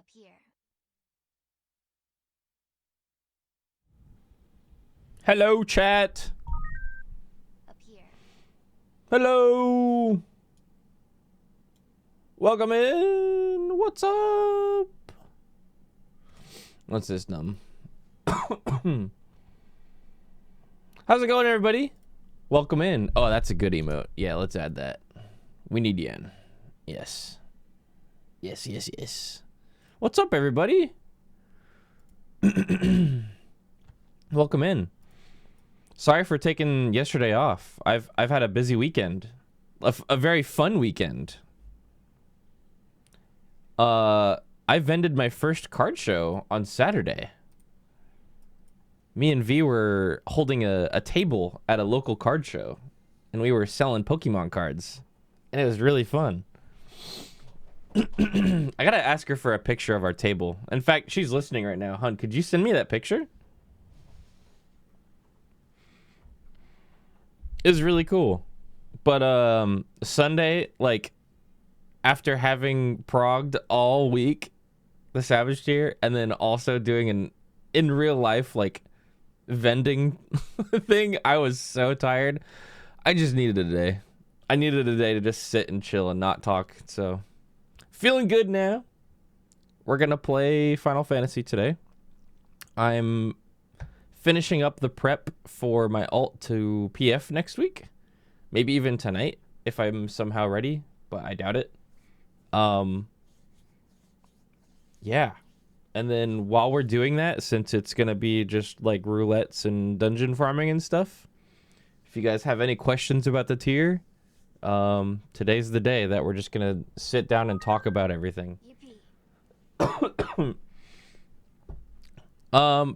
Up here. Hello, chat. Up here. Hello. Welcome in. What's up? What's this numb? How's it going, everybody? Welcome in. Oh, that's a good emote. Yeah, let's add that. We need yen. Yes. Yes, yes, yes. What's up, everybody? Welcome in. Sorry for taking yesterday off. I've had a busy weekend. A very fun weekend. I vended my first card show on Saturday. Me and V were holding a table at a local card show, and we were selling Pokemon cards, and it was really fun. I gotta ask her for a picture of our table. In fact, she's listening right now. Hun, could you send me that picture? It was really cool. But Sunday, like, after having progged all week, the Savage Tier, and then also doing an in real life, like, vending thing, I was so tired. I just needed a day. I needed a day to just sit and chill and not talk. So, feeling good now. We're gonna play Final Fantasy today. I'm finishing up the prep for my alt to PF next week. Maybe even tonight if I'm somehow ready, but I doubt it. Yeah. And then while we're doing that, since it's going to be just like roulettes and dungeon farming and stuff, if you guys have any questions about the tier, today's the day that we're just going to sit down and talk about everything. Yippee.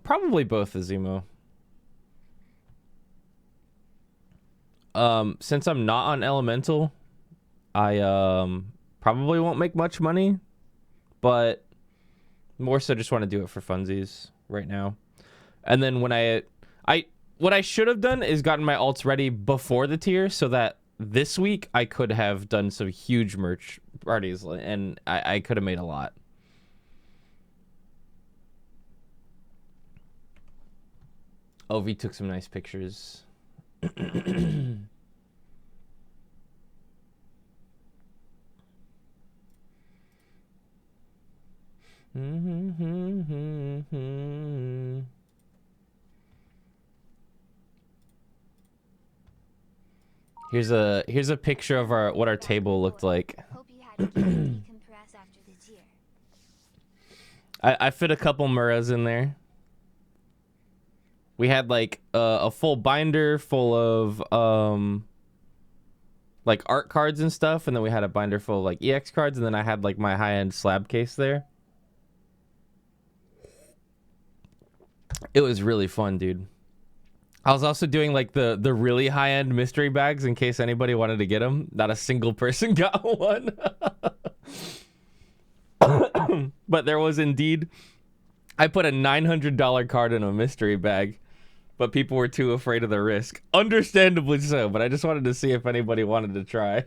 Probably both, Azimo. Since I'm not on Elemental, I probably won't make much money, but more so just want to do it for funsies right now. And then when what I should have done is gotten my alts ready before the tier so that this week I could have done some huge merch parties and I could have made a lot. Oh, V took some nice pictures. Here's a picture of what our table looked like. Hope you had a good decompress after the tier. I fit a couple Muras in there. We had like a full binder full of like art cards and stuff, and then we had a binder full of like EX cards, and then I had like my high-end slab case there. It was really fun, dude. I was also doing like the really high-end mystery bags in case anybody wanted to get them. Not a single person got one. But there was indeed, I put a $900 card in a mystery bag, but people were too afraid of the risk. Understandably so, but I just wanted to see if anybody wanted to try.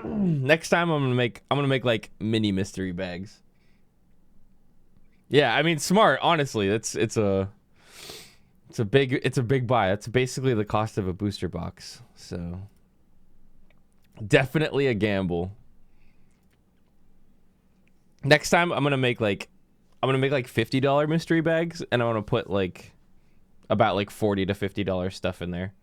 Next time I'm gonna make like mini mystery bags. Yeah, I mean, smart, honestly. It's a big buy. It's basically the cost of a booster box. So definitely a gamble. Next time I'm gonna make like $50 mystery bags, and I'm gonna put like about like $40 to $50 stuff in there.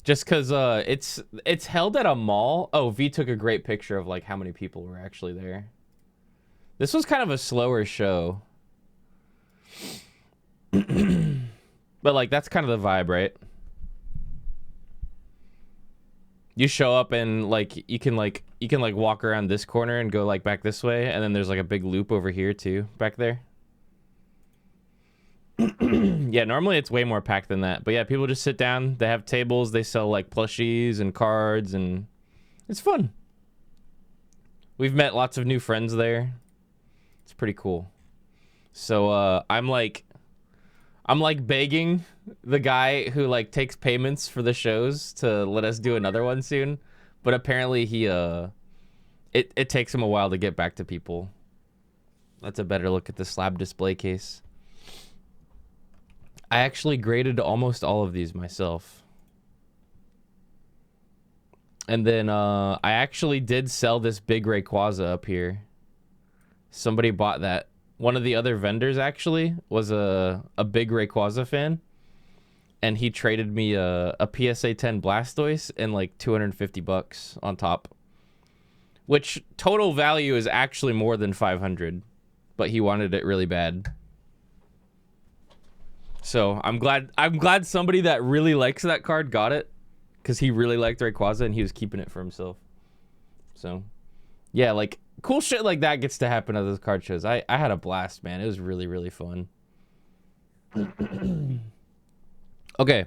Just cause it's held at a mall. Oh, V took a great picture of like how many people were actually there. This was kind of a slower show. But like that's kind of the vibe, right? You show up and like you can walk around this corner and go like back this way, and then there's like a big loop over here too, back there. Yeah, normally it's way more packed than that. But yeah, people just sit down, they have tables, they sell like plushies and cards, and it's fun. We've met lots of new friends there. It's pretty cool. So I'm like I'm like begging the guy who like takes payments for the shows to let us do another one soon, but apparently he it takes him a while to get back to people. That's a better look at the slab display case. I actually graded almost all of these myself. And then I actually did sell this big Rayquaza up here. Somebody bought that. One of the other vendors actually was a big Rayquaza fan. And he traded me a PSA 10 Blastoise and like 250 bucks on top. Which total value is actually more than 500. But he wanted it really bad. So I'm glad somebody that really likes that card got it. Because he really liked Rayquaza and he was keeping it for himself. So, yeah, like, cool shit like that gets to happen at those card shows. I had a blast, man. It was really, really fun. Okay,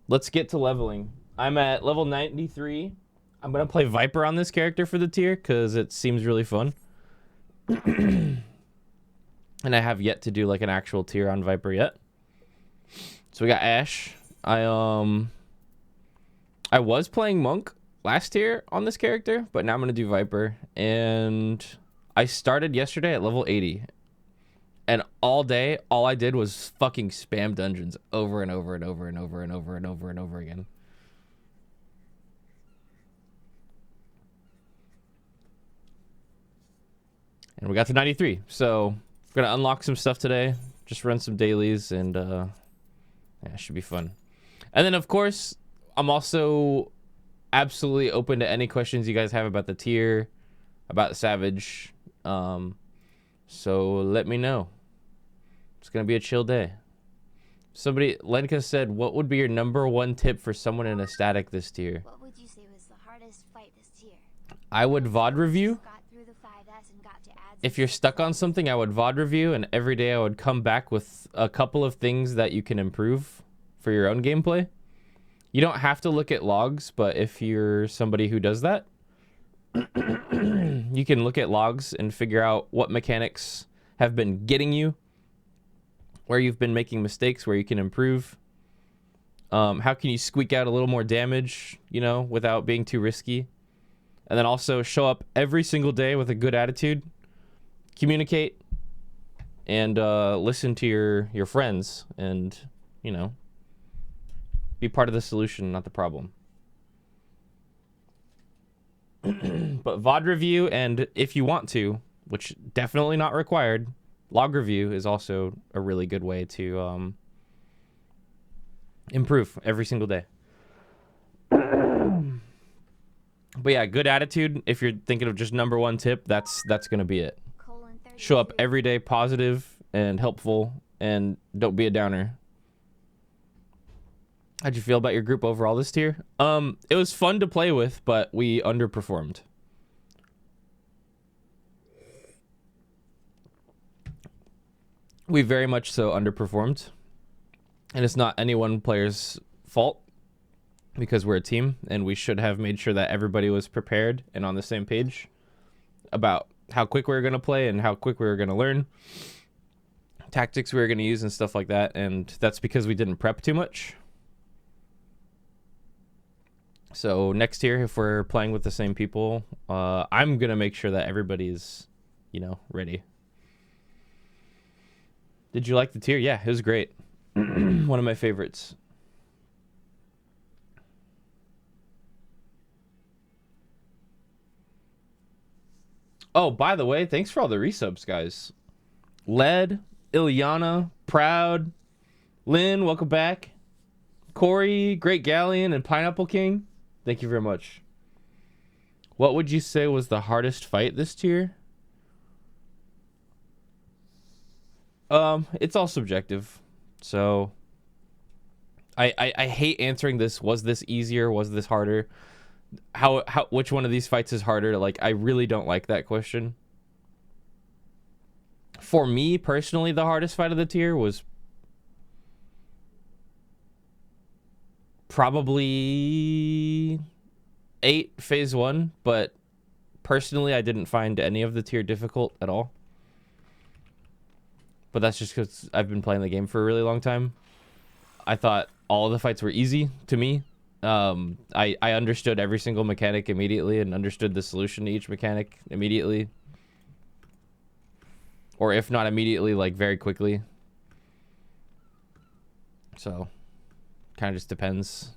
let's get to leveling. I'm at level 93. I'm going to play Viper on this character for the tier because it seems really fun. And I have yet to do, like, an actual tier on Viper yet. So we got Ash. I was playing Monk last tier on this character, but now I'm going to do Viper. And I started yesterday at level 80. And all day, all I did was fucking spam dungeons over and over and over and over and over and over and over again. And we got to 93. So we're going to unlock some stuff today. Just run some dailies and yeah, it should be fun. And then, of course, I'm also absolutely open to any questions you guys have about the tier, about Savage. So let me know. It's going to be a chill day. Somebody, Lenka said, what would be your #1 tip for someone in a static this tier? What would you say was the hardest fight this tier? I would VOD review. Got through the 5S and got to ads. If you're stuck on something, I would VOD review, and every day I would come back with a couple of things that you can improve for your own gameplay. You don't have to look at logs, but if you're somebody who does that, you can look at logs and figure out what mechanics have been getting you, where you've been making mistakes, where you can improve. How can you squeak out a little more damage, you know, without being too risky? And then also show up every single day with a good attitude, communicate, and listen to your friends, and, you know, be part of the solution, not the problem. But VOD review, and if you want to, which definitely not required, log review is also a really good way to improve every single day. But yeah, good attitude. If you're thinking of just #1 tip, that's gonna be it. Show up every day positive and helpful, and don't be a downer. How'd you feel about your group overall this tier? It was fun to play with, but we underperformed. We very much so underperformed. And it's not any one player's fault, because we're a team, and we should have made sure that everybody was prepared and on the same page about how quick we were going to play and how quick we were going to learn, tactics we were going to use and stuff like that. And that's because we didn't prep too much. So next year, if we're playing with the same people, I'm going to make sure that everybody's, you know, ready. Did you like the tier? Yeah, it was great. One of my favorites. Oh, by the way, thanks for all the resubs, guys. Led, Ilyana, Proud, Lynn, welcome back. Corey, Great Galleon, and Pineapple King. Thank you very much. What would you say was the hardest fight this tier? It's all subjective. So I hate answering this. Was this easier? Was this harder? Which one of these fights is harder? Like, I really don't like that question. For me personally, the hardest fight of the tier was probably 8 phase 1, but personally I didn't find any of the tier difficult at all. but that's just because I've been playing the game for a really long time. I thought all of the fights were easy to me. I understood every single mechanic immediately and understood the solution to each mechanic immediately. Or if not immediately, like very quickly. So, kind of just depends.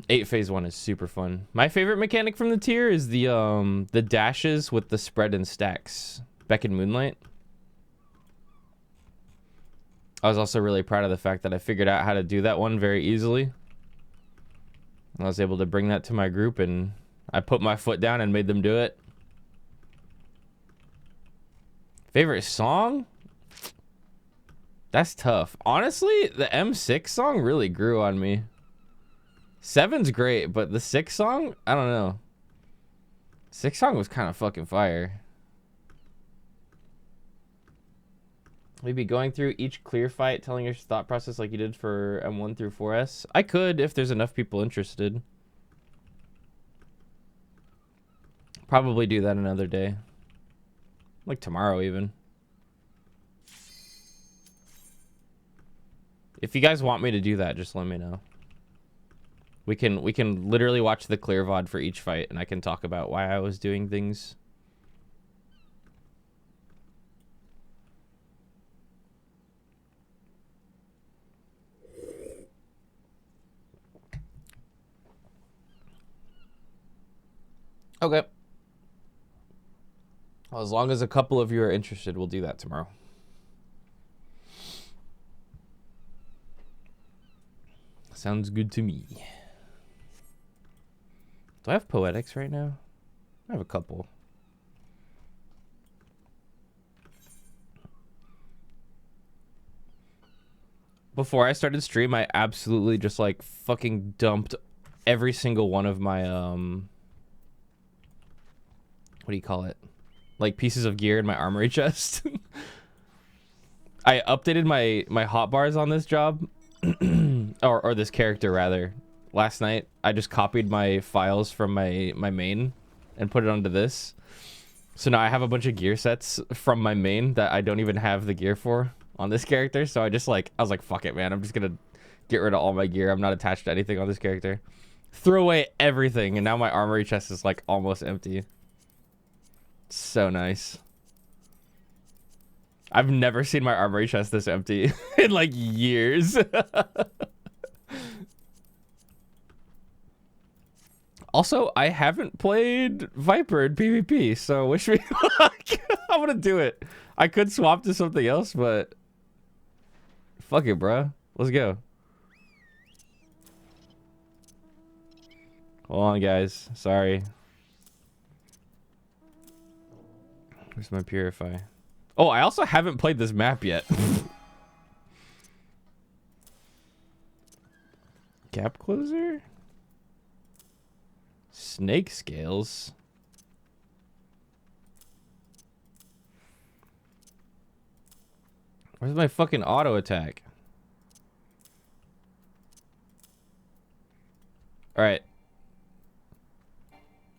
8 phase 1 is super fun. My favorite mechanic from the tier is the dashes with the spread and stacks. Beck and Moonlight. I was also really proud of the fact that I figured out how to do that one very easily. I was able to bring that to my group and I put my foot down and made them do it. Favorite song? That's tough. Honestly, the M6 song really grew on me. 7's great, but the 6 song, I don't know. 6 song was kind of fucking fire. Maybe going through each clear fight, telling your thought process like you did for M1 through 4S. I could if there's enough people interested. Probably do that another day. Like tomorrow even. If you guys want me to do that, just let me know. We can literally watch the clear VOD for each fight and I can talk about why I was doing things. Okay. Well, as long as a couple of you are interested, we'll do that tomorrow. Sounds good to me. Do I have poetics right now? I have a couple. Before I started stream, I absolutely just like fucking dumped every single one of my what do you call it? Like pieces of gear in my armory chest. I updated my hotbars on this job or this character rather. Last night I just copied my files from my main and put it onto this. So now I have a bunch of gear sets from my main that I don't even have the gear for on this character. So I was like, fuck it, man. I'm just gonna get rid of all my gear. I'm not attached to anything on this character. Throw away everything, and now my armory chest is like almost empty. So nice. I've never seen my armory chest this empty in like years. Also, I haven't played Viper in PvP, so wish me luck. I'm gonna do it. I could swap to something else, but fuck it, bruh. Let's go. Hold on, guys. Sorry. Where's my purify? Oh, I also haven't played this map yet. Gap closer? Snake scales? Where's my fucking auto attack? Alright.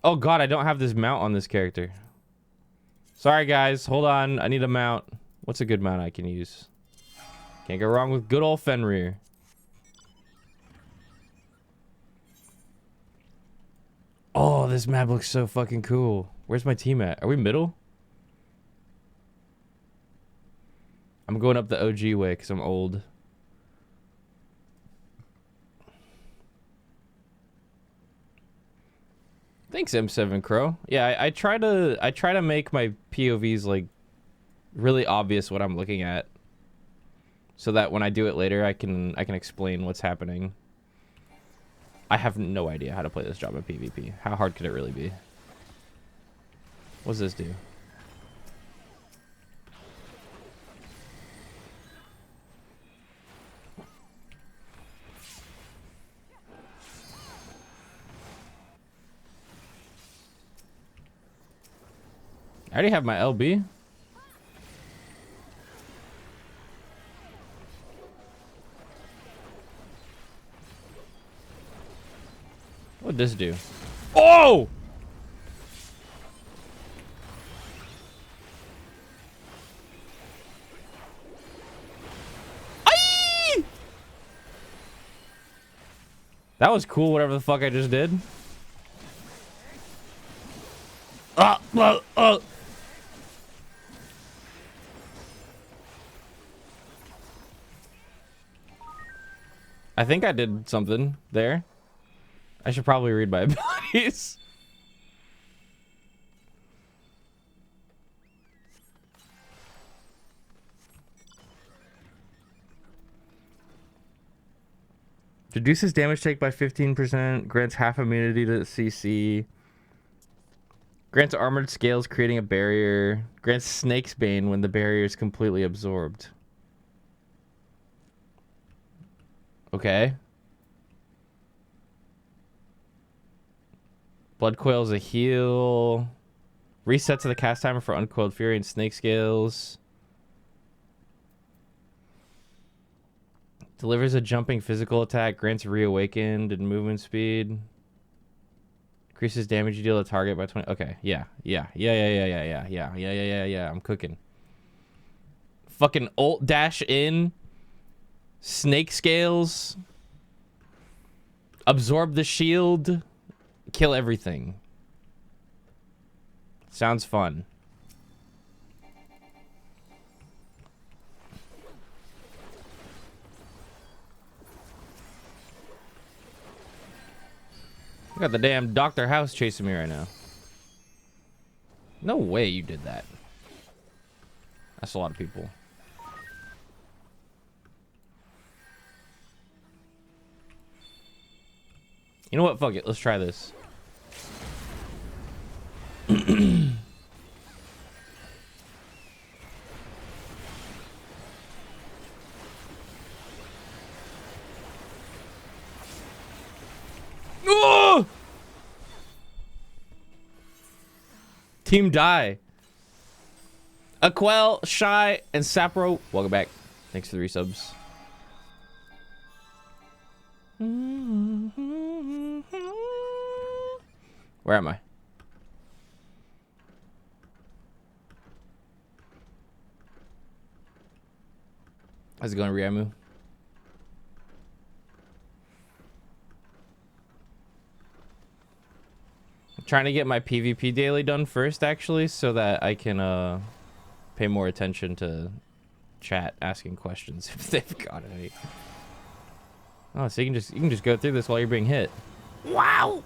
Oh god, I don't have this mount on this character. Sorry guys, hold on. I need a mount. What's a good mount I can use? Can't go wrong with good old Fenrir. Oh, this map looks so fucking cool. Where's my team at? Are we middle? I'm going up the OG way because I'm old. Thanks, M7 Crow. Yeah, I try to make my POVs like really obvious what I'm looking at, so that when I do it later, I can explain what's happening. I have no idea how to play this job in PvP. How hard could it really be? What does this do? I already have my LB. What'd this do? Oh! That was cool, whatever the fuck I just did. I think I did something there. I should probably read my abilities. Reduces damage take by 15%. Grants half immunity to CC. Grants armored scales, creating a barrier. Grants Snake's Bane when the barrier is completely absorbed. Okay. Blood Coil's a heal. Resets the cast timer for Uncoiled Fury and Snake Scales. Delivers a jumping physical attack. Grants Reawakened and movement speed. Increases damage you deal to target by 20. Okay, yeah. I'm cooking. Fucking ult dash in. Snake Scales. Absorb the shield. Kill everything. Sounds fun. I got the damn Dr. House chasing me right now. No way you did that. That's a lot of people. You know what? Fuck it. Let's try this. Oh! Team Die. Aquel, Shy, and Sapro. Welcome back. Thanks for the resubs. Where am I? How's it going, Riamu? I'm trying to get my PvP daily done first, actually, so that I can pay more attention to chat asking questions if they've got any. Oh, so you can just go through this while you're being hit. Wow.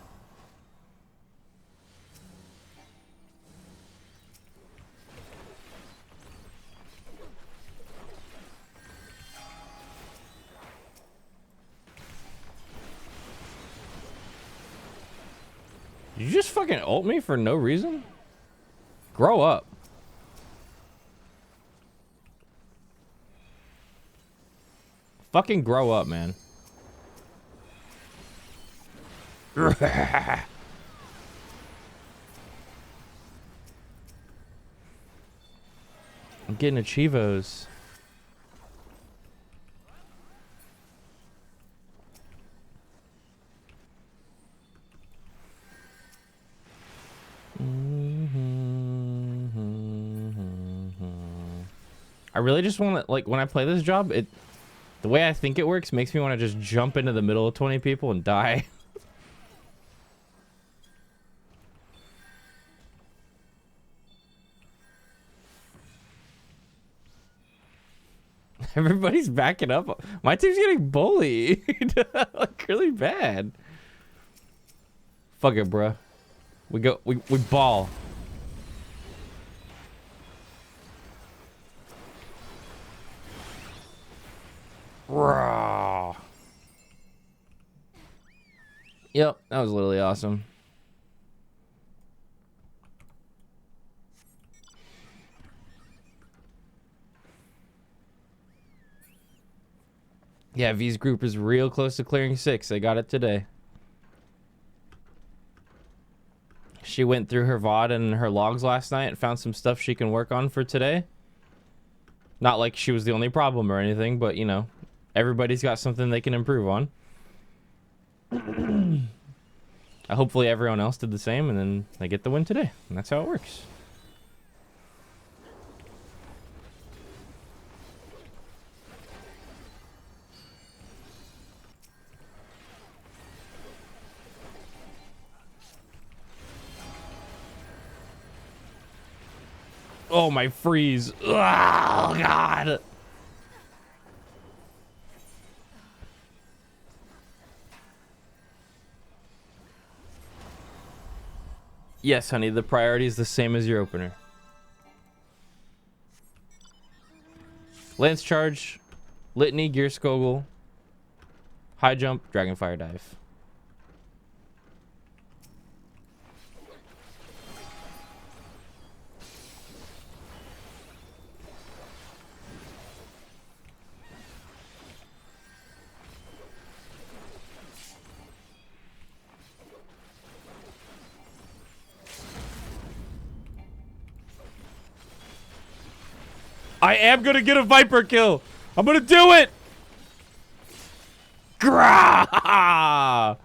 Did you just fucking ult me for no reason? Grow up. Fucking grow up, man. I'm getting achievos. I really just want to, like, when I play this job, the way I think it works makes me want to just jump into the middle of 20 people and die. Everybody's backing up. My team's getting bullied. Like, really bad. Fuck it, bruh. We ball. Raw. Yep, that was literally awesome. Yeah, V's group is real close to clearing 6. They got it today. She went through her VOD and her logs last night and found some stuff she can work on for today. Not like she was the only problem or anything, but, you know, everybody's got something they can improve on. Hopefully everyone else did the same, and then they get the win today. And that's how it works. Oh, my freeze. Oh, God. Yes, honey, the priority is the same as your opener. Lance charge, litany, gear skoggle, high jump, dragon fire dive. I am gonna get a Viper kill. I'm gonna do it. Grah!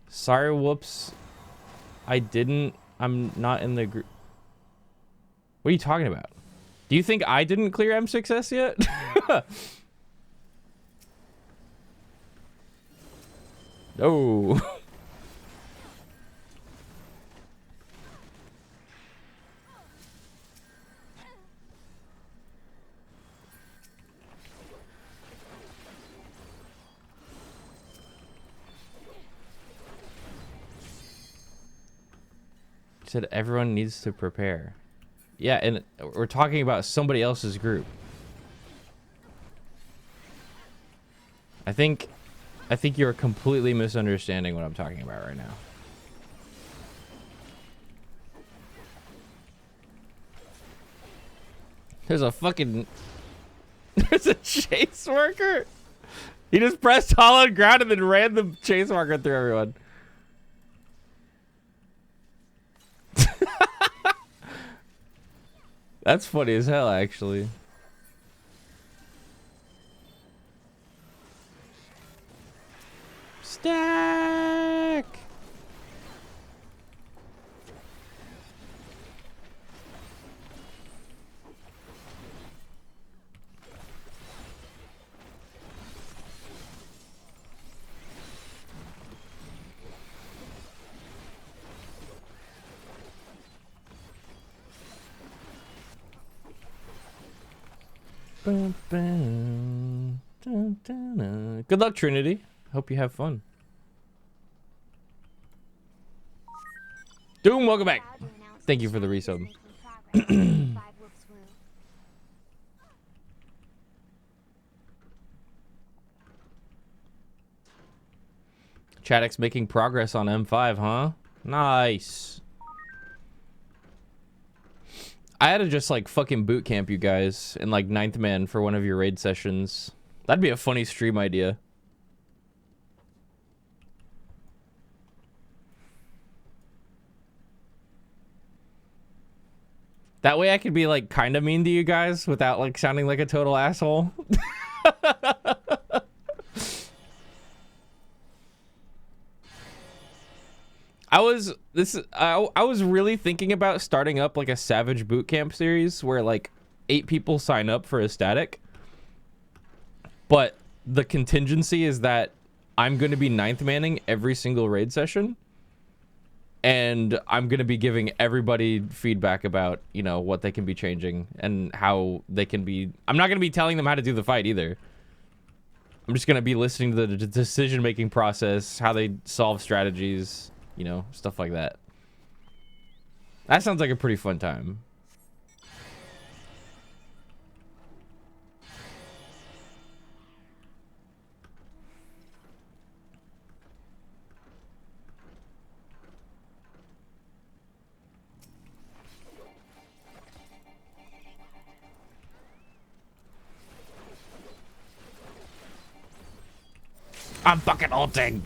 Sorry, whoops. I'm not in the group. What are you talking about? Do you think I didn't clear M6S yet? No. Said everyone needs to prepare. Yeah, and we're talking about somebody else's group. I think you're completely misunderstanding what I'm talking about right now. There's a fucking... There's a chase marker? He just pressed solid ground and then ran the chase marker through everyone. That's funny as hell, actually. Stack! Bum, bum, dun, dun, dun. Good luck, Trinity. Hope you have fun. Doom, welcome back. Thank you for the resub. Chaddock's making progress on M5, huh? Nice. I had to just like fucking boot camp you guys in like 9th man for one of your raid sessions. That'd be a funny stream idea. That way I could be like kind of mean to you guys without like sounding like a total asshole. I was really thinking about starting up like a Savage Bootcamp series where like 8 people sign up for a static. But the contingency is that I'm going to be 9th manning every single raid session. And I'm going to be giving everybody feedback about, you know, what they can be changing and how they can be... I'm not going to be telling them how to do the fight either. I'm just going to be listening to the decision-making process, how they solve strategies, you know, stuff like that. That sounds like a pretty fun time. I'm fucking ulting.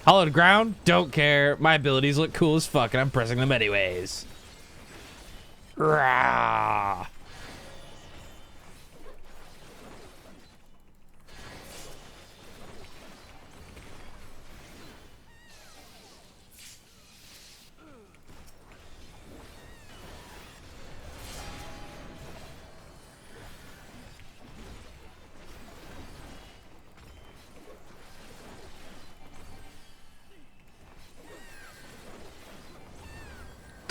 Hollowed ground? Don't care. My abilities look cool as fuck and I'm pressing them anyways. Rah.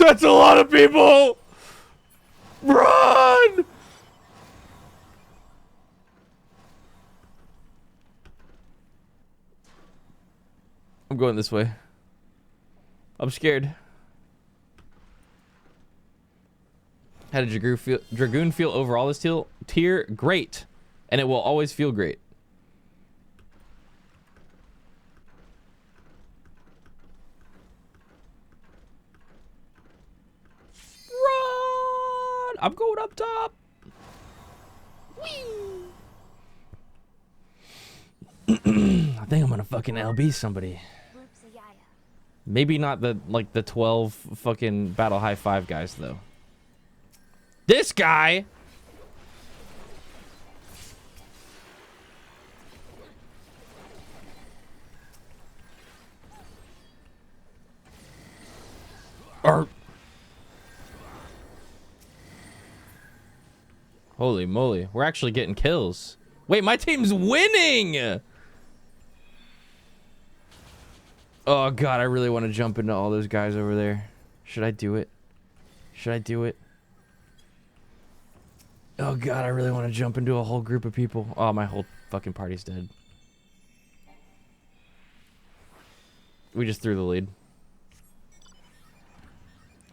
That's a lot of people! Run! I'm going this way. I'm scared. How did Dragoon feel overall this tier? Great. And it will always feel great. Run! I'm going up top. Whee! I think I'm gonna fucking LB somebody. Woops a yaya. Maybe not the 12 fucking battle high five guys though. This guy. Holy moly, we're actually getting kills. Wait, my team's winning! Oh god, I really want to jump into all those guys over there. Should I do it? Should I do it? Oh god, I really want to jump into a whole group of people. Oh, my whole fucking party's dead. We just threw the lead.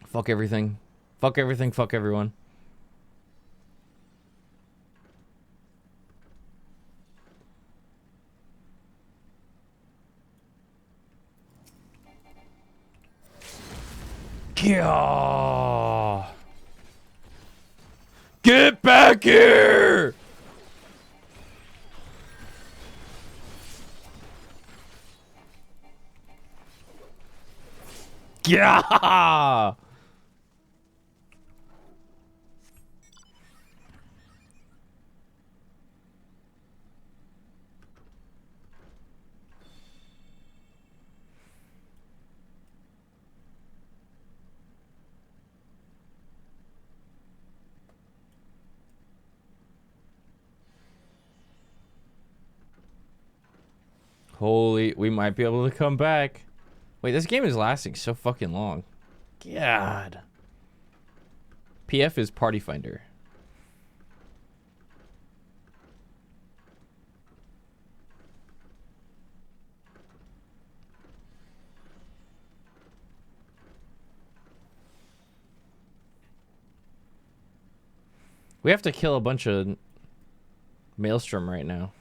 Fuck everything. Fuck everything, fuck everyone. Yeah. Get back here! Yeah! Holy, we might be able to come back. Wait, this game is lasting so fucking long. God. PF is Party Finder. We have to kill a bunch of Maelstrom right now.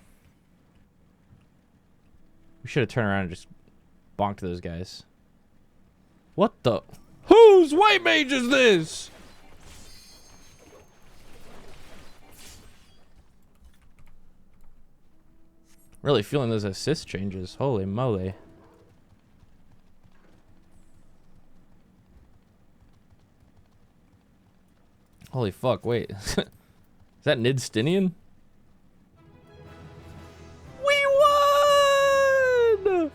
We should have turned around and just bonked those guys. What the? Whose white mage is this? Really feeling those assist changes. Holy moly. Holy fuck, wait. Is that Nidstinian? We won!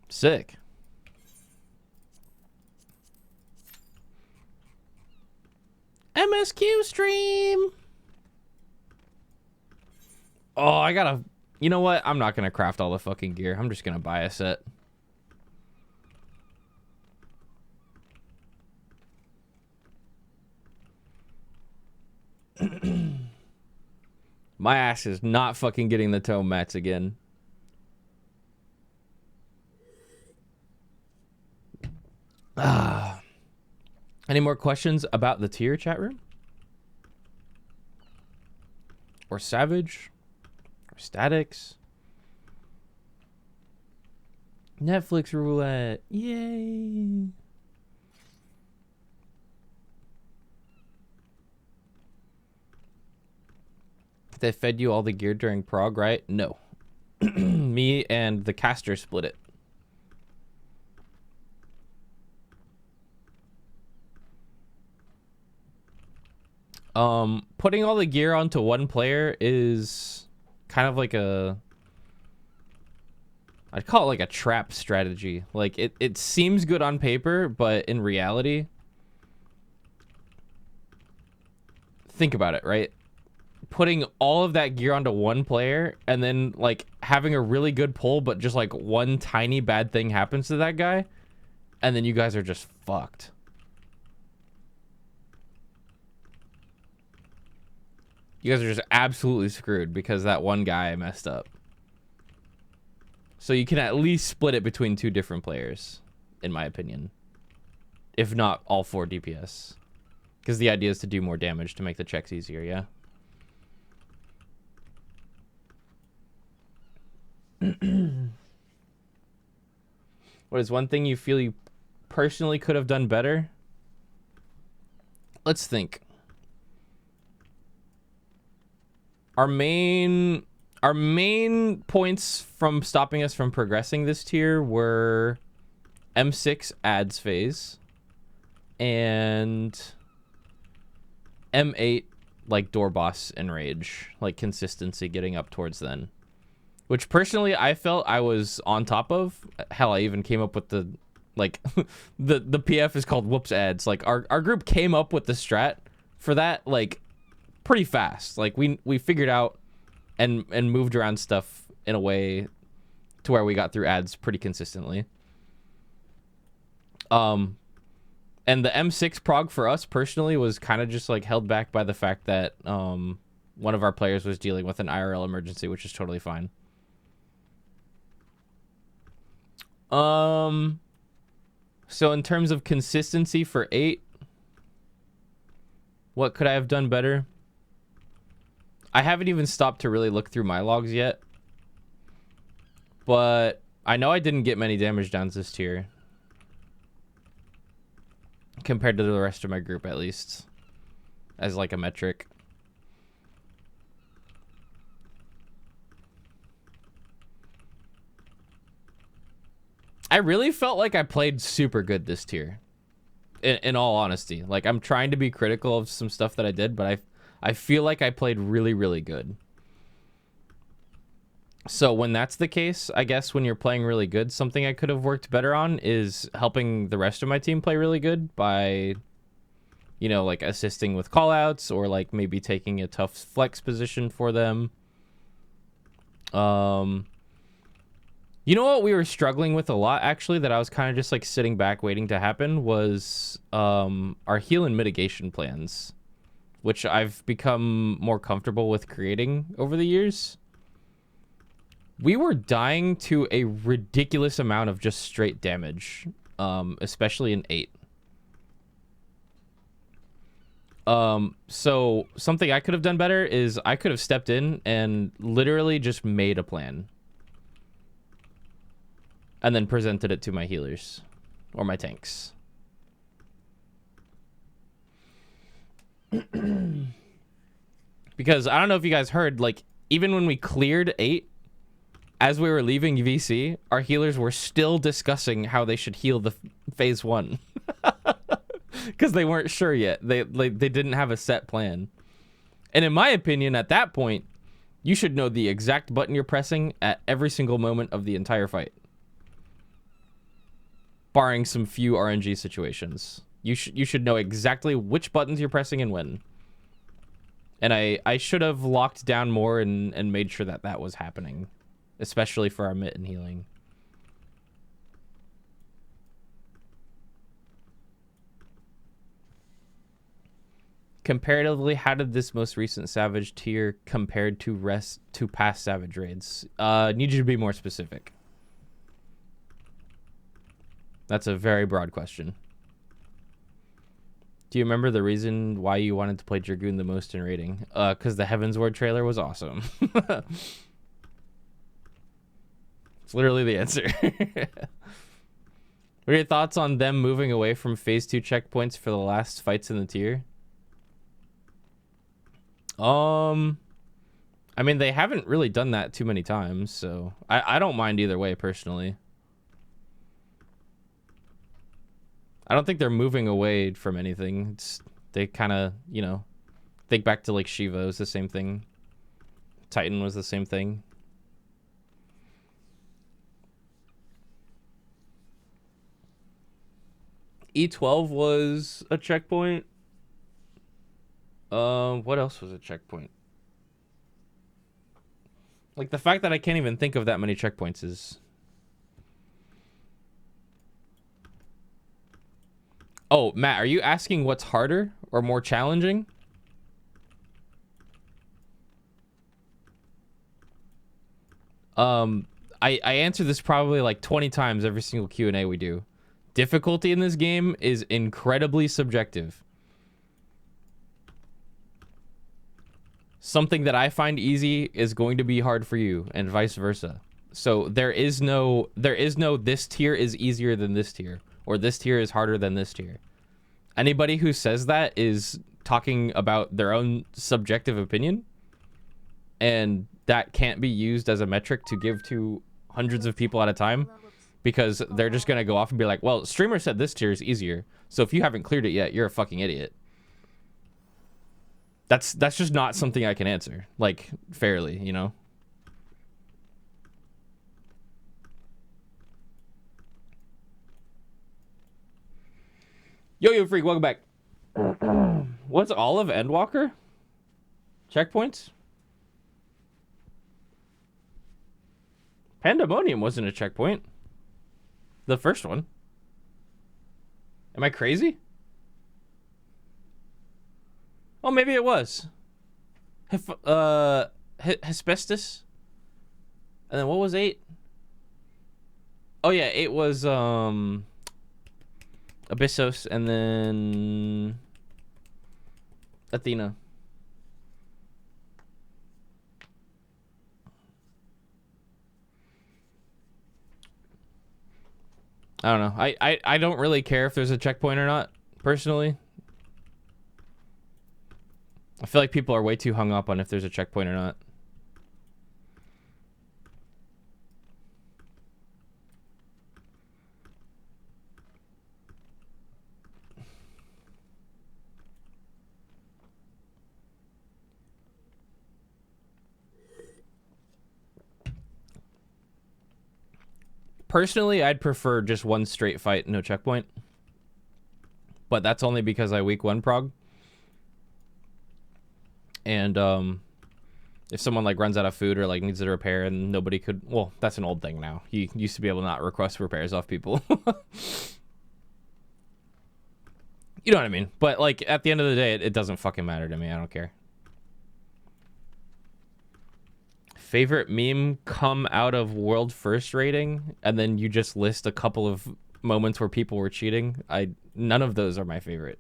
Sick. MSQ stream! Oh, I gotta... You know what? I'm not gonna craft all the fucking gear. I'm just gonna buy a set. My ass is not fucking getting the tome mats again. Ah. Any more questions about the tier, chat room? Or Savage? Or Statics? Netflix roulette. Yay. They fed you all the gear during prog, right? No. Me and the caster split it. Putting all the gear onto one player is kind of like a... I'd call it like a trap strategy. Like, it seems good on paper, but in reality... Think about it, right? putting all of that gear onto one player and then like having a really good pull, but just like one tiny bad thing happens to that guy, and then you guys are just fucked. You guys are just absolutely screwed because that one guy messed up. So you can at least split it between 2 different players, in my opinion. If not all 4 DPS. Because the idea is to do more damage to make the checks easier, yeah? What is one thing you feel you personally could have done better? Let's think. Our main points from stopping us from progressing this tier were M6 ads phase and M8 like door boss and rage, like consistency getting up towards then. Which personally I felt I was on top of. Hell, I even came up with the like the PF is called Woops ads. Like our group came up with the strat for that like pretty fast. Like we figured out and moved around stuff in a way to where we got through ads pretty consistently. And the M6 prog for us personally was kind of just like held back by the fact that one of our players was dealing with an IRL emergency, which is totally fine. So in terms of consistency for 8, what could I have done better? I haven't even stopped to really look through my logs yet, but I know I didn't get many damage downs this tier compared to the rest of my group, at least as like a metric. I really felt like I played super good this tier. In all honesty, like I'm trying to be critical of some stuff that I did, but I feel like I played really, really good. So when that's the case, I guess when you're playing really good, something I could have worked better on is helping the rest of my team play really good by, you know, like assisting with callouts or like maybe taking a tough flex position for them. You know what we were struggling with a lot, actually, that I was kind of just like sitting back waiting to happen was our heal and mitigation plans, which I've become more comfortable with creating over the years. We were dying to a ridiculous amount of just straight damage, especially in 8. So something I could have done better is I could have stepped in and literally just made a plan. And then presented it to my healers or my tanks. Because I don't know if you guys heard, like, even when we cleared 8, as we were leaving VC, our healers were still discussing how they should heal the phase 1. Because they weren't sure yet. They didn't have a set plan. And in my opinion, at that point, you should know the exact button you're pressing at every single moment of the entire fight. Barring some few RNG situations. You should know exactly which buttons you're pressing and when. And I should have locked down more and made sure that that was happening. Especially for our mitten healing. Comparatively, how did this most recent Savage tier compared to past Savage raids? Need you to be more specific. That's a very broad question. Do you remember the reason why you wanted to play Dragoon the most in raiding? Because the Heaven's Word trailer was awesome. It's literally the answer. What are your thoughts on them moving away from phase 2 checkpoints for the last fights in the tier? I mean, they haven't really done that too many times, so I don't mind either way, personally. I don't think they're moving away from anything. They kind of, you know, think back to like Shiva was the same thing. Titan was the same thing. E12 was a checkpoint. What else was a checkpoint? Like, the fact that I can't even think of that many checkpoints is... Oh, Matt, are you asking what's harder or more challenging? I answer this probably like 20 times every single Q&A we do. Difficulty in this game is incredibly subjective. Something that I find easy is going to be hard for you, and vice versa. So there is no this tier is easier than this tier, or this tier is harder than this tier. Anybody who says that is talking about their own subjective opinion, and that can't be used as a metric to give to hundreds of people at a time, because they're just gonna go off and be like, well, streamer said this tier is easier, so if you haven't cleared it yet, you're a fucking idiot. That's just not something I can answer, like, fairly, you know? Yo, freak, welcome back. What's Olive Endwalker? Checkpoints? Pandemonium wasn't a checkpoint. The first one. Am I crazy? Oh, maybe it was. Hespetus. And then what was 8? Oh yeah, 8 was Abyssos, and then Athena. I don't know. I don't really care if there's a checkpoint or not, personally. I feel like people are way too hung up on if there's a checkpoint or not. Personally, I'd prefer just one straight fight, no checkpoint. But that's only because I week 1 prog. And if someone like runs out of food or like needs to repair and nobody could, well, that's an old thing now. You used to be able to not request repairs off people. You know what I mean? But like at the end of the day, it doesn't fucking matter to me. I don't care. Favorite meme come out of world first rating, and then you just list a couple of moments where people were cheating. None of those are my favorite.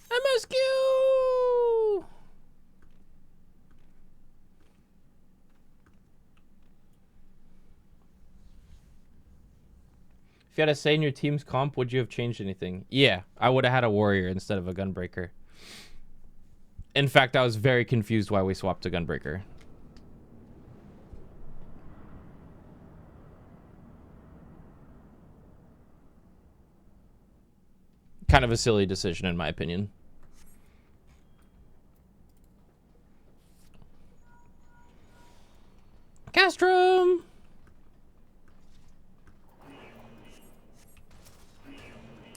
MSQ! If you had a say in your team's comp, would you have changed anything? Yeah, I would have had a warrior instead of a gunbreaker. In fact, I was very confused why we swapped to gunbreaker. Kind of a silly decision, in my opinion. Castrum!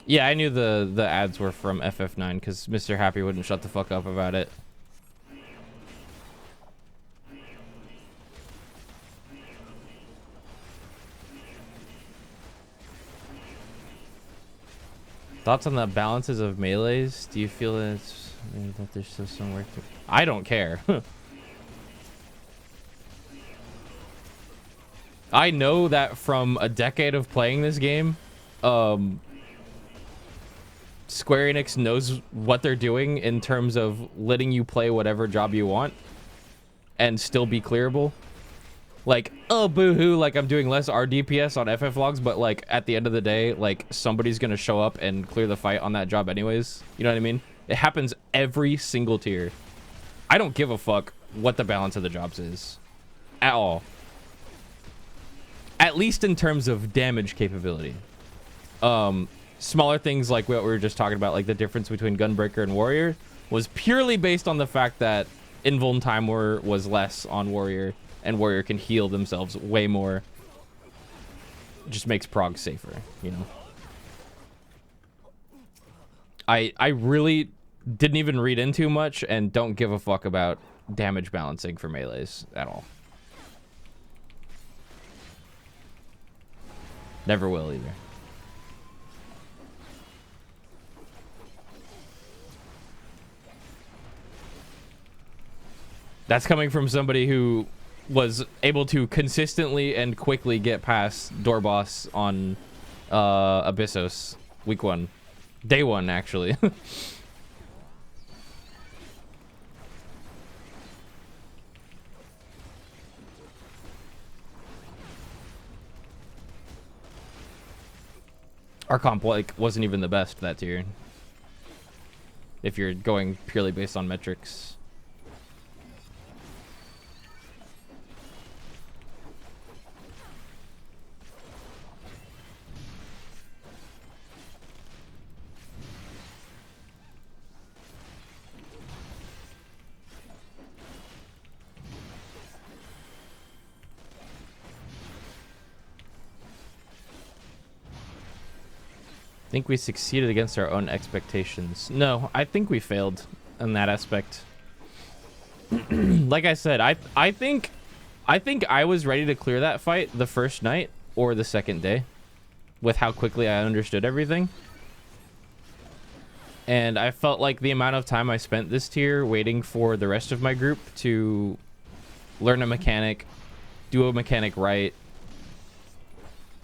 Yeah, I knew the ads were from FF9 because Mr. Happy wouldn't shut the fuck up about it. Thoughts on the balances of melees? Do you feel that there's still some work to... I don't care. I know that from a decade of playing this game, Square Enix knows what they're doing in terms of letting you play whatever job you want and still be clearable. Like, oh, boo-hoo, like I'm doing less RDPS on FF logs, but like at the end of the day, like somebody's gonna show up and clear the fight on that job anyways. You know what I mean? It happens every single tier. I don't give a fuck what the balance of the jobs is. At all. At least in terms of damage capability. Smaller things like what we were just talking about, like the difference between Gunbreaker and Warrior, was purely based on the fact that invuln time was less on Warrior, and Warrior can heal themselves way more. Just makes prog safer, you know. I really didn't even read into much and don't give a fuck about damage balancing for melees at all. Never will either. That's coming from somebody who was able to consistently and quickly get past door boss on Abyssos week 1. Day 1, actually. Our comp like wasn't even the best that tier. If you're going purely based on metrics. Think we succeeded against our own expectations. No, I think we failed in that aspect. Like I said, I think I was ready to clear that fight the first night or the second day with how quickly I understood everything. And I felt like the amount of time I spent this tier waiting for the rest of my group to learn a mechanic, do a mechanic right.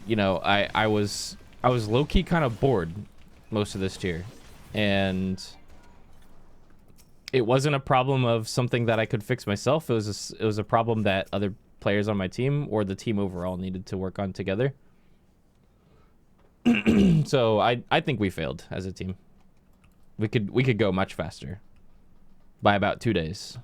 You know, I was low-key kind of bored most of this tier, and it wasn't a problem of something that I could fix myself. It was a problem that other players on my team or the team overall needed to work on together. So I think we failed as a team. We could go much faster by about 2 days.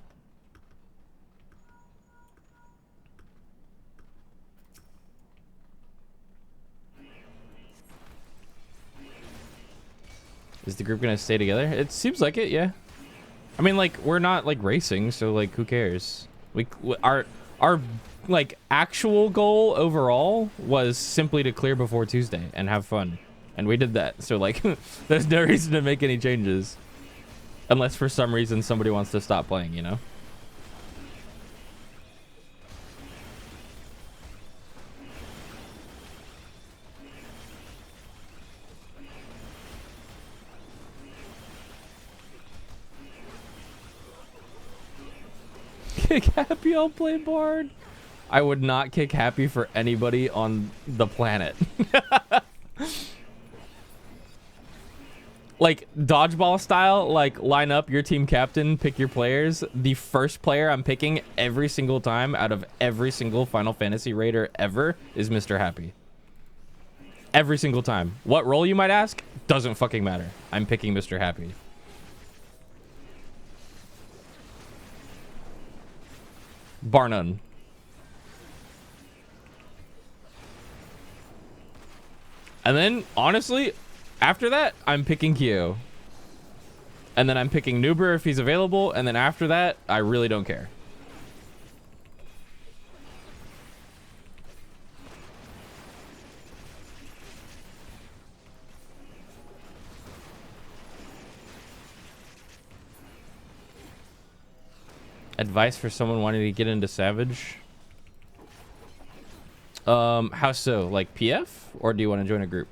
Is the group gonna stay together? It seems like it, yeah. I mean, like, we're not like racing, so like, who cares? Our like actual goal overall was simply to clear before Tuesday and have fun, and we did that. So like, there's no reason to make any changes, unless for some reason somebody wants to stop playing, you know. Kick Happy, I'll play Bard. I would not kick Happy for anybody on the planet. Like dodgeball style, like line up your team captain, pick your players. The first player I'm picking every single time out of every single Final Fantasy raider ever is Mr. Happy. Every single time. What role, you might ask? Doesn't fucking matter. I'm picking Mr. Happy. Bar none. And then, honestly, after that, I'm picking Kyo. And then I'm picking Nuber if he's available. And then after that, I really don't care. Advice for someone wanting to get into Savage? How so? Like PF? Or do you want to join a group?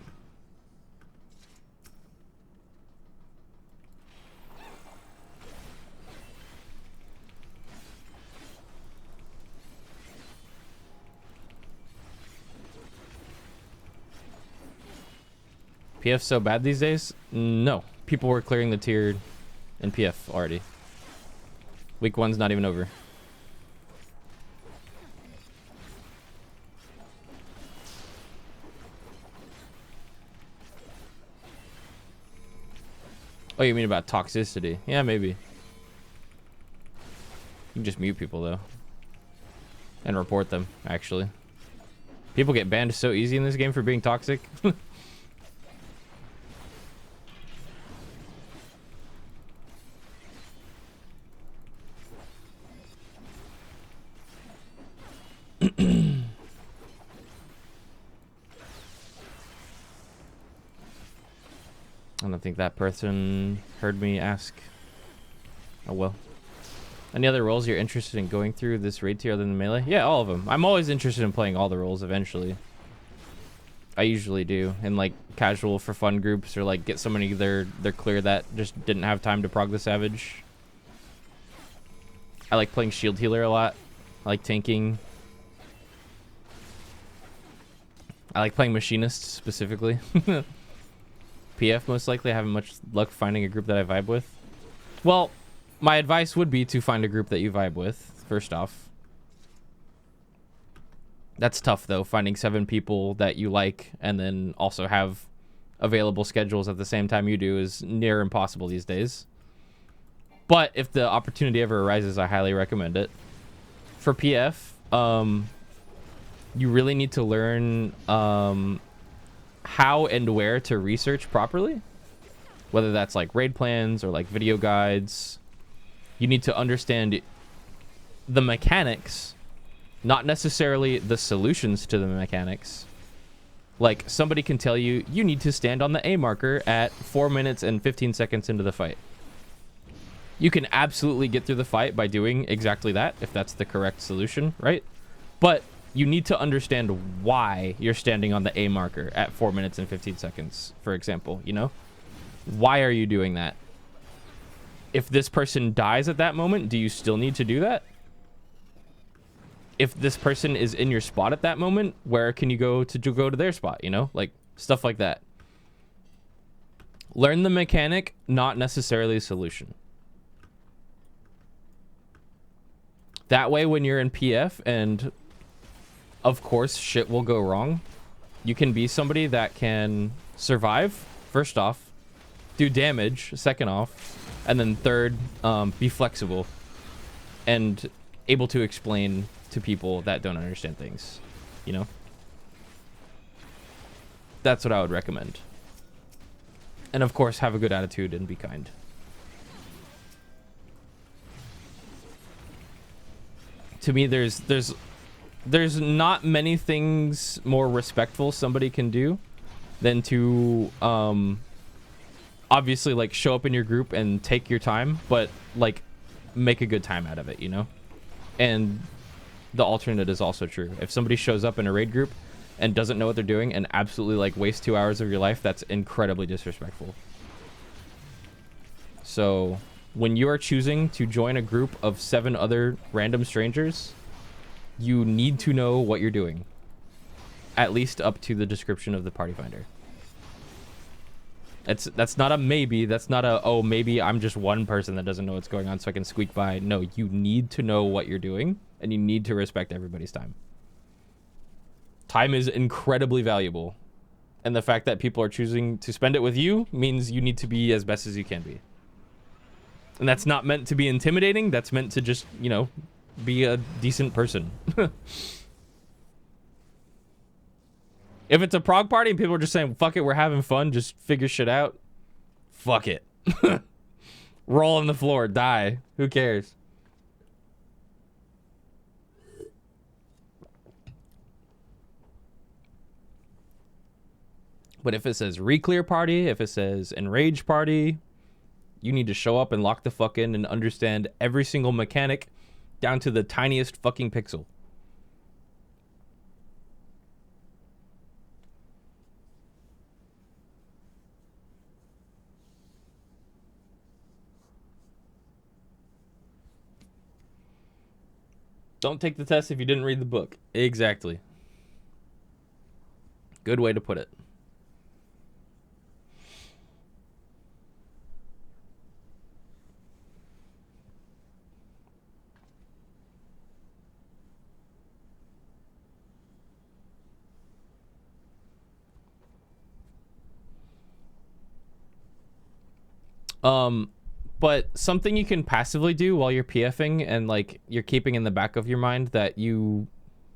PF so bad these days? No. People were clearing the tier in PF already. Week 1's not even over. Oh, you mean about toxicity? Yeah, maybe. You can just mute people, though. And report them, actually. People get banned so easy in this game for being toxic. I don't think that person heard me ask. Oh well. Any other roles you're interested in going through this raid tier other than melee? Yeah, all of them. I'm always interested in playing all the roles eventually. I usually do in like casual for fun groups, or like get somebody they're clear that just didn't have time to prog the savage. I like playing shield healer a lot. I like tanking. I like playing machinist specifically. PF most likely. I haven't much luck finding a group that I vibe with. Well, my advice would be to find a group that you vibe with, first off. That's tough, though, finding 7 people that you like and then also have available schedules at the same time you do is near impossible these days. But if the opportunity ever arises, I highly recommend it. For PF, you really need to learn how and where to research properly. Whether that's like raid plans or like video guides. You need to understand the mechanics, not necessarily the solutions to the mechanics. Like, somebody can tell you, you need to stand on the A marker at 4 minutes and 15 seconds into the fight. You can absolutely get through the fight by doing exactly that, if that's the correct solution, right? But you need to understand why you're standing on the A marker at 4 minutes and 15 seconds, for example, you know? Why are you doing that? If this person dies at that moment, do you still need to do that? If this person is in your spot at that moment, where can you go to their spot, you know? Like, stuff like that. Learn the mechanic, not necessarily a solution. That way, when you're in PF, and of course, shit will go wrong, you can be somebody that can survive, first off, do damage, second off, and then third, be flexible and able to explain to people that don't understand things, you know? That's what I would recommend. And of course, have a good attitude and be kind. To me, there's not many things more respectful somebody can do than to obviously like show up in your group and take your time, but like make a good time out of it, you know? And the alternate is also true. If somebody shows up in a raid group and doesn't know what they're doing and absolutely like waste 2 hours of your life, that's incredibly disrespectful. So when you are choosing to join a group of 7 other random strangers, you need to know what you're doing, at least up to the description of the party finder. That's not a maybe. That's not a, oh, maybe I'm just one person that doesn't know what's going on so I can squeak by. No, you need to know what you're doing, and you need to respect everybody's time. Time is incredibly valuable, and the fact that people are choosing to spend it with you means you need to be as best as you can be. And that's not meant to be intimidating. That's meant to just, you know, be a decent person. If it's a prog party and people are just saying, fuck it, we're having fun, just figure shit out. Fuck it. Roll on the floor, die. Who cares? But if it says reclear party, if it says enrage party, you need to show up and lock the fuck in and understand every single mechanic down to the tiniest fucking pixel. Don't take the test if you didn't read the book. Exactly. Good way to put it. But something you can passively do while you're PFing and like you're keeping in the back of your mind that you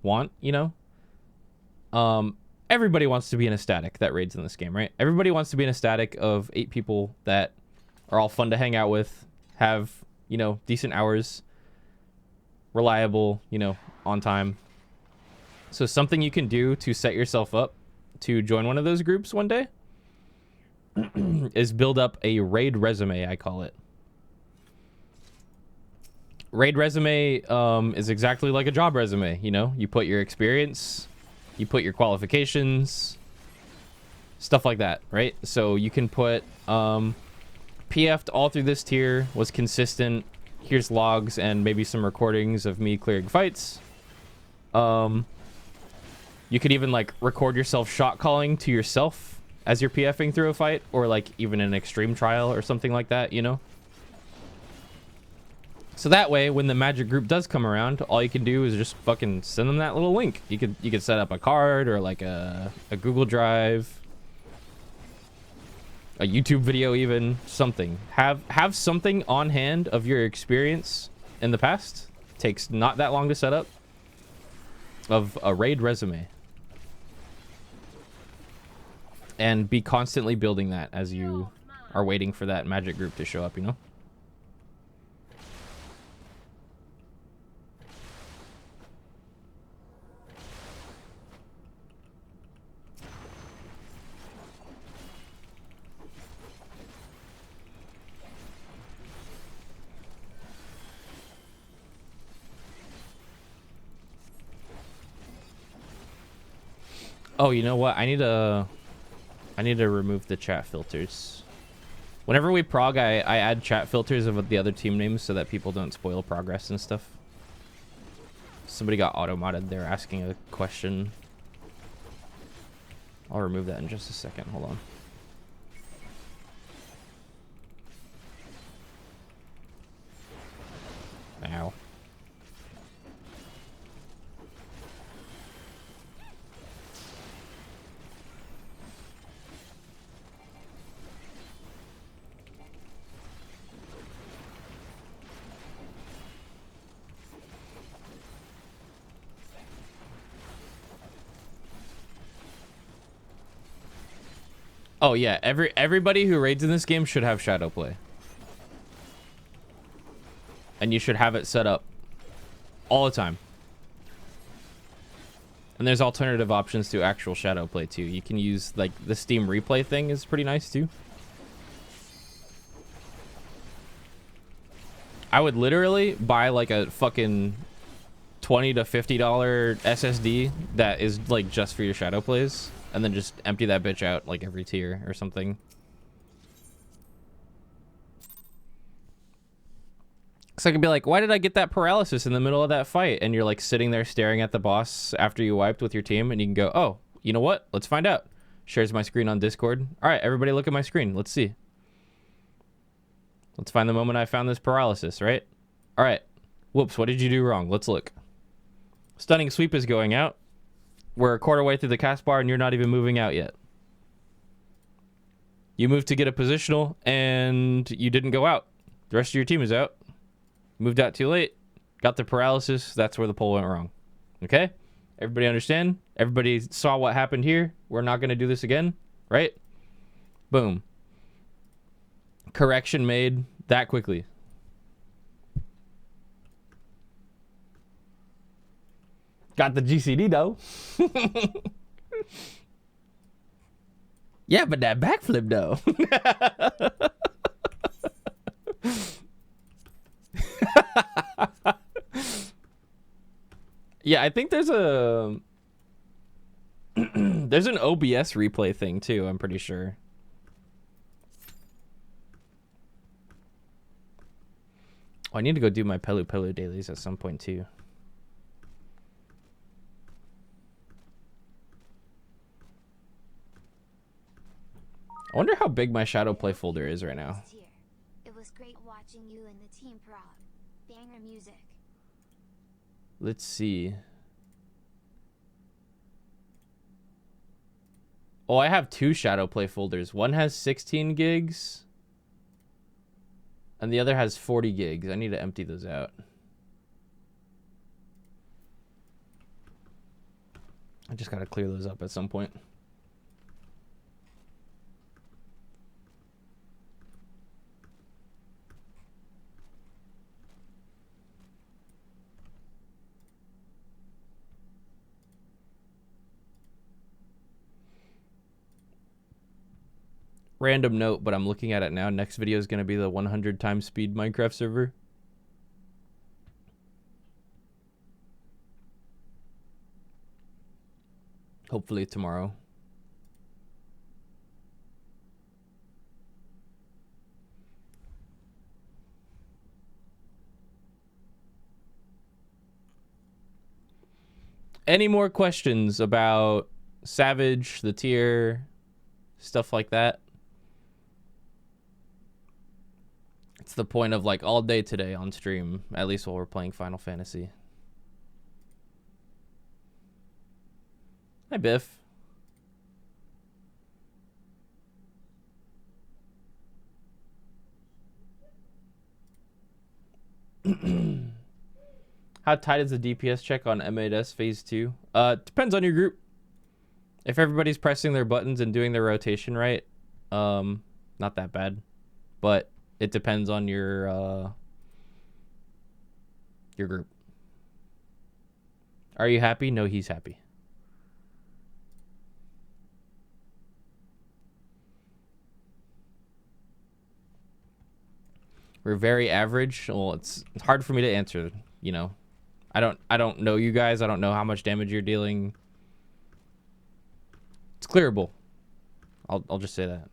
want, you know? Everybody wants to be in a static that raids in this game, right? Everybody wants to be in a static of 8 people that are all fun to hang out with, have, you know, decent hours, reliable, you know, on time. So something you can do to set yourself up to join one of those groups one day is build up a raid resume, I call it. Raid resume is exactly like a job resume, you know? You put your experience, you put your qualifications, stuff like that, right? So you can put PF'd all through this tier, was consistent, here's logs and maybe some recordings of me clearing fights. You could even like record yourself shot calling to yourself as you're PFing through a fight, or like even an extreme trial or something like that, you know? So that way, when the magic group does come around, all you can do is just fucking send them that little link. You could set up a card or like a Google Drive, a YouTube video, even something. Have something on hand of your experience in the past. Takes not that long to set up. Of a raid resume. And be constantly building that as you are waiting for that magic group to show up, you know? Oh, you know what? I need to remove the chat filters. Whenever we prog, I add chat filters of the other team names so that people don't spoil progress and stuff. Somebody got auto-modded. They're asking a question. I'll remove that in just a second. Hold on. Ow. Oh yeah, everybody who raids in this game should have shadow play. And you should have it set up all the time. And there's alternative options to actual shadow play too. You can use like the Steam replay thing is pretty nice too. I would literally buy like a fucking $20 to $50 SSD that is like just for your shadow plays, and then just empty that bitch out like every tier or something. So I could be like, why did I get that paralysis in the middle of that fight? And you're like sitting there staring at the boss after you wiped with your team, and you can go, oh, you know what? Let's find out. Shares my screen on Discord. All right, everybody look at my screen. Let's see. Let's find the moment I found this paralysis, right? All right. Whoops, what did you do wrong? Let's look. Stunning sweep is going out. We're a quarter way through the cast bar and you're not even moving out yet. You moved to get a positional and you didn't go out. The rest of your team is out. Moved out too late. Got the paralysis. That's where the poll went wrong. Okay? Everybody understand? Everybody saw what happened here. We're not going to do this again, right? Boom. Correction made that quickly. Got the GCD though. Yeah, but that backflip though. Yeah, I think there's a there's an OBS replay thing too, I'm pretty sure. Oh, I need to go do my Pelu Pelu dailies at some point too. I wonder how big my shadow play folder is right now. It was great watching you and the team prog. Banger music. Let's see. Oh, I have two shadow play folders. One has 16 gigs and the other has 40 gigs. I need to empty those out. I just gotta clear those up at some point. Random note, but I'm looking at it now. Next video is going to be the 100 times speed Minecraft server. Hopefully tomorrow. Any more questions about Savage, the tier, stuff like that? It's the point of like all day today on stream, at least while we're playing Final Fantasy. Hi, Biff. How tight is the DPS check on M8S Phase 2? Depends on your group. If everybody's pressing their buttons and doing their rotation right, not that bad. But it depends on your group. Are you happy? No, he's happy. We're very average. Well, it's hard for me to answer, you know. I don't know you guys. I don't know how much damage you're dealing. It's clearable. I'll just say that.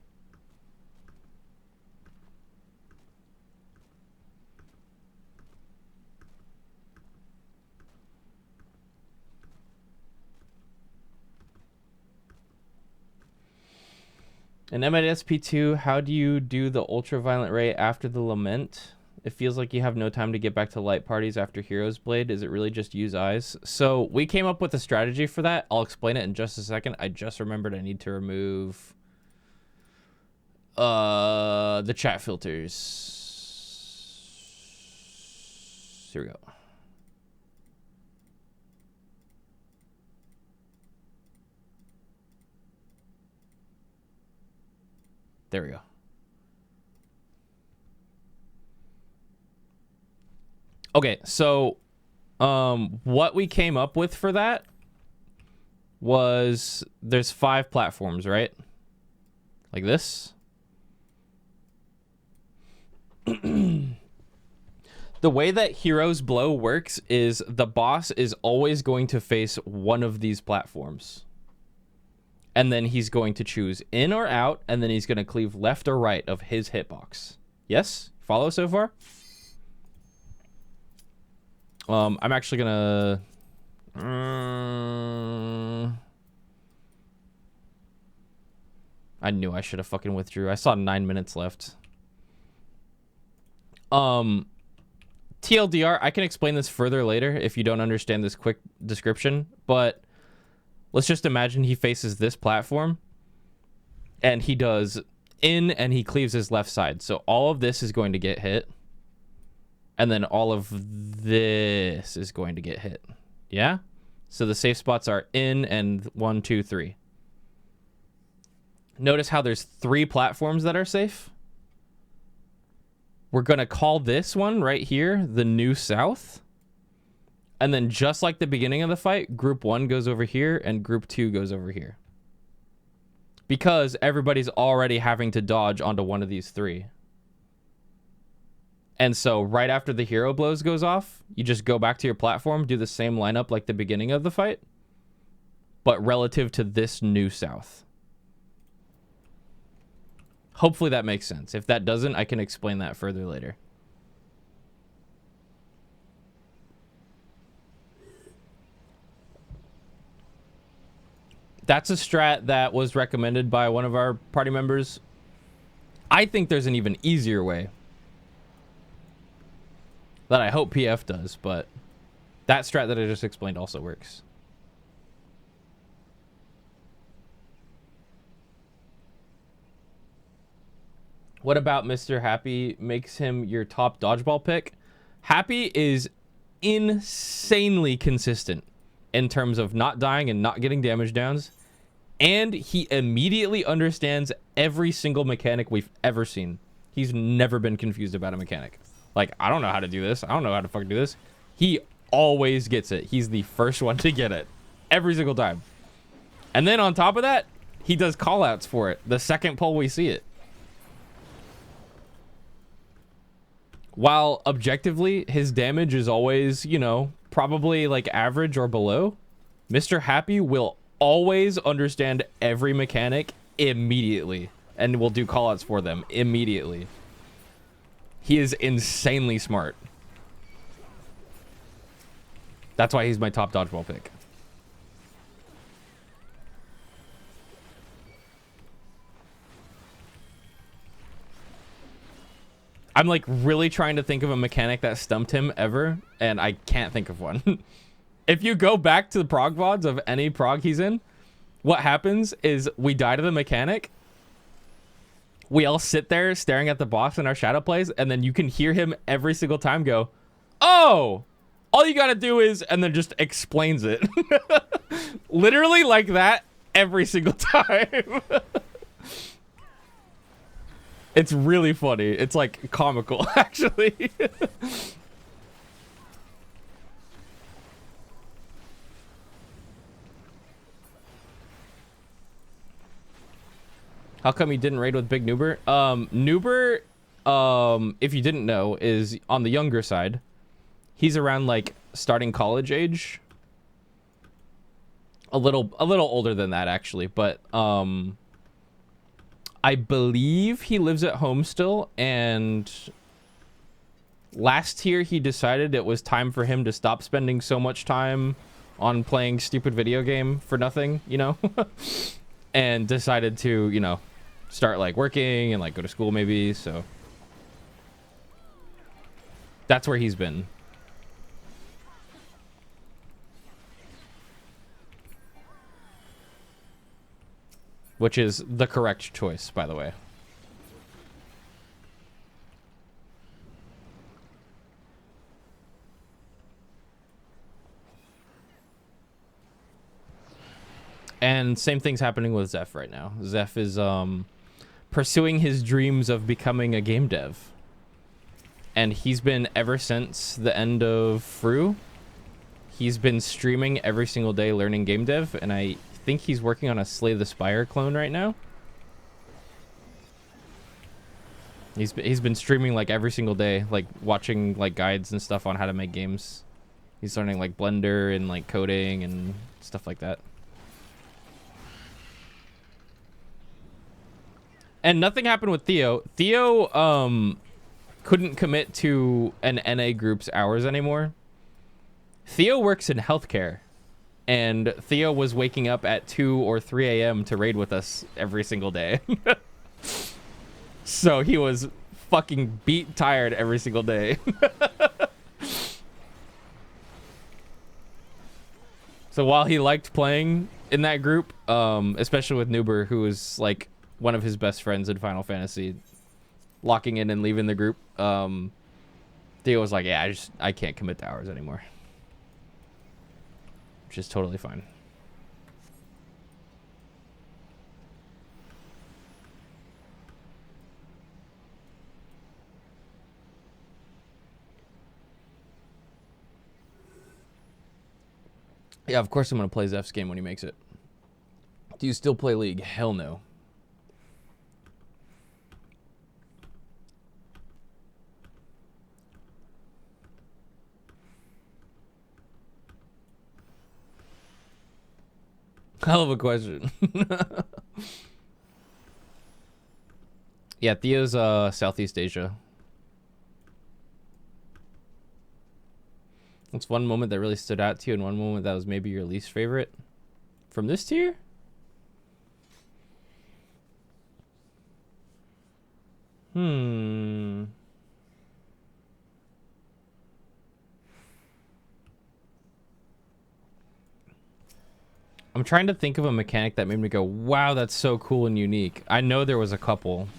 In M8SP2, how do you do the ultraviolet ray after the lament? It feels like you have no time to get back to light parties after Hero's Blade. Is it really just use eyes? So we came up with a strategy for that. I'll explain it in just a second. I just remembered I need to remove the chat filters. Here we go. There we go. Okay, so what we came up with for that was there's 5 platforms, right? Like this. The way that Hero's Blow works is the boss is always going to face one of these platforms. And then he's going to choose in or out, and then he's going to cleave left or right of his hitbox. Yes? Follow so far? I'm actually going to... I knew I should have fucking withdrew. I saw 9 minutes left. TLDR, I can explain this further later if you don't understand this quick description, but let's just imagine he faces this platform and he does in and he cleaves his left side. So all of this is going to get hit. And then all of this is going to get hit. Yeah? So the safe spots are in and 1, 2, 3. Notice how there's 3 platforms that are safe. We're going to call this one right here the New South. And then just like the beginning of the fight, Group 1 goes over here and Group 2 goes over here. Because everybody's already having to dodge onto one of these 3. And so right after the hero blows goes off, you just go back to your platform, do the same lineup like the beginning of the fight, but relative to this New South. Hopefully that makes sense. If that doesn't, I can explain that further later. That's a strat that was recommended by one of our party members. I think there's an even easier way that I hope PF does, but that strat that I just explained also works. What about Mr. Happy makes him your top dodgeball pick? Happy is insanely consistent in terms of not dying and not getting damage downs. And he immediately understands every single mechanic we've ever seen. He's never been confused about a mechanic. Like, I don't know how to do this. I don't know how to fucking do this. He always gets it. He's the first one to get it. Every single time. And then on top of that, he does call outs for it the second pull we see it. while objectively his damage is always, you know, probably like average or below, Mr. Happy will always understand every mechanic immediately and will do callouts for them immediately. He is insanely smart. That's why he's my top dodgeball pick. I'm like really trying to think of a mechanic that stumped him ever, and I can't think of one. If you go back to the prog VODs of any prog he's in, what happens is we die to the mechanic. We all sit there staring at the boss in our shadow plays, and then you can hear him every single time go, "Oh, all you gotta do is," and then just explains it. Literally like that every single time. It's really funny. It's like comical, actually. How come you didn't raid with Big Noober? Noober, if you didn't know, is on the younger side. He's around like starting college age. A little older than that, actually, but I believe he lives at home still, and last year he decided it was time for him to stop spending so much time on playing stupid video game for nothing, you know? And decided to, you know, start like working and like go to school maybe, so that's where he's been. Which is the correct choice, by the way. And same thing's happening with Zeph right now. Zeph is pursuing his dreams of becoming a game dev. And he's been, ever since the end of Fru, he's been streaming every single day learning game dev, and I think he's working on a Slay the Spire clone right now. He's been streaming like every single day, like watching like guides and stuff on how to make games. He's learning like Blender and like coding and stuff like that. And nothing happened with Theo. Theo couldn't commit to an NA group's hours anymore. Theo works in healthcare. And Theo was waking up at 2 or 3 a.m. to raid with us every single day. So he was fucking beat tired every single day. So while he liked playing in that group, especially with Noober, who was like one of his best friends in Final Fantasy, locking in and leaving the group, Theo was like, yeah, I can't commit to hours anymore. Which is totally fine. Yeah, of course I'm going to play Zeph's game when he makes it. Do you still play League? Hell no. Hell of a question. Yeah, Theo's Southeast Asia. What's one moment that really stood out to you and one moment that was maybe your least favorite from this tier? I'm trying to think of a mechanic that made me go, wow, that's so cool and unique. I know there was a couple.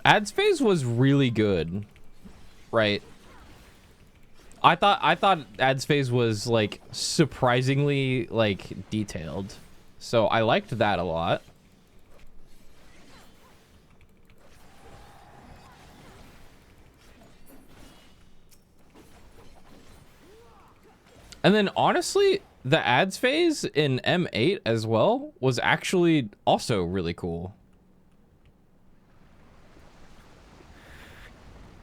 Ads phase was really good, right? I thought ads phase was like surprisingly like detailed, so I liked that a lot. And then honestly, the ads phase in M8 as well was actually also really cool.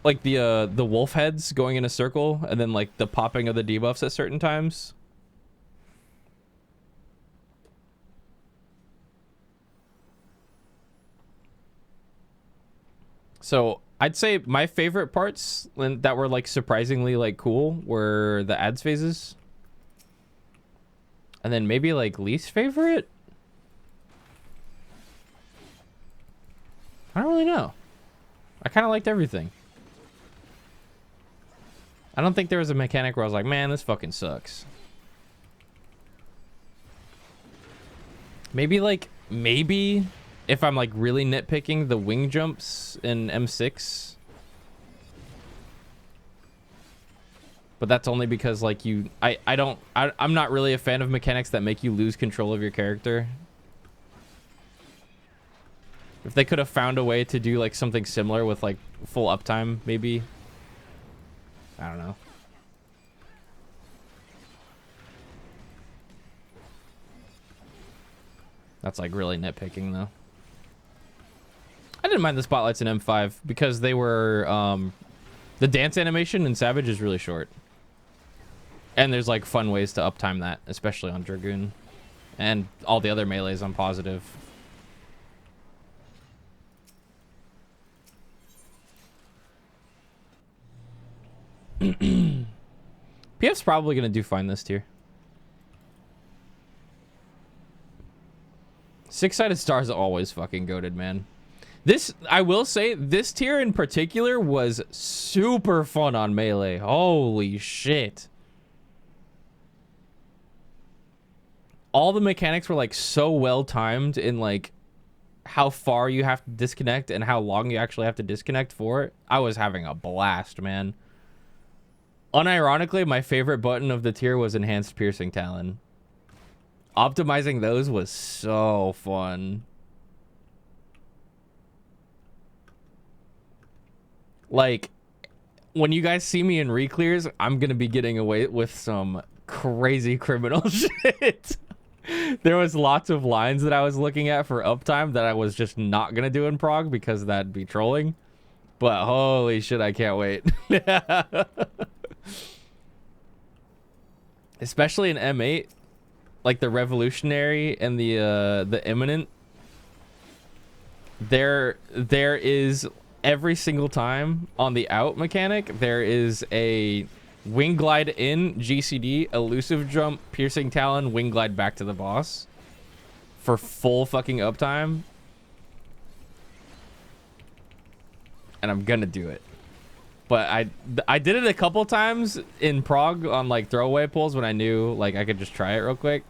Like the wolf heads going in a circle and then like the popping of the debuffs at certain times. So I'd say my favorite parts that were like surprisingly like cool were the ads phases. And then maybe like least favorite? I don't really know. I kind of liked everything. I don't think there was a mechanic where I was like, man, this fucking sucks. Maybe if I'm like really nitpicking, the wing jumps in M6. But that's only because like I'm not really a fan of mechanics that make you lose control of your character. If they could have found a way to do like something similar with like full uptime, maybe. I don't know. That's like really nitpicking though. I didn't mind the spotlights in M5 because they were the dance animation in Savage is really short. And there's like fun ways to uptime that, especially on Dragoon. And all the other melees on positive. PF's probably going to do fine this tier. Six-sided stars are always fucking goated, man. This, I will say, this tier in particular was super fun on Melee. Holy shit. All the mechanics were like so well timed in like how far you have to disconnect and how long you actually have to disconnect for it. I was having a blast, man. Unironically, my favorite button of the tier was Enhanced Piercing Talon. Optimizing those was so fun. Like, when you guys see me in reclears, I'm gonna be getting away with some crazy criminal shit. There was lots of lines that I was looking at for uptime that I was just not gonna do in prog because that'd be trolling. But holy shit, I can't wait. Especially in M8, like the Revolutionary and the Imminent. There is every single time on the out mechanic, there is a wing glide in, GCD, elusive jump, piercing talon, wing glide back to the boss for full fucking uptime. And I'm gonna do it. But I did it a couple times in prog on like throwaway pulls when I knew like I could just try it real quick.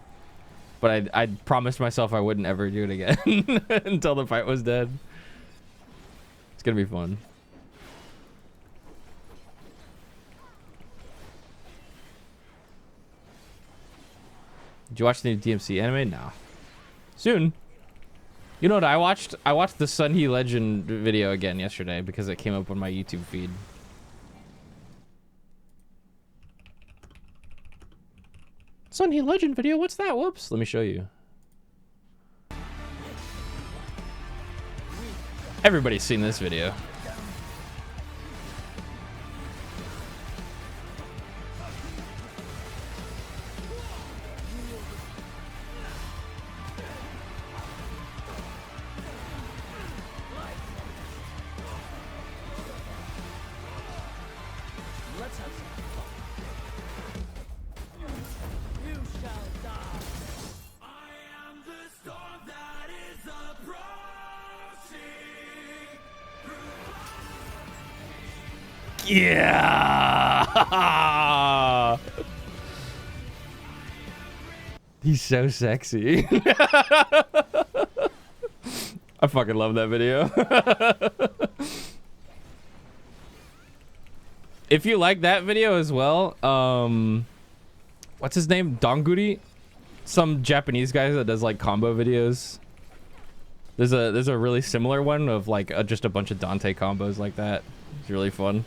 But I promised myself I wouldn't ever do it again until the fight was dead. It's gonna be fun. Did you watch the new DMC anime? No. Soon. You know what I watched? I watched the Sunhee Legend video again yesterday because it came up on my YouTube feed. Sunhee Legend video? What's that? Whoops. Let me show you. Everybody's seen this video. Yeah. He's so sexy. I fucking love that video. If you like that video as well, what's his name? Donguri? Some Japanese guy that does like combo videos. There's a really similar one of like just a bunch of Dante combos like that. It's really fun.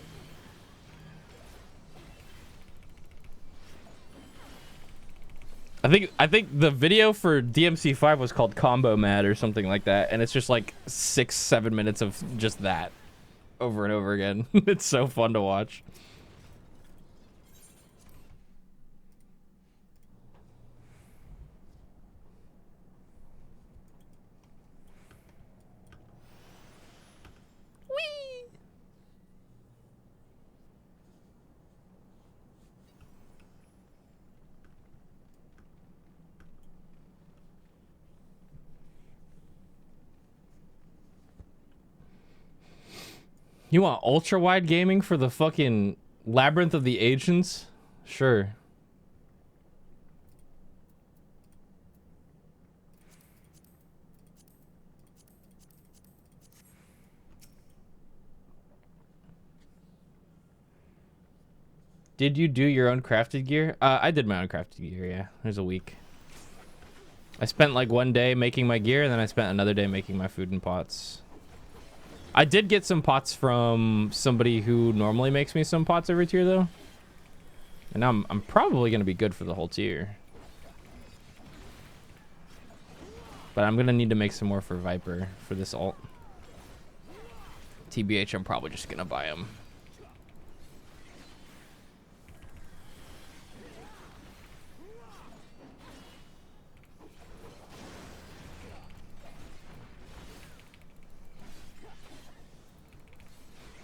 I think the video for DMC5 was called Combo Mad or something like that, and it's just like 6-7 minutes of just that over and over again. It's so fun to watch. You want ultra wide gaming for the fucking Labyrinth of the Ancients? Sure. Did you do your own crafted gear? I did my own crafted gear, yeah. There's a week. I spent like one day making my gear, and then I spent another day making my food in pots. I did get some pots from somebody who normally makes me some pots every tier, though. And now I'm probably going to be good for the whole tier. But I'm going to need to make some more for Viper for this ult. TBH, I'm probably just going to buy them.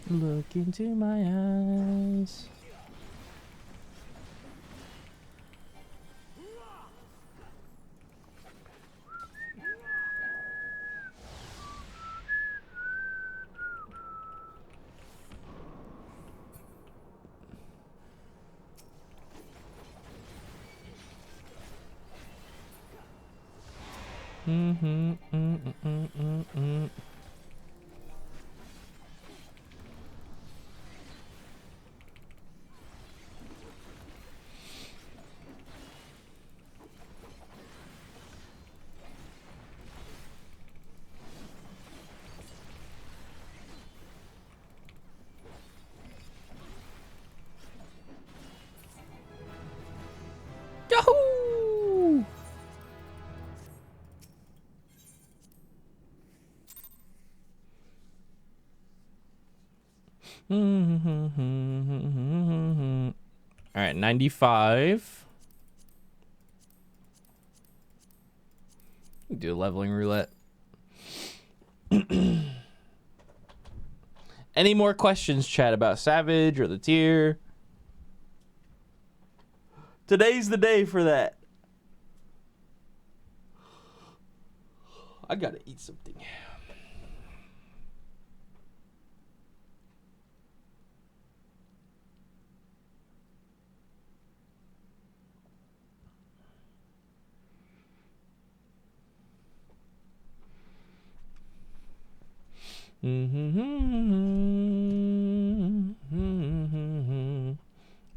Look into my eyes. Yahoo! All right, 95. Do a leveling roulette. Any more questions, chat, about Savage or the tier? Today's the day for that. I gotta eat something.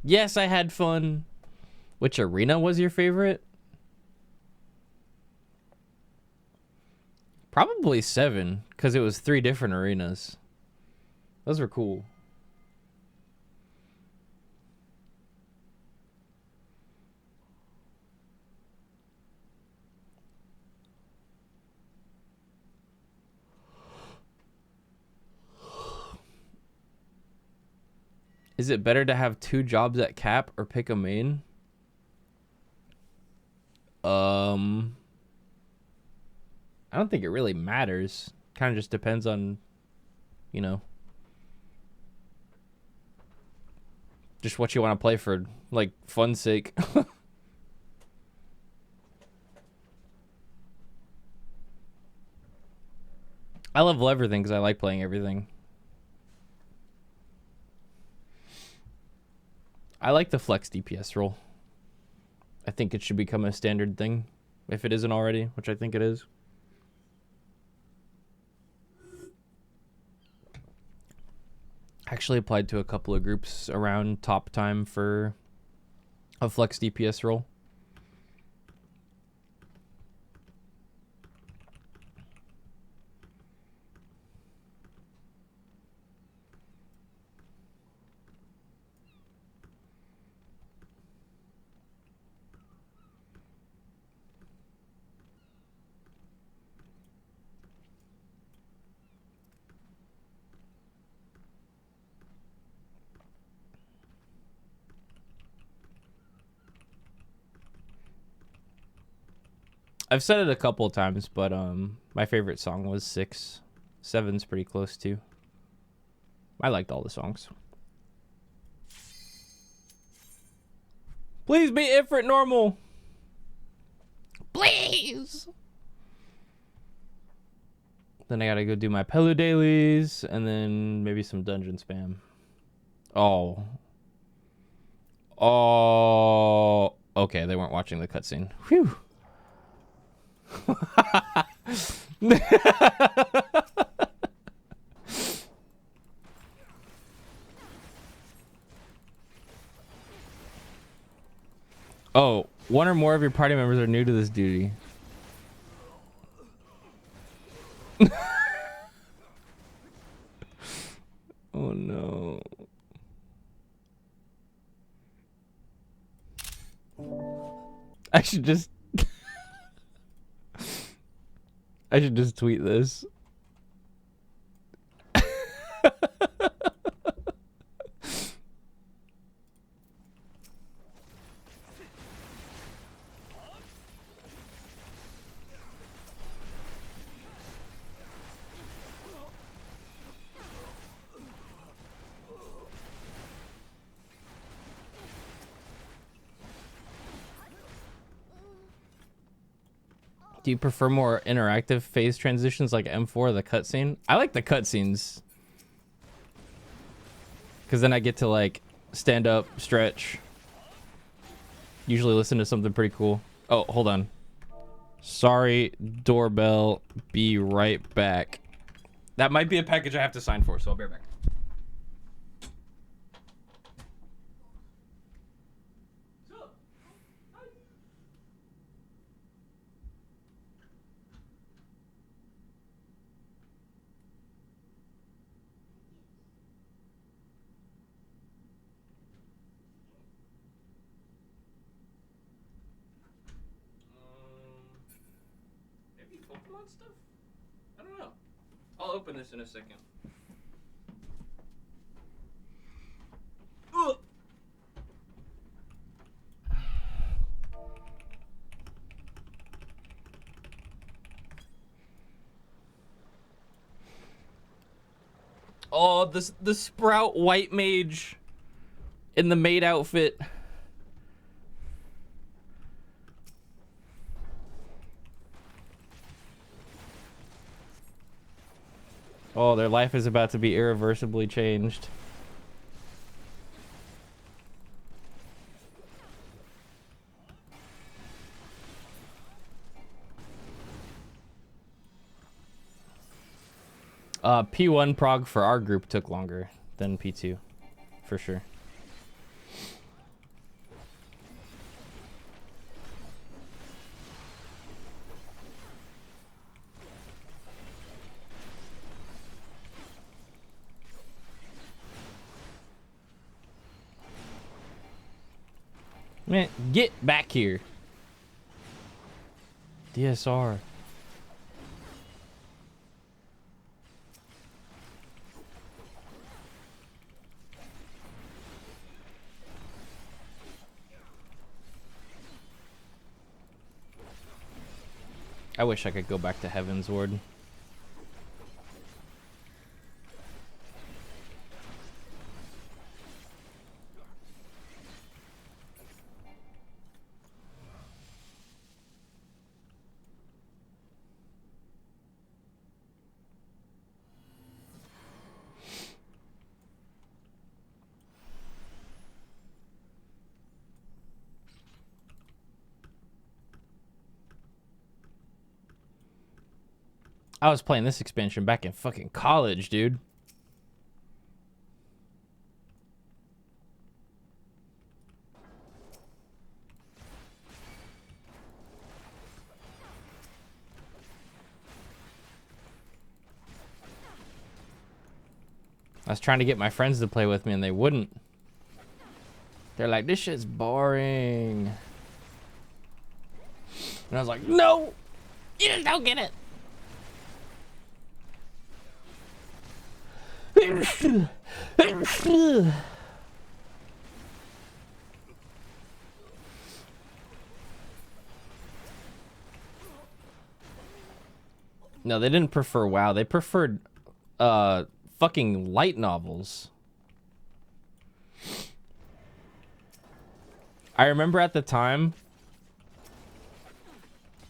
Yes, I had fun. Which arena was your favorite? Probably 7, because it was 3 different arenas. Those were cool. Is it better to have 2 jobs at cap or pick a main? I don't think it really matters. Kind of just depends on, you know, just what you want to play for, like, fun's sake. I level everything because I like playing everything. I like the flex DPS role. I think it should become a standard thing, if it isn't already, which I think it is. Actually applied to a couple of groups around top time for a flex DPS role. I've said it a couple of times, but my favorite song was 6. 7's pretty close too. I liked all the songs. Please be Ifrit normal. Please. Then I gotta go do my Pelu dailies and then maybe some dungeon spam. Oh. Oh. Okay, they weren't watching the cutscene. Whew. Oh, one or more of your party members are new to this duty. Oh no. I should just tweet this. Do you prefer more interactive phase transitions like M4 or the cutscene? I like the cutscenes. Because then I get to like stand up, stretch. Usually listen to something pretty cool. Oh, hold on. Sorry, doorbell. Be right back. That might be a package I have to sign for, so I'll be right back. Stuff? I don't know. I'll open this in a second. Ugh. Oh, the Sprout White Mage in the maid outfit. Oh, their life is about to be irreversibly changed. P1 prog for our group took longer than P2, for sure. Man, get back here. DSR. I wish I could go back to Heaven's Ward. I was playing this expansion back in fucking college, dude. I was trying to get my friends to play with me and they wouldn't. They're like, this shit's boring. And I was like, no, you just don't get it. No, they didn't prefer WoW. They preferred fucking light novels. I remember at the time,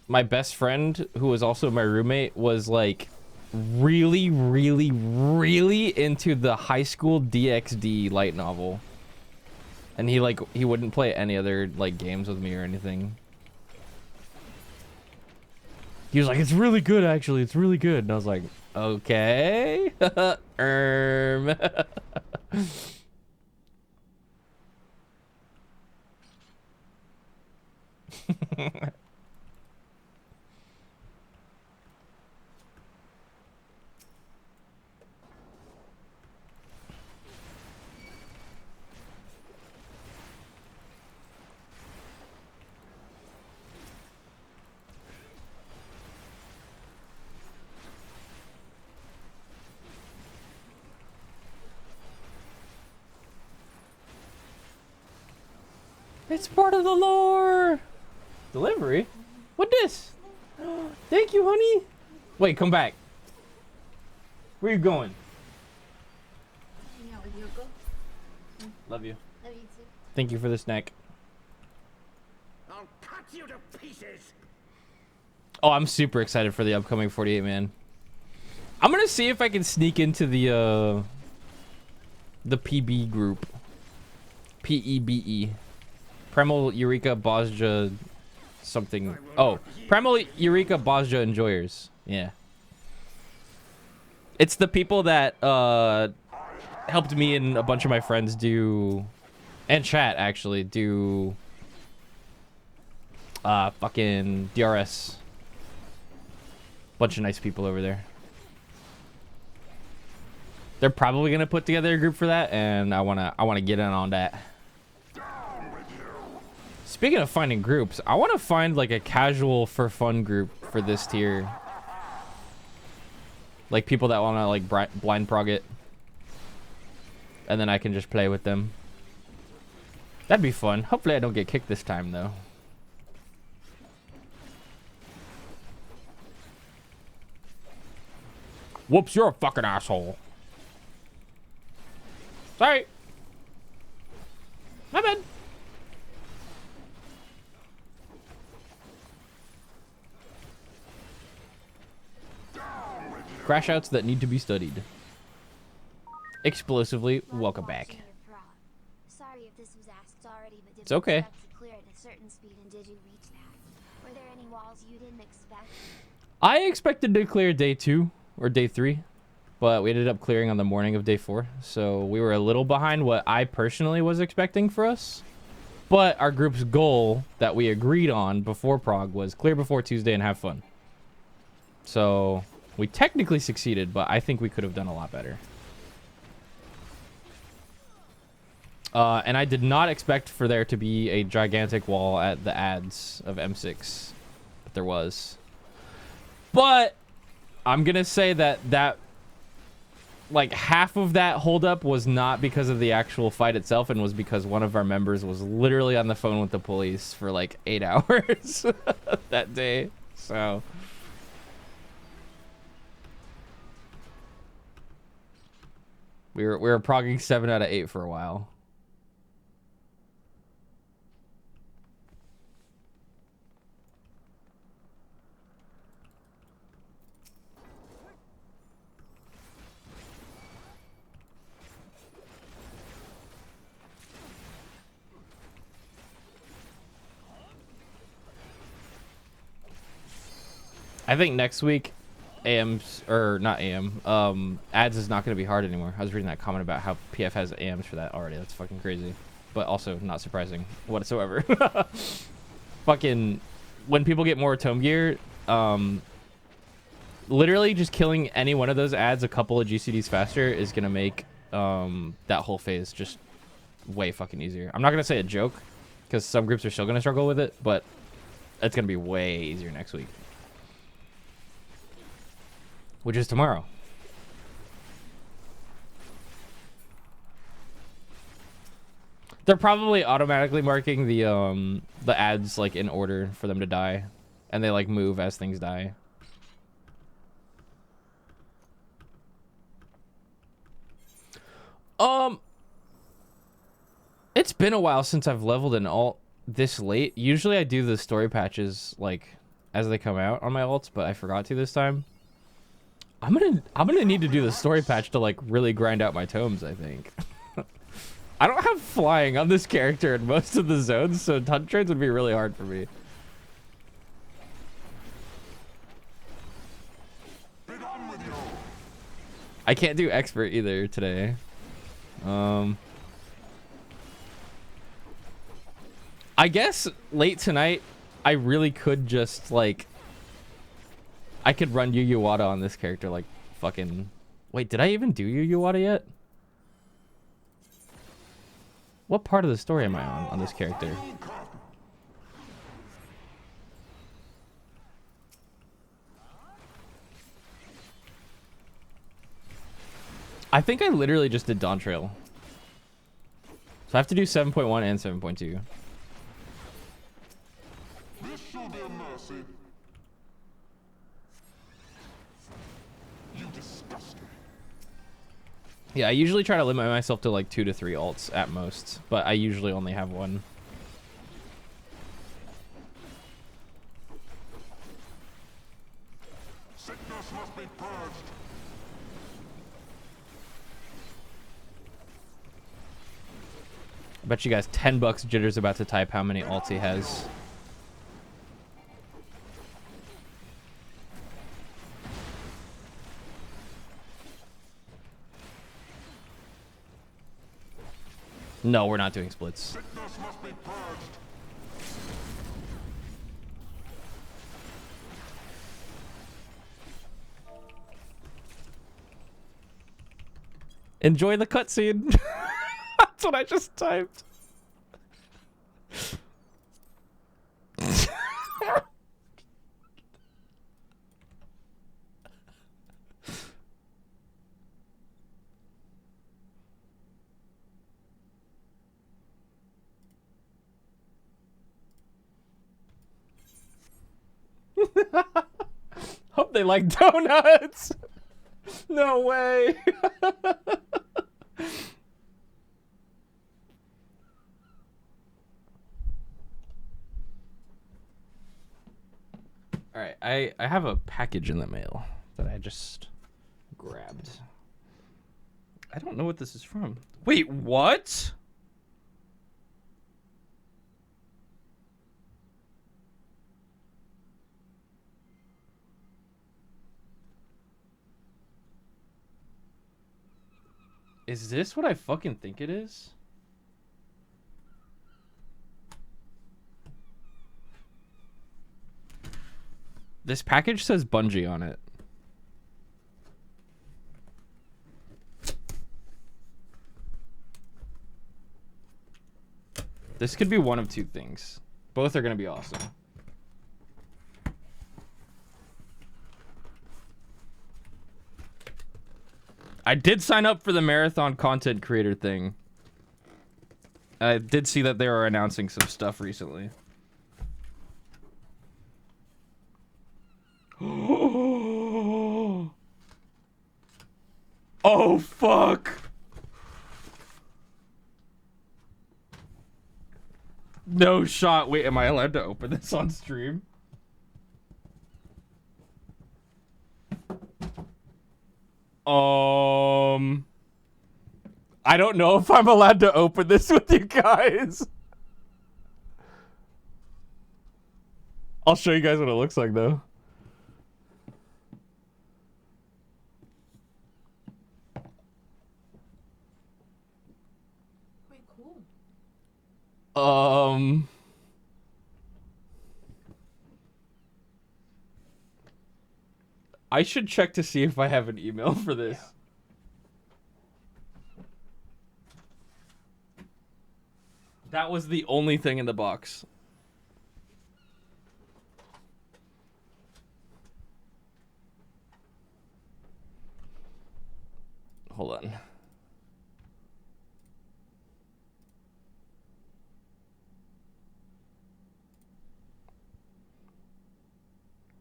my best friend, who was also my roommate, was like really, really, really into the high school DxD light novel. And he wouldn't play any other like games with me or anything. He was like, it's really good, actually. It's really good. And I was like, okay. It's part of the lore. Delivery? What this? Thank you, honey. Wait, come back. Where you going? Hang out with Yoko. Love you. Love you too. Thank you for the snack. I'll cut you to pieces. Oh, I'm super excited for the upcoming 48 man. I'm gonna see if I can sneak into the PB group. PEBE. Primal Eureka Bosja something. Oh, Primal Eureka Bosja Enjoyers. Yeah. It's the people that helped me and a bunch of my friends do, and chat actually do fucking DRS. Bunch of nice people over there. They're probably gonna put together a group for that, and I wanna get in on that. Speaking of finding groups, I want to find like a casual for fun group for this tier. Like people that want to like blind prog it. And then I can just play with them. That'd be fun. Hopefully I don't get kicked this time though. Whoops, you're a fucking asshole. Sorry. My bad. Crash outs that need to be studied. Explosively, welcome back. Sorry if this was asked already, but did It's okay. you expect to clear at a certain speed, and did you reach that? Were there any walls you didn't expect? I expected to clear day 2 or day 3, but we ended up clearing on the morning of day 4. So we were a little behind what I personally was expecting for us. But our group's goal that we agreed on before prog was clear before Tuesday and have fun. So we technically succeeded, but I think we could have done a lot better. And I did not expect for there to be a gigantic wall at the ads of M6, but there was. But I'm gonna say that like half of that holdup was not because of the actual fight itself, and was because one of our members was literally on the phone with the police for like 8 hours that day. So we were progging 7 out of 8 for a while. I think next week, AMs, or not AM, ads is not going to be hard anymore. I was reading that comment about how PF has AMs for that already. That's fucking crazy. But also not surprising whatsoever. Fucking, when people get more tome gear, literally just killing any one of those ads a couple of GCDs faster is going to make that whole phase just way fucking easier. I'm not going to say a joke, because some groups are still going to struggle with it, but it's going to be way easier next week. Which is tomorrow. They're probably automatically marking the ads like in order for them to die, and they like move as things die. It's been a while since I've leveled an alt this late. Usually I do the story patches like as they come out on my alts, but I forgot to this time. I'm gonna need to do the story patch to like really grind out my tomes, I think. I don't have flying on this character in most of the zones, so hunt trades would be really hard for me. I can't do expert either today. I guess late tonight, I really could just like, I could run Yu Yu Wada on this character like fucking. Wait, did I even do Yu Yu Wada yet? What part of the story am I on this character? I think I literally just did Dawn Trail. So I have to do 7.1 and 7.2. This shall be a mercy. You disgust me. Yeah, I usually try to limit myself to like 2 to 3 alts at most, but I usually only have one. Sickness must be purged. I bet you guys $10 Jitter's about to type how many alts he has. No, we're not doing splits. Sickness must be purged. Enjoy the cutscene. That's what I just typed. Hope they like donuts. No way. All right, I have a package in the mail that I just grabbed. I don't know what this is from. Wait, what? Is this what I fucking think it is? This package says Bungie on it. This could be one of two things. Both are going to be awesome. I did sign up for the marathon content creator thing. I did see that they were announcing some stuff recently. Oh, fuck. No shot. Wait, am I allowed to open this on stream? I don't know if I'm allowed to open this with you guys. I'll show you guys what it looks like, though. Wait, cool. I should check to see if I have an email for this. Yeah. That was the only thing in the box. Hold on.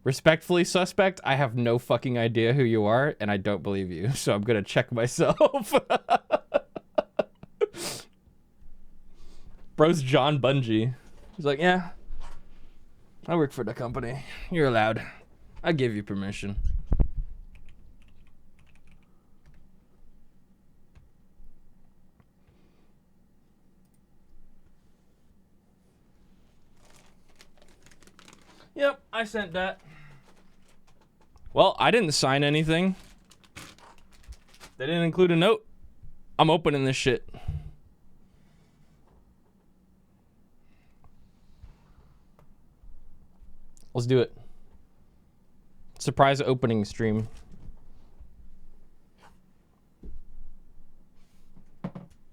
Respectfully, suspect, I have no fucking idea who you are, and I don't believe you, so I'm gonna check myself. Bro's John Bungie. He's like, yeah, I work for the company. You're allowed. I give you permission. Yep, I sent that. Well, I didn't sign anything. They didn't include a note. I'm opening this shit. Let's do it. Surprise opening stream.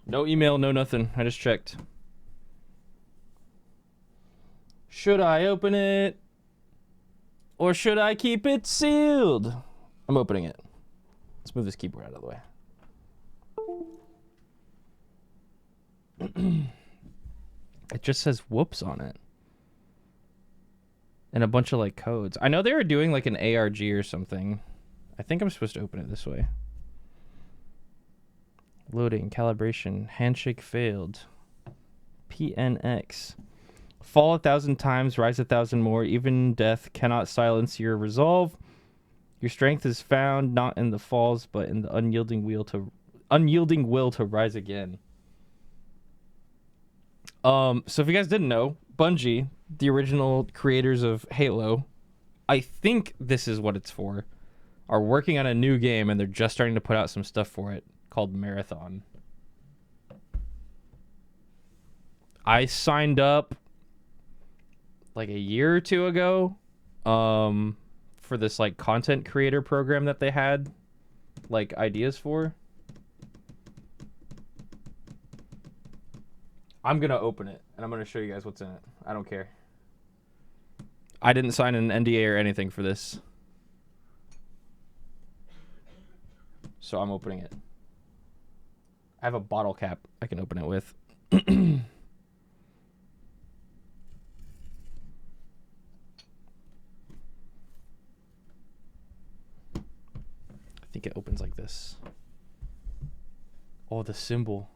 No email, no nothing. I just checked. Should I open it? Or should I keep it sealed? I'm opening it. Let's move this keyboard out of the way. It just says Woops on it. And a bunch of like codes. I know they were doing like an ARG or something. I think I'm supposed to open it this way. Loading, calibration, handshake failed. PNX. Fall 1,000 times, rise 1,000 more. Even death cannot silence your resolve. Your strength is found not in the falls, but in the unyielding will to rise again. So if you guys didn't know, Bungie, the original creators of Halo, I think this is what it's for, are working on a new game, and they're just starting to put out some stuff for it called Marathon. I signed up like a year or two ago for this like content creator program that they had like ideas for. I'm gonna open it and I'm gonna show you guys what's in it. I don't care. I didn't sign an NDA or anything for this, so I'm opening it. I have a bottle cap I can open it with. I think it opens like this. Oh, the symbol.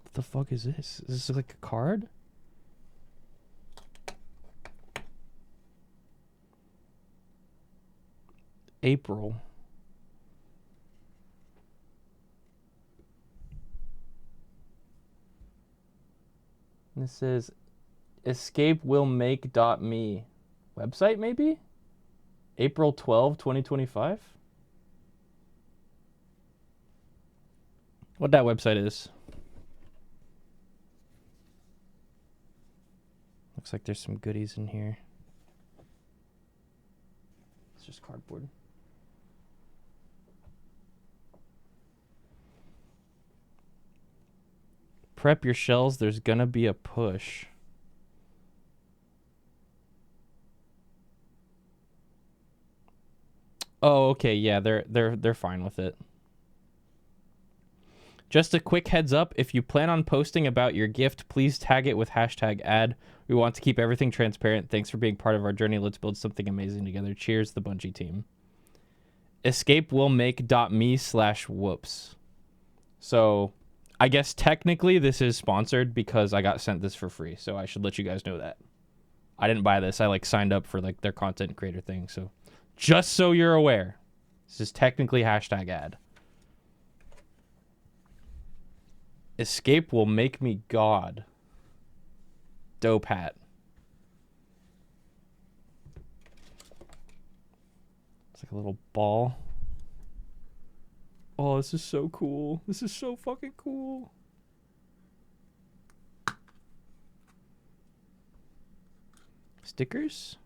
What the fuck is this? Is this like a card? April. And it says escapewillmake.me. Website maybe? April 12, 2025? What that website is. Looks like there's some goodies in here. It's just cardboard. Prep your shells, there's gonna be a push. Oh, okay, yeah, they're fine with it. Just a quick heads up, if you plan on posting about your gift, please tag it with #ad. We want to keep everything transparent. Thanks for being part of our journey. Let's build something amazing together. Cheers, the Bungie team. escapewillmake.me/whoops. So I guess technically this is sponsored because I got sent this for free, so I should let you guys know that. I didn't buy this. I like signed up for like their content creator thing, so just so you're aware, this is technically #ad. Escape will make me God. Dope hat. It's like a little ball. Oh, this is so cool. This is so fucking cool. Stickers?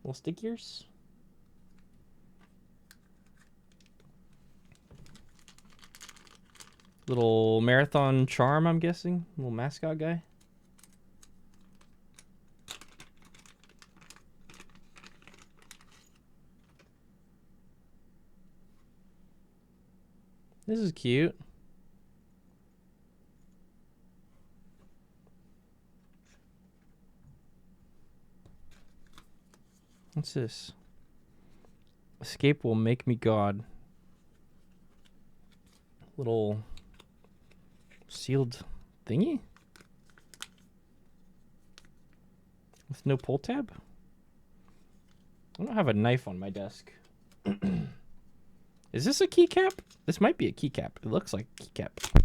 Little stickers? Little marathon charm, I'm guessing. Little mascot guy. This is cute. What's this? Escape will make me God. Little sealed thingy? With no pull tab? I don't have a knife on my desk. Is this a keycap? This might be a keycap. It looks like a keycap.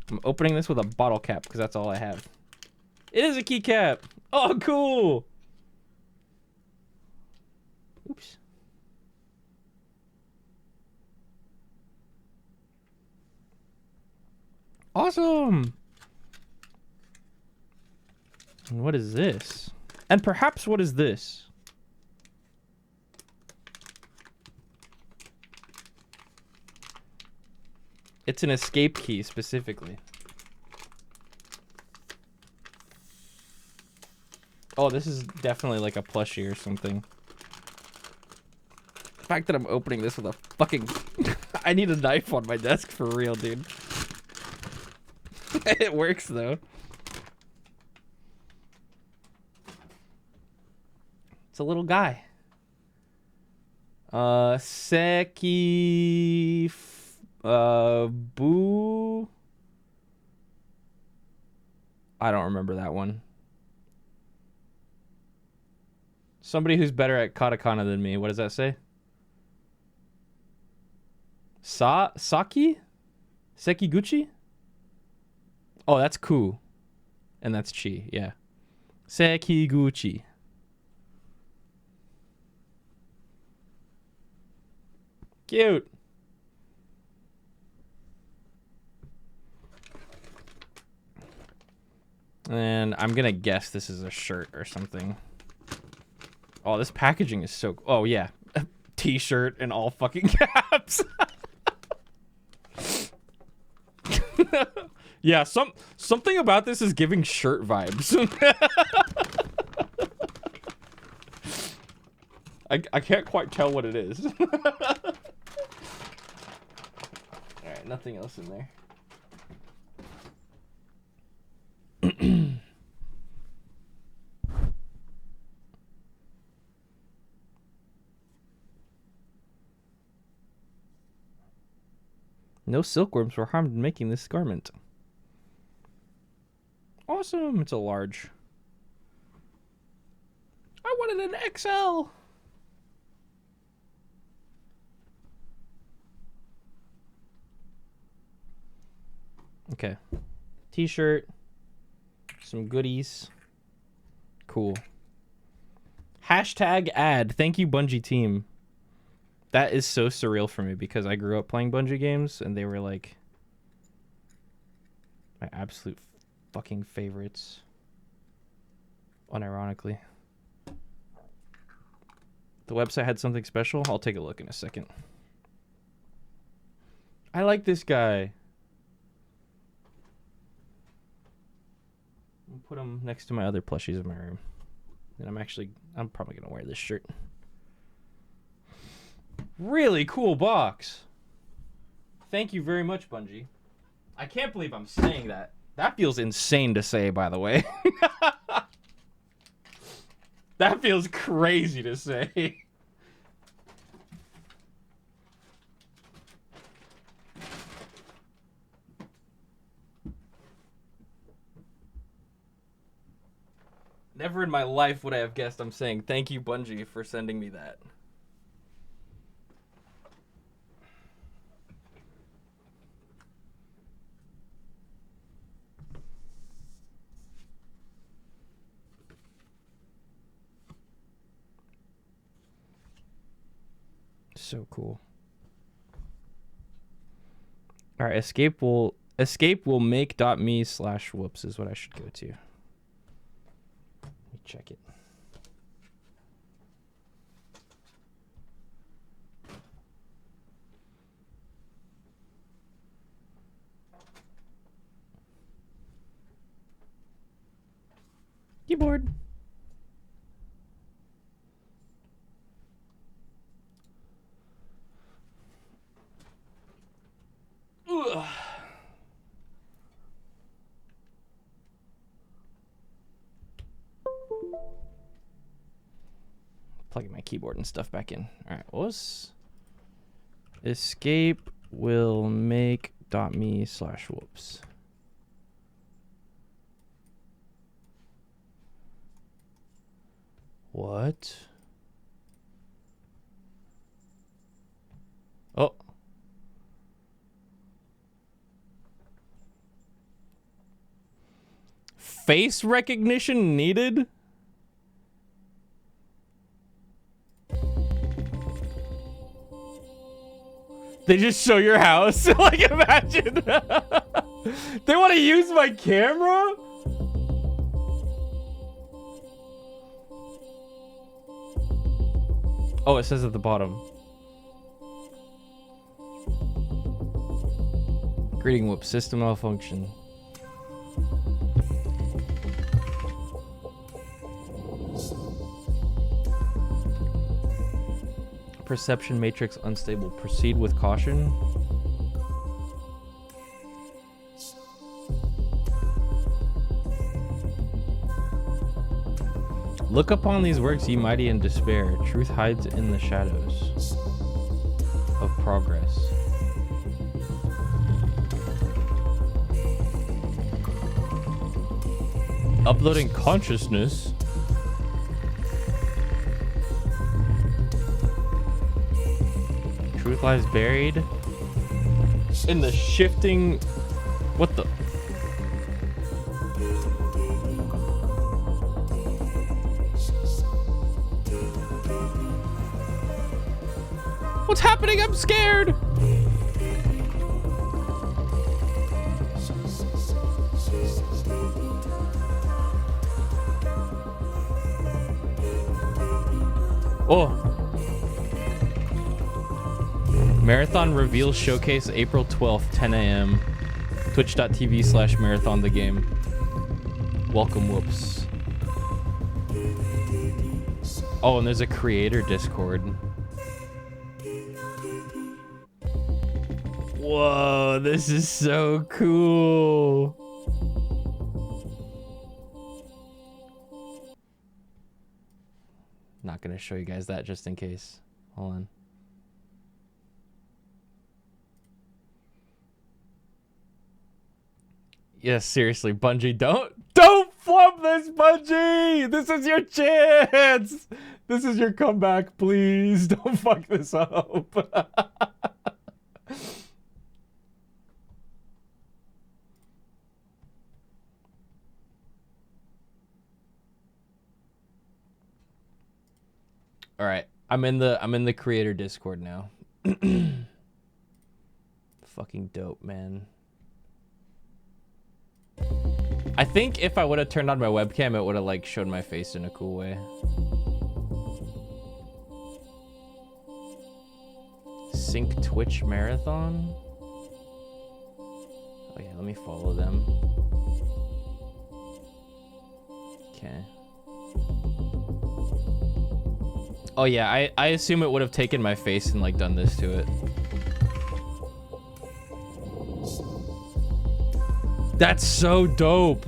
I'm opening this with a bottle cap because that's all I have. It is a keycap! Oh, cool! Oops. Awesome! And what is this? And perhaps what is this? It's an escape key specifically. Oh, this is definitely like a plushie or something. The fact that I'm opening this with a fucking... I need a knife on my desk for real, dude. It works though. It's a little guy. Seki... Boo... I don't remember that one. Somebody who's better at katakana than me. What does that say? Saki? Sekiguchi? Oh, that's Ku. And that's Chi, yeah. Sekiguchi. Cute. And I'm gonna guess this is a shirt or something. Oh, this packaging is so... Oh, yeah. T-shirt in all fucking caps. Yeah, something about this is giving shirt vibes. I can't quite tell what it is. Alright, nothing else in there. No silkworms were harmed in making this garment. Awesome! It's a large. I wanted an XL! Okay. T-shirt. Some goodies. Cool. Hashtag ad. Thank you, Bungie team. That is so surreal for me because I grew up playing Bungie games and they were like my absolute fucking favorites. Unironically. The website had something special. I'll take a look in a second. I like this guy. I'll put him next to my other plushies in my room. And I'm probably going to wear this shirt. Really cool box. Thank you very much, Bungie. I can't believe I'm saying that. That feels insane to say, by the way. That feels crazy to say. Never in my life would I have guessed I'm saying thank you, Bungie, for sending me that. So cool. All right, escape will make.me/whoops is what I should go to. Let me check it. Keyboard. Ugh. Plugging my keyboard and stuff back in. All right, what was escape will make .me/whoops. What? Oh. Face recognition needed? They just show your house. Like, imagine. They want to use my camera? Oh, it says at the bottom. Greeting Whoops, system malfunction. Perception matrix unstable. Proceed with caution. Look upon these works, ye mighty in despair. Truth hides in the shadows of progress. Uploading consciousness. Truth lies buried in the shifting. What the? What's happening? I'm scared. Oh. Marathon reveal showcase April 12th, 10 a.m. Twitch.tv/marathon the game. Welcome, Whoops. Oh, and there's a creator Discord. Whoa, this is so cool. Not gonna show you guys that just in case. Hold on. Yes, seriously, Bungie, don't flub this, Bungie! This is your chance! This is your comeback, please. Don't fuck this up. All right, I'm in the creator Discord now. Fucking dope, man. I think if I would have turned on my webcam, it would have like showed my face in a cool way. Sync Twitch Marathon? Oh yeah, let me follow them. Okay. Oh yeah, I assume it would have taken my face and like done this to it. That's so dope.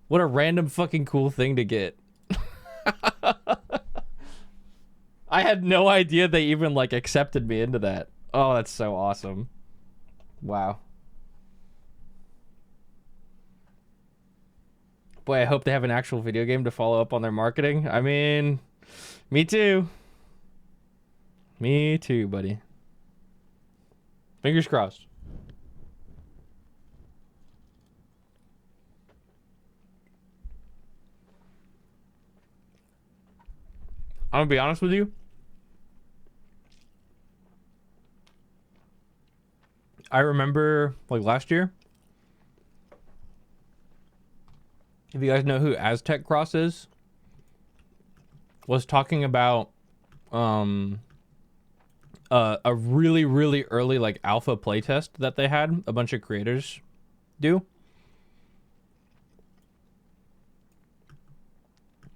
What a random fucking cool thing to get. I had no idea they even like accepted me into that. Oh, that's so awesome. Wow. Boy, I hope they have an actual video game to follow up on their marketing. I mean, me too. Me too, buddy. Fingers crossed. I'm gonna be honest with you. I remember like last year. If you guys know who Aztec Cross is, was talking about a really early like alpha playtest that they had a bunch of creators do.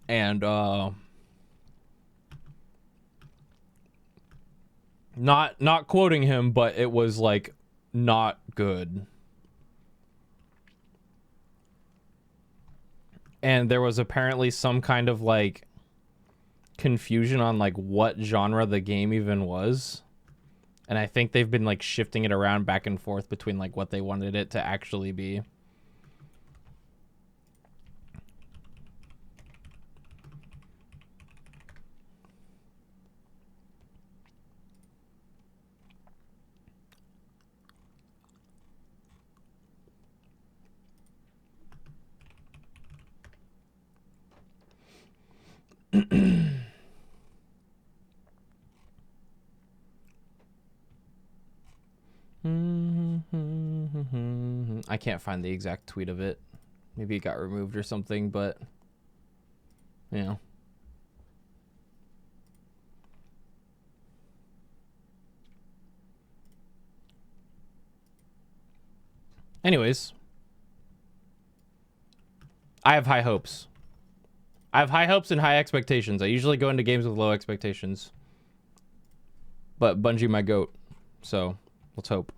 And not quoting him, but it was like not good. And there was apparently some kind of like confusion on like what genre the game even was. And I think they've been like shifting it around back and forth between like what they wanted it to actually be. I can't find the exact tweet of it. Maybe it got removed or something, but you know. Anyways, I have high hopes. I have high hopes and high expectations. I usually go into games with low expectations. But Bungie my goat. So, let's hope.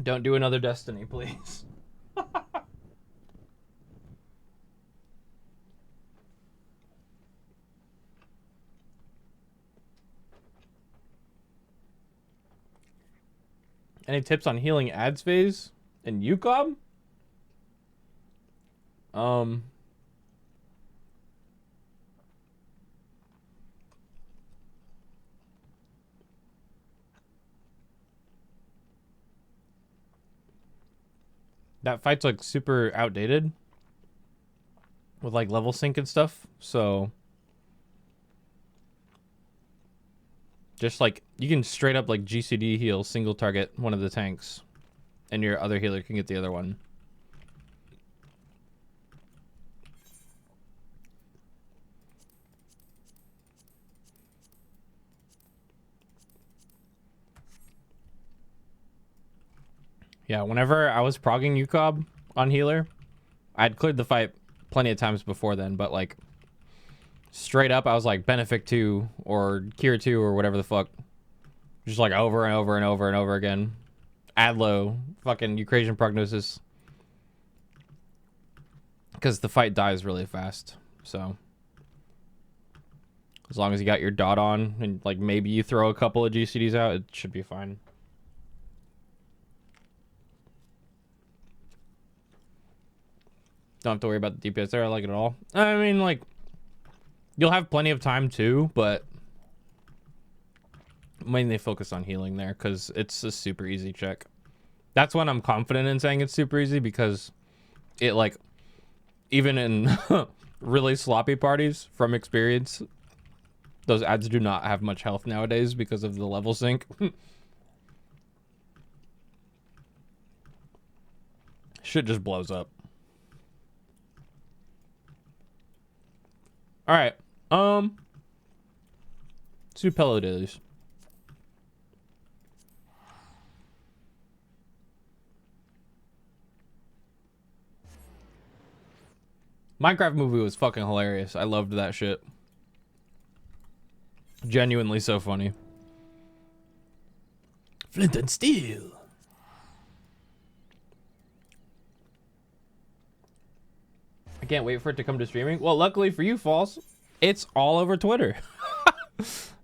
Don't do another Destiny, please. Any tips on healing ads phase in UCOB? That fight's like super outdated with like level sync and stuff. So just like you can straight up like GCD heal single target one of the tanks and your other healer can get the other one. Yeah, whenever I was progging UCOB on healer, I'd cleared the fight plenty of times before then, but like straight up I was like Benefic 2 or Cure 2 or whatever the fuck. Just like over and over and over and over again. Adlo, fucking Eucrasian Prognosis. Because the fight dies really fast. So as long as you got your dot on and like maybe you throw a couple of GCDs out, it should be fine. Don't have to worry about the DPS there. I like it at all. I mean, like, you'll have plenty of time too, but mainly focus on healing there because it's a super easy check. That's when I'm confident in saying it's super easy because it, like, even in really sloppy parties from experience, those ads do not have much health nowadays because of the level sync. Shit just blows up. All right. Let's do pillow dailies. Minecraft movie was fucking hilarious. I loved that shit. Genuinely so funny. Flint and Steel. I can't wait for it to come to streaming. Well, luckily for you, False, it's all over Twitter.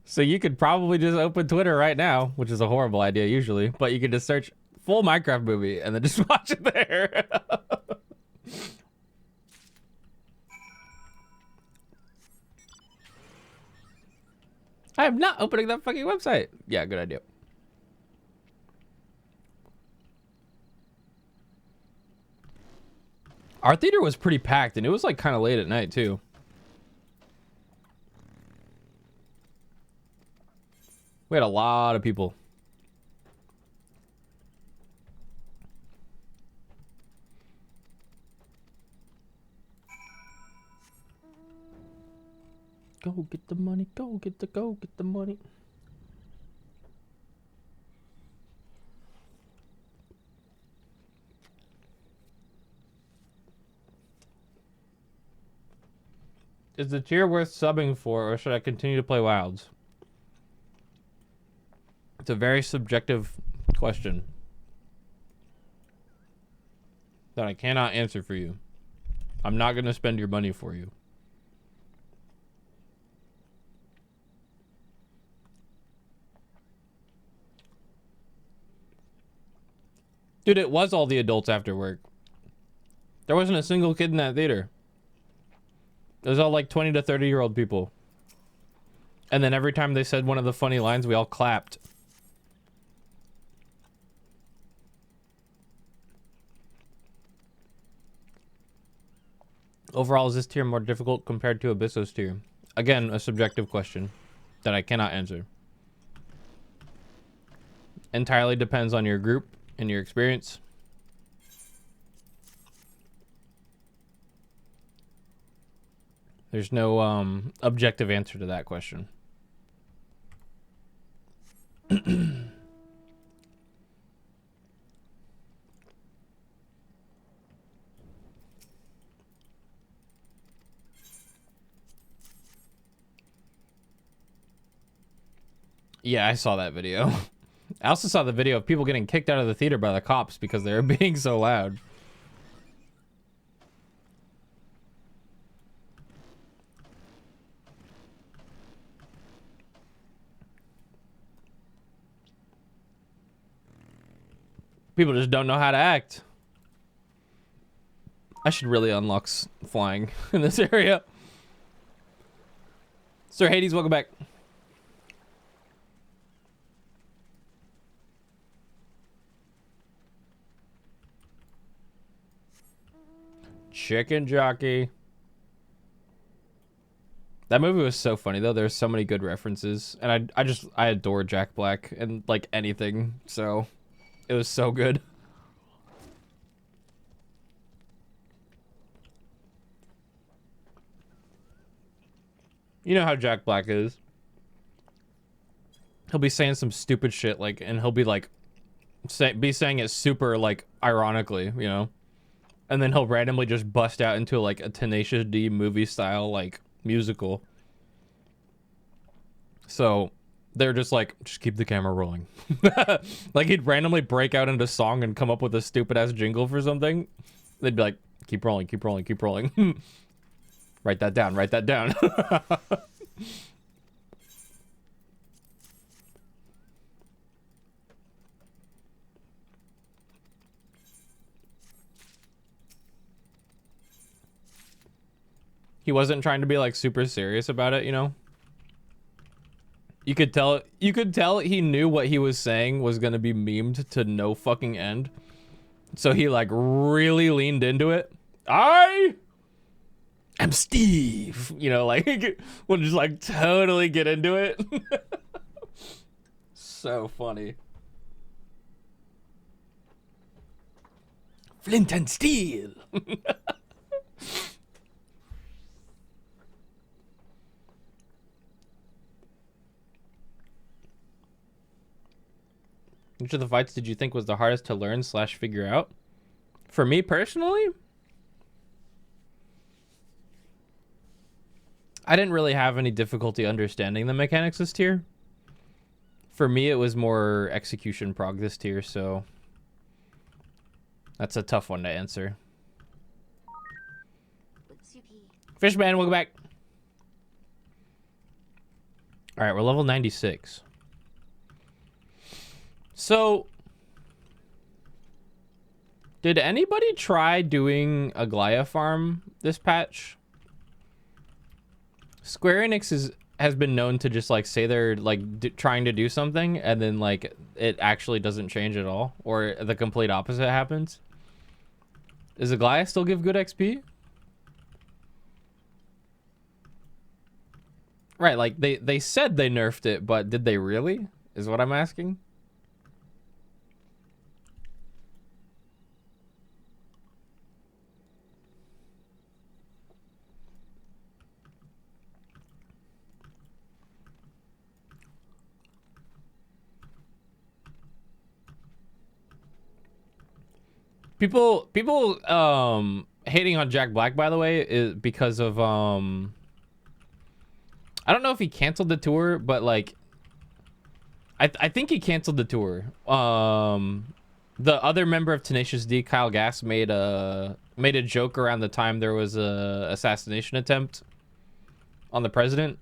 So you could probably just open Twitter right now, which is a horrible idea usually, but you could just search full Minecraft movie and then just watch it there. I am not opening that fucking website. Yeah, good idea. Our theater was pretty packed, and it was like kind of late at night too. We had a lot of people. Go get the money, go get the money. Is the tier worth subbing for, or should I continue to play Wilds? It's a very subjective question that I cannot answer for you. I'm not gonna spend your money for you. Dude, it was all the adults after work. There wasn't a single kid in that theater. It was all like 20 to 30-year-old people. And then every time they said one of the funny lines, we all clapped. Overall, is this tier more difficult compared to Abysso's tier? Again, a subjective question that I cannot answer. Entirely depends on your group and your experience. There's no objective answer to that question. Yeah, I saw that video. I also saw the video of people getting kicked out of the theater by the cops because they were being so loud. People just don't know how to act. I should really unlock flying in this area. Sir Hades, welcome back. Chicken Jockey. That movie was so funny though. There's so many good references, and I adore Jack Black and like anything. So it was so good. You know how Jack Black is. He'll be saying some stupid shit like, and he'll be like, saying it super like ironically, you know. And then he'll randomly just bust out into like a Tenacious D movie style like musical. So they're just like, just keep the camera rolling. Like he'd randomly break out into song and come up with a stupid ass jingle for something. They'd be like, keep rolling, keep rolling, keep rolling. Write that down, write that down. He wasn't trying to be like super serious about it, you know? You could tell he knew what he was saying was going to be memed to no fucking end. So he like really leaned into it. I am Steve, you know, like we'll just like totally get into it. So funny. Flint and Steel. Which of the fights did you think was the hardest to learn / figure out? For me personally, I didn't really have any difficulty understanding the mechanics this tier. For me, it was more execution prog this tier, so that's a tough one to answer. Fishman, welcome back. All right, we're level 96. So, did anybody try doing a Glaya farm this patch? Square Enix has been known to just like say they're like trying to do something and then like it actually doesn't change at all, or the complete opposite happens. Does the Glaya still give good XP? Right, like they said they nerfed it, but did they really? Is what I'm asking. People hating on Jack Black, by the way, is because of I don't know if he canceled the tour, but like I think he canceled the tour. The other member of Tenacious D, Kyle Gass, made a made a joke around the time there was a assassination attempt on the president.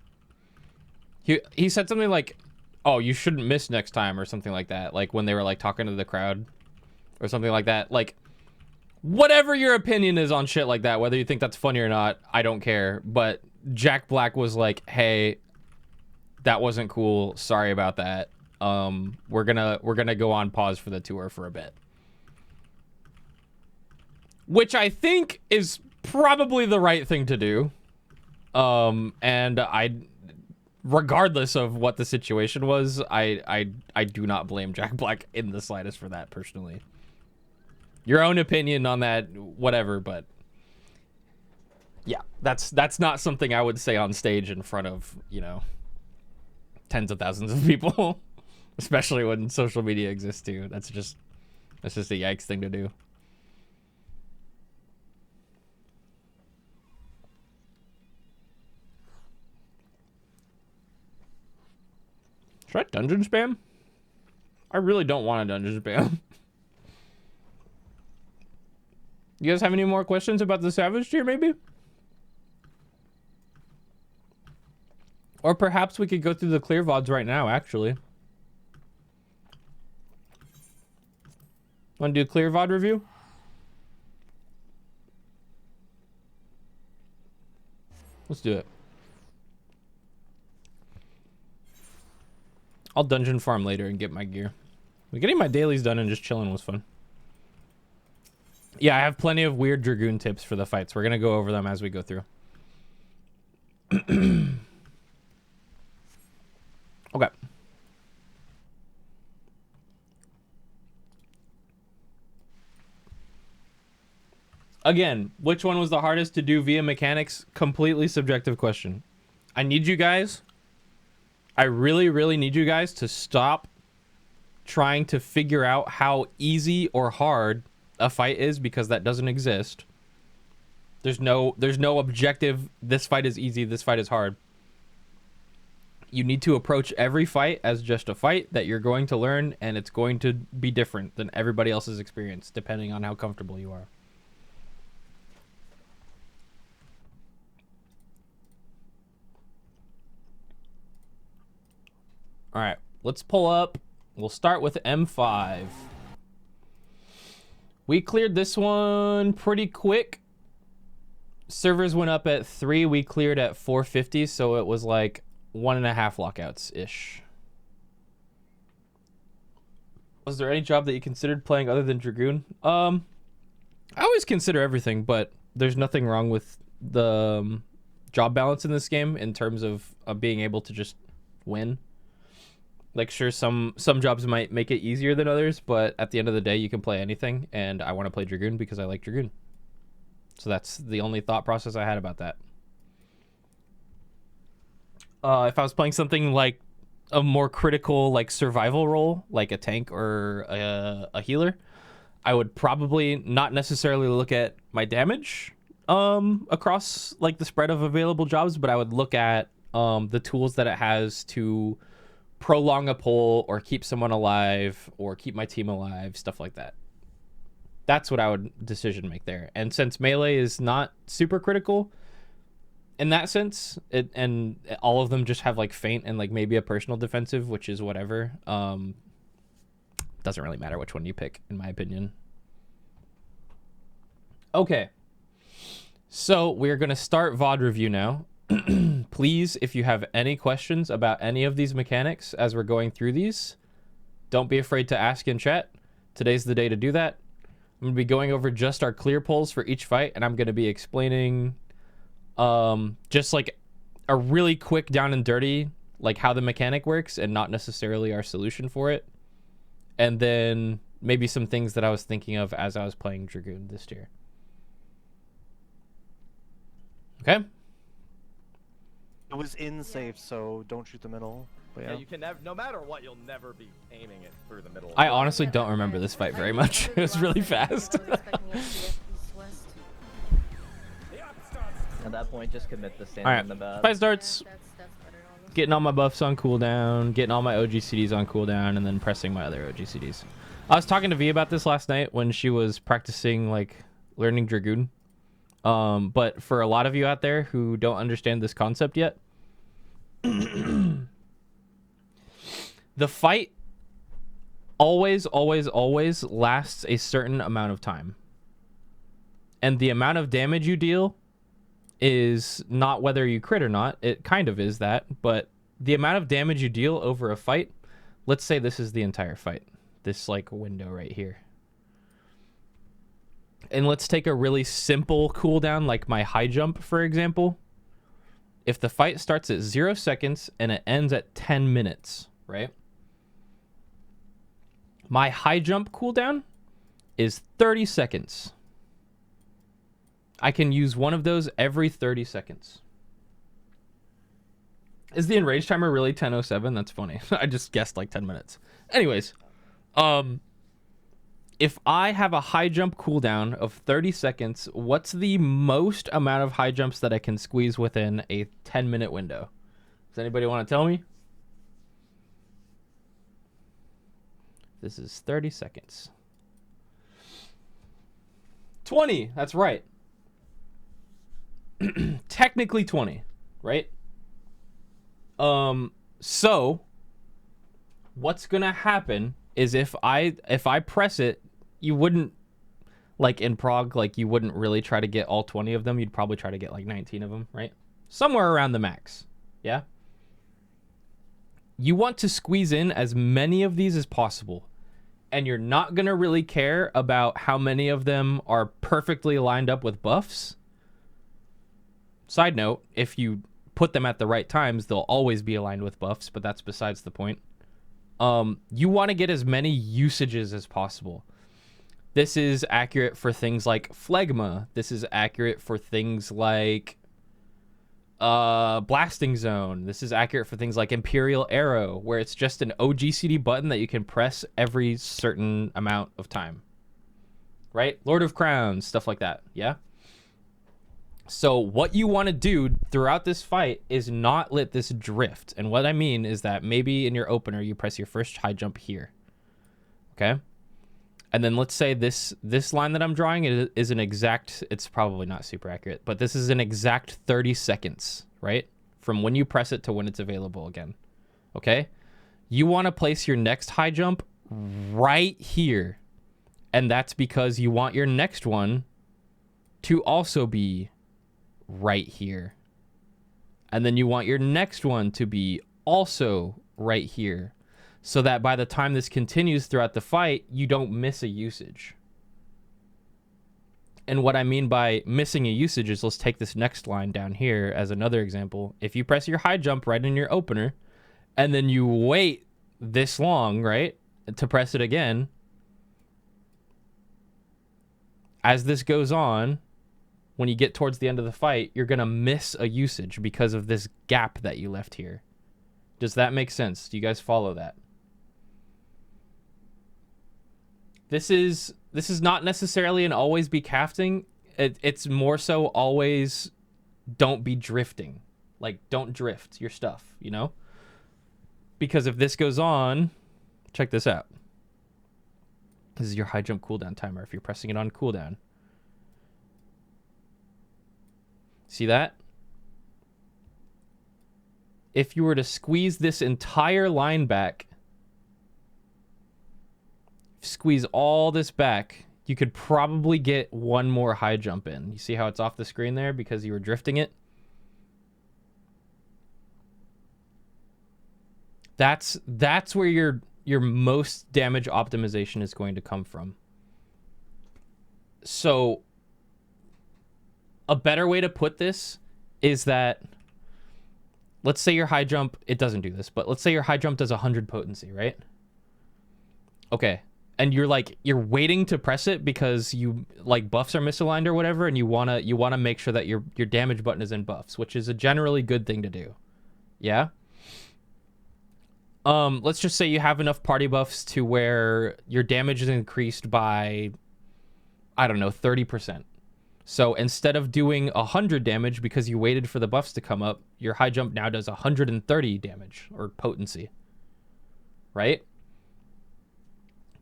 He said something like, "Oh, you shouldn't miss next time," or something like that. Like when they were like talking to the crowd, or something like that. Like, whatever your opinion is on shit like that, whether you think that's funny or not, I don't care. But Jack Black was like, "Hey, that wasn't cool. Sorry about that. We're gonna go on pause for the tour for a bit." Which I think is probably the right thing to do. And regardless of what the situation was, I do not blame Jack Black in the slightest for that personally. Your own opinion on that, whatever, but yeah, that's not something I would say on stage in front of, you know, tens of thousands of people, especially when social media exists too. That's just a yikes thing to do. Should I dungeon spam? I really don't want a dungeon spam. You guys have any more questions about the Savage tier, maybe? Or perhaps we could go through the clear VODs right now, actually. Want to do a clear VOD review? Let's do it. I'll dungeon farm later and get my gear. Getting my dailies done and just chilling was fun. Yeah, I have plenty of weird Dragoon tips for the fights. We're going to go over them as we go through. Okay. Again, which one was the hardest to do via mechanics? Completely subjective question. I need you guys... I really, really need you guys to stop trying to figure out how easy or hard a fight is, because that doesn't exist. There's no objective, this fight is easy, this fight is hard. You need to approach every fight as just a fight that you're going to learn, and it's going to be different than everybody else's experience, depending on how comfortable you are. All right, let's pull up. We'll start with M5. We cleared this one pretty quick. Servers went up at 3. We cleared at 450, so it was like 1.5 lockouts-ish. Was there any job that you considered playing other than Dragoon? I always consider everything, but there's nothing wrong with the job balance in this game in terms of being able to just win. Like, sure, some jobs might make it easier than others, but at the end of the day, you can play anything, and I want to play Dragoon because I like Dragoon. So that's the only thought process I had about that. If I was playing something like a more critical, like, survival role, like a tank or a healer, I would probably not necessarily look at my damage across, like, the spread of available jobs, but I would look at the tools that it has to prolong a pull or keep someone alive or keep my team alive, stuff like that. That's what I would decision make there. And since melee is not super critical in that sense, and all of them just have like feint and like maybe a personal defensive, which is whatever, doesn't really matter which one you pick, in my opinion. Okay, so we're gonna start VOD review now. Please, if you have any questions about any of these mechanics as we're going through these, don't be afraid to ask in chat. Today's the day to do that. I'm going to be going over just our clear pulls for each fight, and I'm going to be explaining just like a really quick down and dirty, like how the mechanic works and not necessarily our solution for it. And then maybe some things that I was thinking of as I was playing Dragoon this year. Okay? It was in safe, so don't shoot the middle. But Yeah, you can never, no matter what, you'll never be aiming it through the middle. I honestly don't remember this fight very much. It was really fast. At that point, just commit the stand Alright, in the bad. fight starts. Getting all my buffs on cooldown, getting all my OGCDs on cooldown, and then pressing my other OGCDs. I was talking to V about this last night when she was practicing like learning Dragoon. But for a lot of you out there who don't understand this concept yet, the fight always lasts a certain amount of time. And the amount of damage you deal is not whether you crit or not. It kind of is that, but the amount of damage you deal over a fight, let's say this is the entire fight. This like window right here. And let's take a really simple cooldown like my high jump, for example. If the fight starts at 0 seconds and it ends at 10 minutes, right? My high jump cooldown is 30 seconds. I can use one of those every 30 seconds. Is the enrage timer really 10:07? That's funny. I just guessed like 10 minutes. Anyways, if I have a high jump cooldown of 30 seconds, what's the most amount of high jumps that I can squeeze within a 10-minute window? Does anybody want to tell me? This is 30 seconds. 20. That's right. Technically 20, right? So what's gonna happen is if I press it, you wouldn't, like in Prague, like you wouldn't really try to get all 20 of them. You'd probably try to get like 19 of them, right? Somewhere around the max. Yeah. You want to squeeze in as many of these as possible. And you're not gonna really care about how many of them are perfectly lined up with buffs. Side note, if you put them at the right times, they'll always be aligned with buffs, but that's besides the point. You want to get as many usages as possible. This is accurate for things like Phlegma. This is accurate for things like Blasting Zone. This is accurate for things like Imperial Arrow, where it's just an OGCD button that you can press every certain amount of time. Right? Lord of Crowns, stuff like that. Yeah? So what you want to do throughout this fight is not let this drift. And what I mean is that maybe in your opener, you press your first high jump here. Okay? And then let's say this line that I'm drawing is an exact, it's probably not super accurate, but this is an exact 30 seconds, right? From when you press it to when it's available again. Okay? You want to place your next high jump right here. And that's because you want your next one to also be right here. And then you want your next one to be also right here, so that by the time this continues throughout the fight, you don't miss a usage. And what I mean by missing a usage is, let's take this next line down here as another example. If you press your high jump right in your opener, and then you wait this long, right, to press it again, as this goes on, when you get towards the end of the fight, you're going to miss a usage because of this gap that you left here. Does that make sense? Do you guys follow that? This is not necessarily an always be casting. It's more so always don't be drifting. Like, don't drift your stuff, you know? Because if this goes on, check this out. This is your high jump cooldown timer if you're pressing it on cooldown. See that? If you were to squeeze this entire line back, squeeze all this back, you could probably get one more high jump in. You see how it's off the screen there because you were drifting it? That's where your most damage optimization is going to come from. So a better way to put this is that, let's say your high jump, it doesn't do this, but let's say your high jump does 100 potency, right? Okay. And you're waiting to press it because you like buffs are misaligned or whatever, and you wanna make sure that your damage button is in buffs, which is a generally good thing to do. Yeah? Let's just say you have enough party buffs to where your damage is increased by, I don't know, 30%. So instead of doing 100 damage because you waited for the buffs to come up, your high jump now does 130 damage or potency. Right?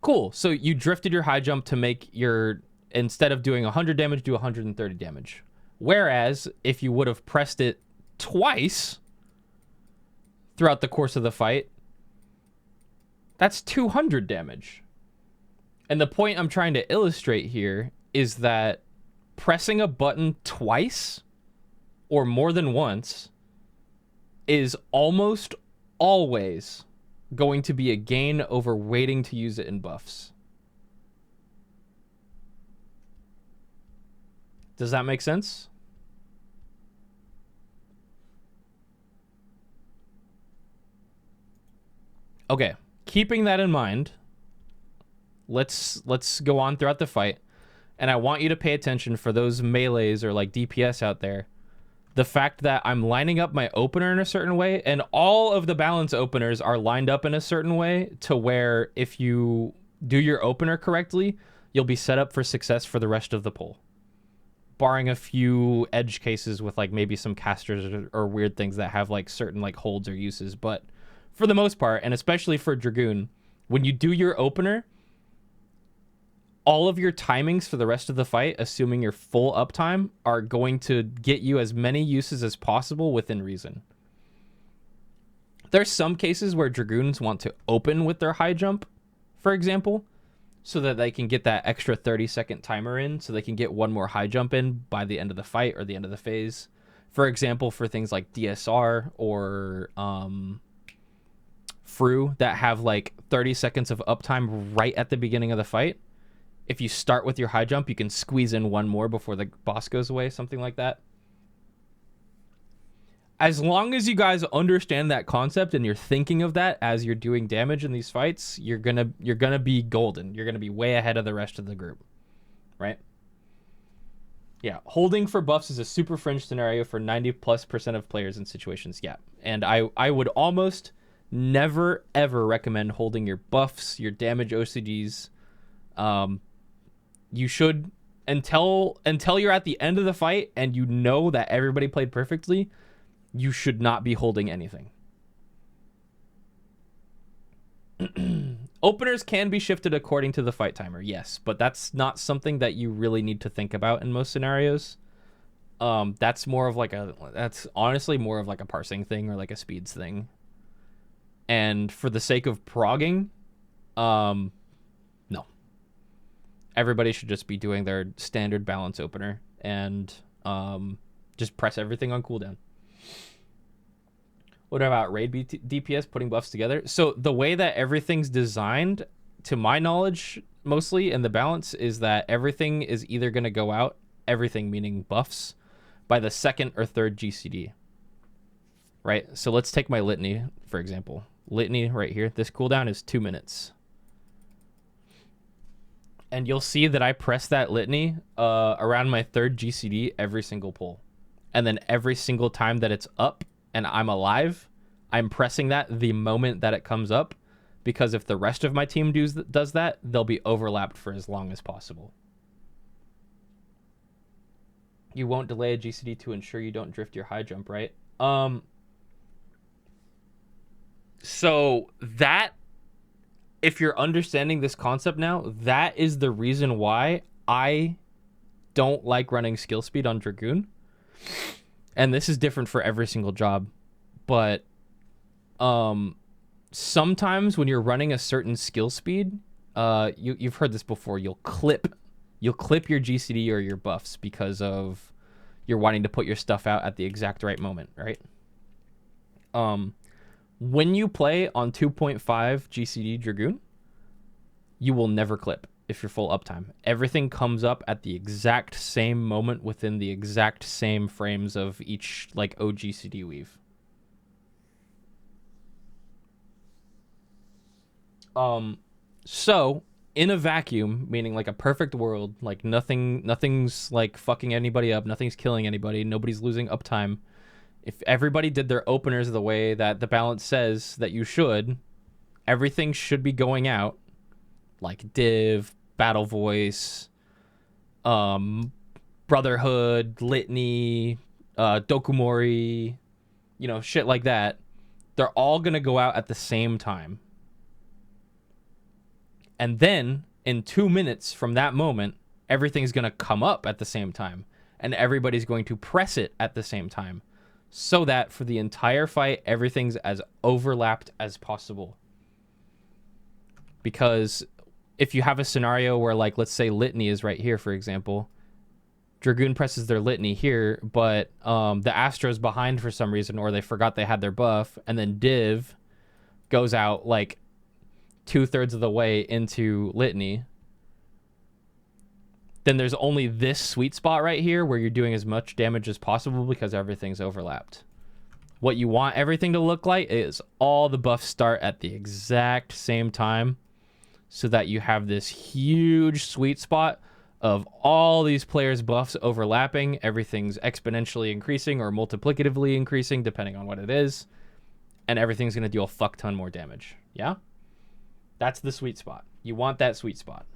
Cool. So you drifted your high jump to make your instead of doing 100 damage, do 130 damage. Whereas if you would have pressed it twice throughout the course of the fight, that's 200 damage. And the point I'm trying to illustrate here is that pressing a button twice or more than once is almost always going to be a gain over waiting to use it in buffs. Does that make sense? Okay, keeping that in mind, let's go on throughout the fight, and I want you to pay attention for those melees or like DPS out there. The fact that I'm lining up my opener in a certain way, and all of the balance openers are lined up in a certain way to where if you do your opener correctly, you'll be set up for success for the rest of the pull. Barring a few edge cases with like maybe some casters or weird things that have like certain like holds or uses. But for the most part, and especially for Dragoon, when you do your opener, all of your timings for the rest of the fight, assuming your full uptime, are going to get you as many uses as possible within reason. There's some cases where Dragoons want to open with their high jump, for example, so that they can get that extra 30-second timer in, so they can get one more high jump in by the end of the fight or the end of the phase. For example, for things like DSR or Fru that have like 30 seconds of uptime right at the beginning of the fight. If you start with your high jump, you can squeeze in one more before the boss goes away, something like that. As long as you guys understand that concept and you're thinking of that as you're doing damage in these fights, you're gonna be golden. You're gonna be way ahead of the rest of the group, right? Yeah, holding for buffs is a super fringe scenario for 90+% of players in situations. Yeah, and I would almost never ever recommend holding your buffs, your damage OCDs. You should until you're at the end of the fight and you know that everybody played perfectly. You should not be holding anything. Openers can be shifted according to the fight timer, yes, but that's not something that you really need to think about in most scenarios. That's honestly more of like a parsing thing or like a speeds thing. And for the sake of progging, no. Everybody should just be doing their standard balance opener and just press everything on cooldown. What about raid DPS putting buffs together? So the way that everything's designed, to my knowledge, mostly in the balance, is that everything is either going to go out, everything meaning buffs, by the second or third GCD. Right? So let's take my litany, for example. Litany right here. This cooldown is 2 minutes. And you'll see that I press that litany around my third GCD every single pull. And then every single time that it's up and I'm alive, I'm pressing that the moment that it comes up, because if the rest of my team does that, they'll be overlapped for as long as possible. You won't delay a GCD to ensure you don't drift your high jump, right? So that, if you're understanding this concept now, that is the reason why I don't like running skill speed on Dragoon. And this is different for every single job, but sometimes when you're running a certain skill speed, you've heard this before, you'll clip your GCD or your buffs because of you're wanting to put your stuff out at the exact right moment, right? When you play on 2.5 GCD Dragoon, you will never clip if you're full uptime. Everything comes up at the exact same moment within the exact same frames of each like OGCD weave. So in a vacuum, meaning like a perfect world, like nothing's like fucking anybody up, nothing's killing anybody, nobody's losing uptime. If everybody did their openers the way that the balance says that you should, everything should be going out. Like Div, Battle Voice, Brotherhood, Litany, Dokumori, shit like that. They're all going to go out at the same time. And then, in 2 minutes from that moment, everything's going to come up at the same time, and everybody's going to press it at the same time, so that for the entire fight, everything's as overlapped as possible. Because if you have a scenario where, like, let's say Litany is right here, for example, Dragoon presses their Litany here, but the Astro's behind for some reason, or they forgot they had their buff, and then Div goes out like 2/3 of the way into Litany, then there's only this sweet spot right here where you're doing as much damage as possible because everything's overlapped. What you want everything to look like is all the buffs start at the exact same time, so that you have this huge sweet spot of all these players' buffs overlapping. Everything's exponentially increasing or multiplicatively increasing, depending on what it is. And everything's going to deal a fuck ton more damage. Yeah? That's the sweet spot. You want that sweet spot.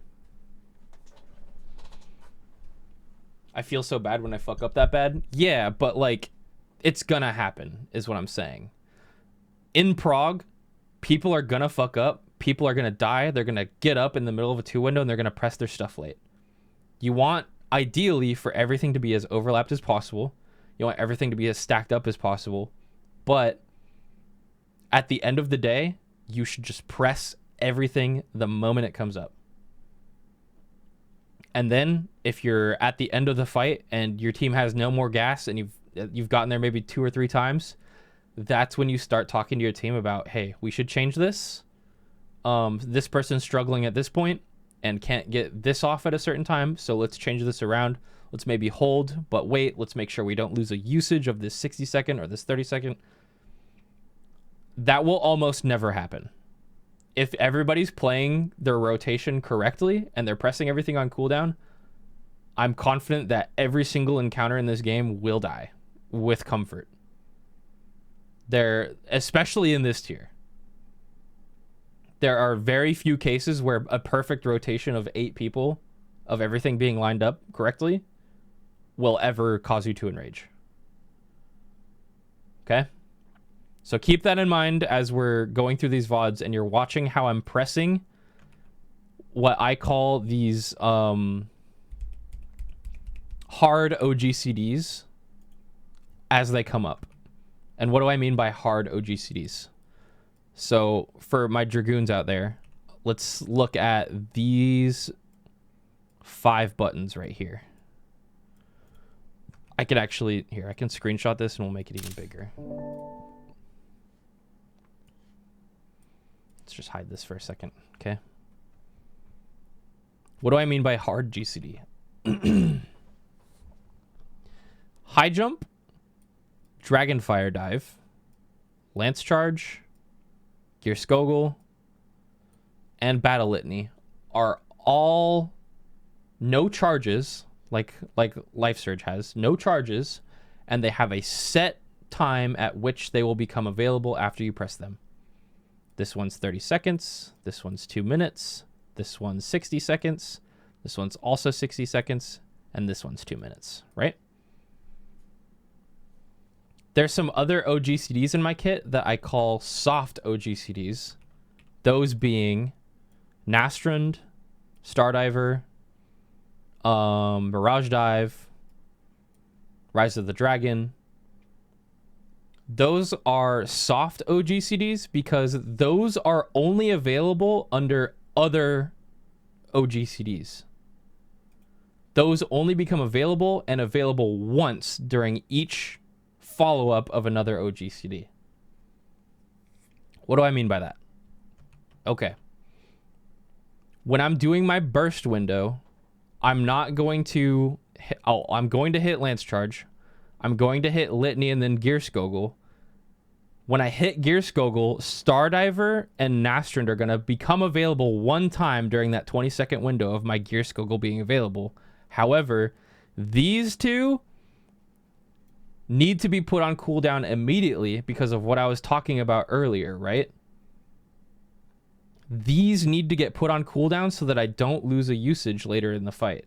I feel so bad when I fuck up that bad. Yeah, but like, it's gonna happen, is what I'm saying. In Prague, people are gonna fuck up. People are gonna die. They're gonna get up in the middle of a 2 window and they're gonna press their stuff late. You want, ideally, for everything to be as overlapped as possible. You want everything to be as stacked up as possible. But at the end of the day, you should just press everything the moment it comes up. And then if you're at the end of the fight and your team has no more gas and you've gotten there maybe 2 or 3 times, that's when you start talking to your team about, hey, we should change this. This person's struggling at this point and can't get this off at a certain time, so let's change this around. Let's maybe hold, but wait, let's make sure we don't lose a usage of this 60-second or this 30-second. That will almost never happen. If everybody's playing their rotation correctly and they're pressing everything on cooldown, I'm confident that every single encounter in this game will die with comfort. Especially in this tier. There are very few cases where a perfect rotation of 8 people, of everything being lined up correctly, will ever cause you to enrage. Okay? So keep that in mind as we're going through these VODs and you're watching how I'm pressing what I call these hard OGCDs as they come up. And what do I mean by hard OGCDs? So for my Dragoons out there, let's look at these 5 buttons right here. I can screenshot this and we'll make it even bigger. Let's just hide this for a second, okay? What do I mean by hard GCD? High jump, Dragonfire dive, Lance charge, Gear Skogul, and Battle Litany are all no charges, like Life Surge has, no charges, and they have a set time at which they will become available after you press them. This one's 30 seconds, this one's 2 minutes, this one's 60 seconds, this one's also 60 seconds, and this one's 2 minutes, right? There's some other OGCDs in my kit that I call soft OGCDs. Those being Nastrand, Stardiver, Mirage Dive, Rise of the Dragon. Those are soft OGCDs because those are only available under other OGCDs. Those only become available and available once during each follow-up of another OGCD. What do I mean by that? Okay. When I'm doing my burst window, I'm not going to hit, I'm going to hit Lance Charge. I'm going to hit Litany and then Gear Skogul. When I hit Gear Skogul, Stardiver and Nastrand are going to become available one time during that 20-second window of my Gear Skogul being available. However, these two need to be put on cooldown immediately because of what I was talking about earlier, right? These need to get put on cooldown so that I don't lose a usage later in the fight.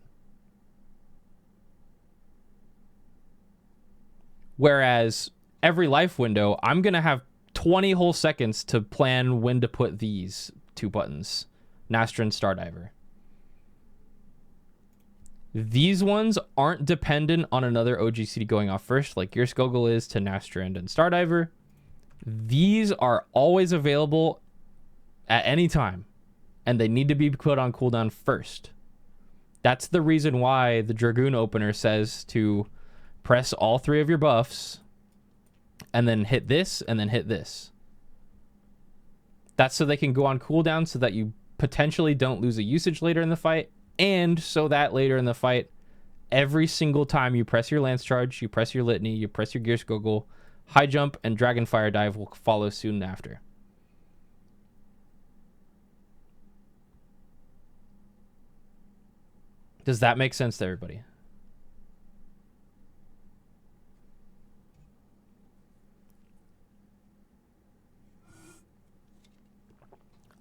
Whereas every life window, I'm going to have 20 whole seconds to plan when to put these 2 buttons, Nastra and Stardiver. These ones aren't dependent on another OGCD going off first, like your Skogul is to Nastrand and Stardiver. These are always available at any time, and they need to be put on cooldown first. That's the reason why the Dragoon opener says to press all 3 of your buffs and then hit this and then hit this. That's so they can go on cooldown so that you potentially don't lose a usage later in the fight, and so that later in the fight, every single time you press your Lance Charge, you press your Litany, you press your Gear Skogul, High Jump and Dragonfire Dive will follow soon after. Does that make sense to everybody?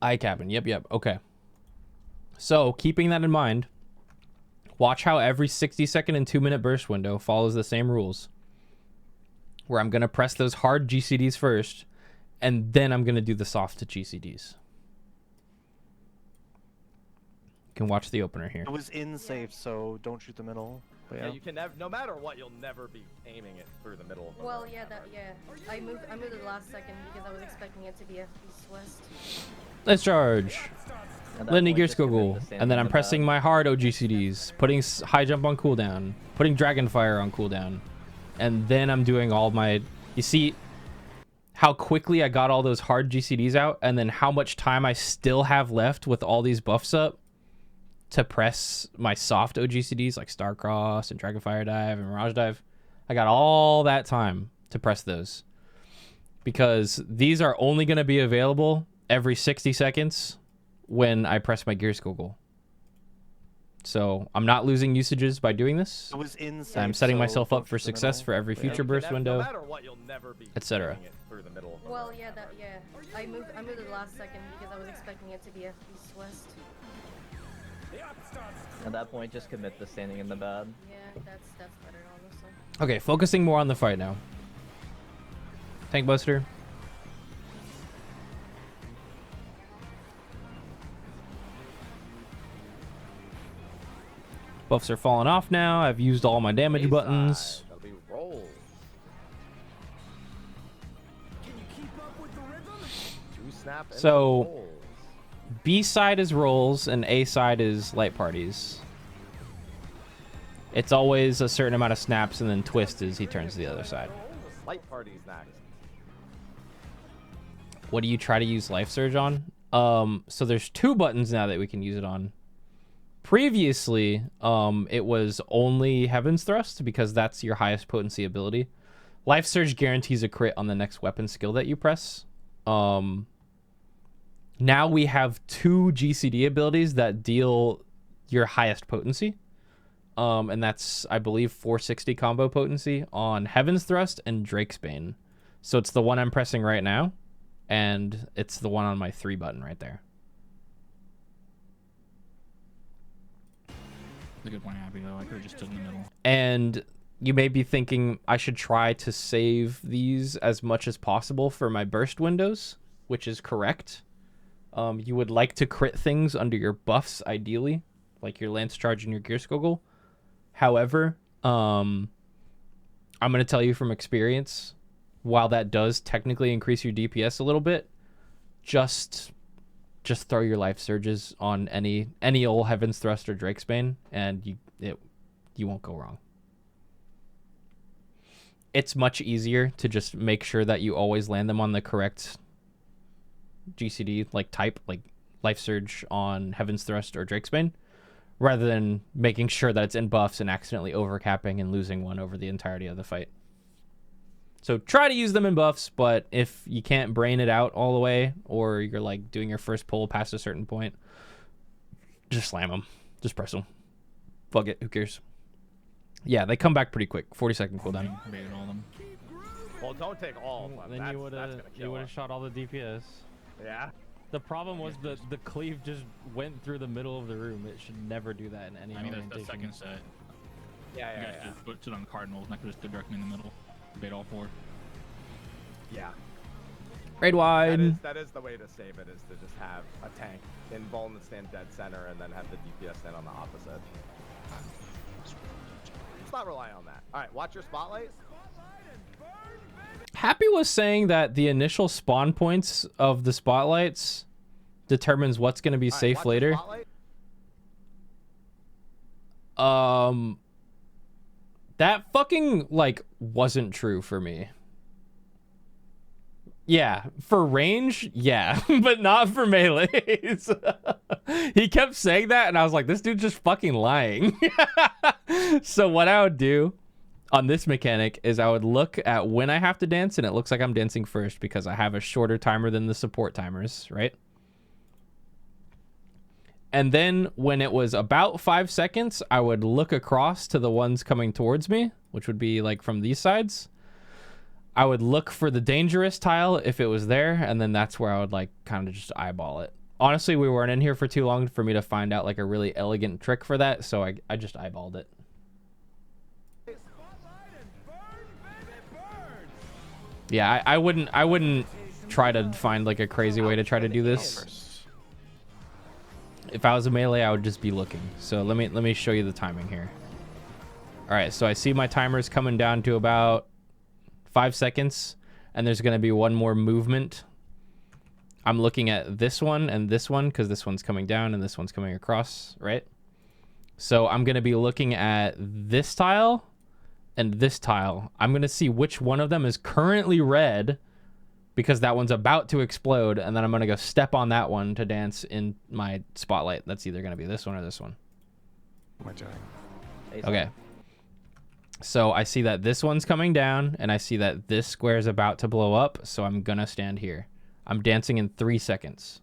Eye cabin. Yep. Okay. So, keeping that in mind, watch how every 60-second and 2-minute burst window follows the same rules. Where I'm going to press those hard GCDs first, and then I'm going to do the soft GCDs. You can watch the opener here. It was in safe, so don't shoot the middle. But Yeah, you can never, no matter what, you'll never be aiming it through the middle. Well, yeah, I moved it last second because I was expecting it to be East-West. Let's charge. Litany Gear Skogul. And then I'm pressing my hard OGCDs, putting High Jump on cooldown, putting Dragonfire on cooldown. And then I'm doing all my... You see how quickly I got all those hard GCDs out, and then how much time I still have left with all these buffs up to press my soft OGCDs like Starcross and Dragonfire Dive and Mirage Dive. I got all that time to press those because these are only going to be available every 60 seconds when I press my Gear Skogul. So I'm not losing usages by doing this. it was in safe, I'm setting so myself don't up for shoot the success middle. for every But future You burst can window, no matter what, you'll never be etc. aiming it through the middle. Well, yeah, I moved it last second because I was expecting it to be East-West. At that point, just commit to standing in the bad. Yeah, that's better, honestly. Okay, focusing more on the fight now. Tank Buster. Buffs are falling off now. I've used all my damage A-side, buttons. That'll be rolls. Can you keep up with the rhythm? 2-snap and So- rolls. B side is rolls and A side is light parties. It's always a certain amount of snaps and then twist as he turns to the other side. Light parties next. What do you try to use Life Surge on? So there's 2 buttons now that we can use it on. Previously, it was only Heaven's Thrust because that's your highest potency ability. Life Surge guarantees a crit on the next weapon skill that you press. Now we have 2 GCD abilities that deal your highest potency. And that's, I believe, 460 combo potency on Heaven's Thrust and Drake's Bane. So it's the one I'm pressing right now, and it's the one on my 3 button right there. It's a good point, Abby, though. I could have just stood in the middle. And you may be thinking I should try to save these as much as possible for my burst windows, which is correct. You would like to crit things under your buffs, ideally, like your Lance Charge and your Gear Skogul. However, I'm going to tell you from experience, while that does technically increase your DPS a little bit, just throw your Life Surges on any old Heaven's Thrust or Drake's Bane, and you won't go wrong. It's much easier to just make sure that you always land them on the correct GCD like type, like Life Surge on Heaven's Thrust or Drake's Bane, rather than making sure that it's in buffs and accidentally overcapping and losing one over the entirety of the fight. So try to use them in buffs, but if you can't brain it out all the way, or you're like doing your first pull past a certain point, just slam them. Just press them. Fuck it, who cares? Yeah, they come back pretty quick. 40-second cooldown. Baited all of them. Well, don't take all of them. Then That's you would gonna kill us. shot all the DPS. Yeah. The problem was the cleave just went through the middle of the room. It should never do that in any I mean, that's the orientation. second set. Yeah, You yeah, guys yeah. just put it on Cardinals, and I could just stood directly in the middle. Bait all 4. Yeah. Raid wide. That is the way to save it, is to just have a tank in Vuln that stand dead center and then have the DPS stand on the opposite. let's not rely on that. All right, watch your spotlight. Happy was saying that the initial spawn points of the spotlights determines what's going to be All right, safe watch your later. spotlight. That fucking like wasn't true for me. Yeah, for range, yeah, but not for melees. He kept saying that, and I was like, this dude's just fucking lying. So what I would do on this mechanic is I would look at when I have to dance, and it looks like I'm dancing first because I have a shorter timer than the support timers, right? And then when it was about 5 seconds, I would look across to the ones coming towards me, which would be like from these sides. I would look for the dangerous tile if it was there, and then that's where I would like kind of just eyeball it. Honestly, we weren't in here for too long for me to find out like a really elegant trick for that, so I just eyeballed it. Yeah, I wouldn't try to find like a crazy way to try to do this. If I was a melee, I would just be looking. So let me show you the timing here. All right, so I see my timers coming down to about 5 seconds, and there's going to be one more movement. I'm looking at this one and this one because this one's coming down and this one's coming across, right? So I'm going to be looking at this tile and this tile. I'm going to see which one of them is currently red because that one's about to explode, and then I'm going to go step on that one to dance in my spotlight. That's either going to be this one or this one. What am I doing? Okay. So I see that this one's coming down, and I see that this square is about to blow up, so I'm going to stand here. I'm dancing in 3 seconds.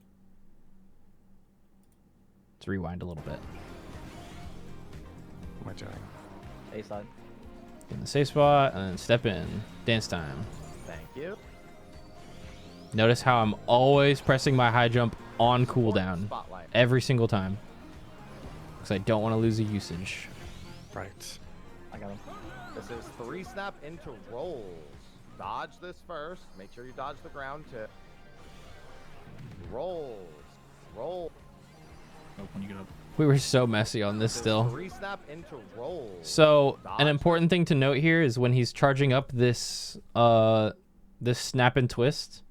Let's rewind a little bit. What am I doing? A side. In the safe spot, and then step in. Dance time. Thank you. Notice how I'm always pressing my high jump on cooldown. Spotlight. Every single time. Because I don't want to lose a usage. Right. I got him. This is 3 snap into rolls. Dodge this first. Make sure you dodge the ground tip. Rolls. Roll. Oh, when you get up. We were so messy on this still. 3 snap into rolls. So an Dodge. important thing to note here is when he's charging up this this snap and twist,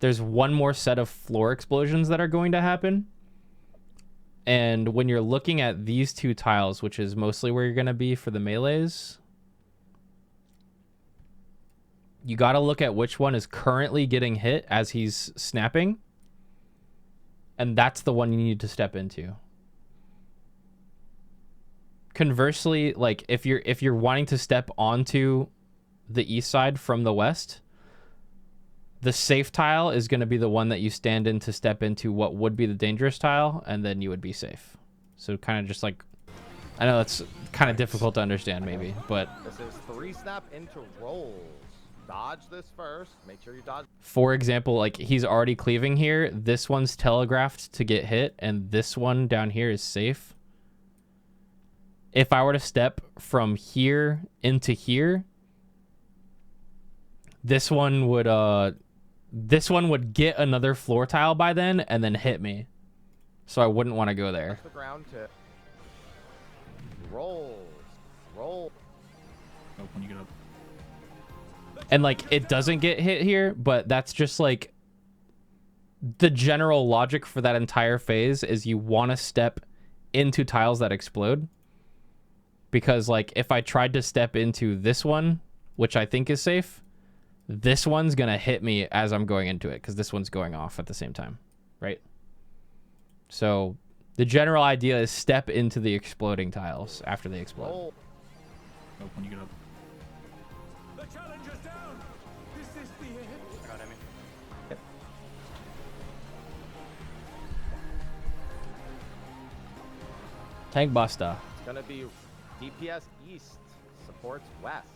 there's one more set of floor explosions that are going to happen. And when you're looking at these two tiles, which is mostly where you're going to be for the melees, you got to look at which one is currently getting hit as he's snapping. And that's the one you need to step into. Conversely, like if you're wanting to step onto the east side from the west, the safe tile is going to be the one that you stand in to step into what would be the dangerous tile, and then you would be safe. So kind of just like, I know that's kind of difficult to understand maybe, but This is 3 snap into rolls. Dodge this first. Make sure you dodge. for example, like he's already cleaving here. This one's telegraphed to get hit, and this one down here is safe. If I were to step from here into here, this one would get another floor tile by then and then hit me. So I wouldn't want to go there. The ground tip. Rolls. Roll. Oh, when you get up. And like it doesn't get hit here, but that's just like the general logic for that entire phase is you want to step into tiles that explode. Because like if I tried to step into this one, which I think is safe, this one's going to hit me as I'm going into it because this one's going off at the same time, right? So the general idea is step into the exploding tiles after they explode. Roll. Oh, when you get up. The challenge is down. Is this the end? I got Emmy. Tank Buster. It's gonna be DPS east. Supports west.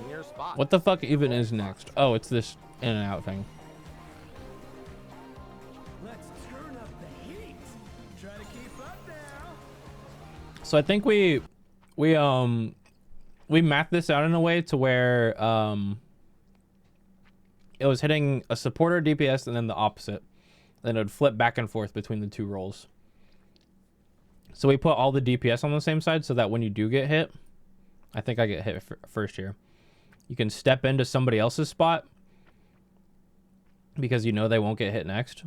In your spot. What the fuck even is next? Oh, it's this in and out thing. Let's turn up the heat. Try to keep up now. So I think we mapped this out in a way to where it was hitting a supporter DPS and then the opposite. Then it would flip back and forth between the two roles. So we put all the DPS on the same side so that when you do get hit, I think I get hit first here. You can step into somebody else's spot because you know they won't get hit next.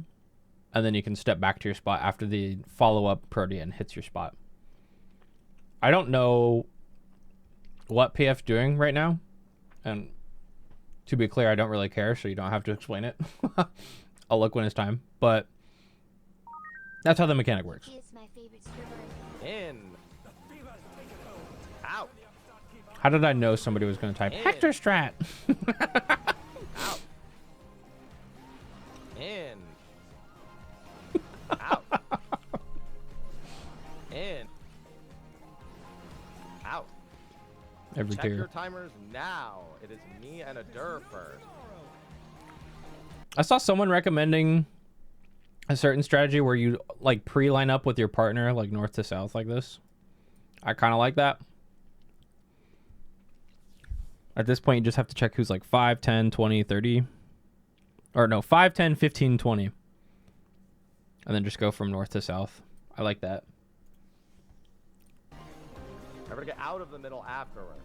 And then you can step back to your spot after the follow-up Protean hits your spot. I don't know what PF's doing right now. And to be clear, I don't really care, so you don't have to explain it. I'll look when it's time. But that's how the mechanic works. He is my favorite stripper. In. Out. How did I know somebody was going to type Hector Strat? Out. In. Out. In. Out. Every Check your tier. timers now. It is me and a Dur first. I saw someone recommending a certain strategy where you like pre-line up with your partner like north to south like this. I kind of like that. At this point, you just have to check who's like 5, 10, 20, 30. Or no, 5, 10, 15, 20. And then just go from north to south. I like that. Remember to get out of the middle afterward.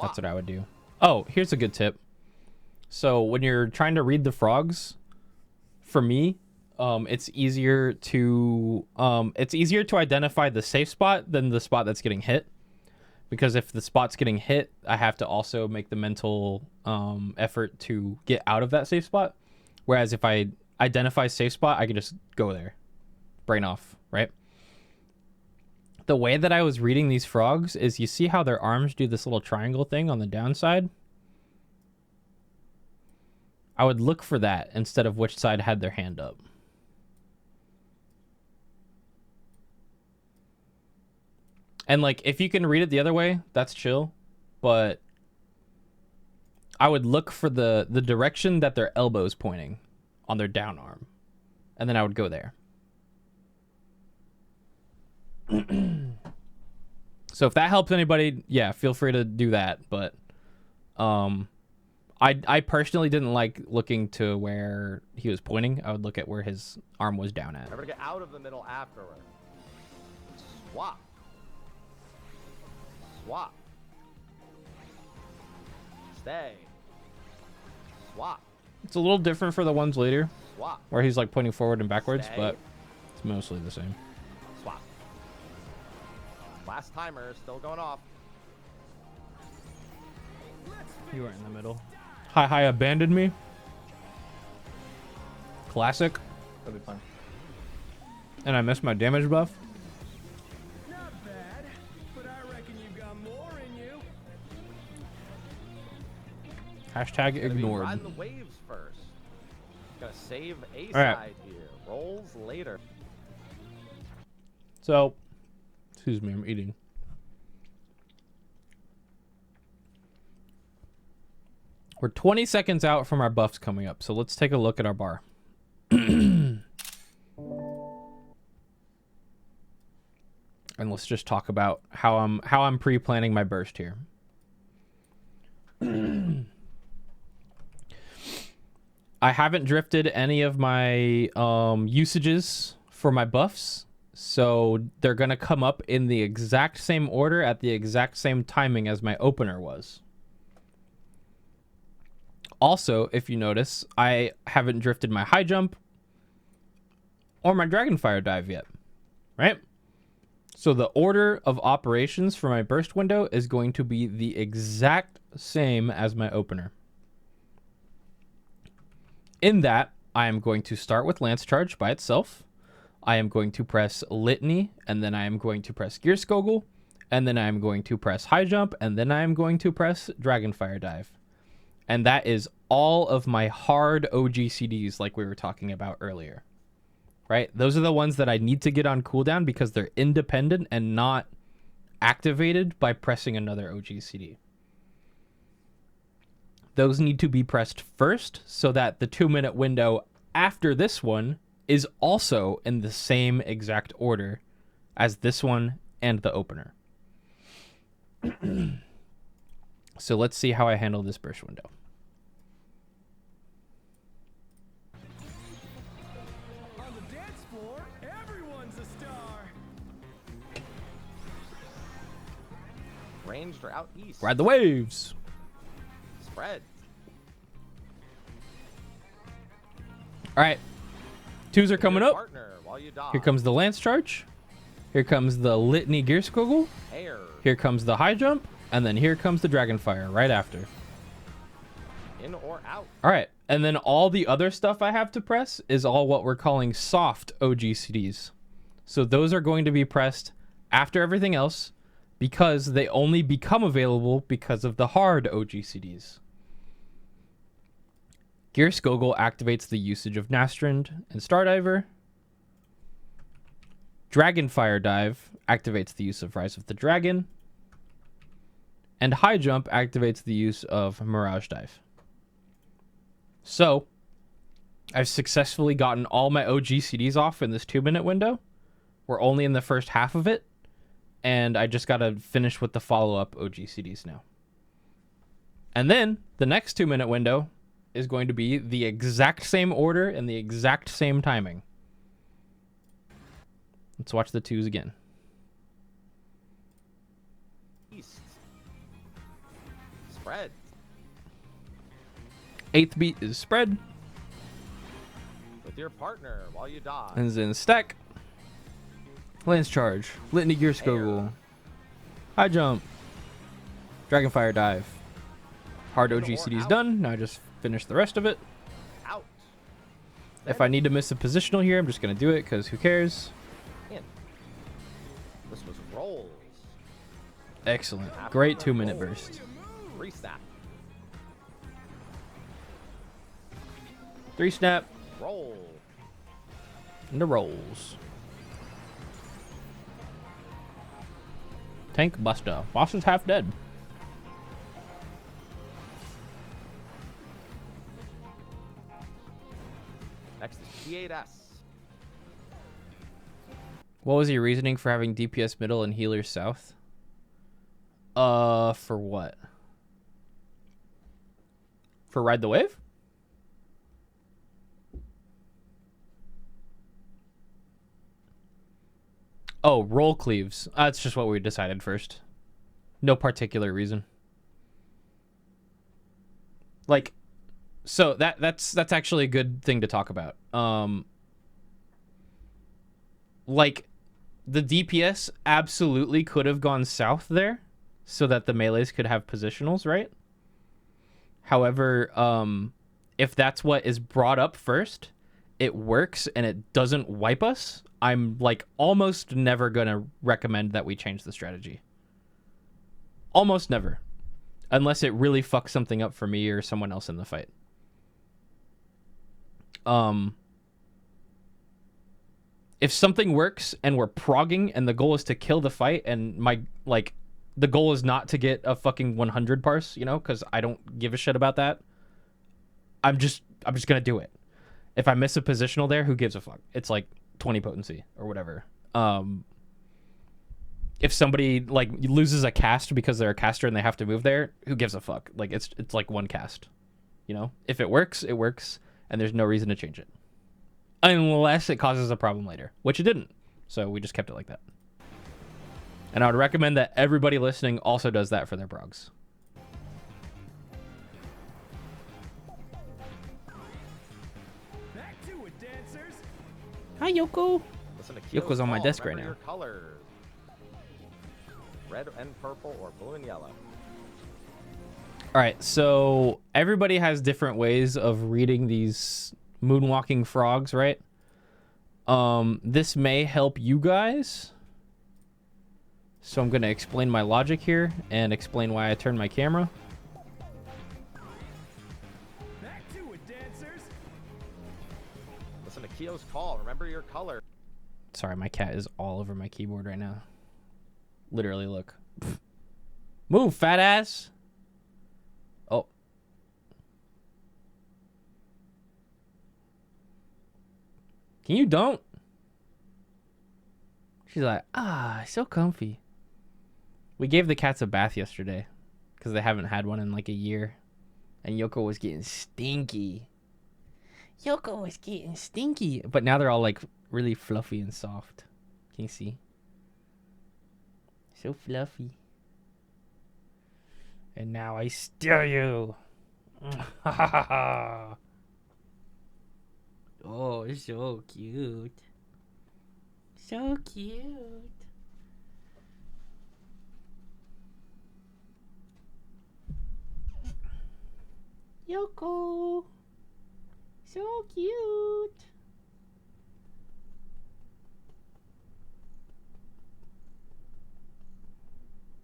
That's what I would do. Oh, here's a good tip. So when you're trying to read the frogs, for me, it's easier to identify the safe spot than the spot that's getting hit. Because if the spot's getting hit, I have to also make the mental effort to get out of that safe spot. Whereas if I identify safe spot, I can just go there. Brain off, right? The way that I was reading these frogs is you see how their arms do this little triangle thing on the downside? I would look for that instead of which side had their hand up. And like, if you can read it the other way, that's chill. But I would look for the direction that their elbow's pointing on their down arm. And then I would go there. So if that helps anybody, yeah, feel free to do that. But I personally didn't like looking to where he was pointing. I would look at where his arm was down at. Remember to get out of the middle afterward. Swap. Swap. Stay. Swap. It's a little different for the ones later, Swap. where he's like pointing forward and backwards, Stay. but it's mostly the same. Swap. Last timer is still going off. You were in the middle. Hi abandoned me. Classic. That'll be fine. And I missed my damage buff. Not bad, but I reckon you've got more in you. Hashtag Gonna be ignored. riding the waves first. Gonna save a All side right. here. Rolls later. So, excuse me, I'm eating. We're 20 seconds out from our buffs coming up, so let's take a look at our bar. And let's just talk about how I'm pre-planning my burst here. I haven't drifted any of my usages for my buffs, so they're gonna come up in the exact same order at the exact same timing as my opener was. Also, if you notice, I haven't drifted my high jump or my Dragonfire dive yet, right? So the order of operations for my burst window is going to be the exact same as my opener. In that, I am going to start with Lance Charge by itself. I am going to press Litany, and then I am going to press Gear Skoggle, and then I am going to press High Jump, and then I am going to press Dragonfire Dive. And that is all of my hard OGCDs like we were talking about earlier. Right? Those are the ones that I need to get on cooldown because they're independent and not activated by pressing another OGCD. Those need to be pressed first so that the 2-minute window after this one is also in the same exact order as this one and the opener. So let's see how I handle this burst window. On the dance floor, everyone's a star. Ranged or out east. Ride the waves. Spread. All right. Twos are coming Your up. Partner while you dodge. Here comes the Lance Charge. Here comes the Litany Gearskogel. Air. Here comes the High Jump. And then here comes the Dragonfire right after. In or out. All right. And then all the other stuff I have to press is all what we're calling soft OGCDs. So those are going to be pressed after everything else because they only become available because of the hard OGCDs. Gearskogel activates the usage of Nastrand and Stardiver. Dragonfire Dive activates the use of Rise of the Dragon. And High Jump activates the use of Mirage Dive. So, I've successfully gotten all my OGCDs off in this 2-minute window. We're only in the first half of it. And I just got to finish with the follow-up OGCDs now. And then, the next 2-minute window is going to be the exact same order and the exact same timing. Let's watch the twos again. East. Spread. 8th beat is spread. With your partner while you dodge. And then stack. Lance Charge. Litany Gearskogel. High Jump. Dragonfire Dive. Hard OGCD's done. Now I just finish the rest of it. Out. If I need to miss a positional here, I'm just going to do it because who cares? In. This was rolls. Excellent. Great 2-minute burst. Re-snap. 3 snap. Roll. And the rolls. Tank Buster. Boss is half dead. Next is T8S. What was your reasoning for having DPS middle and healer south? For what? For Ride the Wave? Oh, roll cleaves. That's just what we decided first. No particular reason. Like, so that's actually a good thing to talk about. Like, the DPS absolutely could have gone south there so that the melees could have positionals, right? However, if that's what is brought up first, it works and it doesn't wipe us, I'm like almost never gonna recommend that we change the strategy. Almost never. Unless it really fucks something up for me or someone else in the fight. If something works and we're progging and the goal is to kill the fight and the goal is not to get a fucking 100 parse, you know, because I don't give a shit about that. I'm just gonna do it. If I miss a positional there, who gives a fuck? It's like 20 potency or whatever. If somebody like loses a cast because they're a caster and they have to move there, who gives a fuck? Like it's like one cast, you know. If it works, it works, and there's no reason to change it, unless it causes a problem later, which it didn't. So we just kept it like that. And I would recommend that everybody listening also does that for their progs. Back to it, dancers. Hi, Yoko. Listen to Yoko's on my call. desk right Remember now. your colors. Red and purple or blue and yellow. All right, so everybody has different ways of reading these moonwalking frogs, right? This may help you guys. So I'm going to explain my logic here and explain why I turned my camera. Back to it, dancers. Listen to Kyo's call. Remember your color. Sorry, my cat is all over my keyboard right now. Literally, look. Move, fat ass. Oh. Can you don't? She's like, so comfy. We gave the cats a bath yesterday because they haven't had one in like a year. And Yoko was getting stinky. Yoko was getting stinky. But now they're all like really fluffy and soft. Can you see? So fluffy. And now I steal you. Ha ha ha ha. Oh, it's so cute. So cute. Yoko. So cute.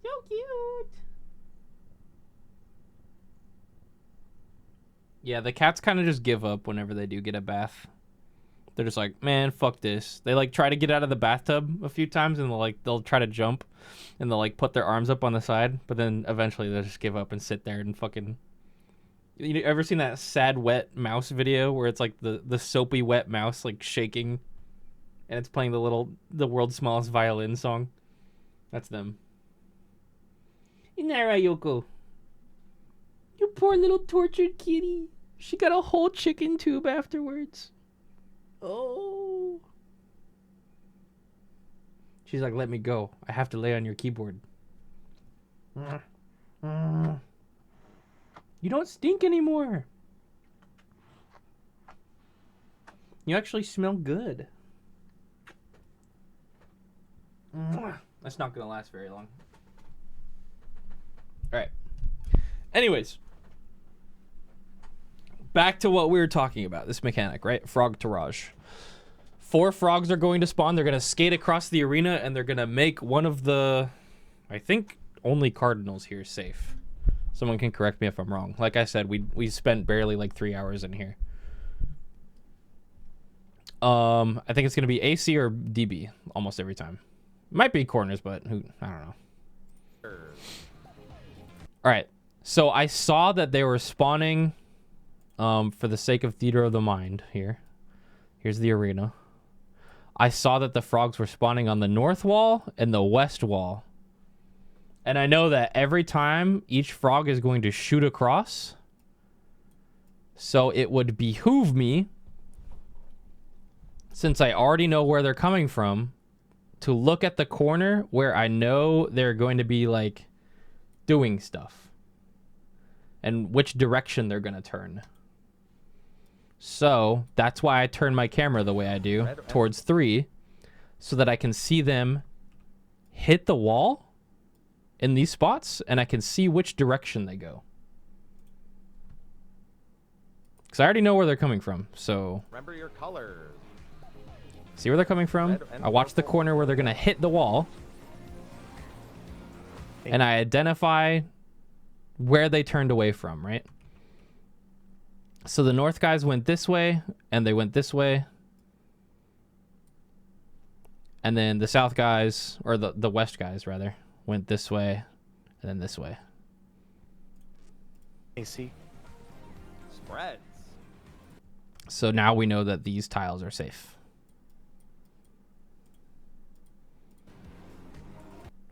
So cute. Yeah, the cats kind of just give up whenever they do get a bath. They're just like, man, fuck this. They like try to get out of the bathtub a few times and they'll try to jump and they'll like put their arms up on the side, but then eventually they'll just give up and sit there and fucking. You ever seen that sad wet mouse video where it's like the soapy wet mouse like shaking and it's playing the world's smallest violin song? That's them. Inara Yoko. You poor little tortured kitty. She got a whole chicken tube afterwards. Oh. She's like, let me go. I have to lay on your keyboard. You don't stink anymore. You actually smell good. That's not going to last very long. All right. Anyways. Back to what we were talking about. This mechanic, right? Frog Tirage. 4 frogs are going to spawn. They're going to skate across the arena and they're going to make one of the, I think, only cardinals here safe. Someone can correct me if I'm wrong. Like I said, we spent barely like 3 hours in here. I think it's going to be AC or DB almost every time. Might be corners, but I don't know. All right. So I saw that they were spawning, for the sake of Theater of the Mind here. Here's the arena. I saw that the frogs were spawning on the north wall and the west wall. And I know that every time each frog is going to shoot across. So it would behoove me, since I already know where they're coming from, to look at the corner where I know they're going to be like doing stuff. And which direction they're going to turn. So that's why I turn my camera the way I do, towards 3, so that I can see them hit the wall in these spots, and I can see which direction they go. Because I already know where they're coming from, so... Remember your colors. See where they're coming from? I watch the corner where they're going to hit the wall, and I identify where they turned away from, right? So the north guys went this way, and they went this way. And then the south guys, or the west guys, rather, went this way, and then this way. AC. Spreads. So now we know that these tiles are safe.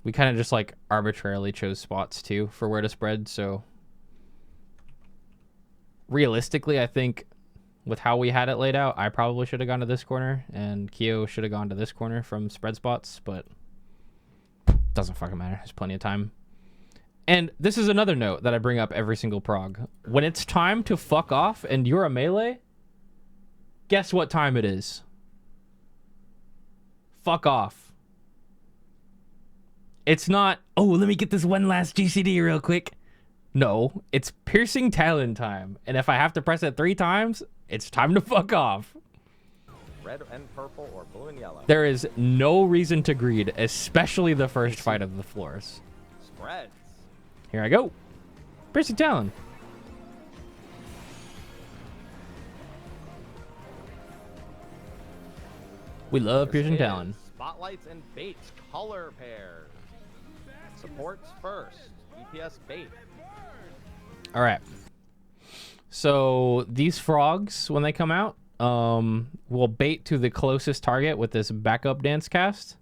We kind of just, like, arbitrarily chose spots, too, for where to spread, so... Realistically, I think with how we had it laid out, I probably should have gone to this corner, and Kyo should have gone to this corner from spread spots, but doesn't fucking matter. There's plenty of time. And this is another note that I bring up every single prog. When it's time to fuck off and you're a melee, guess what time it is? Fuck off. It's not, oh, let me get this one last GCD real quick. No, it's piercing talon time. And if I have to press it 3 times, it's time to fuck off. Red and purple or blue and yellow. There is no reason to greed, especially the first fight of the floors. Spreads. Here I go. Piercing talon. We love piercing talon. Spotlights and baits color pairs. Supports first. DPS bait. All right. So these frogs, when they come out, will bait to the closest target with this backup dance cast.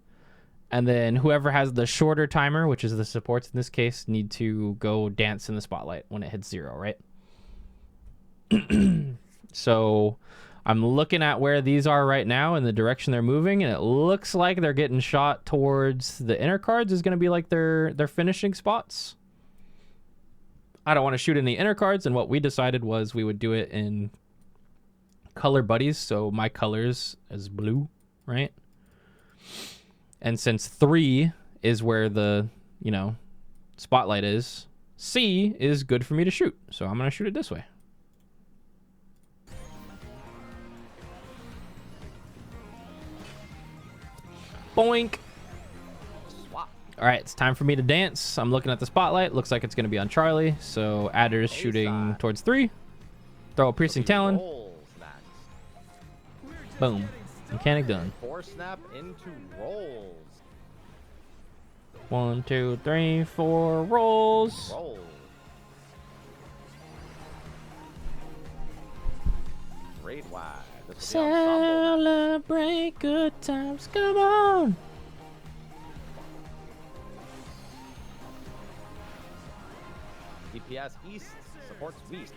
And then whoever has the shorter timer, which is the supports in this case, need to go dance in the spotlight when it hits 0, right? So I'm looking at where these are right now and the direction they're moving, and it looks like they're getting shot towards the inner cards is going to be like their finishing spots. I don't want to shoot any inner cards, and what we decided was we would do it in color buddies. So my colors is blue, right? And since 3 is where the, you know, spotlight is, C is good for me to shoot. So I'm going to shoot it this way. Boink. Swap. All right, it's time for me to dance. I'm looking at the spotlight. Looks like it's going to be on Charlie. So Adder's shooting towards 3. Throw a piercing talon. Rolls next. Boom. Mechanic done. 4 snap into rolls. 1, 2, 3, 4 rolls. Rolls. Raid wide. This will be ensemble next. Celebrate good times. Come on. DPS East supports West.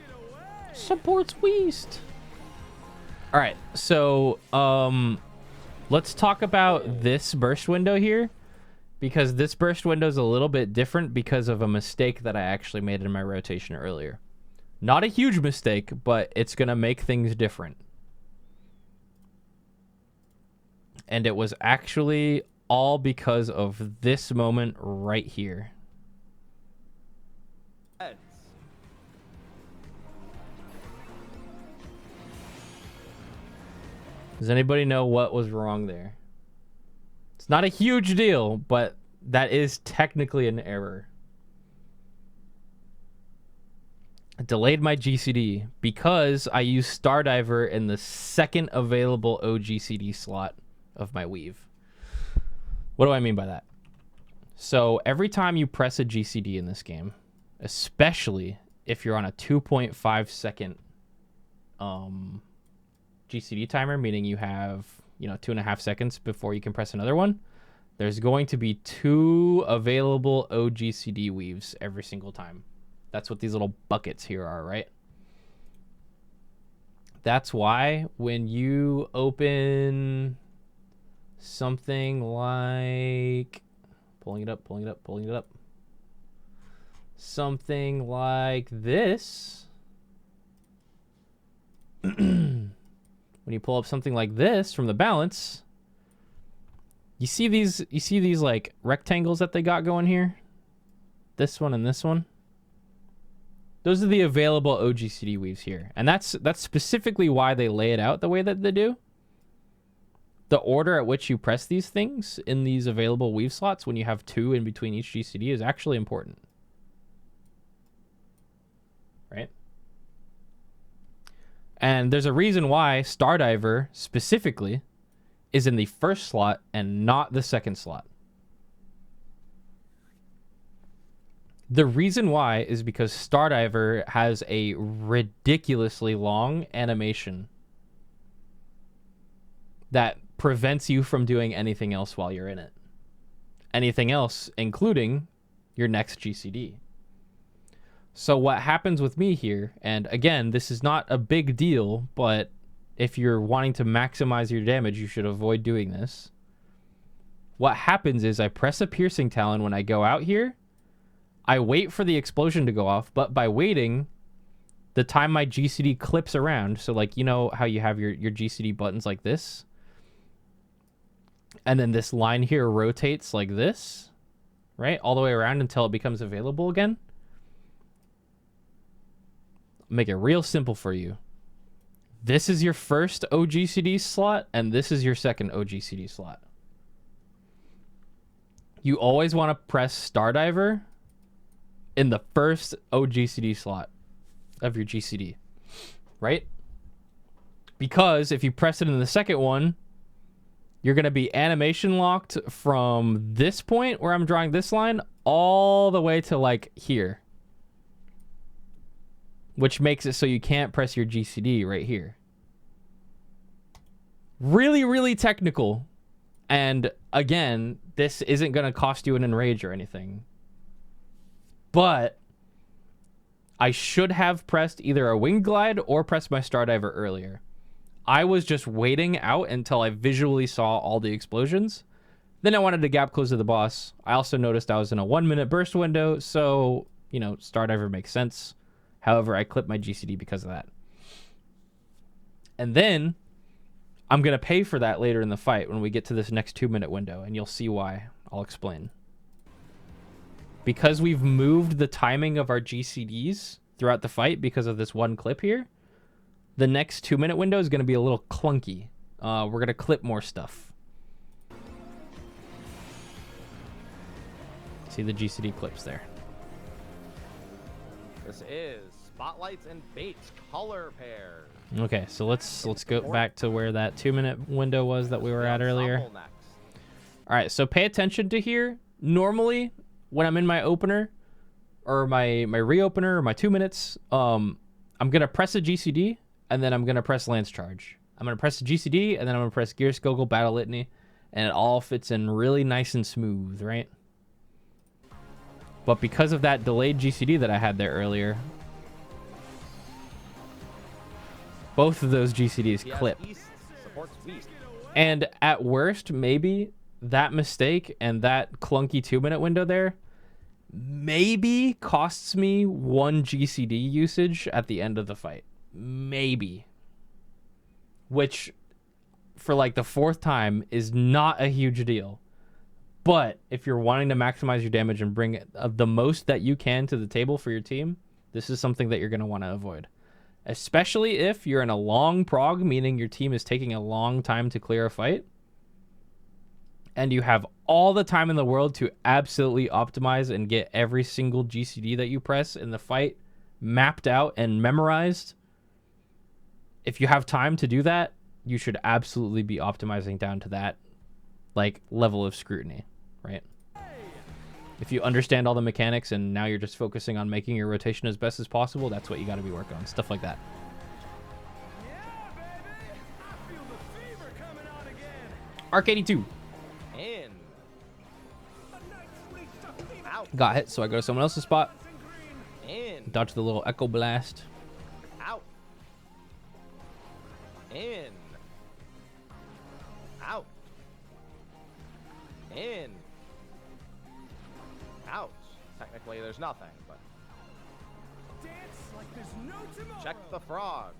Supports West. All right, so let's talk about this burst window here, because this burst window is a little bit different because of a mistake that I actually made in my rotation earlier. Not a huge mistake, but it's gonna make things different. And it was actually all because of this moment right here. Heads. Does anybody know what was wrong there? It's not a huge deal, but that is technically an error. I delayed my GCD because I used Stardiver in the second available OGCD slot of my weave. What do I mean by that? So every time you press a GCD in this game, especially if you're on a 2.5 second GCD timer, meaning you have, 2.5 seconds before you can press another one, there's going to be 2 available OGCD weaves every single time. That's what these little buckets here are, right? That's why when you open something like, pulling it up, something like this, when you pull up something like this from the balance, you see these like rectangles that they got going here, this one and this one. Those are the available OGCD weaves here, and that's specifically why they lay it out the way that they do. The order at which you press these things in these available weave slots when you have 2 in between each GCD is actually important, right? And there's a reason why Stardiver specifically is in the first slot and not the second slot. The reason why is because Stardiver has a ridiculously long animation that prevents you from doing anything else while you're in it. Anything else, including your next GCD. So what happens with me here, and again, this is not a big deal, but if you're wanting to maximize your damage, you should avoid doing this. What happens is I press a piercing talon when I go out here. I wait for the explosion to go off, but by waiting, the time my GCD clips around, so like, you know how you have your GCD buttons like this? And then this line here rotates like this, right? All the way around until it becomes available again. Make it real simple for you. This is your first OGCD slot, and this is your second OGCD slot. You always want to press Stardiver in the first OGCD slot of your GCD, right? Because if you press it in the second one, you're going to be animation locked from this point where I'm drawing this line all the way to like here, which makes it so you can't press your GCD right here. Really, really technical. And again, this isn't going to cost you an enrage or anything. But I should have pressed either a wing glide or pressed my Stardiver earlier. I was just waiting out until I visually saw all the explosions. Then I wanted to gap close to the boss. I also noticed I was in a 1-minute burst window, so you know, start ever makes sense. However, I clip my GCD because of that. And then I'm going to pay for that later in the fight when we get to this next 2-minute window, and you'll see why. I'll explain. Because we've moved the timing of our GCDs throughout the fight because of this one clip here, the next 2-minute window is going to be a little clunky. We're going to clip more stuff. See the GCD clips there. This is Spotlights and Baits color pairs. Okay, so let's go back to where that 2-minute window was that we were at earlier. Ensemble next. All right, so pay attention to here. Normally, when I'm in my opener or my reopener or my 2 minutes, I'm gonna press a GCD and then I'm gonna press Lance Charge. I'm gonna press the GCD and then I'm gonna press Gear Skogul Battle Litany, and it all fits in really nice and smooth, right? But because of that delayed GCD that I had there earlier, both of those GCDs clip. East supports West. And at worst, maybe that mistake and that clunky 2-minute window there maybe costs me 1 GCD usage at the end of the fight. Maybe. Which, for like the 4th time, is not a huge deal. But if you're wanting to maximize your damage and bring the most that you can to the table for your team, this is something that you're going to want to avoid. Especially if you're in a long prog, meaning your team is taking a long time to clear a fight, and you have all the time in the world to absolutely optimize and get every single GCD that you press in the fight mapped out and memorized. If you have time to do that, you should absolutely be optimizing down to that like level of scrutiny, right? If you understand all the mechanics and now you're just focusing on making your rotation as best as possible, that's what you got to be working on. Stuff like that. Arc 82. In. Out. Got hit, so I go to someone else's spot. In. Dodge the little Echo Blast. Out. In. Out. In. Ouch. Technically, there's nothing, but Dance like there's no tomorrow. check the frogs.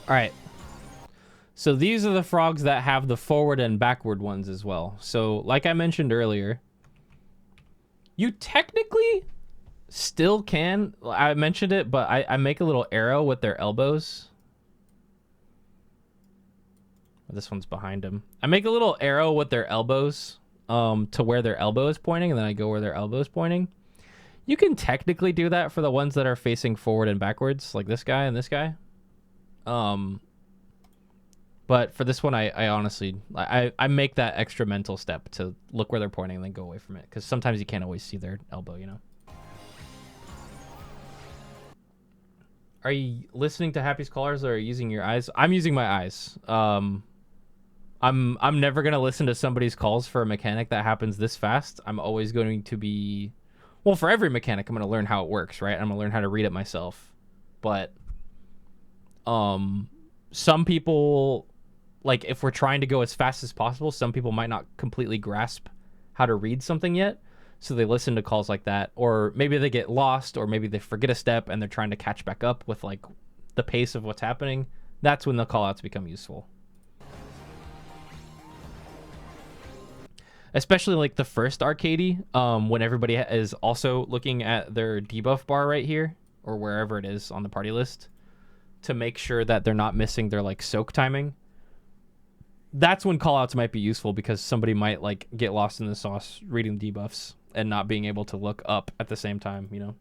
All right. So these are the frogs that have the forward and backward ones as well. So like I mentioned earlier, you technically still can. I mentioned it, but I make a little arrow with their elbows. This one's behind him. I make a little arrow with their elbows to where their elbow is pointing, and then I go where their elbow is pointing. You can technically do that for the ones that are facing forward and backwards, like this guy and this guy. But for this one, I honestly, I make that extra mental step to look where they're pointing and then go away from it, because sometimes you can't always see their elbow, you know? Are you listening to Happy's callers or are you using your eyes? I'm using my eyes. I'm never gonna listen to somebody's calls for a mechanic that happens this fast. I'm always going to be, well, for every mechanic, I'm gonna learn how it works, right? I'm gonna learn how to read it myself. But some people, like if we're trying to go as fast as possible, some people might not completely grasp how to read something yet. So they listen to calls like that, or maybe they get lost, or maybe they forget a step and they're trying to catch back up with like the pace of what's happening. That's when the call outs become useful. Especially like the first arcade, when everybody is also looking at their debuff bar right here, or wherever it is on the party list, to make sure that they're not missing their like soak timing. That's when callouts might be useful, because somebody might like get lost in the sauce reading debuffs and not being able to look up at the same time, you know?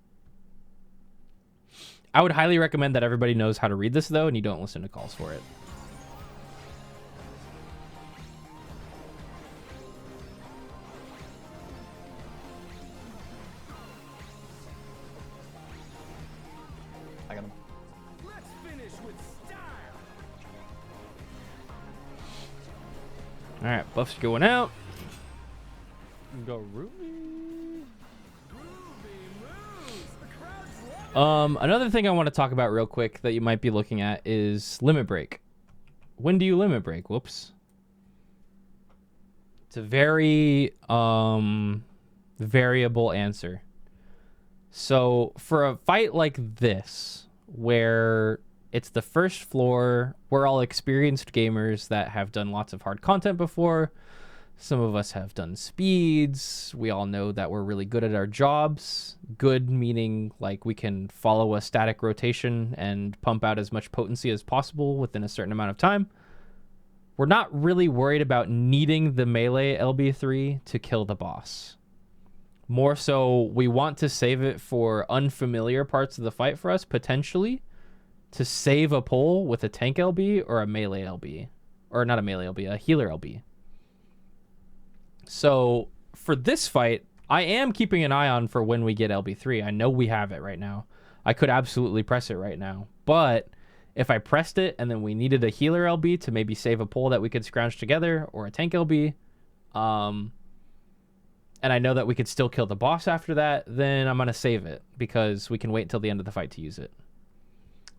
I would highly recommend that everybody knows how to read this though, and you don't listen to calls for it. I got him. Let's finish with style. All right, buff's going out. Go Ruby. Another thing I want to talk about real quick that you might be looking at is limit break. When do you limit break? Whoops. It's a very variable answer. So for a fight like this, where it's the first floor, we're all experienced gamers that have done lots of hard content before. Some of us have done speeds. We all know that we're really good at our jobs. Good meaning like we can follow a static rotation and pump out as much potency as possible within a certain amount of time. We're not really worried about needing the melee LB3 to kill the boss. More so, we want to save it for unfamiliar parts of the fight for us, potentially, to save a pull with a tank LB or a melee LB. Or not a melee LB, a healer LB. So, for this fight, I am keeping an eye on for when we get LB3. I know we have it right now. I could absolutely press it right now. But if I pressed it and then we needed a healer LB to maybe save a pull that we could scrounge together, or a tank LB, and I know that we could still kill the boss after that, then I'm going to save it because we can wait until the end of the fight to use it.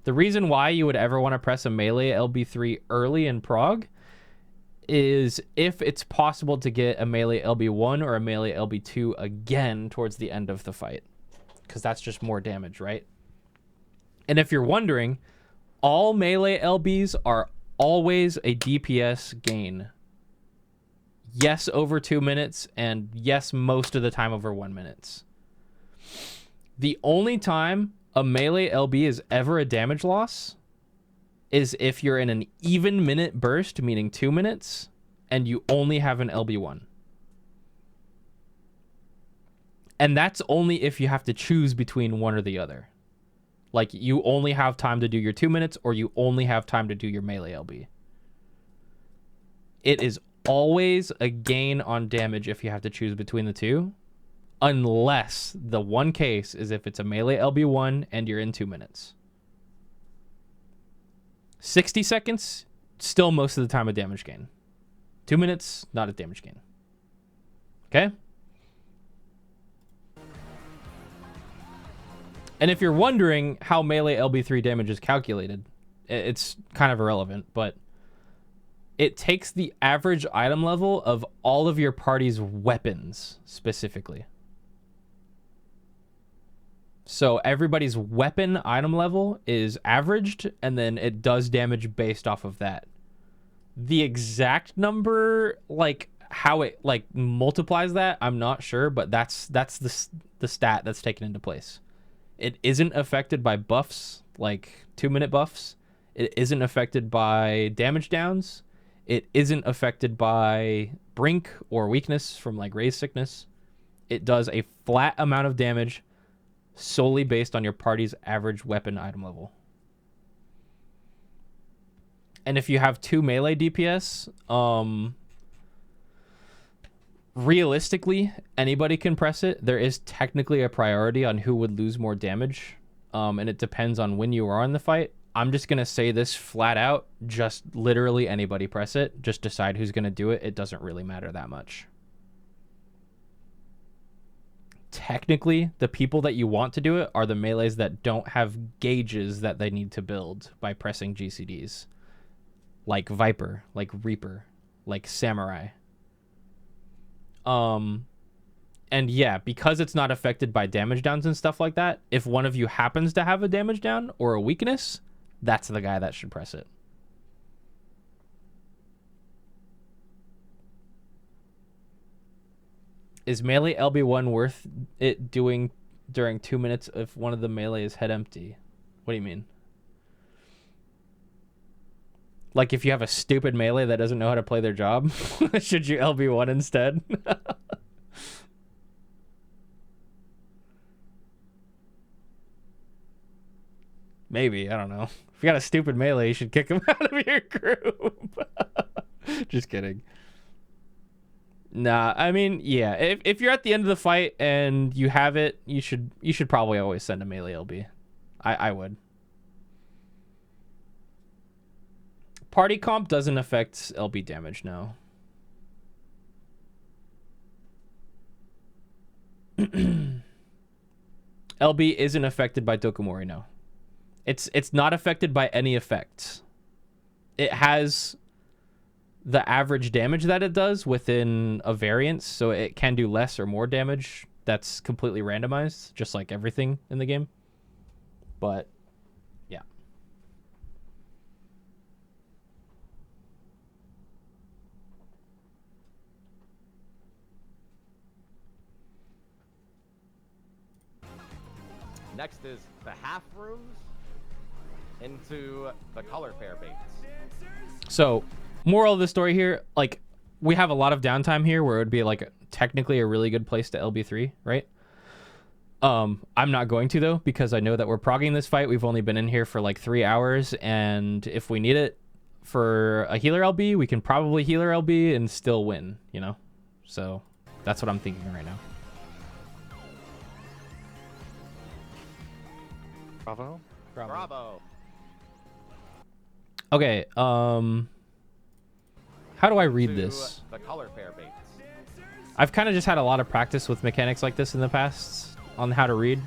The reason why you would ever want to press a melee LB3 early in prog is if it's possible to get a melee LB1 or a melee LB2 again towards the end of the fight, because that's just more damage, right? And if you're wondering, all melee LBs are always a DPS gain. Yes, over 2 minutes, and yes, most of the time over 1 minute. The only time a melee LB is ever a damage loss is if you're in an even minute burst, meaning 2 minutes, and you only have an LB1. And that's only if you have to choose between one or the other. Like, you only have time to do your 2 minutes, or you only have time to do your melee LB. It is always a gain on damage if you have to choose between the two, unless the one case is if it's a melee LB1 and you're in 2 minutes. 60 seconds, still most of the time a damage gain. 2 minutes, not a damage gain. Okay? And if you're wondering how melee LB3 damage is calculated, it's kind of irrelevant, but it takes the average item level of all of your party's weapons, specifically. So everybody's weapon item level is averaged, and then it does damage based off of that. The exact number, like how it like multiplies that, I'm not sure, but that's the stat that's taken into place. It isn't affected by buffs, like 2 minute buffs. It isn't affected by damage downs. It isn't affected by brink or weakness from like raise sickness. It does a flat amount of damage solely based on your party's average weapon item level. And if you have 2 melee DPS, realistically, anybody can press it. There is technically a priority on who would lose more damage, and it depends on when you are in the fight. I'm just going to say this flat out, just literally anybody press it. Just decide who's going to do it. It doesn't really matter that much. Technically, the people that you want to do it are the melees that don't have gauges that they need to build by pressing GCDs. Like Viper, like Reaper, like Samurai. And yeah, because it's not affected by damage downs and stuff like that, if one of you happens to have a damage down or a weakness, that's the guy that should press it. Is melee LB1 worth it doing during 2 minutes if one of the melee is head empty? What do you mean? Like if you have a stupid melee that doesn't know how to play their job, should you LB1 instead? Maybe, I don't know. If you got a stupid melee, you should kick him out of your group. Just kidding. Nah, I mean, yeah. If you're at the end of the fight and you have it, you should probably always send a melee LB. I would. Party comp doesn't affect LB damage, no. LB isn't affected by Dokomori, no. It's not affected by any effects. It has the average damage that it does within a variance, so it can do less or more damage. That's completely randomized, just like everything in the game. But yeah. Next is the half rooms into the color pair baits. So, moral of the story here, like, we have a lot of downtime here where it would be like technically a really good place to LB3, right? I'm not going to though, because I know that we're progging this fight. We've only been in here for like 3 hours, and if we need it for a healer LB, we can probably healer LB and still win, you know? So that's what I'm thinking right now. Bravo. Bravo. Okay, how do I read this? The color pair baits. I've kind of just had a lot of practice with mechanics like this in the past on how to read.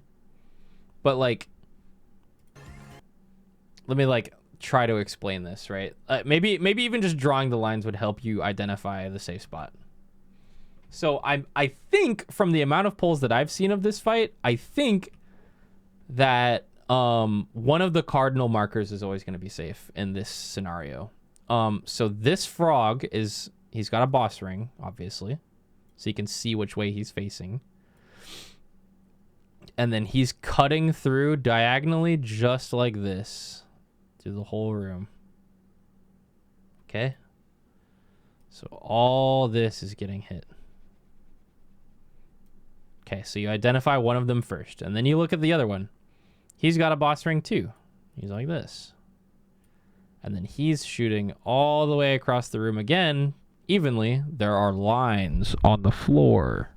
But like, let me like try to explain this, right? Maybe even just drawing the lines would help you identify the safe spot. So I think from the amount of polls that I've seen of this fight, I think that one of the cardinal markers is always going to be safe in this scenario. So this frog he's got a boss ring, obviously, so you can see which way he's facing. And then he's cutting through diagonally just like this through the whole room. Okay? So all this is getting hit. Okay, so you identify one of them first, and then you look at the other one. He's got a boss ring too. He's like this. And then he's shooting all the way across the room again, evenly. There are lines on the floor.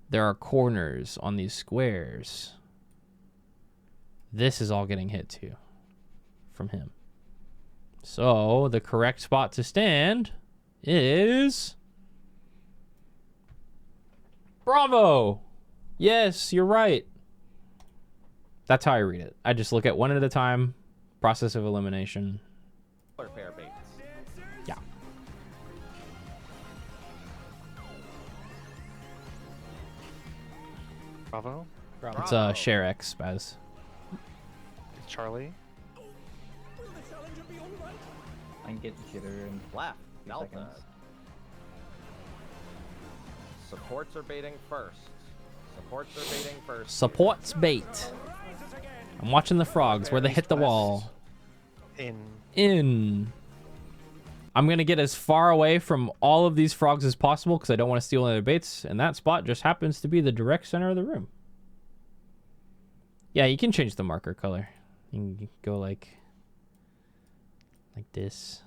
There are corners on these squares. This is all getting hit too from him. So the correct spot to stand is... Bravo! Yes, you're right. That's how I read it. I just look at one at a time. Process of elimination. Color pair baits. Yeah. Bravo. It's share X, Spaz. Charlie. I can get the jitter in Left. 2 Delta. seconds. Supports are baiting first. Supports are baiting first. Supports bait. I'm watching the frogs where they hit the wall. In. I'm going to get as far away from all of these frogs as possible because I don't want to steal any of their baits. And that spot just happens to be the direct center of the room. Yeah, you can change the marker color. You can go like this.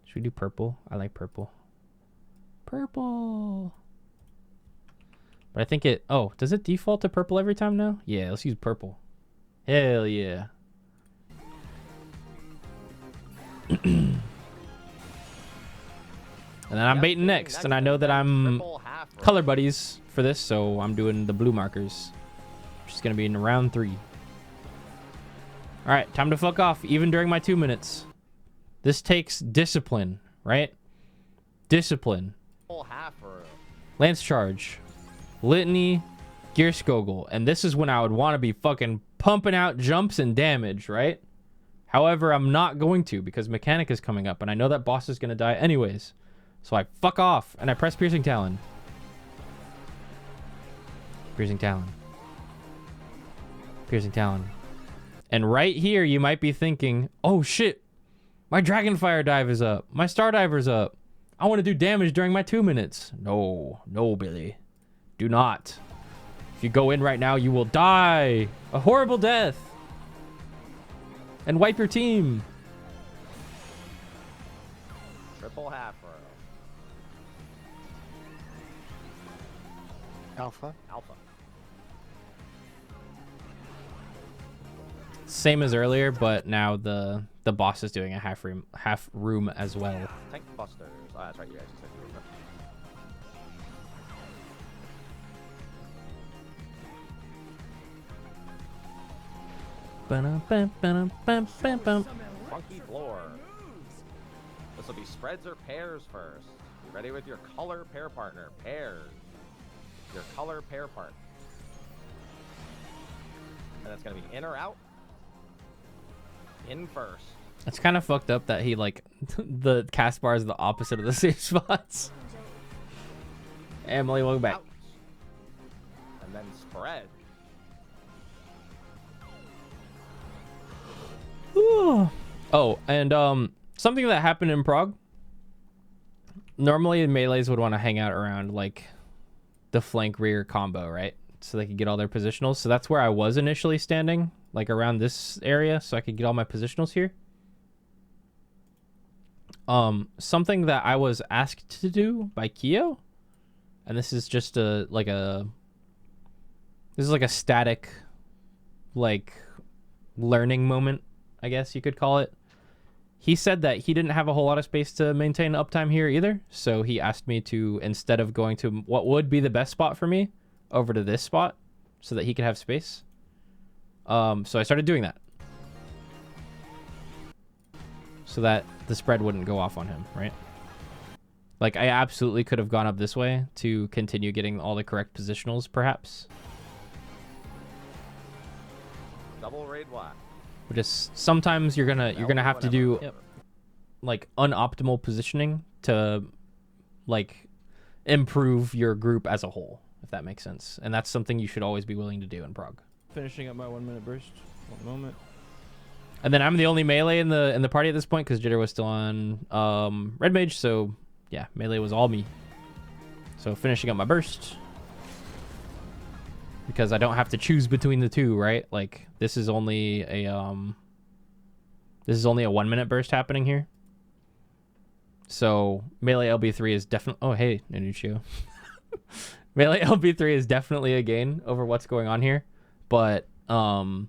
Should we do purple? I like purple. Purple. But I think it... Oh, does it default to purple every time now? Yeah, let's use purple. Hell yeah. And then I'm baiting next, and I know that I'm color buddies for this, so I'm doing the blue markers, which is going to be in round 3. All right, time to fuck off, even during my 2 minutes. This takes discipline, right? Discipline. Lance charge. Litany. Gear Skogel. And this is when I would want to be fucking pumping out jumps and damage, right? However, I'm not going to because mechanic is coming up, and I know that boss is going to die anyways. So I fuck off, and I press Piercing Talon. Piercing Talon. Piercing Talon. And right here, you might be thinking, oh shit, my Dragonfire dive is up. My Star Diver's up. I want to do damage during my 2 minutes. No, no, Billy. Do not. If you go in right now, you will die. A horrible death. And wipe your team. Triple half row. Alpha. Alpha. Same as earlier, but now the boss is doing a half room as well. Tank busters. Oh, that's right. You guys said you were. Funky floor. The This will be spreads or pairs first. You ready with your color pair partner? Pairs. Your color pair part. And that's gonna be in or out. In first. It's kind of fucked up that he like the cast bar is the opposite of the safe spots. Emily, welcome back. Out. And then spread. Ooh. Oh, and something that happened in Prague. Normally melees would want to hang out around like the flank rear combo, right? So they could get all their positionals. So that's where I was initially standing, like around this area, so I could get all my positionals here. Something that I was asked to do by Kyo, and this is just this is like a static, like learning moment, I guess you could call it. He said that he didn't have a whole lot of space to maintain uptime here either, so he asked me to, instead of going to what would be the best spot for me, over to this spot, so that he could have space. So I started doing that, so that the spread wouldn't go off on him, right? Like, I absolutely could have gone up this way to continue getting all the correct positionals, perhaps. Double raid black. But just sometimes you're gonna have to do like unoptimal positioning to like improve your group as a whole, if that makes sense. And that's something you should always be willing to do in Prague. Finishing up my 1 minute burst. 1 moment. And then I'm the only melee in the party at this point because Jitter was still on red mage, so yeah, melee was all me. So finishing up my burst. Because I don't have to choose between the two, right? Like this is only a 1 minute burst happening here. So melee LB3 is definitely, oh hey, Nanuccio. Melee LB3 is definitely a gain over what's going on here, but I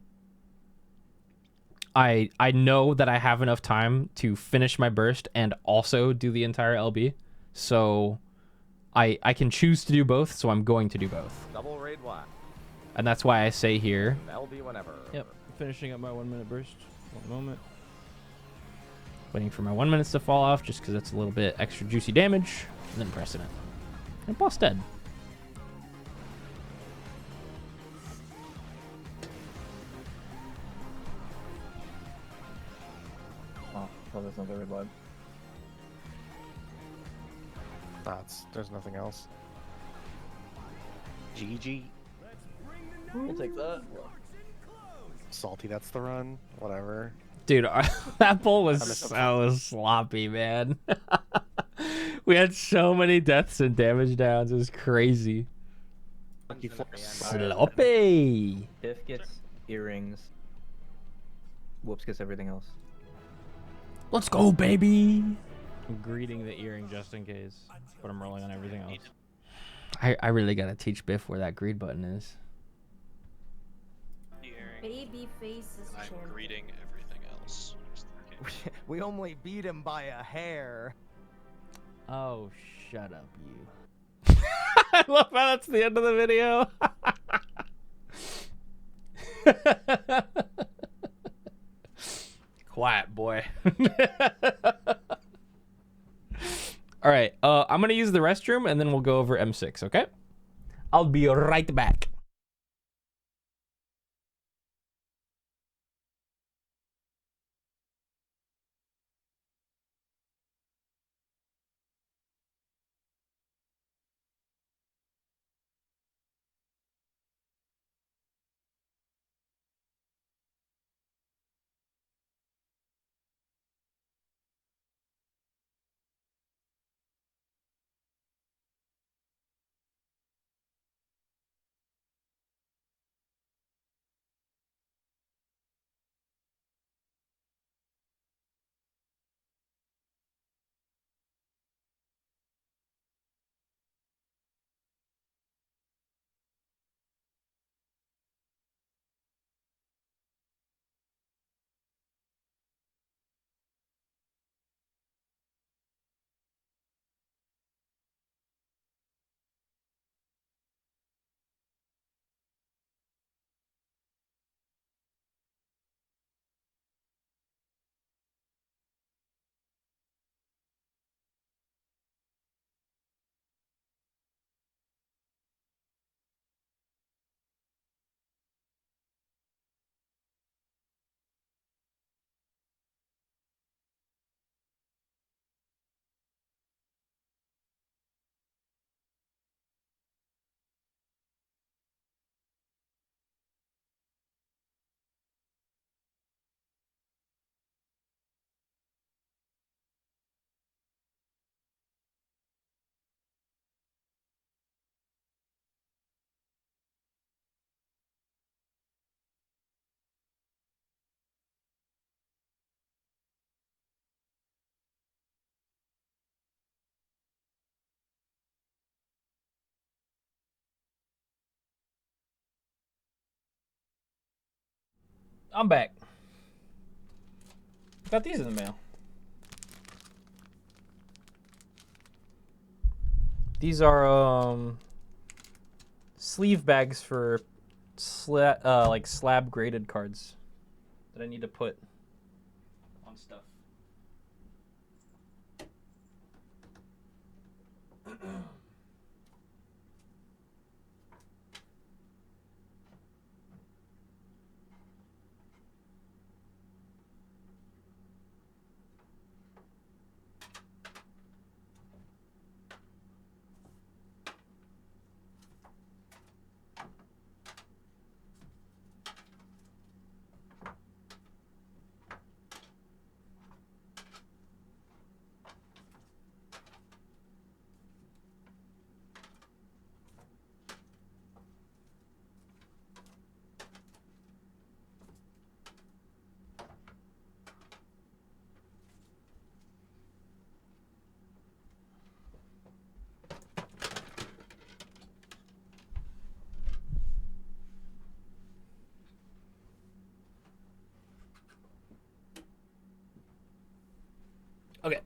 know that I have enough time to finish my burst and also do the entire LB. So I can choose to do both, so I'm going to do both. Double raid black. And that's why I say here. LB whenever. Yep. Finishing up my 1 minute burst. 1 moment. Waiting for my 1 minutes to fall off just because it's a little bit extra juicy damage. And then pressing it. And boss dead. Oh, well, that's not very blood. There's nothing else. GG. We'll take that. Salty, that's the run. Whatever. Dude, that bowl was so sloppy, man. We had so many deaths and damage downs. It was crazy. Sloppy. Diff gets earrings. Whoops gets everything else. Let's go, baby. I'm greeting the earring just in case, but I'm rolling on everything else. I really gotta teach Biff where that greed button is. Baby faces champion. Greeting everything else. We only beat him by a hair. Oh, shut up, you. I love how that's the end of the video. Quiet, boy. All right, I'm gonna use the restroom and then we'll go over M6, okay? I'll be right back. I'm back. Got these in the mail. These are sleeve bags for like slab graded cards that I need to put on stuff. Okay.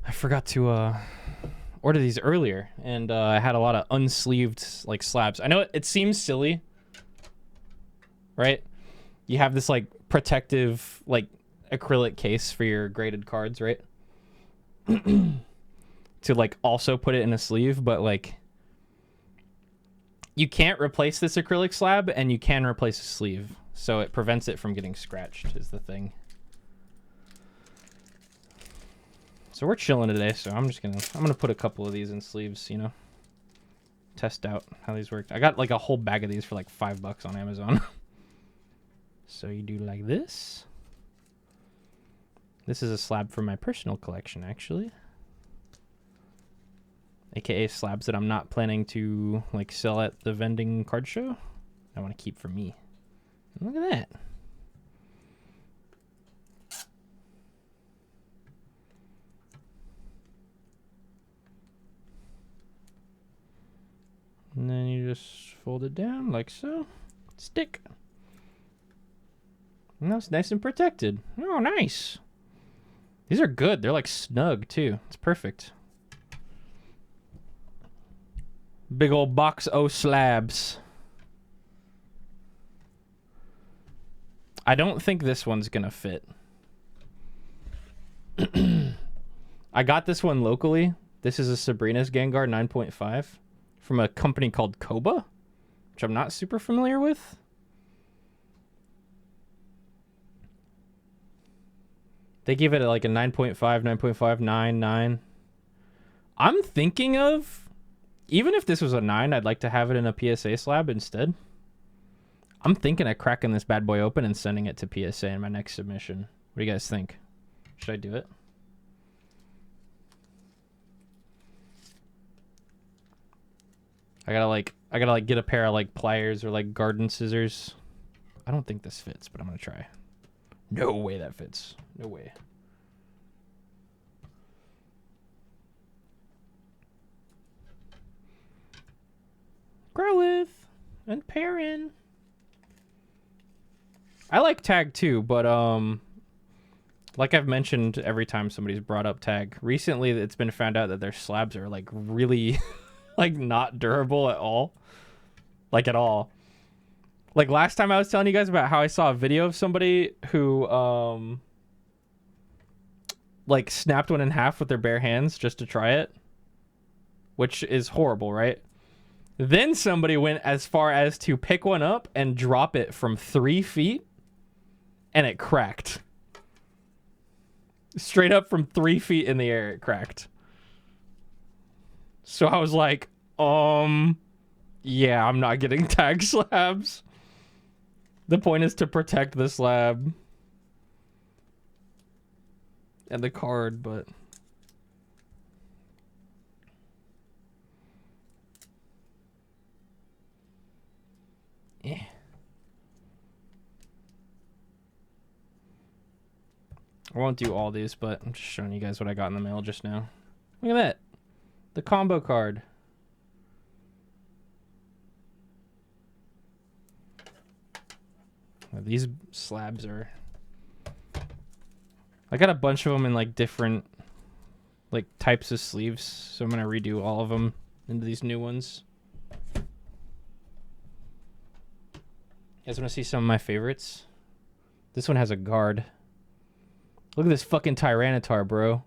I forgot to order these earlier, and I had a lot of unsleeved like slabs. I know it seems silly, right? You have this like protective like acrylic case for your graded cards, right? To like also put it in a sleeve, but like you can't replace this acrylic slab, and you can replace a sleeve, so it prevents it from getting scratched is the thing. So we're chilling today, so I'm gonna put a couple of these in sleeves, you know, test out how these work. I got like a whole bag of these for like $5 on Amazon. So you do like this. This is a slab from my personal collection, actually. AKA slabs that I'm not planning to like sell at the vending card show. I want to keep for me. And look at that. And then you just fold it down like so. Stick. And that's nice and protected. Oh, nice. These are good. They're like snug too. It's perfect. Big old box o' slabs. I don't think this one's gonna fit. I got this one locally. This is a Sabrina's Gengar 9.5 from a company called Koba, which I'm not super familiar with. They give it like a 9.5, 9.5, 9, 9. I'm thinking of, even if this was a 9, I'd like to have it in a PSA slab instead. I'm thinking of cracking this bad boy open and sending it to PSA in my next submission. What do you guys think? Should I do it? I gotta get a pair of like pliers or like garden scissors. I don't think this fits, but I'm gonna try. No way that fits. No way. Growlithe and Perrin. I like tag too, but like I've mentioned every time somebody's brought up tag, recently it's been found out that their slabs are like really like not durable at all. Like at all. Like last time I was telling you guys about how I saw a video of somebody who like snapped one in half with their bare hands just to try it, which is horrible, right? Then somebody went as far as to pick one up and drop it from 3 feet, and it cracked. Straight up from 3 feet in the air, it cracked. So I was like, yeah, I'm not getting tag slabs. The point is to protect the slab and the card, but yeah. I won't do all these, but I'm just showing you guys what I got in the mail just now. Look at that. The combo card. These slabs are... I got a bunch of them in like different like types of sleeves, so I'm gonna redo all of them into these new ones. You guys want to see some of my favorites? This one has a guard. Look at this fucking Tyranitar, bro.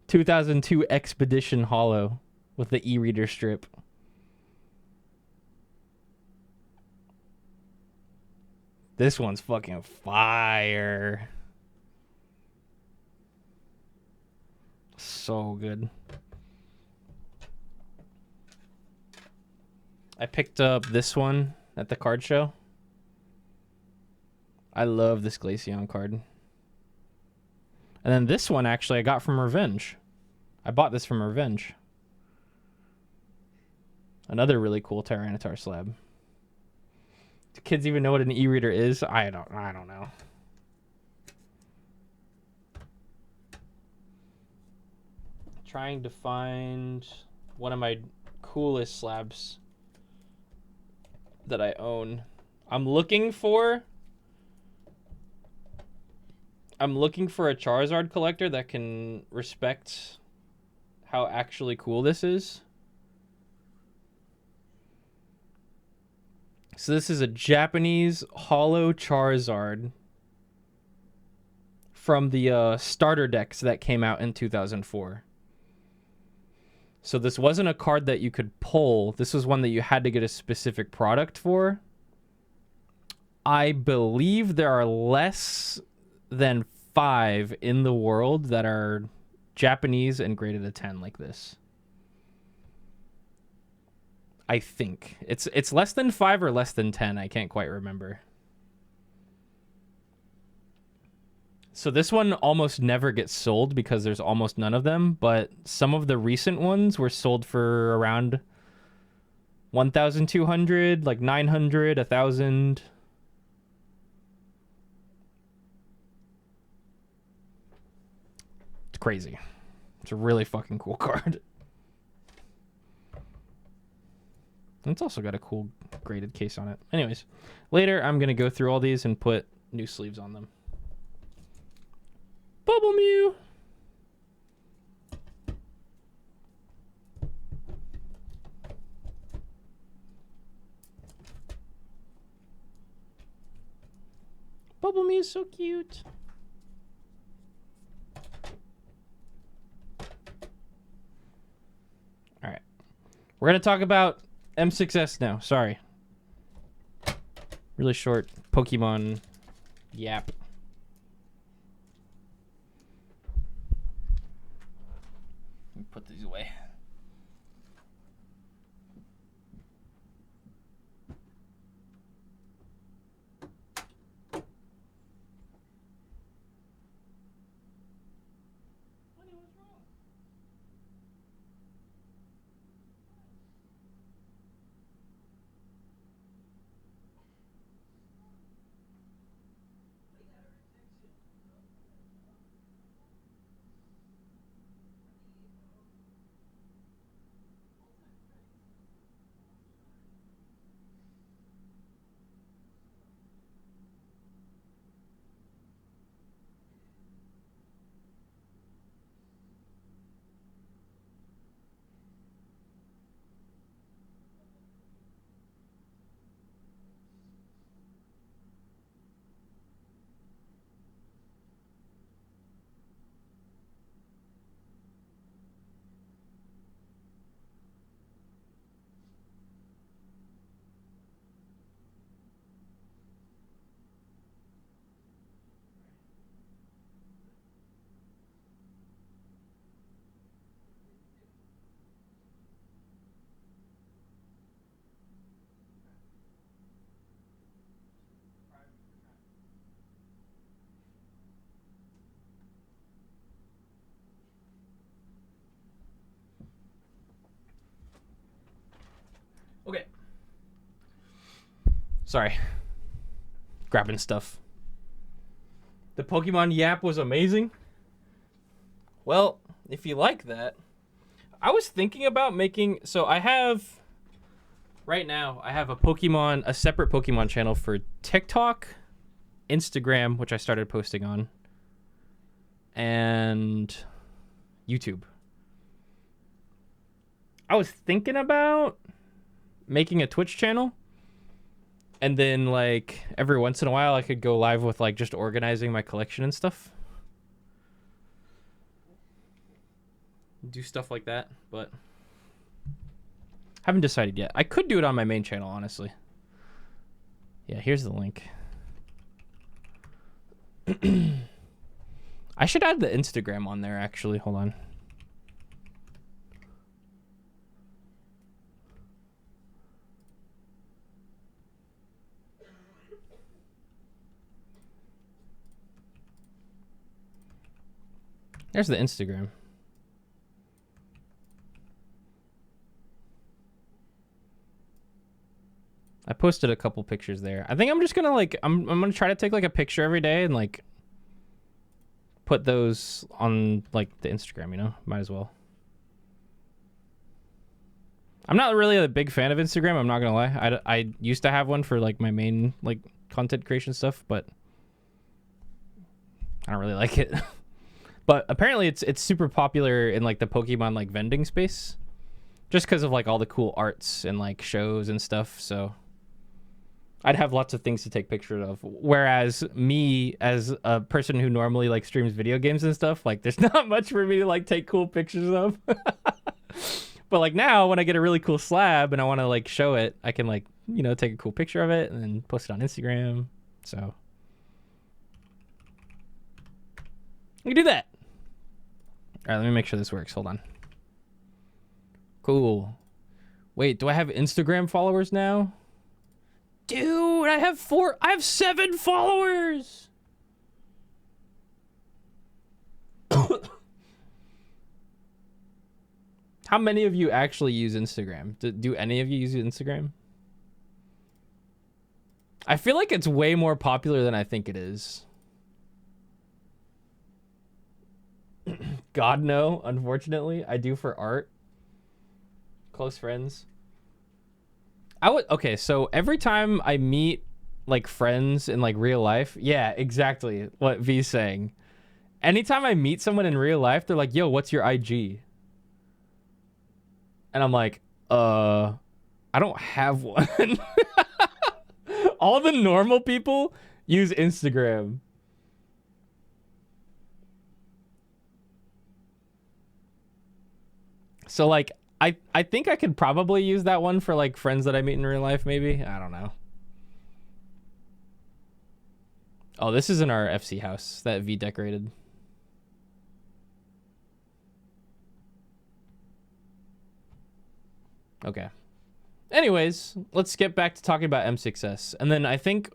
2002 Expedition Hollow with the e-reader strip. This one's fucking fire. So good. I picked up this one at the card show. I love this Glaceon card. And then this one, actually, I got from Revenge. I bought this from Revenge. Another really cool Tyranitar slab. Do kids even know what an e-reader is? I don't know. Trying to find one of my coolest slabs that I own. I'm looking for a Charizard collector that can respect how actually cool this is. So this is a Japanese holo Charizard from the starter decks that came out in 2004. So this wasn't a card that you could pull. This was one that you had to get a specific product for. I believe there are less than 5 in the world that are Japanese and graded a 10 like this. I think. It's less than 5 or less than 10. I can't quite remember. So this one almost never gets sold because there's almost none of them, but some of the recent ones were sold for around 1,200, like 900, 1,000. It's crazy. It's a really fucking cool card. And it's also got a cool graded case on it. Anyways, later I'm going to go through all these and put new sleeves on them. Bubble Mew! Bubble Mew is so cute. Alright. We're going to talk about M6S now. Sorry. Really short Pokemon yap. Let me put these away. Okay. Sorry. Grabbing stuff. The Pokemon Yap was amazing. Well, if you like that, I was thinking about making, so I have right now I have a separate Pokemon channel for TikTok, Instagram, which I started posting on, and YouTube. I was thinking about making a Twitch channel, and then like every once in a while I could go live with like just organizing my collection and stuff. Do stuff like that, but haven't decided yet. I could do it on my main channel, honestly. Yeah, here's the link. I should add the Instagram on there, actually. Hold on. There's the Instagram. I posted a couple pictures there. I think I'm just gonna like I'm gonna try to take like a picture every day and like put those on like the Instagram, you know? Might as well. I'm not really a big fan of Instagram, I'm not gonna lie. I used to have one for like my main like content creation stuff, but I don't really like it. But apparently it's super popular in like the Pokemon like vending space. Just because of like all the cool arts and like shows and stuff, so I'd have lots of things to take pictures of. Whereas me, as a person who normally like streams video games and stuff, like there's not much for me to like take cool pictures of. But like now, when I get a really cool slab and I want to like show it, I can like, you know, take a cool picture of it and then post it on Instagram. So we can do that. All right, let me make sure this works. Hold on. Cool. Wait, do I have Instagram followers now? Dude, I have 7 followers. How many of you actually use Instagram? Do any of you use Instagram? I feel like it's way more popular than I think it is. God, no, unfortunately. I do for art. Close friends. Okay, so every time I meet like friends in like real life, yeah, exactly what V's saying. Anytime I meet someone in real life, they're like, yo, what's your IG? And I'm like, I don't have one. All the normal people use Instagram. So like I think I could probably use that one for like friends that I meet in real life, maybe. I don't know. Oh, this is in our FC house that V decorated. Okay. Anyways, let's get back to talking about M6S. And then I think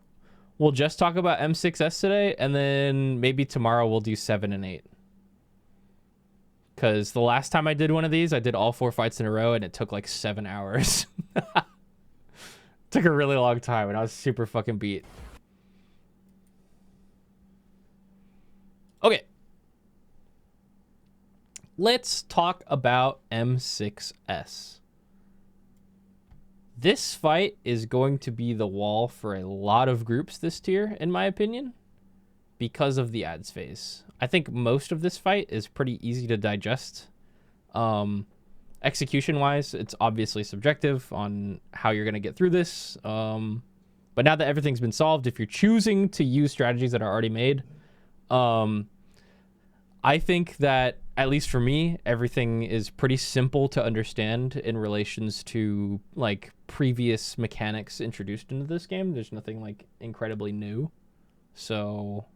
we'll just talk about M6S today, and then maybe tomorrow we'll do 7 and 8. Because the last time I did one of these, I did all 4 fights in a row, and it took like 7 hours. Took a really long time, and I was super fucking beat. Okay. Let's talk about M6S. This fight is going to be the wall for a lot of groups this tier, in my opinion, because of the ads phase. I think most of this fight is pretty easy to digest. Execution-wise, it's obviously subjective on how you're going to get through this. But now that everything's been solved, if you're choosing to use strategies that are already made, I think that, at least for me, everything is pretty simple to understand in relations to like previous mechanics introduced into this game. There's nothing like incredibly new. So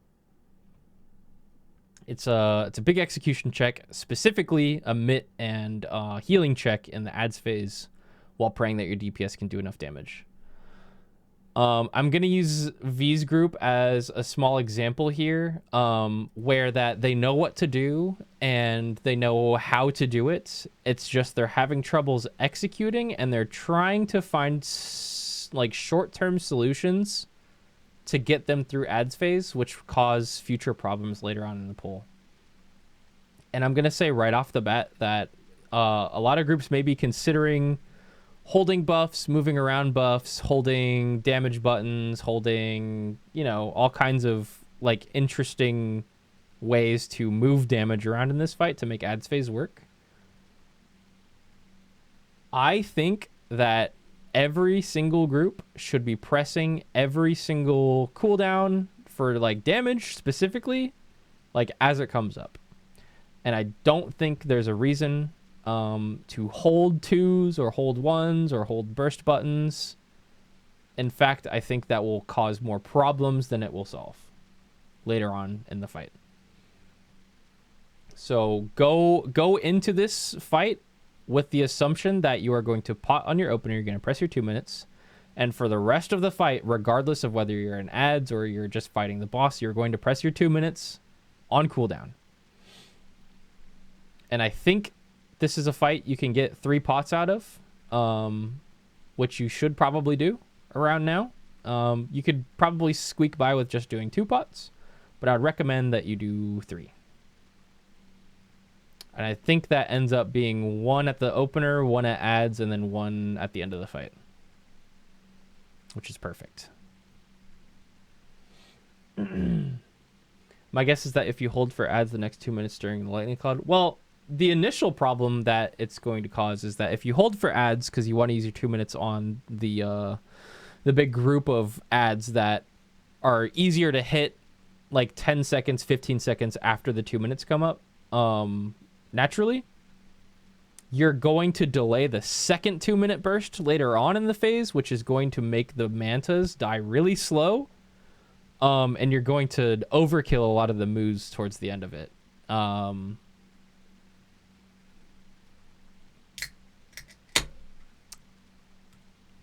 it's a big execution check, specifically a mitt and healing check in the ads phase, while praying that your DPS can do enough damage. I'm gonna use V's group as a small example here, where that they know what to do and they know how to do it. It's just they're having troubles executing, and they're trying to find like short-term solutions to get them through ads phase, which cause future problems later on in the poll. And I'm gonna say right off the bat that A lot of groups may be considering holding buffs, moving around buffs, holding damage buttons, holding, you know, all kinds of like interesting ways to move damage around in this fight to make ads phase work. I think that every single group should be pressing every single cooldown for like damage specifically, like as it comes up. And I don't think there's a reason to hold 2s or hold 1s or hold burst buttons. In fact, I think that will cause more problems than it will solve later on in the fight. So go into this fight with the assumption that you are going to pot on your opener, you're going to press your 2 minutes, and for the rest of the fight, regardless of whether you're in ads or you're just fighting the boss, you're going to press your 2 minutes on cooldown. And I think this is a fight you can get 3 pots out of, which you should probably do around now. You could probably squeak by with just doing 2 pots, but I'd recommend that you do 3. And I think that ends up being 1 at the opener, 1 at ads, and then 1 at the end of the fight, which is perfect. My guess is that if you hold for ads the next 2 minutes during the lightning cloud, well, the initial problem that it's going to cause is that if you hold for ads because you want to use your 2 minutes on the big group of ads that are easier to hit like 10 seconds, 15 seconds after the 2 minutes come up, naturally, you're going to delay the second 2 minute burst later on in the phase, which is going to make the mantas die really slow. And you're going to overkill a lot of the moves towards the end of it.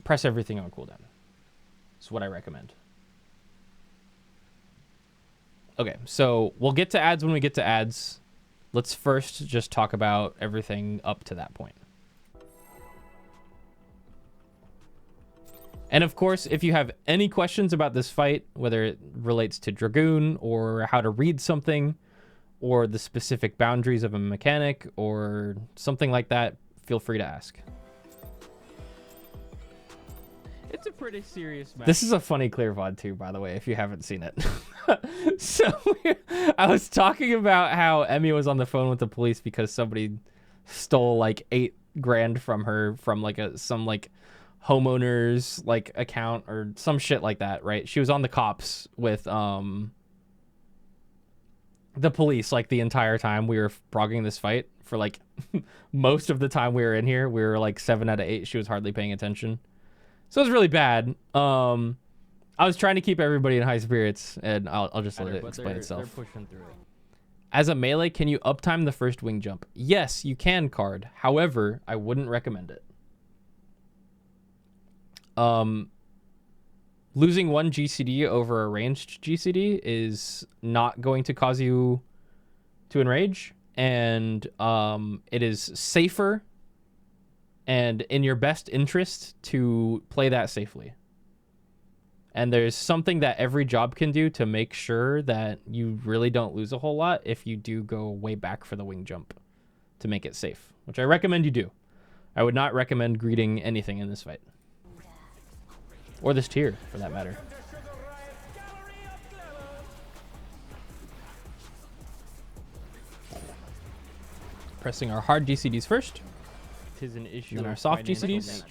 Press everything on cooldown. That's what I recommend. Okay, so we'll get to ads when we get to ads. Let's first just talk about everything up to that point. And of course, if you have any questions about this fight, whether it relates to Dragoon or how to read something or the specific boundaries of a mechanic or something like that, feel free to ask. It's a pretty serious match. This is a funny clear VOD too, by the way, if you haven't seen it. So I was talking about how Emmy was on the phone with the police because somebody stole like $8 grand from her from like some like homeowner's like account or some shit like that, right? She was on the cops with the police like the entire time we were progging this fight for like most of the time we were in here. We were like 7 out of 8. She was hardly paying attention. So it was really bad. I was trying to keep everybody in high spirits, and I'll just let it explain itself. They're pushing through it. As a melee, can you uptime the first wing jump? Yes, you can, Card. However, I wouldn't recommend it. Losing 1 GCD over a ranged GCD is not going to cause you to enrage, and it is safer and in your best interest to play that safely. And there's something that every job can do to make sure that you really don't lose a whole lot if you do go way back for the wing jump to make it safe, which I recommend you do. I would not recommend greeting anything in this fight. Or this tier, for that matter. Pressing our hard GCDs first. Tis an issue in our soft GCDs.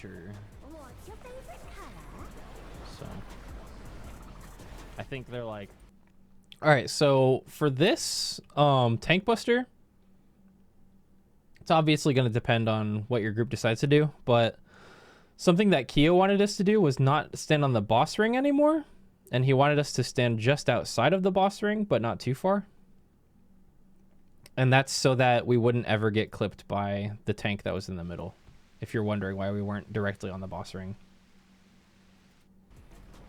So I think they're like, all right, so for this tank buster, it's obviously going to depend on what your group decides to do, but something that Keo wanted us to do was not stand on the boss ring anymore, and he wanted us to stand just outside of the boss ring but not too far. And that's so that we wouldn't ever get clipped by the tank that was in the middle, if you're wondering why we weren't directly on the boss ring.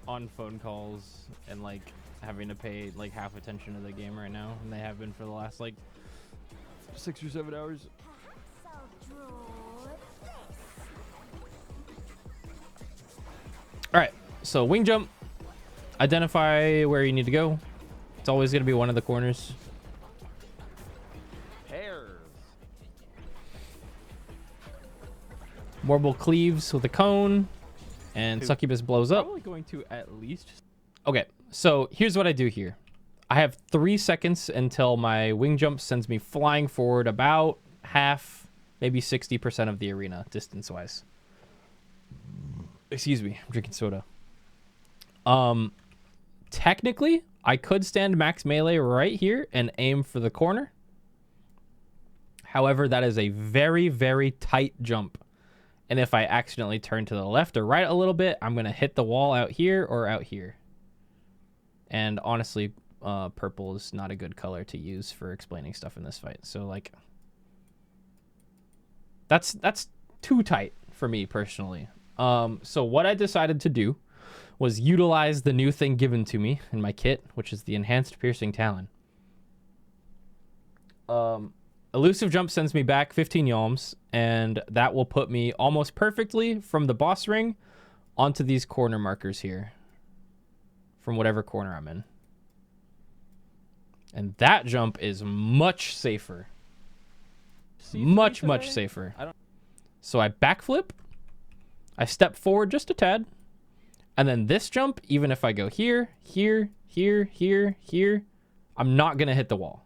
On phone calls and like having to pay like half attention to the game right now, and they have been for the last like 6 or 7 hours. All right, so wing jump, identify where you need to go. It's always going to be one of the corners. Pairs. Morble cleaves with a cone, and 2. Succubus blows up. Probably going to at least. Okay, so here's what I do here. I have 3 seconds until my wing jump sends me flying forward about half, maybe 60% of the arena distance-wise. Excuse me, I'm drinking soda. Technically, I could stand max melee right here and aim for the corner. However, that is a very, very tight jump. And if I accidentally turn to the left or right a little bit, I'm going to hit the wall out here or out here. And honestly, purple is not a good color to use for explaining stuff in this fight. So, like, that's too tight for me personally. So what I decided to do was utilize the new thing given to me in my kit, which is the Enhanced Piercing Talon. Elusive Jump sends me back 15 yalms, and that will put me almost perfectly from the boss ring onto these corner markers here, from whatever corner I'm in. And that jump is much safer. Much safer. So I backflip, I step forward just a tad, and then this jump, even if I go here, here, here, here, here, I'm not going to hit the wall,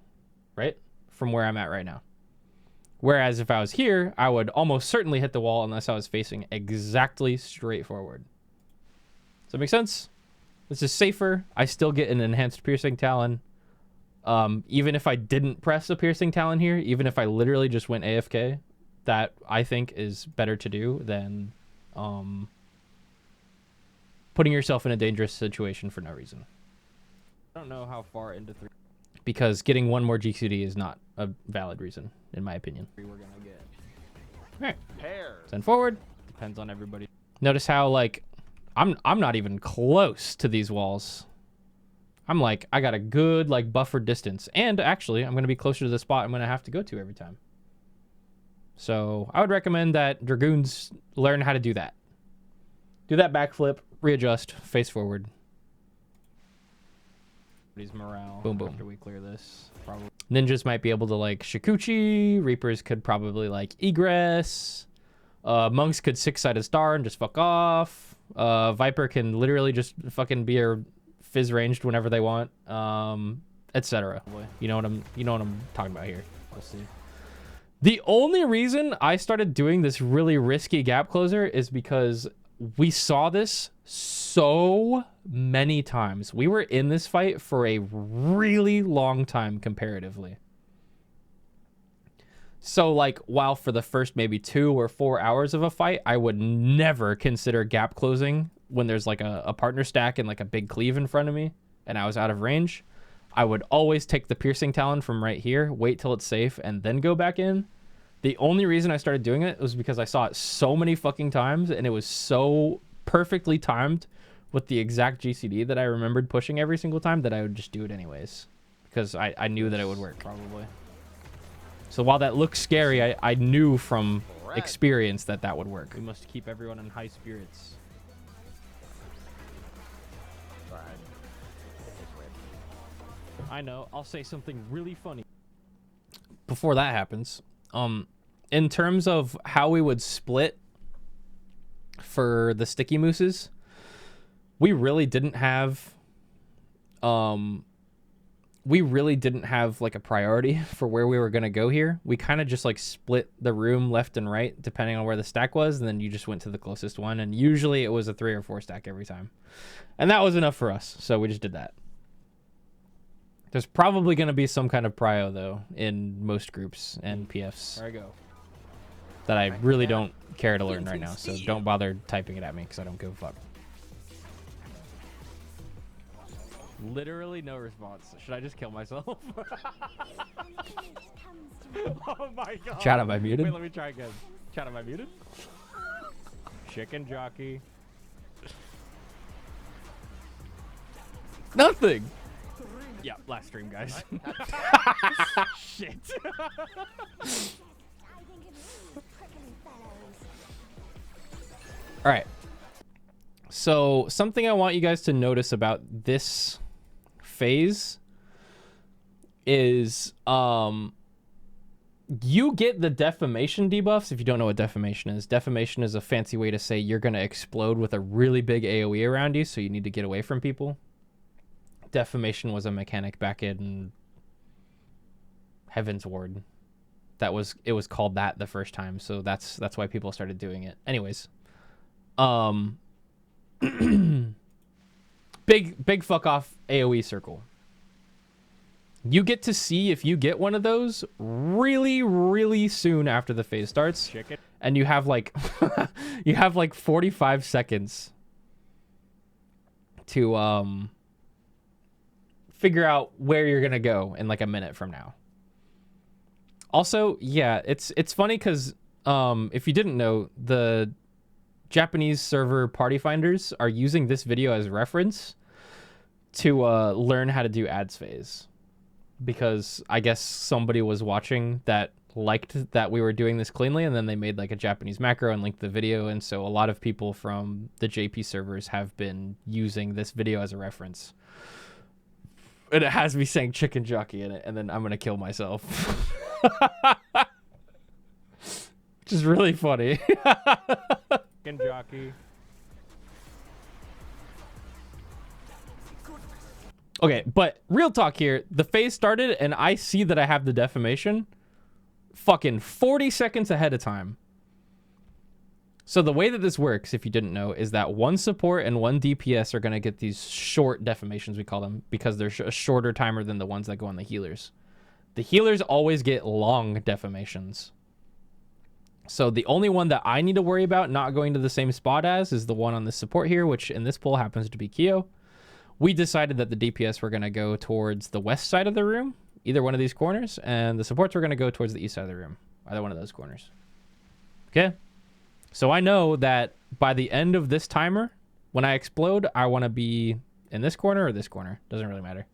right? From where I'm at right now. Whereas if I was here, I would almost certainly hit the wall unless I was facing exactly straight forward. Does that make sense? This is safer. I still get an Enhanced Piercing Talon. Even if I didn't press a Piercing Talon here, even if I literally just went AFK, that I think is better to do than putting yourself in a dangerous situation for no reason. I don't know how far into 3 Because getting one more GCD is not a valid reason, in my opinion. we're gonna get. Alright, Pairs. send forward. Depends on everybody. Notice how, like, I'm not even close to these walls. I'm like, I got a good, like, buffer distance. And actually, I'm going to be closer to the spot I'm going to have to go to every time. So I would recommend that Dragoons learn how to do that. Do that backflip, readjust, face forward. Everybody's morale. Boom, boom. After we clear this, probably. Ninjas might be able to, like, Shikuchi. Reapers could probably, like, Egress. Monks could 6-sided star and just fuck off. Viper can literally just fucking be a fizz ranged whenever they want, etc. You know what I'm talking about here. We'll see. The only reason I started doing this really risky gap closer is because we saw this so many times. We were in this fight for a really long time comparatively. So, like, while for the first maybe 2 or 4 hours of a fight, I would never consider gap closing when there's, like, a partner stack and, like, a big cleave in front of me and I was out of range. I would always take the Piercing Talon from right here, wait till it's safe, and then go back in. The only reason I started doing it was because I saw it so many fucking times, and it was so perfectly timed with the exact GCD that I remembered pushing every single time that I would just do it anyways. Because I knew that it would work. Probably. So while that looks scary, I knew from experience that that would work. We must keep everyone in high spirits. Alright. I know. I'll say something really funny. Before that happens, in terms of how we would split for the sticky mooses, we really didn't have like a priority for where we were going to go here. We kind of just like split the room left and right depending on where the stack was, and then you just went to the closest one, and usually it was a 3 or 4 stack every time, and that was enough for us, so we just did that. There's probably going to be some kind of prio though in most groups and PFs There I go. that I really don't care to learn right now, so don't bother typing it at me because I don't give a fuck. Literally no response. Should I just kill myself? Oh my god. Chat, am I muted? Wait, let me try again. Chat, am I muted? Chicken jockey. Nothing. Yeah, last stream, guys. Shit. All right. So something I want you guys to notice about this phase is you get the defamation debuffs. If you don't know what defamation is a fancy way to say you're going to explode with a really big AoE around you, so you need to get away from people. Defamation was a mechanic back in Heaven's Ward. It was called that the first time, so that's why people started doing it. Anyways, big fuck off AoE circle. You get to see if you get one of those really, really soon after the phase starts. Chicken. And you have like 45 seconds to figure out where you're gonna go in like a minute from now. Also, yeah, it's funny because if you didn't know, the Japanese server party finders are using this video as reference to learn how to do ads phase. Because I guess somebody was watching that liked that we were doing this cleanly, and then they made like a Japanese macro and linked the video, and so a lot of people from the JP servers have been using this video as a reference. And it has me saying chicken jockey in it, and then I'm gonna kill myself. Which is really funny. Chicken jockey. Okay, but real talk here. The phase started, and I see that I have the defamation fucking 40 seconds ahead of time. So the way that this works, if you didn't know, is that one support and one DPS are going to get these short defamations, we call them, because they're a shorter timer than the ones that go on the healers. The healers always get long defamations. So the only one that I need to worry about not going to the same spot as is the one on the support here, which in this poll happens to be Kyo. We decided that the DPS were going to go towards the west side of the room, either one of these corners, and the supports were going to go towards the east side of the room, either one of those corners. Okay? So I know that by the end of this timer, when I explode, I want to be in this corner or this corner. Doesn't really matter.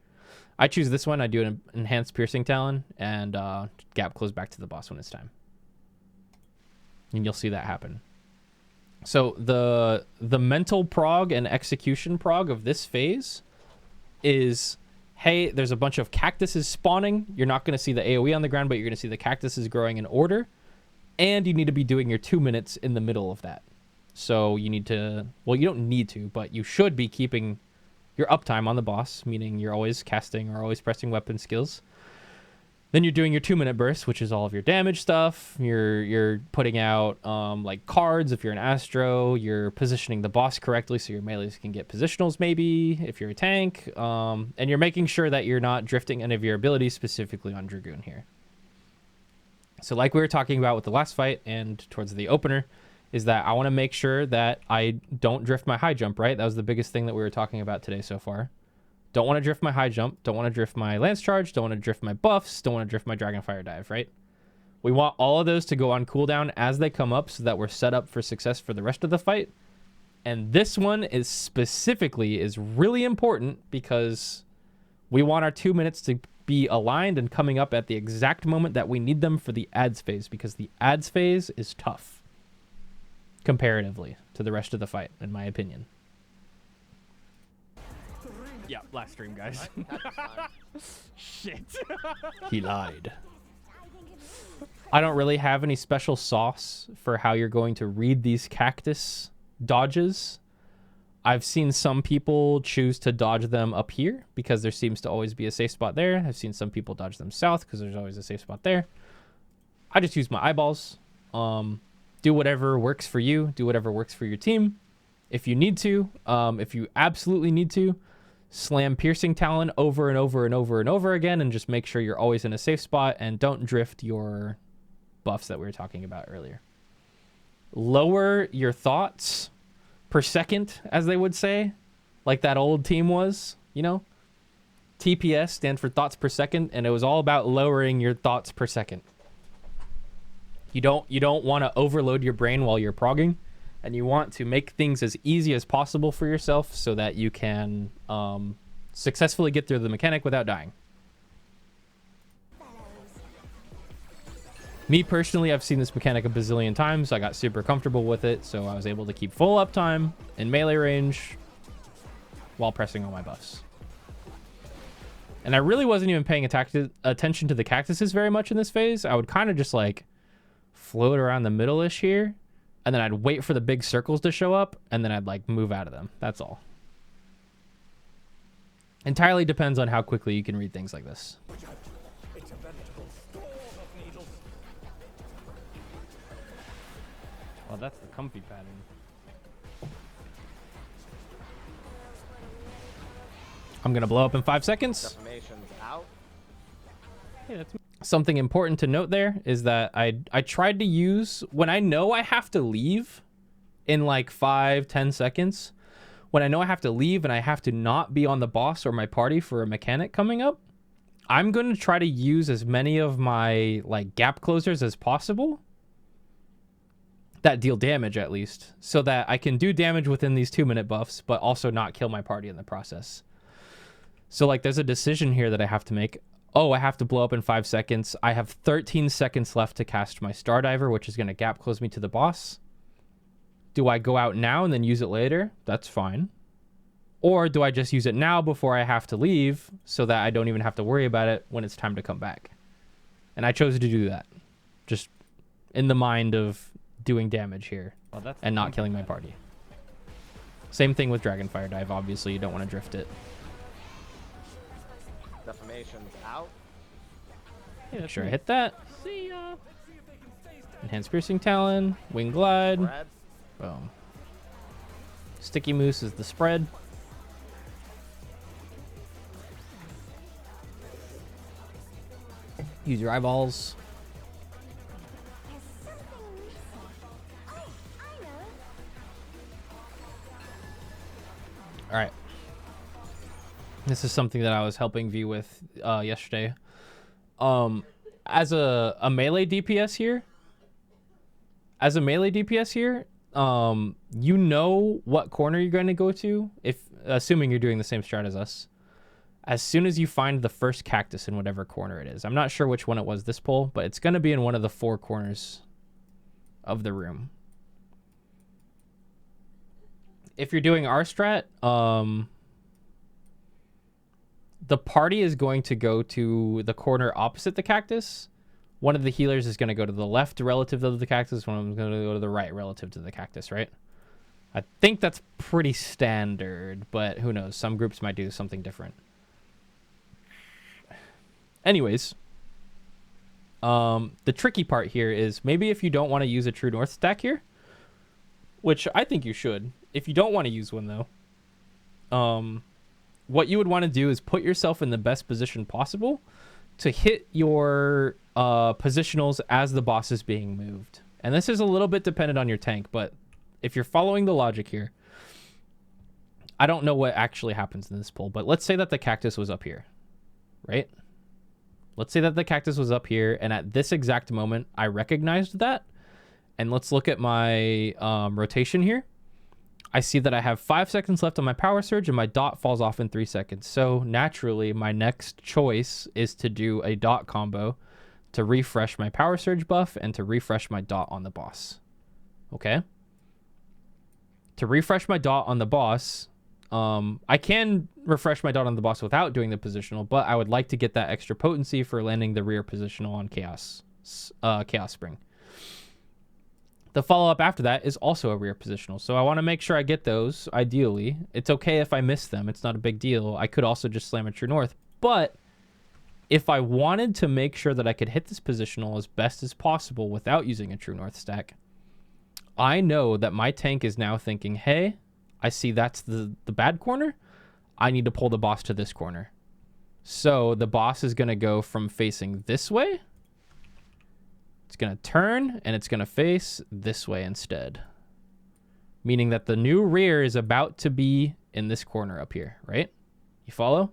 I choose this one. I do an enhanced piercing talon, and gap close back to the boss when it's time. And you'll see that happen. So the mental prog and execution prog of this phase is, hey, there's a bunch of cactuses spawning. You're not going to see the AoE on the ground, but you're going to see the cactuses growing in order. And you need to be doing your 2 minutes in the middle of that. So you need to, well, you don't need to, but you should be keeping your uptime on the boss, meaning you're always casting or always pressing weapon skills. Then you're doing your 2 minute burst, which is all of your damage stuff. You're putting out like cards if you're an Astro. You're positioning the boss correctly so your melees can get positionals maybe if you're a tank. And you're making sure that you're not drifting any of your abilities, specifically on Dragoon here. So like we were talking about with the last fight and towards the opener, is that I want to make sure that I don't drift my high jump, right? That was the biggest thing that we were talking about today so far. Don't want to drift my high jump. Don't want to drift my lance charge. Don't want to drift my buffs. Don't want to drift my dragonfire dive, right? We want all of those to go on cooldown as they come up so that we're set up for success for the rest of the fight. And this one is specifically is really important because we want our 2 minutes to be aligned and coming up at the exact moment that we need them for the ads phase, because the ads phase is tough comparatively to the rest of the fight, in my opinion. Yeah, last stream, guys. Shit. He lied. I don't really have any special sauce for how you're going to read these cactus dodges. I've seen some people choose to dodge them up here because there seems to always be a safe spot there. I've seen some people dodge them south because there's always a safe spot there. I just use my eyeballs. Do whatever works for you. Do whatever works for your team. If you need to, if you absolutely need to, slam piercing talon over and over and over and over again and just make sure you're always in a safe spot and don't drift your buffs that we were talking about earlier. Lower your thoughts per second, as they would say, like that old team was, you know? TPS stands for thoughts per second, and it was all about lowering your thoughts per second. You don't want to overload your brain while you're progging, and you want to make things as easy as possible for yourself so that you can successfully get through the mechanic without dying. Me personally, I've seen this mechanic a bazillion times. I got super comfortable with it, so I was able to keep full uptime in melee range while pressing all my buffs. And I really wasn't even paying attention to the cactuses very much in this phase. I would kind of just like float around the middle-ish here, and then I'd wait for the big circles to show up, and then I'd like move out of them. That's all. Entirely depends on how quickly you can read things like this. It's a veritable storm of needles. Well, that's the comfy pattern. I'm gonna blow up in 5 seconds. Defamation's out. Hey, that's something important to note there is that I tried to use when I know I have to leave in like 5-10 seconds. When I know I have to leave and I have to not be on the boss or my party for a mechanic coming up, I'm going to try to use as many of my like gap closers as possible that deal damage at least, so that I can do damage within these 2-minute buffs, but also not kill my party in the process. So like there's a decision here that I have to make. Oh, I have to blow up in 5 seconds. I have 13 seconds left to cast my Star Diver, which is going to gap close me to the boss. Do I go out now and then use it later? That's fine. Or do I just use it now before I have to leave so that I don't even have to worry about it when it's time to come back? And I chose to do that. Just in the mind of doing damage here and not killing my party. Same thing with Dragonfire Dive. Obviously, you don't want to drift it. Defamation's out. Make sure I hit that. See ya. Enhanced Piercing Talon. Wing Glide. Spread. Boom. Sticky Moose is the spread. Use your eyeballs. All right. This is something that I was helping V with yesterday. As a melee DPS here, you know what corner you're going to go to, if assuming you're doing the same strat as us. As soon as you find the first cactus in whatever corner it is. I'm not sure which one it was this pull, but it's going to be in one of the 4 corners of the room. If you're doing our strat, the party is going to go to the corner opposite the cactus. One of the healers is going to go to the left relative to the cactus. One of them is going to go to the right relative to the cactus, right? I think that's pretty standard, but who knows? Some groups might do something different. Anyways, the tricky part here is maybe if you don't want to use a True North stack here, which I think you should. If you don't want to use one, though, what you would want to do is put yourself in the best position possible to hit your positionals as the boss is being moved. And this is a little bit dependent on your tank, but if you're following the logic here, I don't know what actually happens in this pull, but let's say that the cactus was up here, right? Let's say that the cactus was up here, and at this exact moment, I recognized that. And let's look at my rotation here. I see that I have 5 seconds left on my power surge, and my dot falls off in 3 seconds. So naturally, my next choice is to do a dot combo to refresh my power surge buff and to refresh my dot on the boss. Okay? To refresh my dot on the boss, I can refresh my dot on the boss without doing the positional, but I would like to get that extra potency for landing the rear positional on Chaos Spring. The follow-up after that is also a rear positional, so I want to make sure I get those, ideally. It's okay if I miss them. It's not a big deal. I could also just slam a True North, but if I wanted to make sure that I could hit this positional as best as possible without using a True North stack, I know that my tank is now thinking, hey, I see that's the bad corner. I need to pull the boss to this corner. So the boss is going to go from facing this way. It's going to turn, and it's going to face this way instead. Meaning that the new rear is about to be in this corner up here, right? You follow?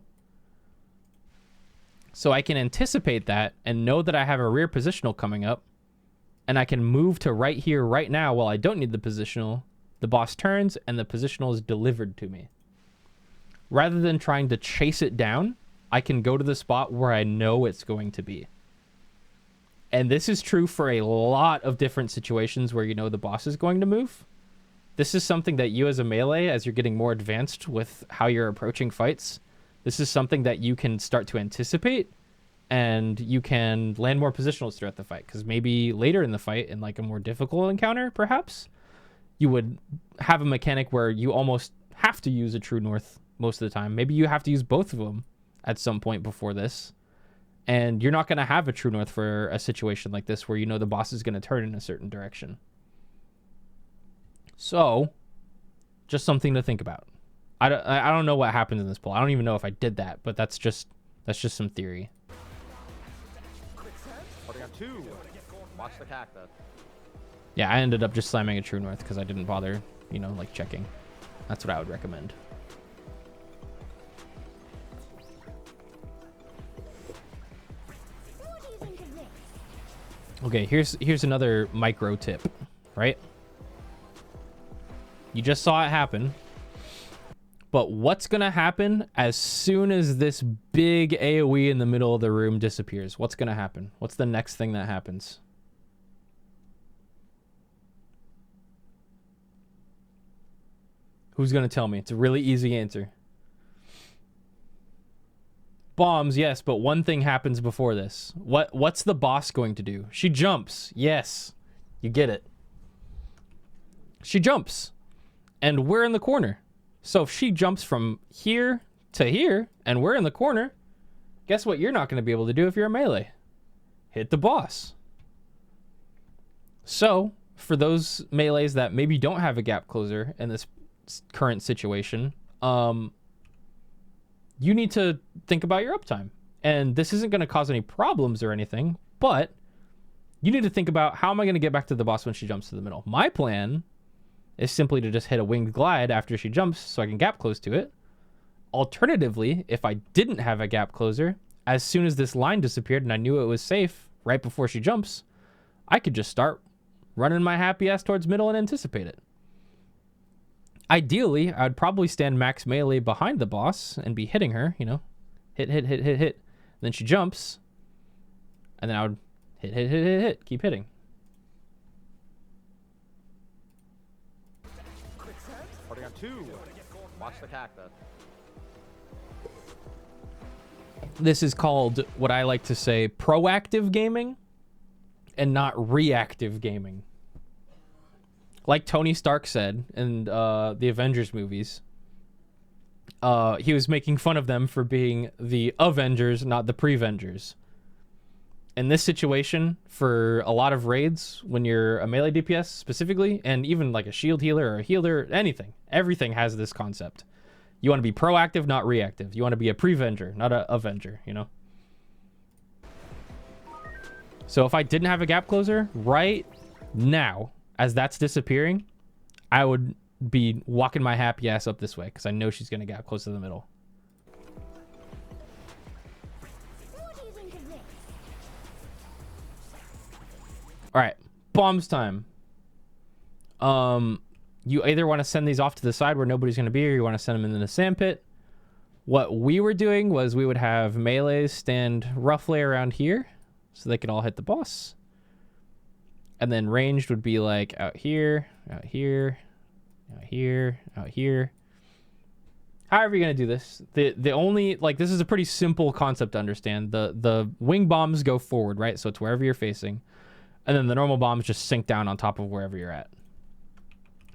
So I can anticipate that and know that I have a rear positional coming up, and I can move to right here right now while I don't need the positional. The boss turns, and the positional is delivered to me. Rather than trying to chase it down, I can go to the spot where I know it's going to be. And this is true for a lot of different situations where you know the boss is going to move. This is something that you as a melee, as you're getting more advanced with how you're approaching fights, This is something that you can start to anticipate, and you can land more positionals throughout the fight, because maybe later in the fight, in like a more difficult encounter, perhaps, you would have a mechanic where you almost have to use a true north most of the time. Maybe you have to use both of them at some point before this, and you're not going to have a true north for a situation like this where you know the boss is going to turn in a certain direction. So, just something to think about. I don't know what happens in this poll. I don't even know if I did that, but that's just some theory. Putting on 2. Watch the cactus. Yeah, I ended up just slamming a true north because I didn't bother, like checking. That's what I would recommend. Okay, here's another micro tip, right? You just saw it happen. But what's going to happen as soon as this big AoE in the middle of the room disappears? What's going to happen? What's the next thing that happens? Who's going to tell me? It's a really easy answer. Bombs, yes, but one thing happens before this. What's the boss going to do? She jumps. Yes. You get it. She jumps. And we're in the corner. So if she jumps from here to here, and we're in the corner, guess what you're not going to be able to do if you're a melee? Hit the boss. So, for those melees that maybe don't have a gap closer in this current situation, you need to think about your uptime. And this isn't going to cause any problems or anything, but you need to think about, how am I going to get back to the boss when she jumps to the middle? My plan is simply to just hit a winged glide after she jumps so I can gap close to it. Alternatively, if I didn't have a gap closer, as soon as this line disappeared and I knew it was safe right before she jumps, I could just start running my happy ass towards middle and anticipate it. Ideally, I would probably stand max melee behind the boss and be hitting her, hit. Then she jumps, and then I would hit, keep hitting. Putting on 2. Watch the cactus. This is called, what I like to say, proactive gaming and not reactive gaming. Like Tony Stark said in the Avengers movies, he was making fun of them for being the Avengers, not the Prevengers. In this situation, for a lot of raids, when you're a melee DPS specifically, and even like a shield healer or a healer, anything, everything has this concept. You want to be proactive, not reactive. You want to be a Prevenger, not a Avenger, So if I didn't have a gap closer right now, as that's disappearing, I would be walking my happy ass up this way because I know she's going to gap close to the middle. All right, bombs time. You either want to send these off to the side where nobody's going to be, or you want to send them in the sandpit. What we were doing was we would have melees stand roughly around here so they could all hit the boss. And then ranged would be like out here, out here, out here, out here. However you're going to do this. The only, like, this is a pretty simple concept to understand. The wing bombs go forward, right? So it's wherever you're facing. And then the normal bombs just sink down on top of wherever you're at.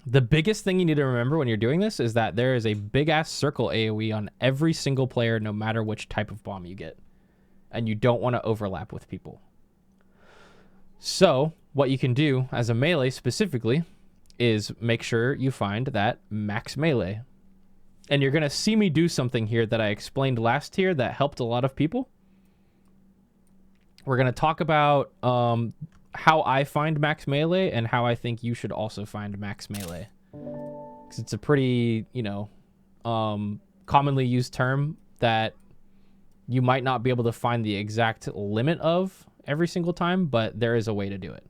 The biggest thing you need to remember when you're doing this is that there is a big-ass circle AoE on every single player, no matter which type of bomb you get. And you don't want to overlap with people. So, what you can do as a melee specifically is make sure you find that max melee. And you're going to see me do something here that I explained last tier that helped a lot of people. We're going to talk about how I find max melee and how I think you should also find max melee. Because it's a pretty, commonly used term that you might not be able to find the exact limit of every single time, but there is a way to do it.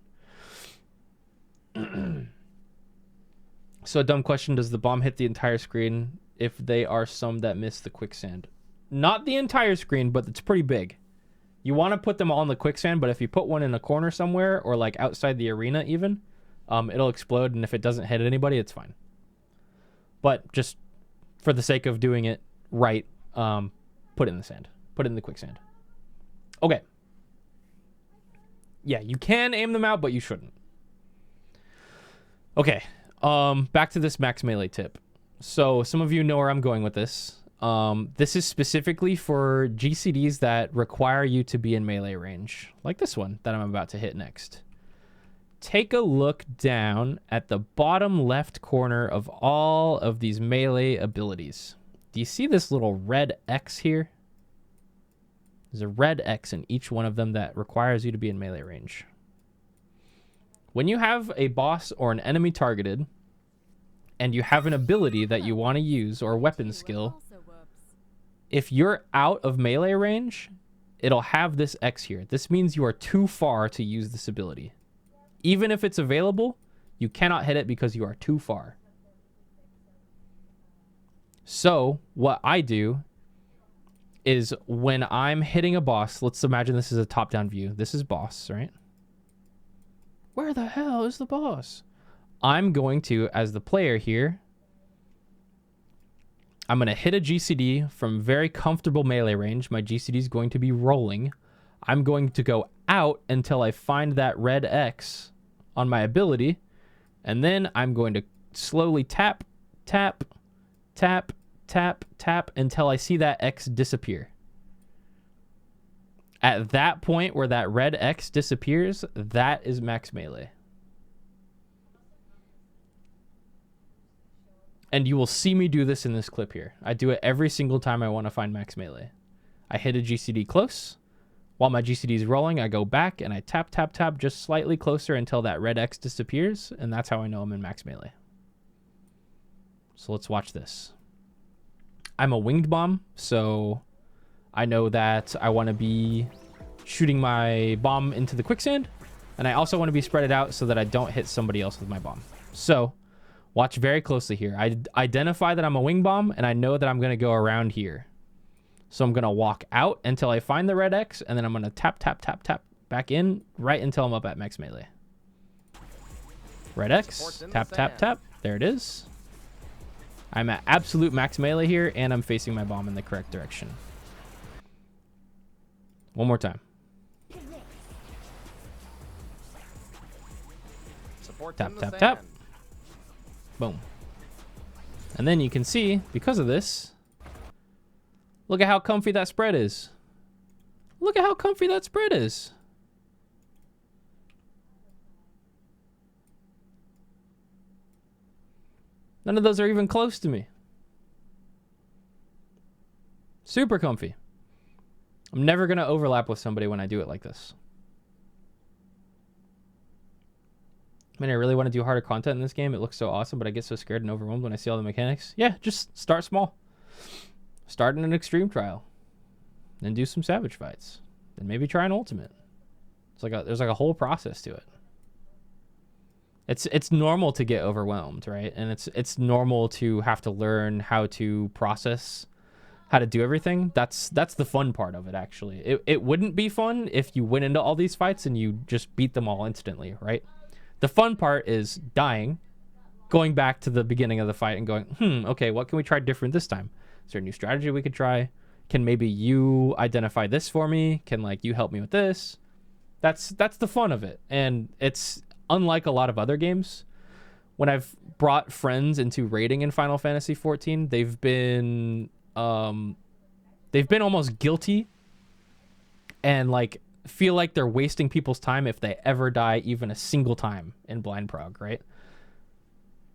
So a dumb question, does the bomb hit the entire screen if they are some that miss the quicksand? Not the entire screen, but it's pretty big. You want to put them all in the quicksand, but if you put one in a corner somewhere or like outside the arena even, it'll explode, and if it doesn't hit anybody, it's fine. But just for the sake of doing it right, put it in the sand. Put it in the quicksand. Okay. Yeah, you can aim them out, but you shouldn't. Okay. Back to this max melee tip. So some of you know where I'm going with this. This is specifically for GCDs that require you to be in melee range, like this one that I'm about to hit next. Take a look down at the bottom left corner of all of these melee abilities. Do you see this little red X here? There's a red X in each one of them that requires you to be in melee range. When you have a boss or an enemy targeted, and you have an ability that you want to use or a weapon skill, if you're out of melee range, it'll have this X here. This means you are too far to use this ability. Even if it's available, you cannot hit it because you are too far. So what I do is when I'm hitting a boss, let's imagine this is a top-down view. This is boss, right? Where the hell is the boss? I'm going to, as the player here, I'm going to hit a GCD from very comfortable melee range. My GCD is going to be rolling. I'm going to go out until I find that red X on my ability, and then I'm going to slowly tap, tap, tap, tap, tap until I see that X disappear. At that point where that red X disappears, that is max melee. And you will see me do this in this clip here. I do it every single time I want to find max melee. I hit a GCD close. While my GCD is rolling, I go back and I tap, tap, tap just slightly closer until that red X disappears. And that's how I know I'm in max melee. So let's watch this. I'm a winged bomb, so I know that I want to be shooting my bomb into the quicksand. And I also want to be spread it out so that I don't hit somebody else with my bomb. So watch very closely here. I identify that I'm a wing bomb, and I know that I'm going to go around here. So I'm going to walk out until I find the red X, and then I'm going to tap, tap, tap, tap back in right until I'm up at max melee. Red X, tap, tap, tap. There it is. I'm at absolute max melee here, and I'm facing my bomb in the correct direction. One more time. Tap, tap, tap. Boom. And then you can see, because of this, look at how comfy that spread is. Look at how comfy that spread is. None of those are even close to me. Super comfy. I'm never going to overlap with somebody when I do it like this. I mean, I really want to do harder content in this game. It looks so awesome, but I get so scared and overwhelmed when I see all the mechanics. Yeah, just start small. Start in an extreme trial. Then do some savage fights. Then maybe try an ultimate. There's like a whole process to it. It's normal to get overwhelmed, right? And it's normal to have to learn how to process, how to do everything. That's the fun part of it, actually. It wouldn't be fun if you went into all these fights and you just beat them all instantly, right? The fun part is dying, going back to the beginning of the fight and going, okay, what can we try different this time? Is there a new strategy we could try? Can maybe you identify this for me? Can like you help me with this? That's the fun of it. And it's unlike a lot of other games. When I've brought friends into raiding in Final Fantasy XIV, they've been almost guilty and like feel like they're wasting people's time if they ever die even a single time in blind prog, right?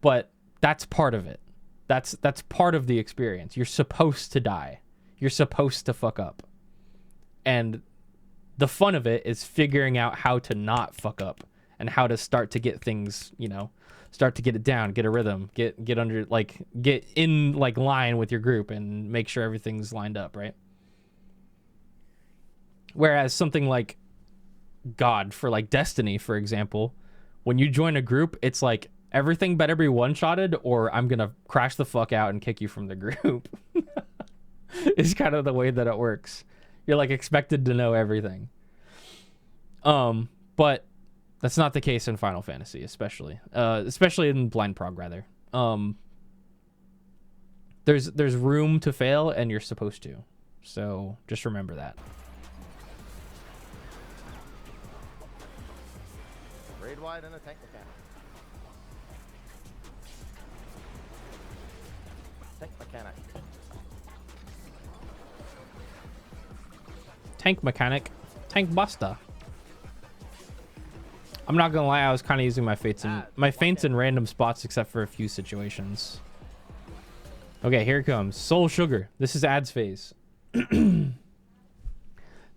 But that's part of it. That's part of the experience. You're supposed to die. You're supposed to fuck up. And the fun of it is figuring out how to not fuck up and how to start to get things, start to get it down, get a rhythm, get under, like, get in like line with your group and make sure everything's lined up, right? Whereas something like God, for like Destiny, for example, when you join a group, it's like everything better be one-shotted or I'm going to crash the fuck out and kick you from the group. It's kind of the way that it works. You're like expected to know everything. But that's not the case in Final Fantasy, especially in blind prog, rather. There's room to fail and you're supposed to. So just remember that. Raid wide and a tank mechanic. Tank mechanic. Tank mechanic. Tank buster. I'm not gonna lie, I was kind of using my feints in random spots except for a few situations. Okay, here it comes. Soul Sugar. This is ads phase.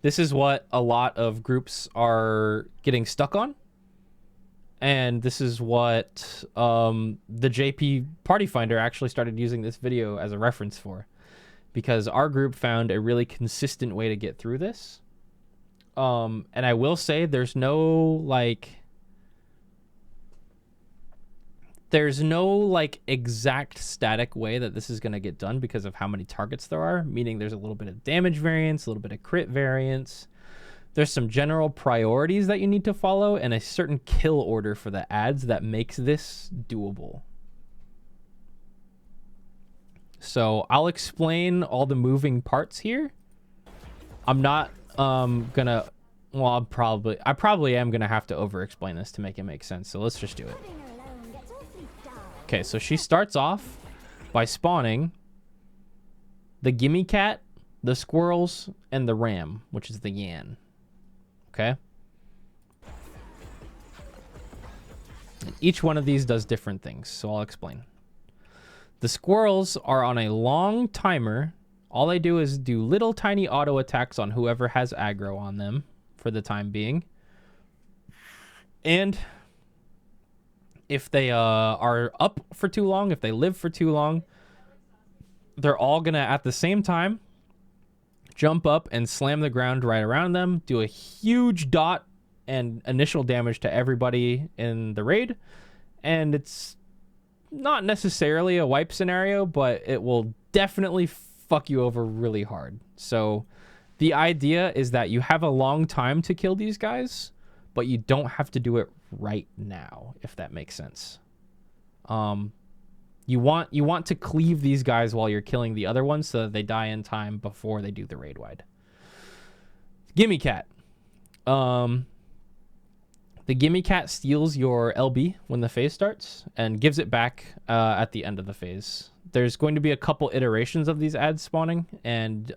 This is what a lot of groups are getting stuck on. And this is what the JP Party Finder actually started using this video as a reference for. Because our group found a really consistent way to get through this. And I will say there's no exact static way that this is going to get done because of how many targets there are, meaning there's a little bit of damage variance, a little bit of crit variance. There's some general priorities that you need to follow and a certain kill order for the ads that makes this doable. So I'll explain all the moving parts here. I'm not gonna, well, I probably am gonna have to over explain this to make it make sense. So let's just do it. Okay, so she starts off by spawning the gimme cat, the squirrels, and the ram, which is the yan. Okay? And each one of these does different things, so I'll explain. The squirrels are on a long timer. All they do is do little tiny auto attacks on whoever has aggro on them for the time being. And if they are up for too long, if they live for too long, they're all going to, at the same time, jump up and slam the ground right around them, do a huge dot and initial damage to everybody in the raid. And it's not necessarily a wipe scenario, but it will definitely fuck you over really hard. So the idea is that you have a long time to kill these guys, but you don't have to do it right now, if that makes sense. You want to cleave these guys while you're killing the other ones so that they die in time before they do the raid wide. Gimme Cat. The Gimme Cat steals your LB when the phase starts and gives it back at the end of the phase. There's going to be a couple iterations of these ads spawning, and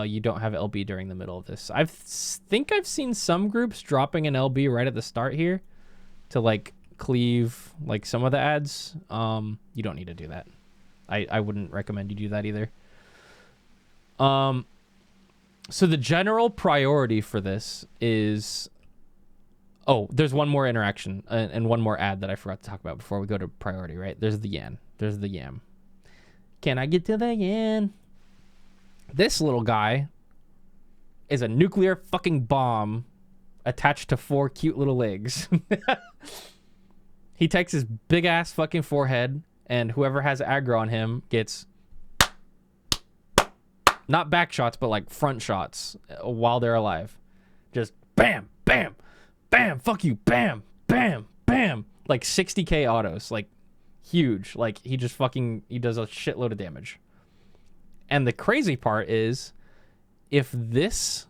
you don't have LB during the middle of this. I think I've seen some groups dropping an LB right at the start here to like cleave like some of the ads. You don't need to do that. I wouldn't recommend you do that either. So the general priority for this is... Oh, there's one more interaction and one more ad that I forgot to talk about before we go to priority, right? There's the yan. There's the yam. Can I get to the yan? This little guy is a nuclear fucking bomb attached to 4 cute little legs. He takes his big ass fucking forehead, and whoever has aggro on him gets not back shots, but like front shots while they're alive. Just bam, bam, bam, fuck you, bam, bam, bam. Like 60k autos, like huge. Like he does a shitload of damage. And the crazy part is, if this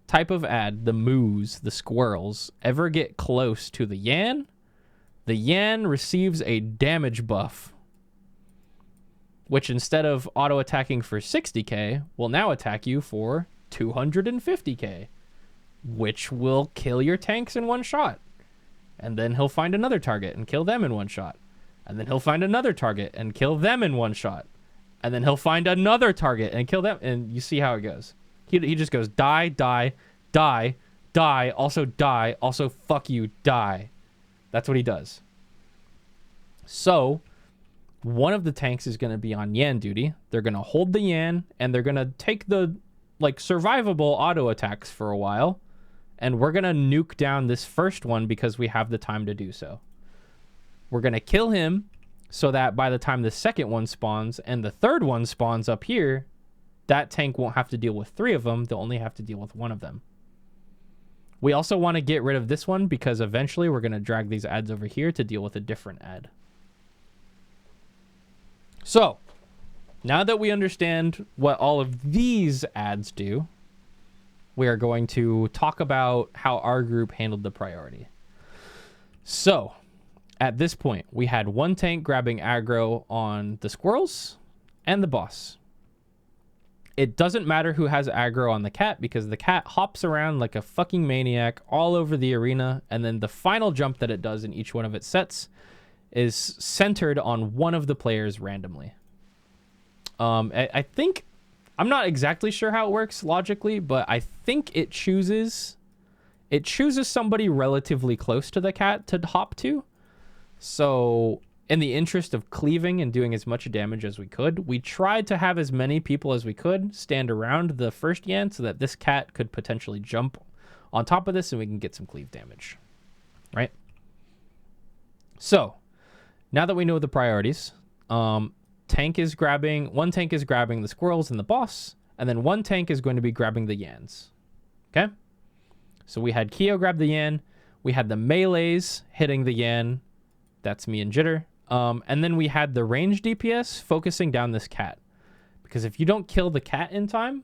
type of ad, the moos, the squirrels, ever get close to the yan receives a damage buff, which instead of auto attacking for 60k, will now attack you for 250k, which will kill your tanks in one shot. And then he'll find another target and kill them in one shot. And then he'll find another target and kill them in one shot. And then he'll find another target and kill them. And you see how it goes. He just goes die, die, die, die, also fuck you, die. That's what he does. So one of the tanks is going to be on yan duty. They're going to hold the yan, and they're going to take the like survivable auto attacks for a while. And we're going to nuke down this first one because we have the time to do so. We're going to kill him so that by the time the second one spawns and the third one spawns up here, that tank won't have to deal with 3 of them. They'll only have to deal with 1 of them. We also want to get rid of this one because eventually we're going to drag these ads over here to deal with a different ad. So, Now that we understand what all of these ads do, we are going to talk about how our group handled the priority. So, at this point, we had one tank grabbing aggro on the squirrels and the boss. It doesn't matter who has aggro on the cat because the cat hops around like a fucking maniac all over the arena, and then the final jump that it does in each one of its sets is centered on one of the players randomly. I think, I'm not exactly sure how it works logically, but I think it chooses somebody relatively close to the cat to hop to. So in the interest of cleaving and doing as much damage as we could, we tried to have as many people as we could stand around the first Yan so that this cat could potentially jump on top of this and we can get some cleave damage, right? So now that we know the priorities, one tank is grabbing the squirrels and the boss, and then one tank is going to be grabbing the Yans. Okay? So we had Keo grab the Yan, we had the melees hitting the Yan, that's me and Jitter, and then we had the range DPS focusing down this cat. Because if you don't kill the cat in time,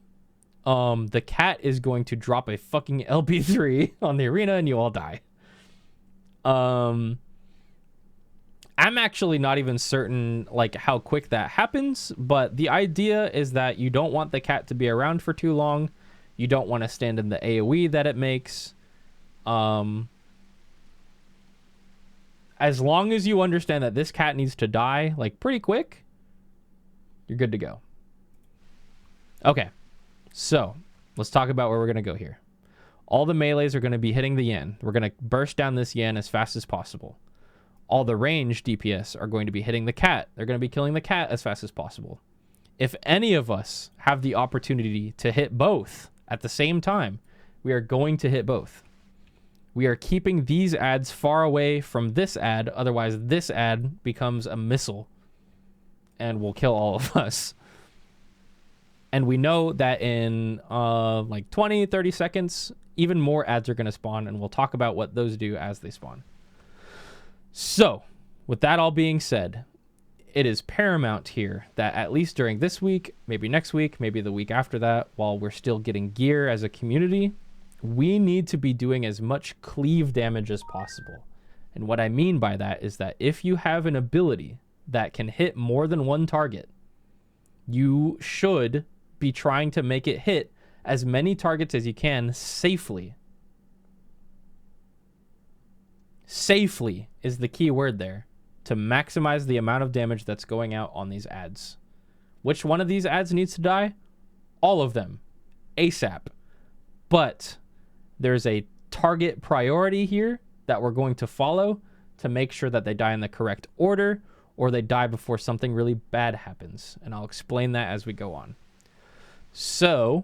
the cat is going to drop a fucking LB3 on the arena and you all die. I'm actually not even certain like how quick that happens, but the idea is that you don't want the cat to be around for too long. You don't want to stand in the AoE that it makes. As long as you understand that this cat needs to die like pretty quick, you're good to go. Okay, so let's talk about where we're going to go here. All the melees are going to be hitting the Yan. We're going to burst down this Yan as fast as possible. All the range DPS are going to be hitting the cat. They're going to be killing the cat as fast as possible. If any of us have the opportunity to hit both at the same time, we are going to hit both. We are keeping these ads far away from this ad, otherwise this ad becomes a missile and will kill all of us. And we know that in like 20, 30 seconds, even more ads are going to spawn, and we'll talk about what those do as they spawn. So, with that all being said, it is paramount here that at least during this week, maybe next week, maybe the week after that, while we're still getting gear as a community, we need to be doing as much cleave damage as possible. And what I mean by that is that if you have an ability that can hit more than one target, you should be trying to make it hit as many targets as you can safely. Safely is the key word there, to maximize the amount of damage that's going out on these ads. Which one of these ads needs to die? All of them. ASAP. But there's a target priority here that we're going to follow to make sure that they die in the correct order, or they die before something really bad happens. And I'll explain that as we go on. So,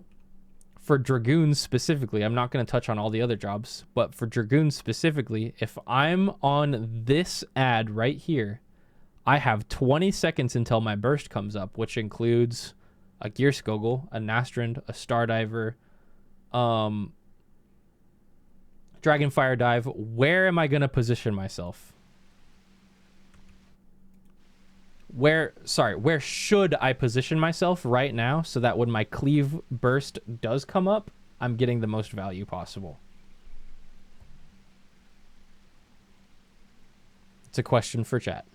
for Dragoons specifically, I'm not going to touch on all the other jobs, but for Dragoons specifically, if I'm on this ad right here, I have 20 seconds until my burst comes up, which includes a Gear Skogel, a Nastrand, a Stardiver, Dragonfire Dive. Where am I going to position myself? Where should I position myself right now so that when my cleave burst does come up, I'm getting the most value possible? It's a question for chat.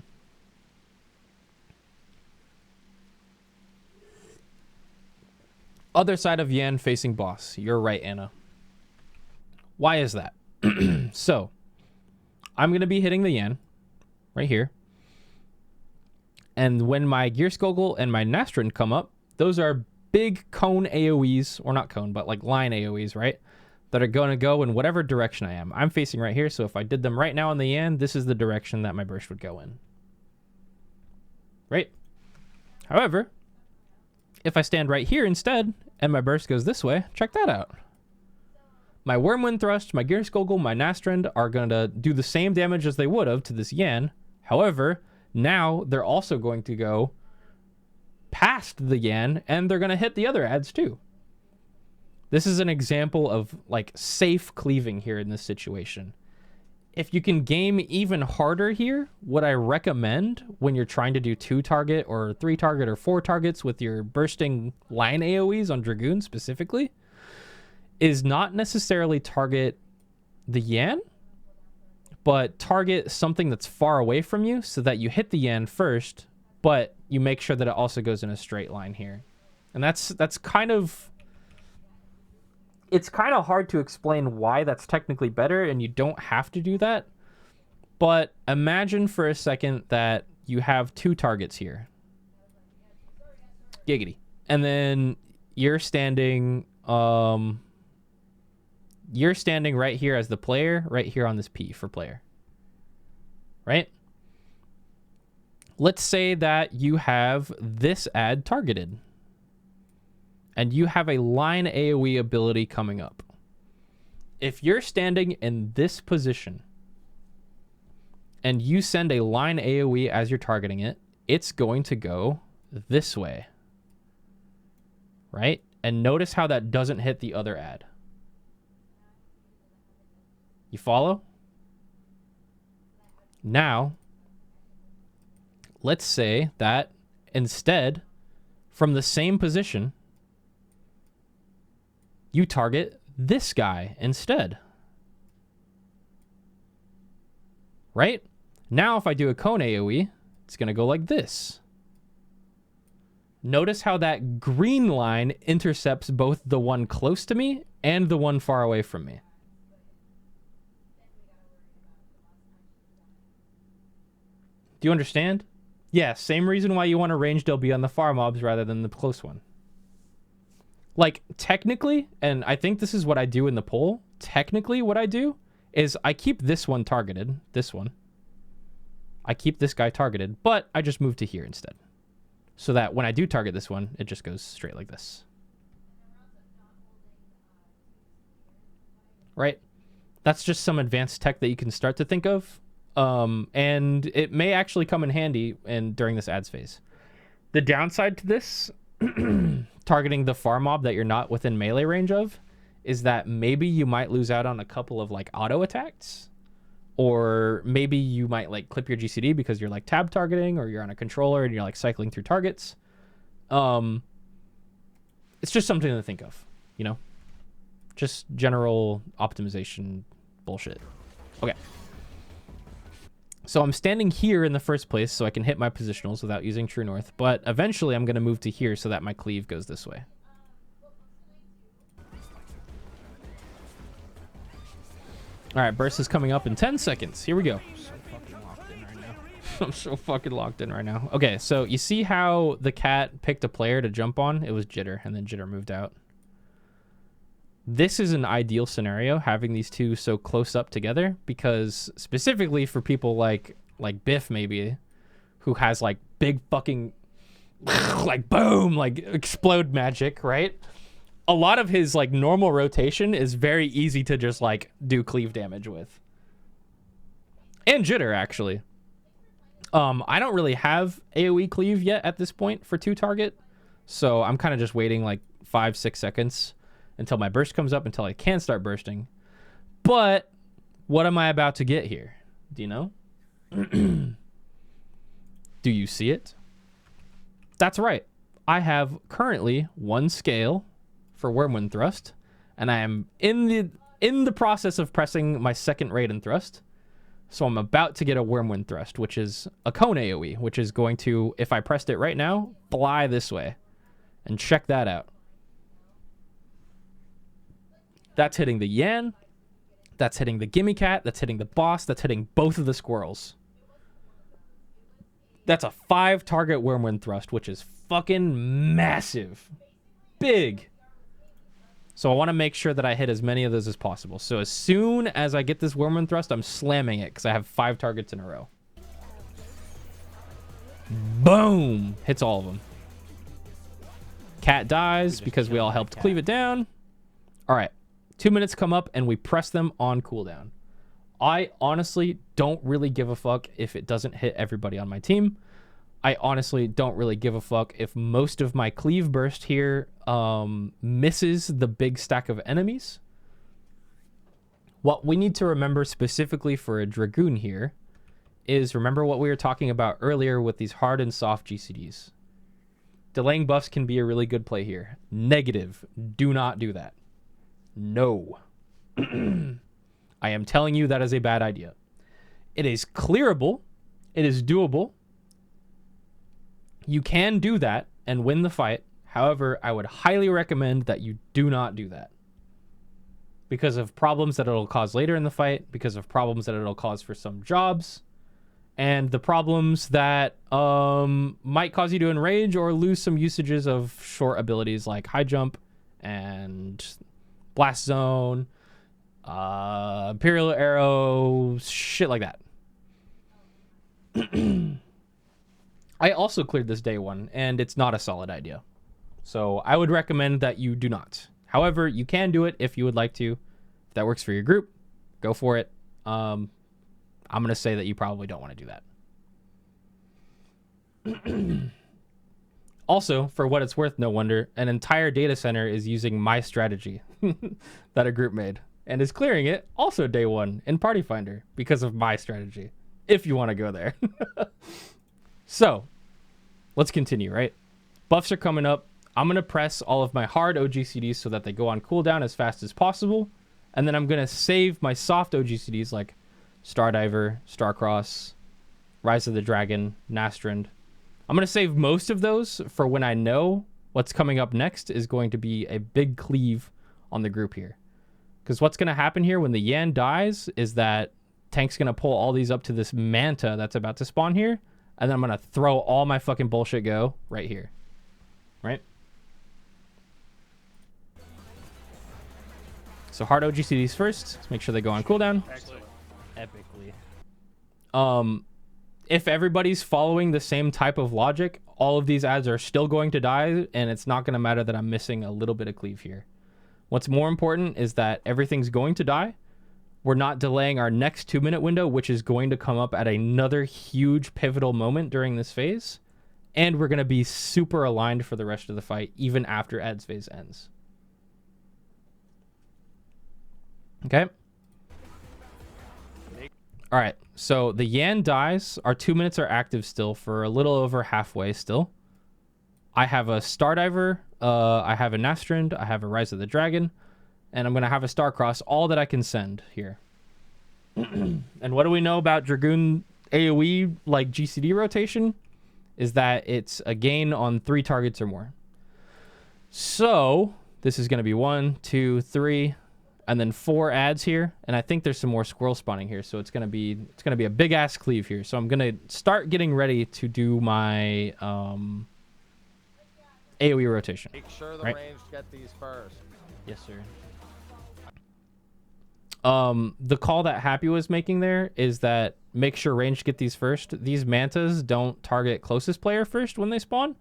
Other side of Yan facing boss. You're right, Anna. Why is that? So, I'm going to be hitting the Yan right here. And when my Gear Skogel and my Nastrand come up, those are big cone AoEs, or not cone, but like line AoEs, right? That are going to go in whatever direction I am. I'm facing right here, so if I did them right now on the Yan, this is the direction that my burst would go in. Right? However, if I stand right here instead, and my burst goes this way, check that out. My Wormwind Thrust, my Gear Skogel, my Nastrand are going to do the same damage as they would have to this Yan. However, now they're also going to go past the Yan, and they're going to hit the other ads too. This is an example of like safe cleaving here in this situation. if you can game even harder here, what I recommend when you're trying to do 2 target or 3 target or 4 targets with your bursting line AoEs on Dragoon specifically is not necessarily target the Yan, but target something that's far away from you so that you hit the Yan first, but you make sure that it also goes in a straight line here. And that's kind of... It's kind of hard to explain why that's technically better, and you don't have to do that. But imagine for a second that you have 2 targets here. Giggity. And then you're standing right here as the player, right here on this P for player. Right? Let's say that you have this ad targeted. And you have a line AoE ability coming up. If you're standing in this position and you send a line AoE as you're targeting it, it's going to go this way. Right? And notice how that doesn't hit the other ad. You follow? Now, let's say that instead, from the same position, you target this guy instead. Right? Now if I do a cone AoE, it's going to go like this. Notice how that green line intercepts both the one close to me and the one far away from me. Do you understand? Yeah, same reason why you want a ranged LB on the far mobs rather than the close one. Like, technically, and I think this is what I do in the poll, technically what I do is I keep this one targeted, this one. I keep this guy targeted, but I just move to here instead. So that when I do target this one, it just goes straight like this. Right? That's just some advanced tech that you can start to think of. And it may actually come in handy during this ads phase. The downside to this... targeting the far mob that you're not within melee range of is that maybe you might lose out on a couple of like auto attacks, or maybe you might like clip your GCD because you're like tab targeting, or you're on a controller and you're like cycling through targets. It's just something to think of, you know, just general optimization bullshit. Okay. So I'm standing here in the first place so I can hit my positionals without using True North, but eventually I'm going to move to here so that my cleave goes this way. All right, burst is coming up in 10 seconds. Here we go. I'm so fucking locked in right now. Okay, so you see how the cat picked a player to jump on? It was Jitter, and then Jitter moved out. This is an ideal scenario, having these two so close up together, because specifically for people like Biff maybe, who has like big fucking like boom, like explode magic, right? A lot of his like normal rotation is very easy to just like do cleave damage with. And Jitter actually. I don't really have AoE cleave yet at this point for 2 target, so I'm kind of just waiting like 5-6 seconds until my burst comes up, until I can start bursting. But what am I about to get here? Do you know? Do you see it? That's right. I have currently 1 scale for Wormwind Thrust, and I am in the process of pressing my 2nd Raiden Thrust. So I'm about to get a Wormwind Thrust, which is a cone AoE, which is going to, if I pressed it right now, fly this way. And check that out. That's hitting the Yan. That's hitting the Gimme Cat. That's hitting the boss. That's hitting both of the squirrels. That's a 5 target Wormwind Thrust, which is fucking massive. Big. So I want to make sure that I hit as many of those as possible. So as soon as I get this Wormwind Thrust, I'm slamming it because I have 5 targets in a row. Boom! Hits all of them. Cat dies because we all helped cleave it down. All right. 2 minutes come up and we press them on cooldown. I honestly don't really give a fuck if it doesn't hit everybody on my team. I honestly don't really give a fuck if most of my cleave burst here misses the big stack of enemies. What we need to remember specifically for a Dragoon here is remember what we were talking about earlier with these hard and soft GCDs. Delaying buffs can be a really good play here. Negative. Do not do that. No. I am telling you that is a bad idea. It is clearable. It is doable. You can do that and win the fight. However, I would highly recommend that you do not do that. Because of problems that it'll cause later in the fight, because of problems that it'll cause for some jobs, and the problems that might cause you to enrage or lose some usages of short abilities like high jump and blast zone, imperial arrow, shit like that. I also cleared this day one, and it's not a solid idea. So I would recommend that you do not. However, you can do it if you would like to. If that works for your group, go for it. I'm going to say that you probably don't want to do that. Also, for what it's worth, no wonder, an entire data center is using my strategy that a group made and is clearing it also day one in Party Finder because of my strategy, if you want to go there. So, let's continue, right? Buffs are coming up. I'm going to press all of my hard OGCDs so that they go on cooldown as fast as possible. And then I'm going to save my soft OGCDs like Stardiver, Starcross, Rise of the Dragon, Nastrand. I'm going to save most of those for when I know what's coming up next is going to be a big cleave on the group here. Because what's going to happen here when the Yan dies is that Tank's going to pull all these up to this Manta that's about to spawn here. And then I'm going to throw all my fucking bullshit go right here. Right? So hard OGCDs first. Let's make sure they go on cooldown. Excellent. Epically. If everybody's following the same type of logic, all of these ads are still going to die, and it's not going to matter that I'm missing a little bit of cleave here. What's more important is that everything's going to die. We're not delaying our next 2-minute window, which is going to come up at another huge pivotal moment during this phase. And we're going to be super aligned for the rest of the fight, even after ads phase ends. Okay. All right. So the Yan dies. Our 2 minutes are active still for a little over halfway still. I have a Stardiver. I have a Nastrand. I have a Rise of the Dragon. And I'm going to have a Starcross. All that I can send here. And what do we know about Dragoon AoE like GCD rotation? Is that it's a gain on 3 targets or more. So this is going to be 1, 2, 3... and then 4 ads here, and I think there's some more squirrel spawning here, so it's gonna be a big ass cleave here. So I'm gonna start getting ready to do my AoE rotation. Make sure the right? ranged get these first. Yes, sir. The call that Happy was making there is that make sure ranged get these first. These mantas don't target closest player first when they spawn.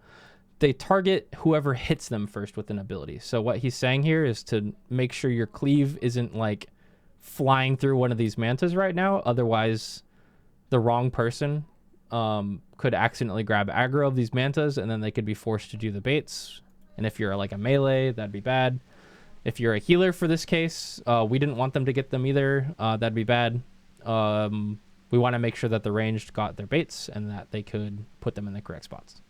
They target whoever hits them first with an ability. So what he's saying here is to make sure your cleave isn't like flying through one of these mantas right now. Otherwise, the wrong person could accidentally grab aggro of these mantas, and then they could be forced to do the baits. And if you're like a melee, that'd be bad. If you're a healer for this case, we didn't want them to get them either. That'd be bad. We want to make sure that the ranged got their baits and that they could put them in the correct spots.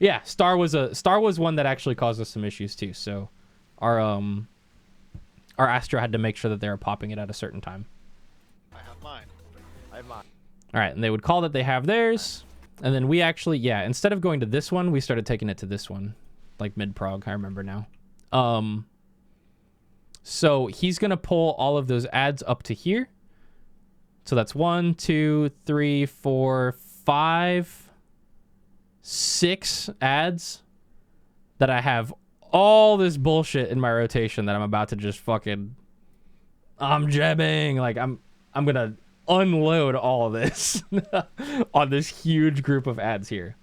Yeah, Star was one that actually caused us some issues too. So our Astra had to make sure that they were popping it at a certain time. I have mine. All right, and they would call that they have theirs, and then we actually, yeah, instead of going to this one, we started taking it to this one, like mid-prog, I remember now. So he's going to pull all of those ads up to here. So that's 1, 2, 3, 4, 5... 6 ads that I have all this bullshit in my rotation that I'm about to just fucking I'm jabbing. Like I'm gonna unload all of this on this huge group of ads here.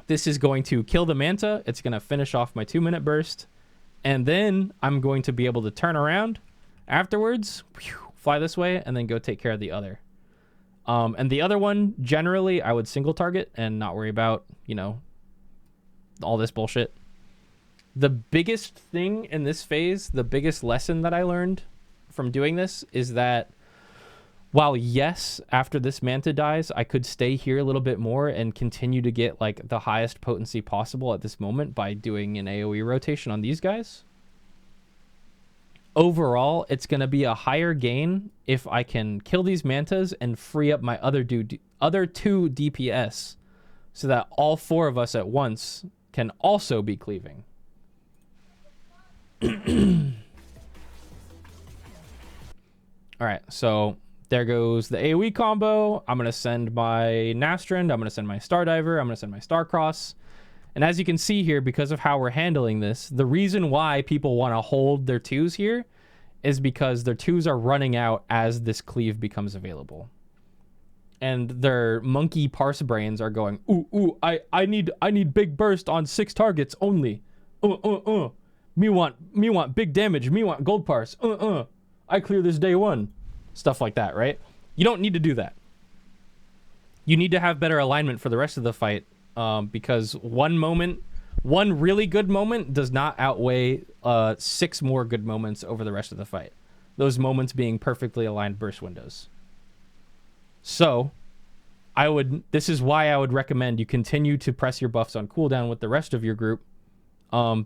This is going to kill the Manta. It's gonna finish off my 2-minute burst, and then I'm going to be able to turn around afterwards, fly this way, and then go take care of the other. And the other one, generally, I would single target and not worry about, you know, all this bullshit. The biggest thing in this phase, the biggest lesson that I learned from doing this is that while yes, after this Manta dies, I could stay here a little bit more and continue to get like the highest potency possible at this moment by doing an AoE rotation on these guys. Overall, it's going to be a higher gain if I can kill these Mantas and free up my other two DPS so that all 4 of us at once can also be cleaving. All right, so there goes the AoE combo. I'm going to send my Nastrand. I'm going to send my Stardiver. I'm going to send my Starcross. And as you can see here, because of how we're handling this, the reason why people want to hold their 2s here is because their 2s are running out as this cleave becomes available. And their monkey parse brains are going, I need big burst on 6 targets only. Me want big damage. Me want gold parse. I clear this day 1. Stuff like that, right? You don't need to do that. You need to have better alignment for the rest of the fight, because one really good moment does not outweigh 6 more good moments over the rest of the fight. Those moments being perfectly aligned burst windows. So, this is why I would recommend you continue to press your buffs on cooldown with the rest of your group,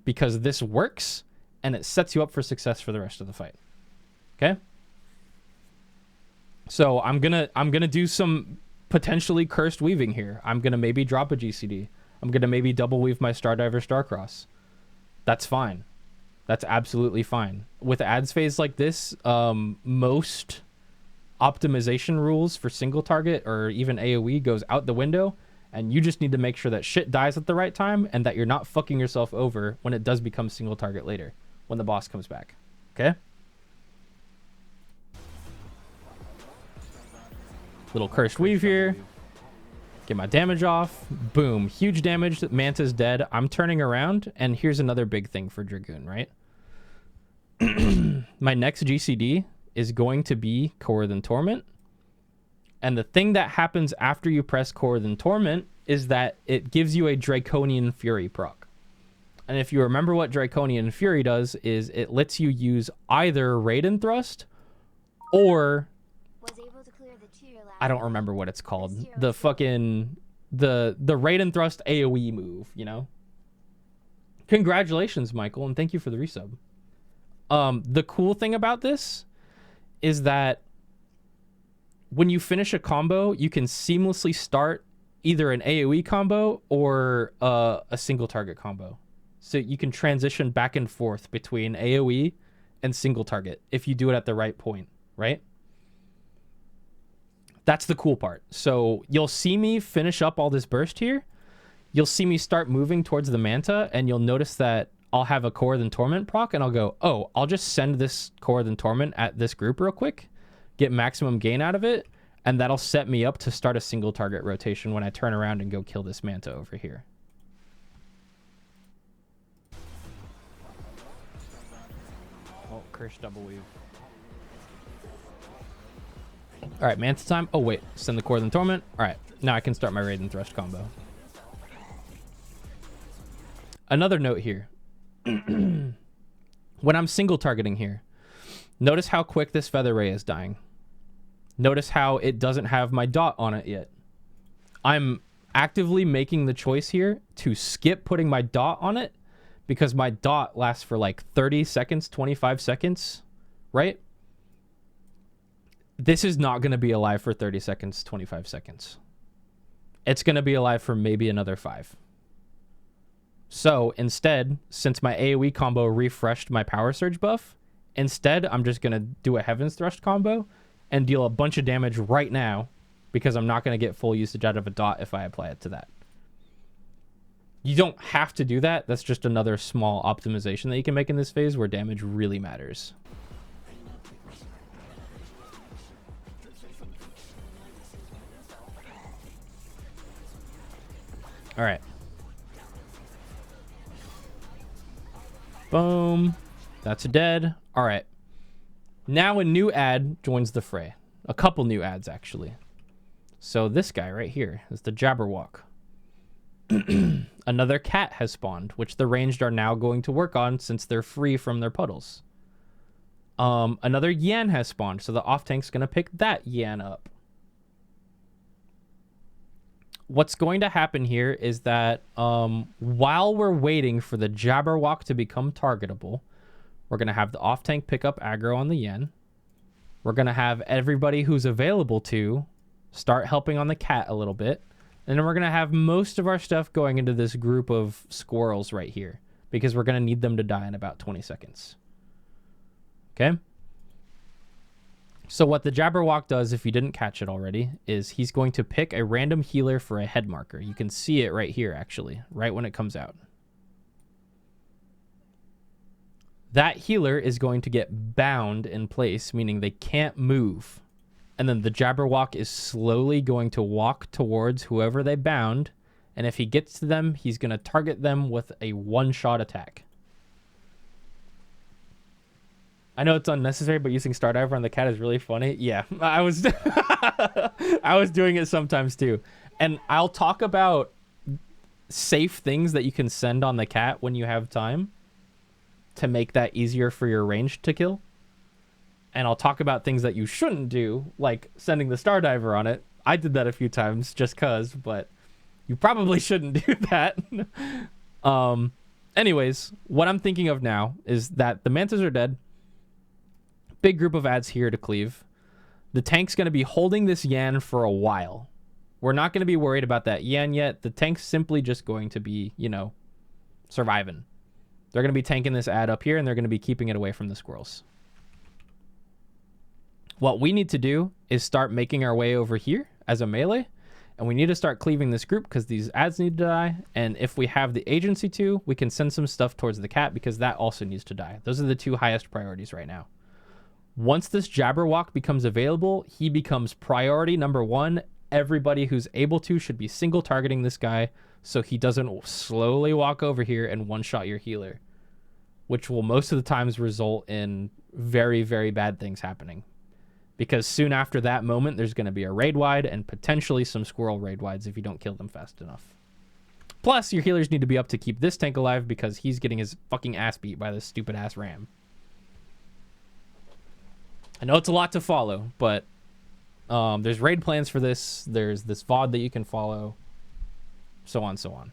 because this works and it sets you up for success for the rest of the fight. Okay? So I'm gonna do some potentially cursed weaving here. I'm gonna maybe drop a GCD. I'm gonna maybe double weave my Stardiver Starcross. That's fine. That's absolutely fine. With ads phase like this, most optimization rules for single target or even AoE goes out the window, and you just need to make sure that shit dies at the right time and that you're not fucking yourself over when it does become single target later, when the boss comes back. Okay? Little cursed weave here. Get my damage off. Boom. Huge damage. Manta's dead. I'm turning around, and here's another big thing for Dragoon, right? My next GCD is going to be Korthan Torment. And the thing that happens after you press Korthan Torment is that it gives you a Draconian Fury proc. And if you remember what Draconian Fury does, is it lets you use either Raiden Thrust or... I don't remember what it's called. The fucking... The Raiden Thrust AoE move, you know? Congratulations, Michael, and thank you for the resub. The cool thing about this is that when you finish a combo, you can seamlessly start either an AoE combo or a single target combo. So you can transition back and forth between AoE and single target if you do it at the right point, right? That's the cool part. So you'll see me finish up all this burst here. You'll see me start moving towards the Manta, and you'll notice that I'll have a Korthan Torment proc, and I'll go, oh, I'll just send this Korthan Torment at this group real quick, get maximum gain out of it, and that'll set me up to start a single target rotation when I turn around and go kill this Manta over here. Oh, curse double weave. All right, Manta time. Oh, wait. Send the Korthan Torment. All right. Now I can start my Raiden Thrust combo. Another note here. When I'm single targeting here, notice how quick this Feather Ray is dying. Notice how it doesn't have my dot on it yet. I'm actively making the choice here to skip putting my dot on it because my dot lasts for like 30 seconds, 25 seconds, right? This is not going to be alive for 30 seconds, 25 seconds. It's going to be alive for maybe another 5. So instead, since my AoE combo refreshed my Power Surge buff, instead I'm just going to do a Heaven's Thrust combo and deal a bunch of damage right now because I'm not going to get full usage out of a dot if I apply it to that. You don't have to do that. That's just another small optimization that you can make in this phase where damage really matters. All right. Boom. That's dead. All right. Now a new ad joins the fray. A couple new ads, actually. So this guy right here is the Jabberwock. Another cat has spawned, which the ranged are now going to work on since they're free from their puddles. Another Yan has spawned, so the off tank's going to pick that Yan up. What's going to happen here is that while we're waiting for the Jabberwock to become targetable, we're going to have the off tank pick up aggro on the Yen. We're going to have everybody who's available to start helping on the cat a little bit. And then we're going to have most of our stuff going into this group of squirrels right here, because we're going to need them to die in about 20 seconds. Okay? So what the Jabberwock does, if you didn't catch it already, is he's going to pick a random healer for a head marker. You can see it right here, actually, right when it comes out. That healer is going to get bound in place, meaning they can't move. And then the Jabberwock is slowly going to walk towards whoever they bound. And if he gets to them, he's going to target them with a one-shot attack. I know it's unnecessary, but using Stardiver on the cat is really funny. Yeah, I was I was doing it sometimes too. And I'll talk about safe things that you can send on the cat when you have time to make that easier for your range to kill. And I'll talk about things that you shouldn't do, like sending the Stardiver on it. I did that a few times just cause, but you probably shouldn't do that. Anyways, what I'm thinking of now is that the Mantas are dead. Big group of ads here to cleave. The tank's going to be holding this Yan for a while. We're not going to be worried about that Yan yet. The tank's simply just going to be, you know, surviving. They're going to be tanking this ad up here, and they're going to be keeping it away from the squirrels. What we need to do is start making our way over here as a melee, and we need to start cleaving this group because these ads need to die. And if we have the agency to, we can send some stuff towards the cat because that also needs to die. Those are the two highest priorities right now. Once this Jabberwock becomes available, he becomes priority number one. Everybody who's able to should be single targeting this guy so he doesn't slowly walk over here and one-shot your healer, which will most of the times result in very, very bad things happening. Because soon after that moment, there's going to be a raid wide and potentially some squirrel raid wides if you don't kill them fast enough. Plus, your healers need to be up to keep this tank alive because he's getting his fucking ass beat by this stupid-ass ram. I know it's a lot to follow, but there's raid plans for this. There's this VOD that you can follow. So on, so on.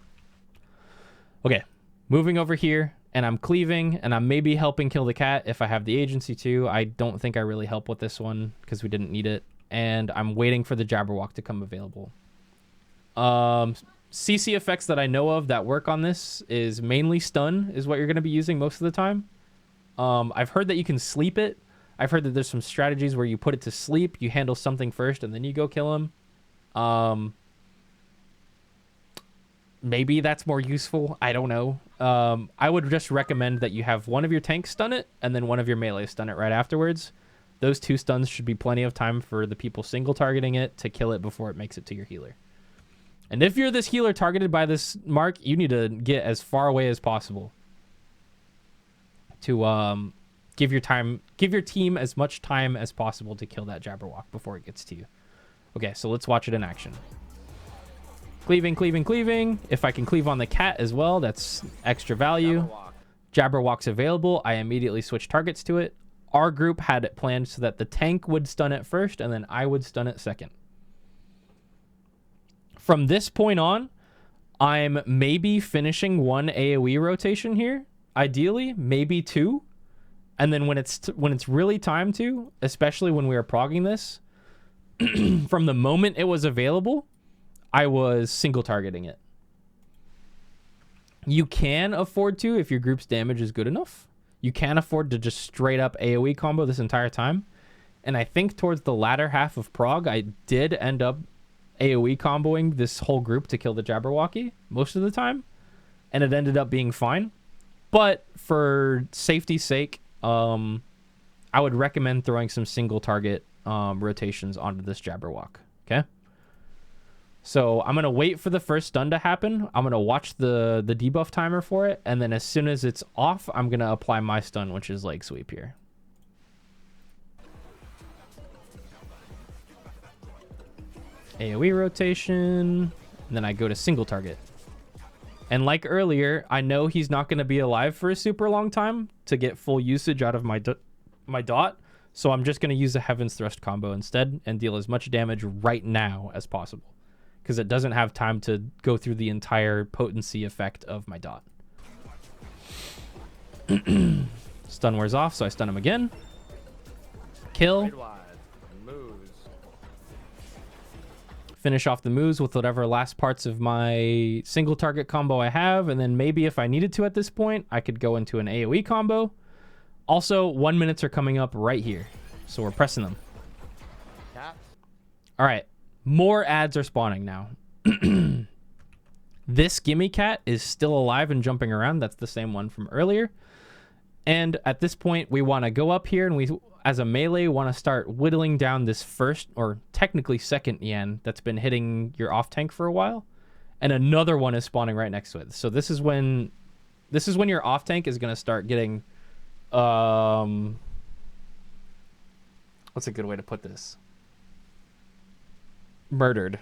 Okay, moving over here, and I'm cleaving, and I'm maybe helping kill the cat if I have the agency to. I don't think I really help with this one because we didn't need it. And I'm waiting for the Jabberwock to come available. CC effects that I know of that work on this is mainly stun is what you're going to be using most of the time. I've heard that you can sleep it. I've heard that there's some strategies where you put it to sleep, you handle something first, and then you go kill him. Maybe that's more useful. I don't know. I would just recommend that you have one of your tanks stun it, and then one of your melee stun it right afterwards. Those two stuns should be plenty of time for the people single targeting it to kill it before it makes it to your healer. And if you're this healer targeted by this mark, you need to get as far away as possible to give your team as much time as possible to kill that Jabberwock before it gets to you. Okay, so let's watch it in action. Cleaving, cleaving, cleaving. If I can cleave on the cat as well, that's extra value. Jabberwock's available. I immediately switch targets to it. Our group had it planned so that the tank would stun it first, and then I would stun it second. From this point on, I'm maybe finishing one AoE rotation here. Ideally, maybe two. And then when it's really time to, especially when we were progging this, from the moment it was available, I was single targeting it. You can afford to if your group's damage is good enough. You can afford to just straight up AoE combo this entire time. And I think towards the latter half of prog, I did end up AoE comboing this whole group to kill the Jabberwocky most of the time. And it ended up being fine. But for safety's sake, I would recommend throwing some single target rotations onto this Jabberwock. Okay? So I'm going to wait for the first stun to happen. I'm going to watch the debuff timer for it. And then as soon as it's off, I'm going to apply my stun, which is leg sweep here. AoE rotation. And then I go to single target. And like earlier, I know he's not going to be alive for a super long time to get full usage out of my my dot. So I'm just going to use the Heaven's Thrust combo instead and deal as much damage right now as possible, because it doesn't have time to go through the entire potency effect of my dot. Stun wears off, so I stun him again. Kill. Finish off the moves with whatever last parts of my single target combo I have, and then maybe if I needed to at this point, I could go into an AoE combo. Also, 1 minutes are coming up right here, so we're pressing them. All right, more ads are spawning now. This gimme cat is still alive and jumping around. That's the same one from earlier. And at this point, we want to go up here and we, as a melee, want to start whittling down this first, or technically second Yan that's been hitting your off tank for a while. And another one is spawning right next to it. So this is when your off tank is going to start getting, what's a good way to put this? Murdered.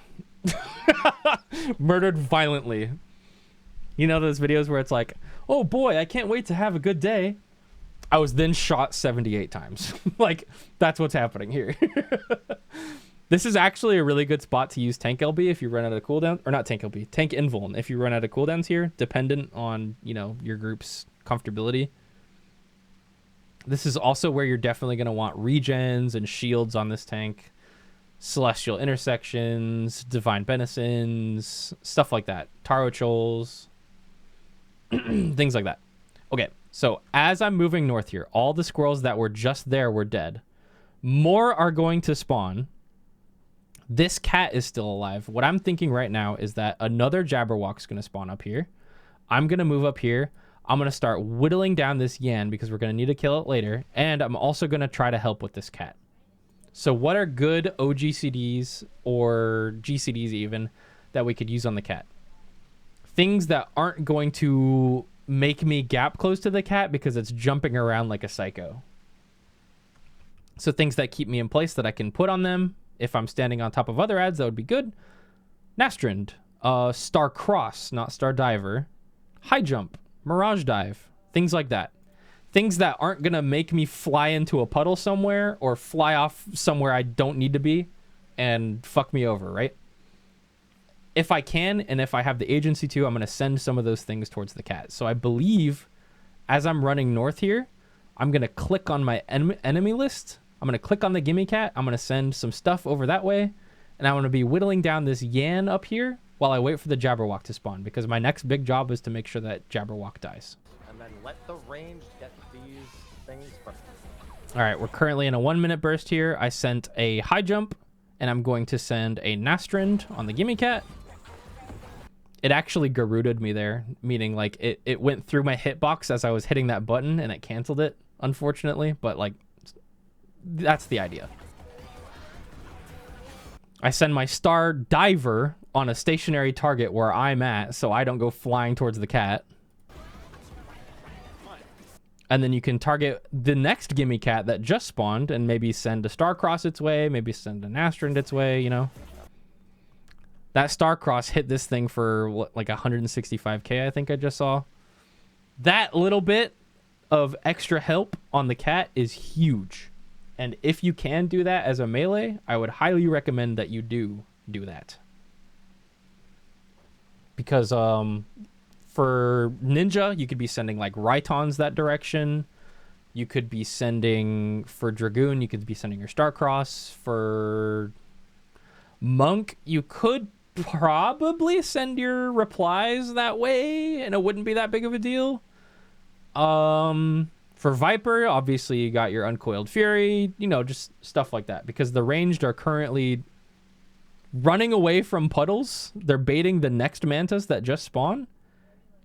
Murdered violently. You know those videos where it's like, oh boy, I can't wait to have a good day. I was then shot 78 times. Like, that's what's happening here. This is actually a really good spot to use tank LB if you run out of cooldown, or not tank LB, tank invuln if you run out of cooldowns here, dependent on, you know, your group's comfortability. This is also where you're definitely going to want regens and shields on this tank, celestial intersections, divine benisons, stuff like that, taro chols, things like that. Okay, so as I'm moving north here, all the squirrels that were just there were dead. More are going to spawn. This cat is still alive. What I'm thinking right now is that another Jabberwock's going to spawn up here. I'm going to move up here. I'm going to start whittling down this Yan because we're going to need to kill it later. And I'm also going to try to help with this cat. So what are good OGCDs or GCDs even that we could use on the cat? Things that aren't going to make me gap close to the cat because it's jumping around like a psycho. So things that keep me in place that I can put on them. If I'm standing on top of other ads, that would be good. Nastrand, Star Cross, not Star Diver, High Jump, Mirage Dive, things like that. Things that aren't going to make me fly into a puddle somewhere or fly off somewhere I don't need to be and fuck me over, right? If I can, and if I have the agency to, I'm going to send some of those things towards the cat. So I believe as I'm running north here, I'm going to click on my enemy list. I'm going to click on the gimme cat. I'm going to send some stuff over that way. And I'm going to be whittling down this Yan up here while I wait for the Jabberwock to spawn, because my next big job is to make sure that Jabberwock dies. And then let the range get these things first. All right, we're currently in a 1 minute burst here. I sent a High Jump, and I'm going to send a Nastrand on the gimme cat. It actually Garuda'd me there, meaning like it went through my hitbox as I was hitting that button and it canceled it, unfortunately, but like that's the idea. I send my Star Diver on a stationary target where I'm at so I don't go flying towards the cat. And then you can target the next gimme cat that just spawned and maybe send a Starcross its way, maybe send an Nastrand its way, you know. That Starcross hit this thing for what, like 165k, I think I just saw. That little bit of extra help on the cat is huge. And if you can do that as a melee, I would highly recommend that you do that. Because for Ninja, you could be sending like Rhytons that direction. You could be sending, for Dragoon, you could be sending your Starcross. For Monk, you could probably send your replies that way and it wouldn't be that big of a deal. For Viper, obviously you got your Uncoiled Fury, you know, just stuff like that, because the ranged are currently running away from puddles. They're baiting the next mantas that just spawn,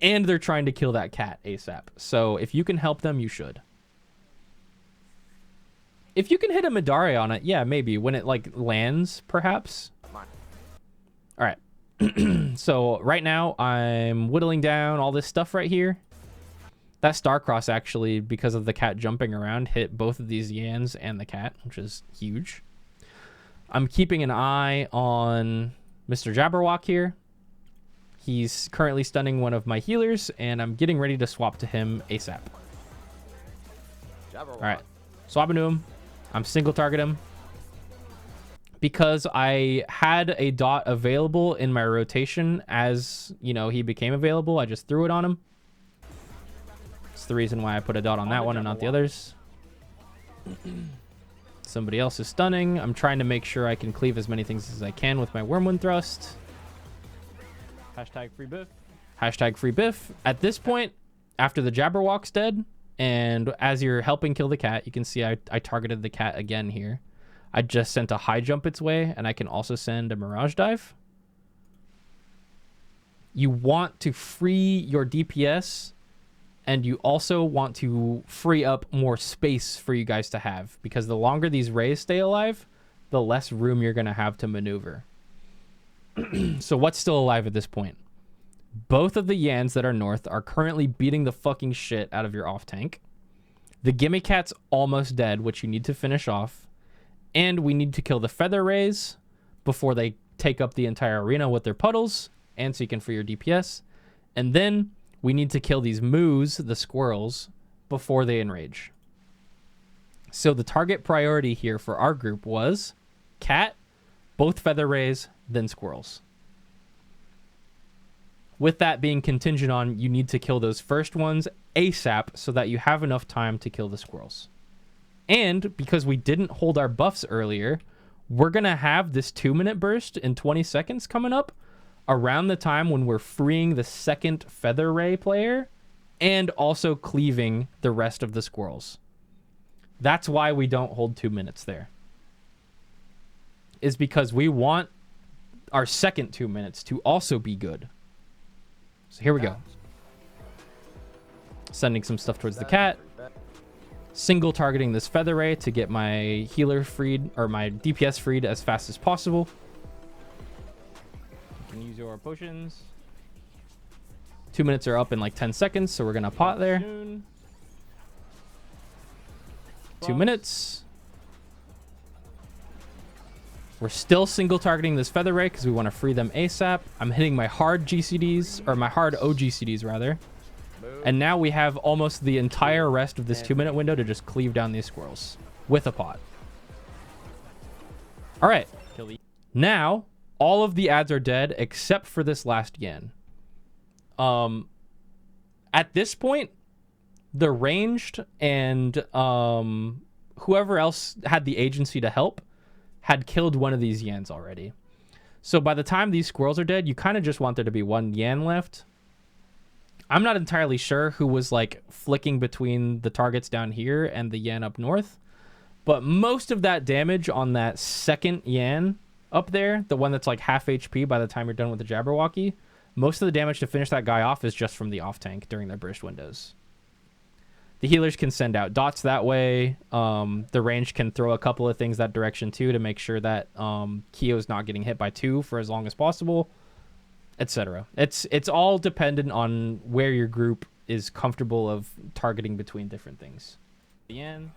and they're trying to kill that cat ASAP. So if you can help them, you should. If you can hit a Midari on it, yeah, maybe when it like lands, perhaps. All right. So right now I'm whittling down all this stuff right here. That Starcross actually, because of the cat jumping around, hit both of these Yans and the cat, which is huge. I'm keeping an eye on Mr. Jabberwock here. He's currently stunning one of my healers, and I'm getting ready to swap to him ASAP. All right. Swap into him. I'm single target him. Because I had a dot available in my rotation as, you know, he became available, I just threw it on him. It's the reason why I put a dot on that one and not the others. Somebody else is stunning. I'm trying to make sure I can cleave as many things as I can with my Wormwood Thrust. Hashtag free biff. Hashtag free biff. At this point, after the Jabberwock's dead, and as you're helping kill the cat, you can see I targeted the cat again here. I just sent a high jump its way, and I can also send a Mirage Dive. You want to free your DPS, and you also want to free up more space for you guys to have, because the longer these rays stay alive, the less room you're going to have to maneuver. So what's still alive at this point? Both of the Yans that are north are currently beating the fucking shit out of your off tank. The Gimme Cat's almost dead, which you need to finish off. And we need to kill the Feather Rays before they take up the entire arena with their puddles, and so you can free your DPS. And then we need to kill these moos, the squirrels, before they enrage. So the target priority here for our group was cat, both Feather Rays, then squirrels. With that being contingent on you need to kill those first ones ASAP so that you have enough time to kill the squirrels. And because we didn't hold our buffs earlier, we're going to have this 2-minute burst in 20 seconds coming up around the time when we're freeing the second Feather Ray player and also cleaving the rest of the squirrels. That's why we don't hold 2 minutes there. Is because we want our second 2 minutes to also be good. So here we go. Sending some stuff towards the cat. Single targeting this Feather Ray to get my healer freed, or my DPS freed as fast as possible. You can use your potions. 2 minutes are up in like 10 seconds, so we're going to pot there. 2 minutes. We're still single targeting this Feather Ray because we want to free them ASAP. I'm hitting my hard GCDs, or my hard OGCDs rather. And now we have almost the entire rest of this 2-minute window to just cleave down these squirrels with a pot. All right. Now, all of the ads are dead except for this last Yan. At this point, the ranged and whoever else had the agency to help had killed one of these Yans already. So by the time these squirrels are dead, you kind of just want there to be one Yan left. I'm not entirely sure who was like flicking between the targets down here and the Yan up north, but most of that damage on that second Yan up there, the one that's like half HP by the time you're done with the Jabberwocky, most of the damage to finish that guy off is just from the off tank during their burst windows. The healers can send out dots that way. The range can throw a couple of things that direction too to make sure that Kyo's not getting hit by 2 for as long as possible, etc. It's all dependent on where your group is comfortable of targeting between different things. And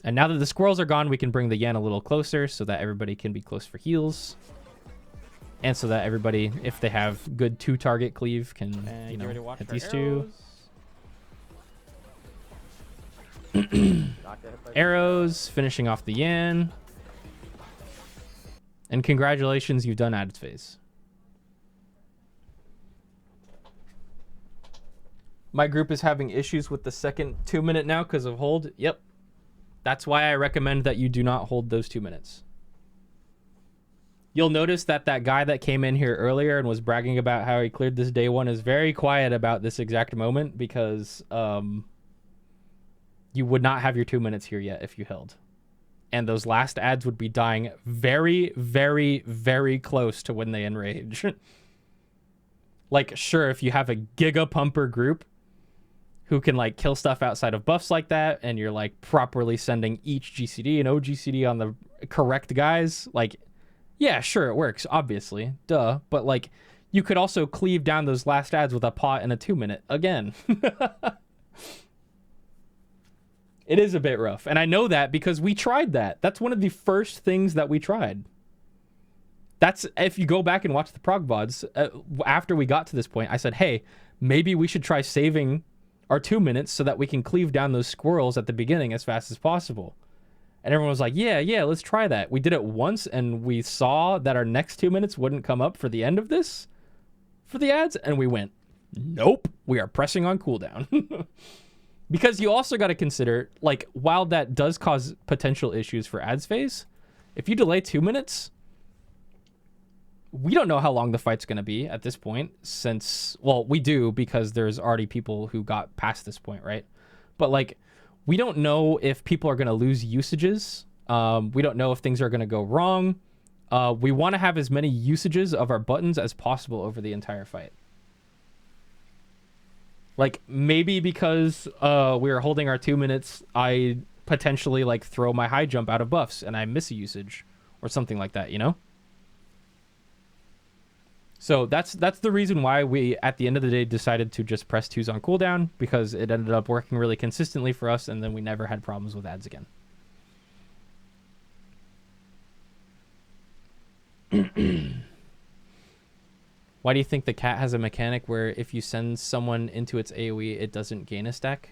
now that the squirrels are gone, we can bring the Yan a little closer so that everybody can be close for heals. And so that everybody, if they have good 2-target cleave, can you know, hit these two. Arrows, finishing off the Yan. And congratulations, you've done added phase. My group is having issues with the second 2 minute now because of hold. Yep. That's why I recommend that you do not hold those 2 minutes. You'll notice that that guy that came in here earlier and was bragging about how he cleared this day 1 is very quiet about this exact moment because you would not have your 2 minutes here yet if you held. And those last ads would be dying very, very, very close to when they enrage. Like, sure, if you have a giga pumper group who can like kill stuff outside of buffs like that, and you're like properly sending each GCD and OGCD on the correct guys, like, yeah, sure, it works, obviously, duh. But like, you could also cleave down those last ads with a pot and a 2 minute again. It is a bit rough. And I know that because we tried that. That's one of the first things that we tried. That's, if you go back and watch the prog VODs, after we got to this point, I said, hey, maybe we should try saving our 2 minutes so that we can cleave down those squirrels at the beginning as fast as possible. And everyone was like, yeah, let's try that. We did it once and we saw that our next 2 minutes wouldn't come up for the end of this, for the ads. And we went, nope, we are pressing on cooldown. Because you also got to consider, like, while that does cause potential issues for ads phase, if you delay 2 minutes, we don't know how long the fight's going to be at this point since, well, we do because there's already people who got past this point, right? But, like, we don't know if people are going to lose usages. We don't know if things are going to go wrong. We want to have as many usages of our buttons as possible over the entire fight. Like, maybe because we are holding our 2 minutes, I potentially, like, throw my high jump out of buffs and I miss a usage or something like that, you know? So that's the reason why we, at the end of the day, decided to just press 2s on cooldown, because it ended up working really consistently for us, and then we never had problems with ads again. Why do you think the cat has a mechanic where if you send someone into its AoE, it doesn't gain a stack?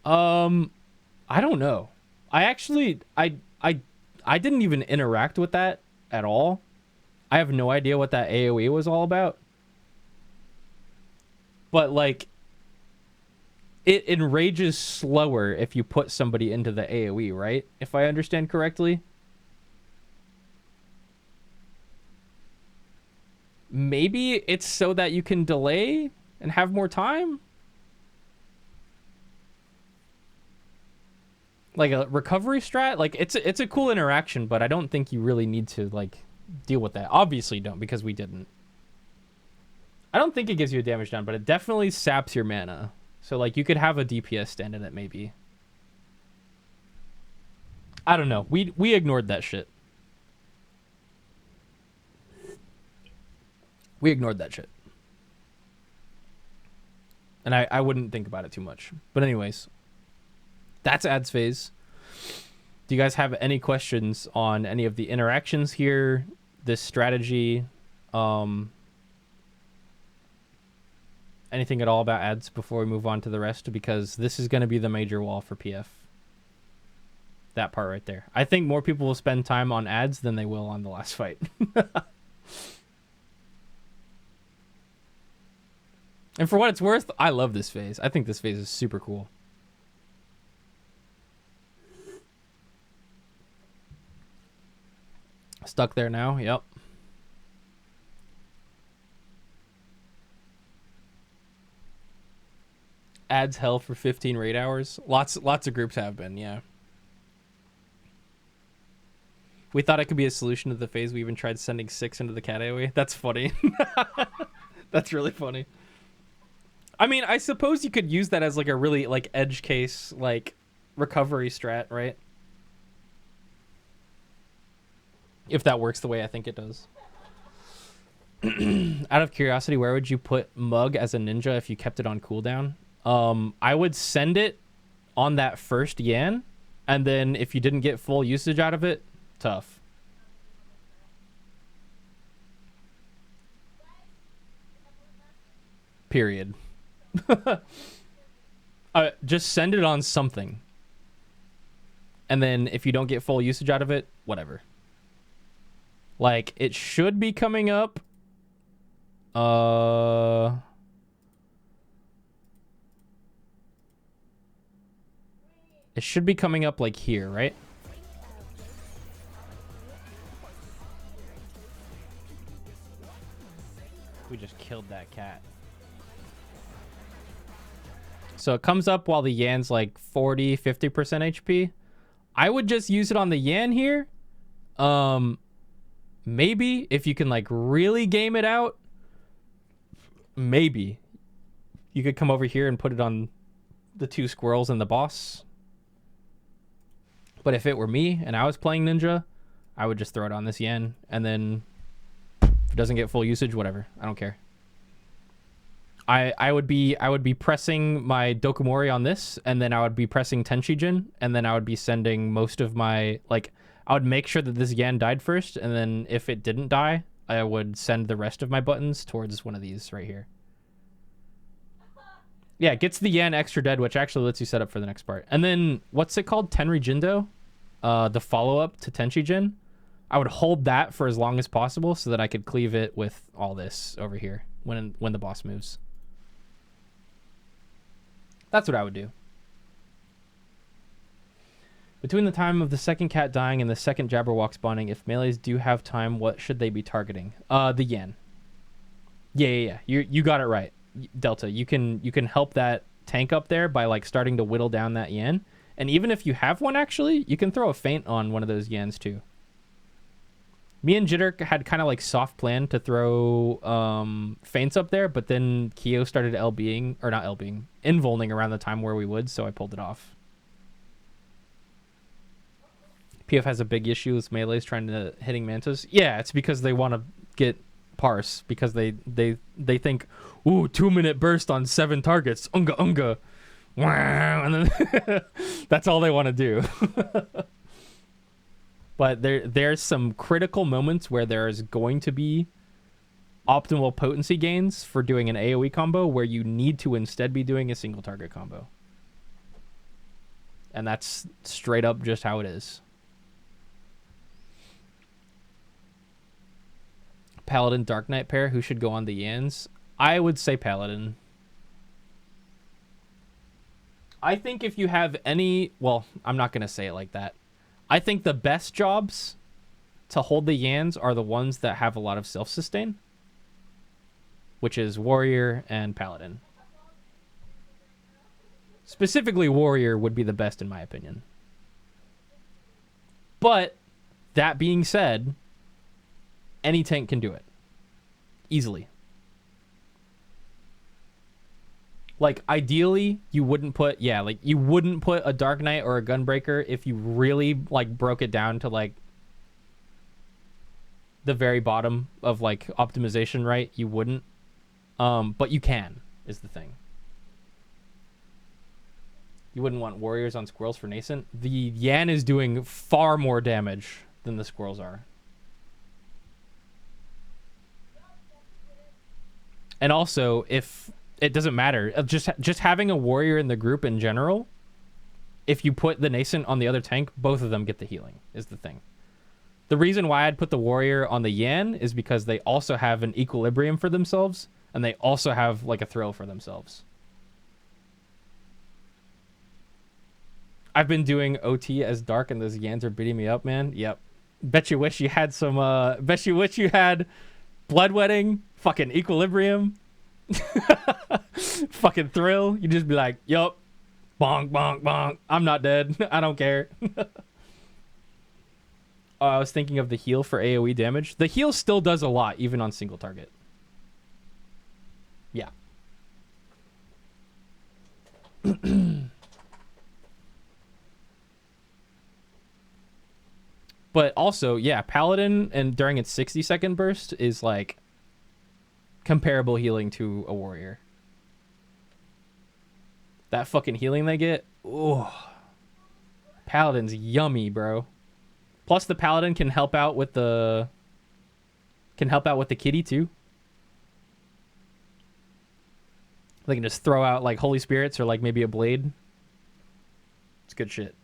I don't know. I didn't even interact with that at all. I have no idea what that AoE was all about. But, like, it enrages slower if you put somebody into the AoE, right? If I understand correctly. Maybe it's so that you can delay and have more time? Like a recovery strat? Like, it's a cool interaction, but I don't think you really need to, like, deal with that. Obviously you don't, because we didn't. I don't think it gives you a damage down, but it definitely saps your mana. So, like, you could have a DPS stand in it, maybe. I don't know. We ignored that shit. We ignored that shit. And I wouldn't think about it too much. But anyways, that's ads phase. Do you guys have any questions on any of the interactions here, this strategy, anything at all about ads before we move on to the rest? Because this is going to be the major wall for PF. That part right there. I think more people will spend time on ads than they will on the last fight. And for what it's worth, I love this phase. I think this phase is super cool. Stuck there now? Yep. Ads hell for 15 raid hours. Lots of groups have been, yeah. We thought it could be a solution to the phase. We even tried sending 6 into the cat AoE. That's funny. That's really funny. I mean, I suppose you could use that as like a really like edge case, like recovery strat, right? If that works the way I think it does. Out of curiosity, where would you put Mug as a ninja if you kept it on cooldown? I would send it on that first Yan, and then if you didn't get full usage out of it, tough. Period. Just send it on something. And then if you don't get full usage out of it, whatever. Like, it should be coming up. It should be coming up like here, right? We just killed that cat. So it comes up while the Yan's like 40, 50% HP. I would just use it on the Yan here. Maybe if you can like really game it out, maybe you could come over here and put it on the 2 squirrels and the boss. But if it were me and I was playing Ninja, I would just throw it on this Yan, and then if it doesn't get full usage, whatever. I don't care. I would be pressing my Dokomori on this, and then I would be pressing Tenshijin, and then I would be sending most of my, like, I would make sure that this Yan died first, and then if it didn't die, I would send the rest of my buttons towards one of these right here. Yeah, it gets the yen extra dead, which actually lets you set up for the next part. And then, what's it called? Tenri Jindo? The follow-up to Tenchi Jin. I would hold that for as long as possible so that I could cleave it with all this over here when the boss moves. That's what I would do. Between the time of the second cat dying and the second Jabberwock spawning, if melees do have time, what should they be targeting? The yen. Yeah. You got it right, Delta. You can help that tank up there by like starting to whittle down that yen. And even if you have one, actually, you can throw a feint on one of those yens too. Me and Jitter had kind of like soft plan to throw feints up there, but then Kyo started LBing, or not LBing, involning around the time where we would, so I pulled it off. PF has a big issue with melees trying to hitting mantas. Yeah, it's because they want to get parse, because they think, ooh, 2-minute burst on 7 targets, unga. Wow, and then that's all they want to do. But there's some critical moments where there's going to be optimal potency gains for doing an AoE combo where you need to instead be doing a single target combo. And that's straight up just how it is. Paladin Dark Knight pair, who should go on the Yans? I would say Paladin. I think if you have any... Well, I'm not going to say it like that. I think the best jobs to hold the Yans are the ones that have a lot of self-sustain, which is Warrior and Paladin. Specifically, Warrior would be the best in my opinion. But, that being said, any tank can do it. Easily. Like, ideally, you wouldn't put... Yeah, like, you wouldn't put a Dark Knight or a Gunbreaker if you really, like, broke it down to, like, the very bottom of, like, optimization, right? You wouldn't. But you can, is the thing. You wouldn't want Warriors on Squirrels for Nascent. The Yan is doing far more damage than the Squirrels are. And also, if... It doesn't matter. Just having a Warrior in the group in general, if you put the Nascent on the other tank, both of them get the healing, is the thing. The reason why I'd put the Warrior on the Yan is because they also have an Equilibrium for themselves, and they also have, like, a Thrill for themselves. I've been doing OT as Dark, and those Yans are beating me up, man. Yep. Bet you wish you had some, bet you wish you had Bloodwetting, fucking Equilibrium, fucking Thrill. You just be like, yup, bonk, bonk, bonk. I'm not dead. I don't care. I was thinking of the heal for AoE damage. The heal still does a lot, even on single target. Yeah. But also, yeah, Paladin, and during its 60-second burst, is like comparable healing to a Warrior. That fucking healing they get, ooh. Paladin's yummy, bro. Plus the Paladin can help out with the kitty too. They can just throw out like Holy Spirits or like maybe a blade. It's good shit.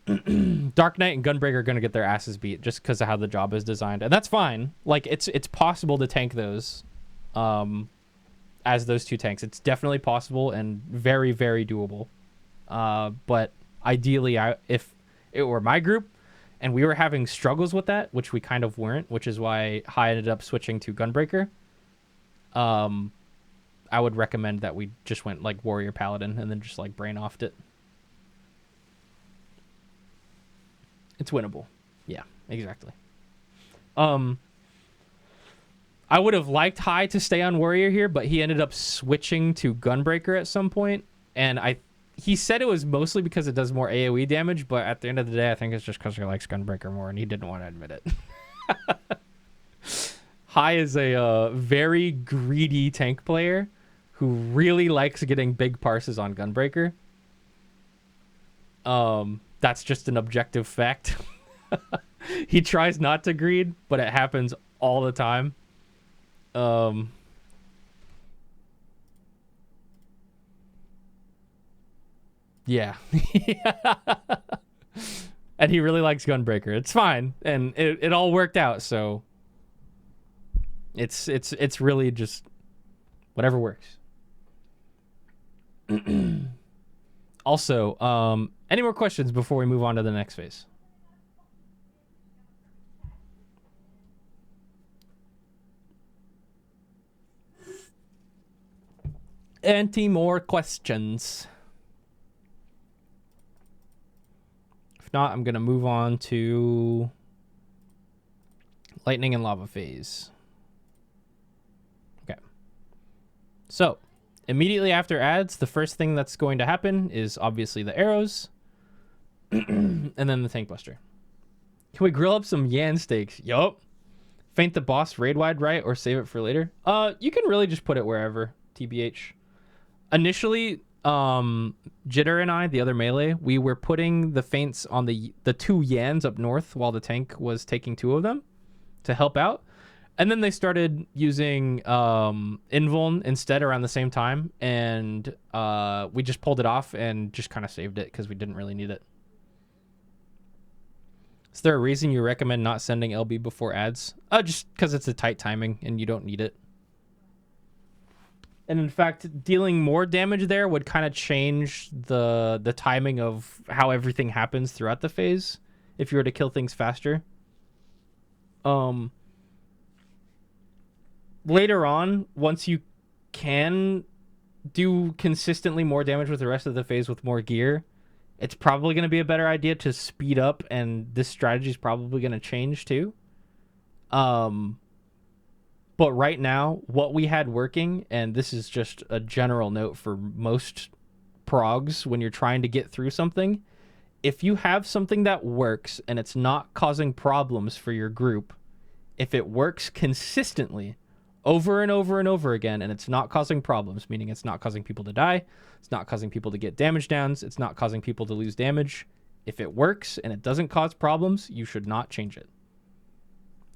Dark Knight and Gunbreaker are going to get their asses beat just because of how the job is designed. And that's fine. Like, it's possible to tank those as those two tanks. It's definitely possible and very, very doable. But ideally, if it were my group and we were having struggles with that, which we kind of weren't, which is why Hai ended up switching to Gunbreaker, I would recommend that we just went like Warrior Paladin and then just like brain offed it. It's winnable. Yeah, exactly. I would have liked Hai to stay on Warrior here, but he ended up switching to Gunbreaker at some point, and he said it was mostly because it does more AoE damage, but at the end of the day, I think it's just because he likes Gunbreaker more, and he didn't want to admit it. Hai is a very greedy tank player who really likes getting big parses on Gunbreaker. That's just an objective fact. He tries not to greed, but it happens all the time. Yeah. And he really likes Gunbreaker. It's fine. And it all worked out, so it's really just whatever works. Also, any more questions before we move on to the next phase? Any more questions? If not, I'm going to move on to lightning and lava phase. Okay. So, immediately after ads, the first thing that's going to happen is obviously the arrows and then the tank buster. Can we grill up some yan steaks? Yup. Faint the boss raid wide, right? Or save it for later? You can really just put it wherever, TBH. Initially, Jitter and I, the other melee, we were putting the feints on the two Yans up north while the tank was taking two of them to help out. And then they started using Invuln instead around the same time. And we just pulled it off and just kind of saved it because we didn't really need it. Is there a reason you recommend not sending LB before ads? Just because it's a tight timing and you don't need it. And in fact, dealing more damage there would kind of change the timing of how everything happens throughout the phase if you were to kill things faster. Later on, once you can do consistently more damage with the rest of the phase with more gear, it's probably going to be a better idea to speed up, and this strategy is probably going to change too. But right now, what we had working, and this is just a general note for most progs when you're trying to get through something, if you have something that works and it's not causing problems for your group, if it works consistently over and over and over again and it's not causing problems, meaning it's not causing people to die, it's not causing people to get damage downs, it's not causing people to lose damage, if it works and it doesn't cause problems, you should not change it.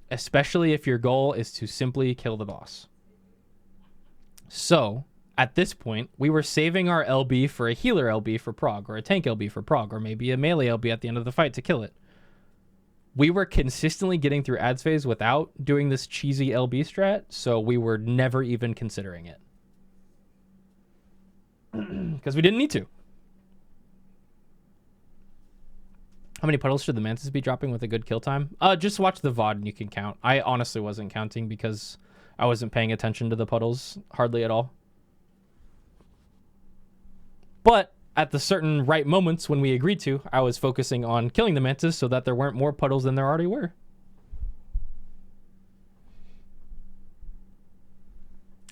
Especially if your goal is to simply kill the boss. So, at this point, we were saving our LB for a healer LB for prog, or a tank LB for prog, or maybe a melee LB at the end of the fight to kill it. We were consistently getting through ads phase without doing this cheesy LB strat, so we were never even considering it. Because we didn't need to. How many puddles should the mantis be dropping with a good kill time? Just watch the VOD and you can count. I honestly wasn't counting because I wasn't paying attention to the puddles hardly at all. But at the certain right moments when we agreed to, I was focusing on killing the mantis so that there weren't more puddles than there already were.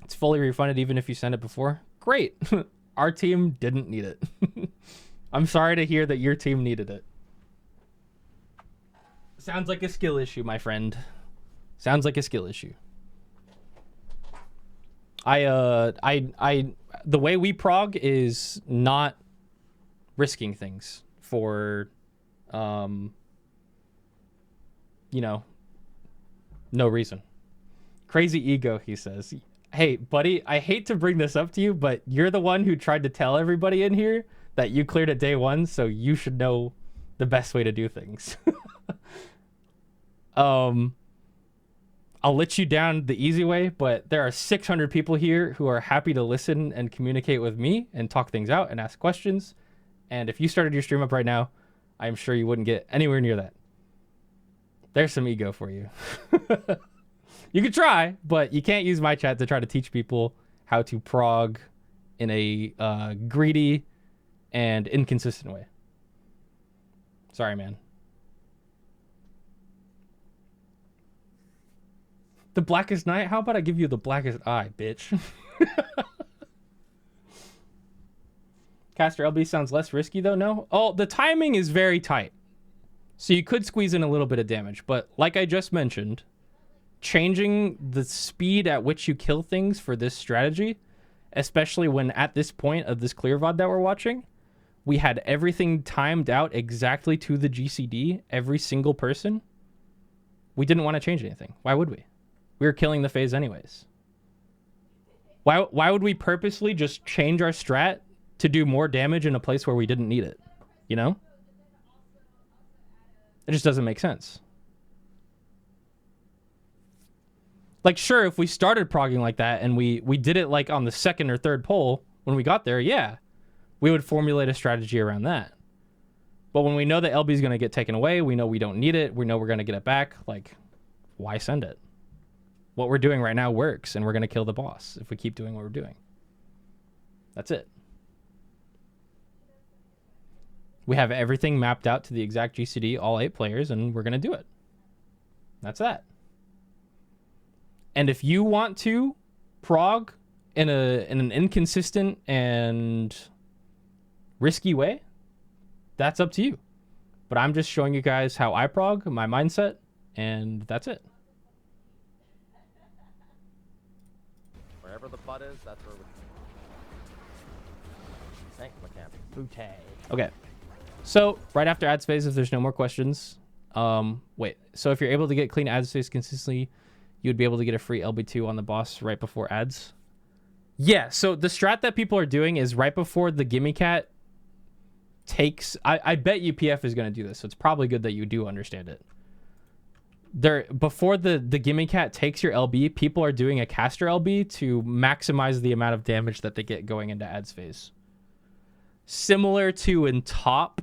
It's fully refunded even if you send it before. Great. Our team didn't need it. I'm sorry to hear that your team needed it. Sounds like a skill issue, my friend. Sounds like a skill issue. The way we prog is not risking things for, you know, no reason. Crazy ego, he says. Hey, buddy, I hate to bring this up to you, but you're the one who tried to tell everybody in here that you cleared at day one, so you should know the best way to do things. I'll let you down the easy way, but there are 600 people here who are happy to listen and communicate with me and talk things out and ask questions. And if you started your stream up right now, I'm sure you wouldn't get anywhere near that. There's some ego for you. You could try, but you can't use my chat to try to teach people how to prog in a greedy and inconsistent way. Sorry, man. The blackest night? How about I give you the blackest eye, bitch? Caster LB sounds less risky, though, no? Oh, the timing is very tight. So you could squeeze in a little bit of damage. But like I just mentioned, changing the speed at which you kill things for this strategy, especially when at this point of this clear VOD that we're watching, we had everything timed out exactly to the GCD, every single person. We didn't want to change anything. Why would we? We were killing the phase anyways. Why would we purposely just change our strat to do more damage in a place where we didn't need it. You know? It just doesn't make sense. Like, sure, if we started progging like that and we did it like on the second or third pull when we got there, yeah, we would formulate a strategy around that. But when we know that LB is going to get taken away, we know we don't need it, we know we're going to get it back, like, why send it? What we're doing right now works, and we're going to kill the boss if we keep doing what we're doing. That's it. We have everything mapped out to the exact GCD, all 8 players, and we're going to do it. That's that. And if you want to prog in an inconsistent and risky way, that's up to you. But I'm just showing you guys how I prog, my mindset, and that's it. Wherever the butt is, that's where we... Thank mechanic. Booty. Okay. So, right after ads phase, if there's no more questions, wait. So if you're able to get clean ads phase consistently, you would be able to get a free LB2 on the boss right before ads? Yeah, so the strat that people are doing is right before the Gimme Cat takes... I bet you PF is going to do this, so it's probably good that you do understand it. Before the Gimme Cat takes your LB, people are doing a caster LB to maximize the amount of damage that they get going into ads phase. Similar to in top,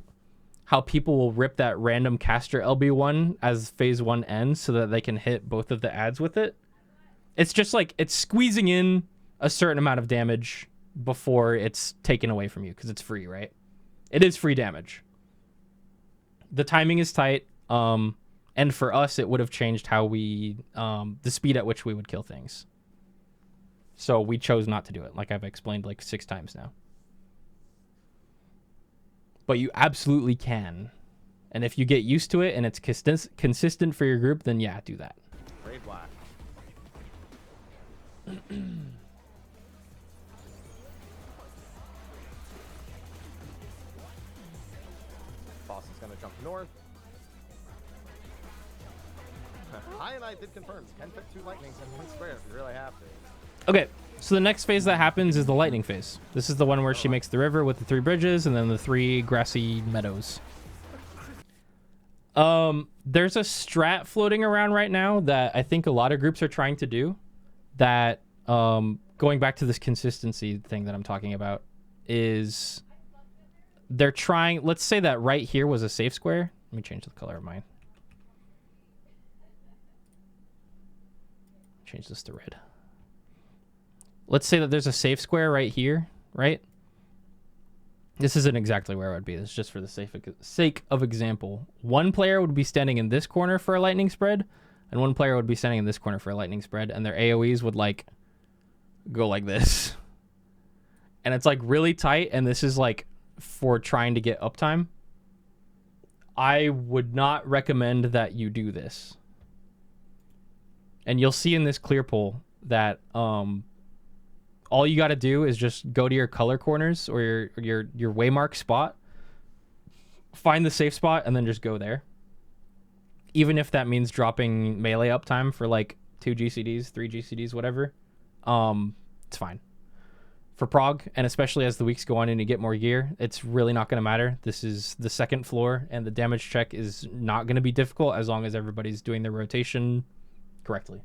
how people will rip that random caster LB1 as phase 1 ends so that they can hit both of the ads with it. It's just like, it's squeezing in a certain amount of damage before it's taken away from you because it's free, right? It is free damage. The timing is tight. And for us, it would have changed how we, the speed at which we would kill things. So we chose not to do it, like I've explained like 6 times now. But you absolutely can. And if you get used to it and it's consistent for your group, then yeah, do that. Raid black. Boss is going to jump north. I and I did confirm. Can fit 2 lightnings in 1 square if you really have to. Okay, so the next phase that happens is the lightning phase. This is the one where she makes the river with the 3 bridges and then the 3 grassy meadows. There's a strat floating around right now that I think a lot of groups are trying to do that, going back to this consistency thing that I'm talking about, is they're trying... Let's say that right here was a safe square. Let me change the color of mine. Change this to red. Let's say that there's a safe square right here, right? This isn't exactly where it would be. This is just for the sake of example. One player would be standing in this corner for a lightning spread, and one player would be standing in this corner for a lightning spread, and their AoEs would like go like this. And it's like really tight, and this is like for trying to get uptime. I would not recommend that you do this. And you'll see in this clear poll that all you got to do is just go to your color corners or your waymark spot, find the safe spot, and then just go there. Even if that means dropping melee uptime for like 2 GCDs, 3 GCDs, whatever, it's fine. For prog, and especially as the weeks go on and you get more gear, it's really not going to matter. This is the second floor, and the damage check is not going to be difficult as long as everybody's doing their rotation correctly.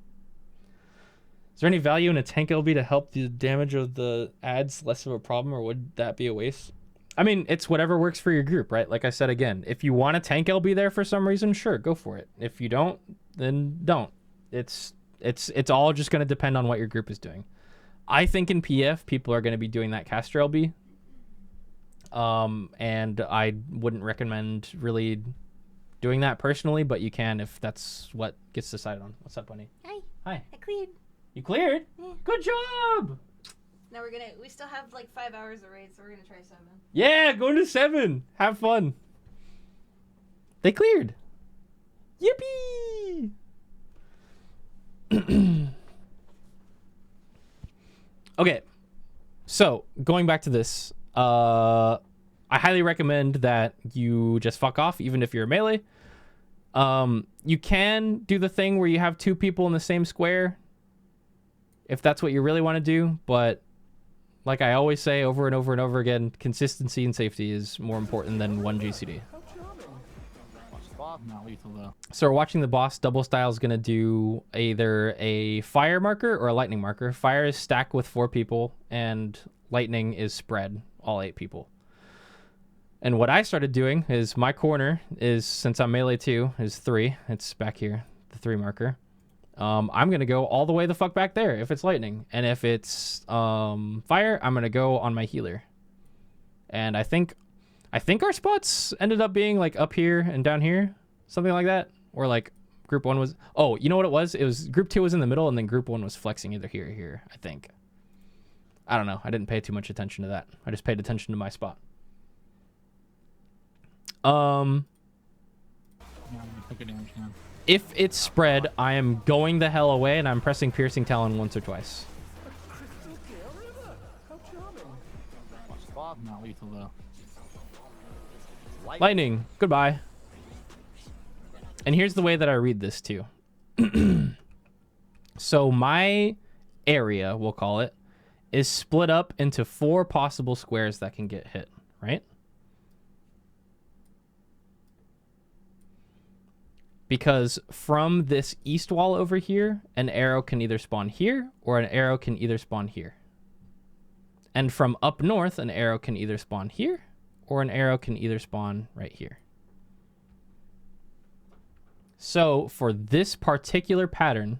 Is there any value in a tank LB to help the damage of the ads less of a problem, or would that be a waste? I mean, it's whatever works for your group, right? Like I said again, if you want a tank LB there for some reason, sure, go for it. If you don't, then don't. It's all just going to depend on what your group is doing. I think in PF, people are going to be doing that caster LB. And I wouldn't recommend really doing that personally, but you can if that's what gets decided on. What's up, Bunny? Hi. Hi. I cleared. You cleared? Yeah. Good job! Now we still have like 5 hours of raid, so we're gonna try 7. Yeah, go to 7. Have fun. They cleared. Yippee! Okay, so going back to this, I highly recommend that you just fuck off, even if you're a melee. You can do the thing where you have 2 people in the same square, if that's what you really want to do, but Like I always say over and over and over again, consistency and safety is more important than one GCD. Not lethal though. So we're watching the boss. Double style is going to do either a fire marker or a lightning marker. Fire is stacked with 4 people, and lightning is spread, all 8 people. And what I started doing is my corner is, since I'm melee 2, is 3. It's back here, the 3 marker. I'm going to go all the way the fuck back there if it's lightning. And if it's fire, I'm going to go on my healer. And I think our spots ended up being like up here and down here. Something like that. Or like group 1 was... Oh, you know what it was? It was group 2 was in the middle, and then group 1 was flexing either here or here, I think. I don't know. I didn't pay too much attention to that. I just paid attention to my spot. Yeah, took it damage now. If it's spread, I am going the hell away, and I'm pressing Piercing Talon once or twice. Not lethal though. Lightning. Goodbye. And here's the way that I read this too. So my area, we'll call it, is split up into 4 possible squares that can get hit, right? Because from this east wall over here, an arrow can either spawn here or an arrow can either spawn here. And from up north, an arrow can either spawn here or an arrow can either spawn right here. So for this particular pattern,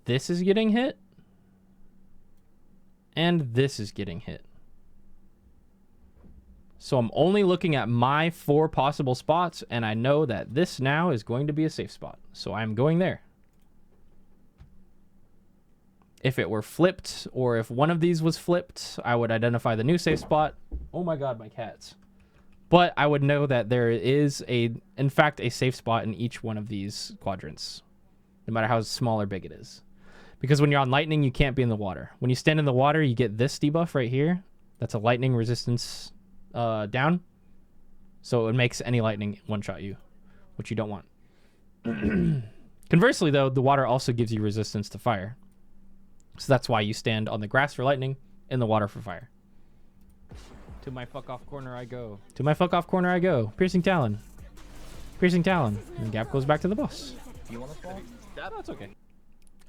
this is getting hit and this is getting hit. So I'm only looking at my 4 possible spots, and I know that this now is going to be a safe spot. So I'm going there. If it were flipped, or if one of these was flipped, I would identify the new safe spot. Oh my god, my cats. But I would know that there is, in fact, a safe spot in each one of these quadrants, no matter how small or big it is. Because when you're on lightning, you can't be in the water. When you stand in the water, you get this debuff right here. That's a lightning resistance down. So it makes any lightning one-shot you, which you don't want. Conversely, though, the water also gives you resistance to fire. So that's why you stand on the grass for lightning, in the water for fire. To my fuck off corner I go. To my fuck off corner I go. Piercing Talon. Piercing Talon. And the gap goes back to the boss. Do you want to swap? That's okay.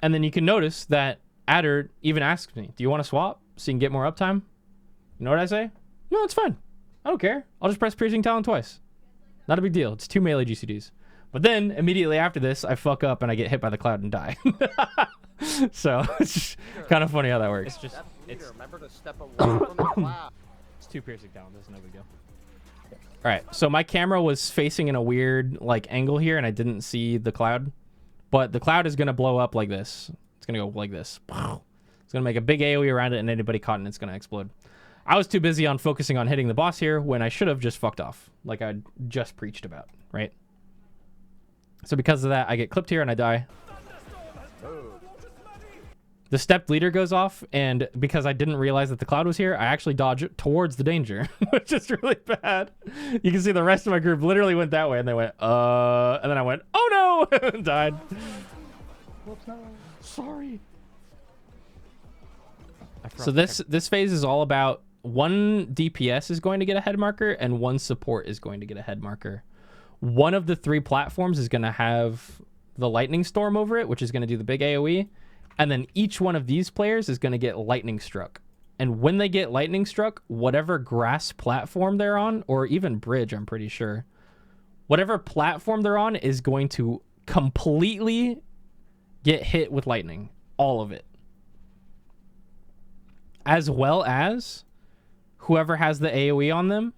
And then you can notice that Adder even asks me, do you want to swap so you can get more uptime? You know what I say? No, it's fine. I don't care. I'll just press Piercing Talon twice. Not a big deal. It's 2 melee GCDs. But then, immediately after this, I fuck up and I get hit by the cloud and die. So, it's kind of funny how that works. It's remember to step away from the cloud. It's 2 Piercing Talon. That's no big deal. Alright, so my camera was facing in a weird like angle here, and I didn't see the cloud. But the cloud is going to blow up like this. It's going to go like this. It's going to make a big AoE around it, and anybody caught in it's going to explode. I was too busy on focusing on hitting the boss here when I should have just fucked off, like I just preached about, right? So because of that, I get clipped here and I die. The stepped leader goes off, and because I didn't realize that the cloud was here, I actually dodge towards the danger, which is really bad. You can see the rest of my group literally went that way, and they went, and then I went, oh no, and died. Whoops, no. Sorry. So this phase is all about one DPS is going to get a head marker and one support is going to get a head marker. One of the 3 platforms is going to have the lightning storm over it, which is going to do the big AoE. And then each one of these players is going to get lightning struck. And when they get lightning struck, whatever grass platform they're on, or even bridge, I'm pretty sure, whatever platform they're on is going to completely get hit with lightning. All of it. As well as whoever has the AoE on them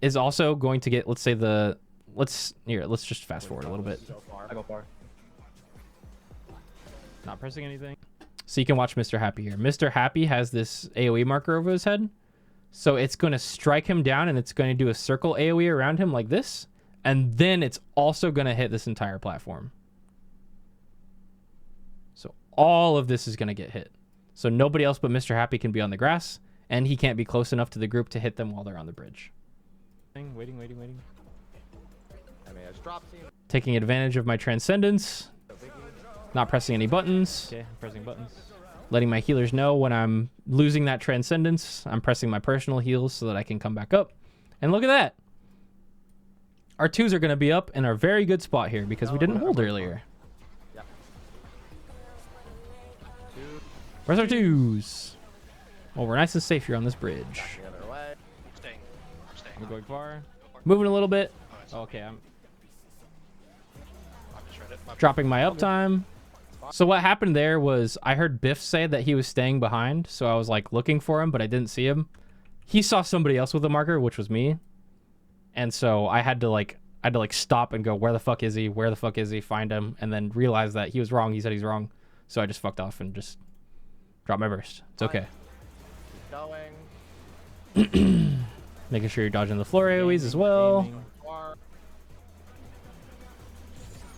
is also going to get, let's say let's just fast forward a little bit. I go far. Not pressing anything. So you can watch Mr. Happy here. Mr. Happy has this AoE marker over his head. So it's going to strike him down and it's going to do a circle AoE around him like this. And then it's also going to hit this entire platform. So all of this is going to get hit. So nobody else but Mr. Happy can be on the grass, and he can't be close enough to the group to hit them while they're on the bridge. Waiting. I mean, it's drop team. Taking advantage of my transcendence. Not pressing any buttons. Okay, I'm pressing buttons. letting my healers know when I'm losing that transcendence. I'm pressing my personal heals so that I can come back up. And look at that. Our 2s are going to be up in a very good spot here because we didn't hold earlier. Yep. Where's our 2s? Well, we're nice and safe here on this bridge. Back the other way. We're going far. Moving a little bit. Okay, I'm dropping my uptime. So what happened there was I heard Biff say that he was staying behind, so I was like looking for him, but I didn't see him. He saw somebody else with a marker, which was me. And so I had to stop and go, where the fuck is he? Where the fuck is he? Find him, and then realize that he was wrong. He said he's wrong. So I just fucked off and just dropped my burst. It's okay. Going. Making sure you're dodging the floor AoEs as well.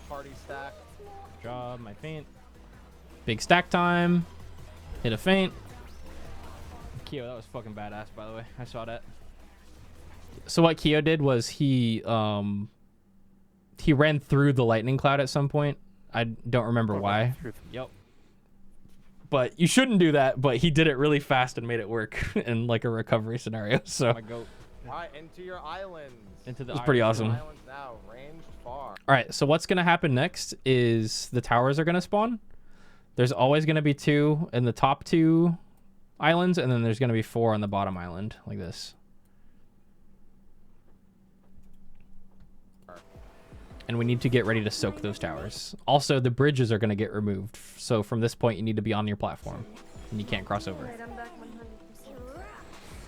Party stack. Good job, my feint. Big stack time. Hit a feint. Kyo, that was fucking badass, by the way. I saw that. So what Kyo did was he ran through the lightning cloud at some point. I don't remember why. Yep. But you shouldn't do that, but he did it really fast and made it work in like a recovery scenario. So All right, into your islands. Into the pretty awesome. Islands now, ranged far. All right, so what's going to happen next is the towers are going to spawn. There's always going to be 2 in the top 2 islands, and then there's going to be 4 on the bottom island, like this. And we need to get ready to soak those towers. Also, the bridges are going to get removed. So from this point, you need to be on your platform, and you can't cross over. Alright, I'm back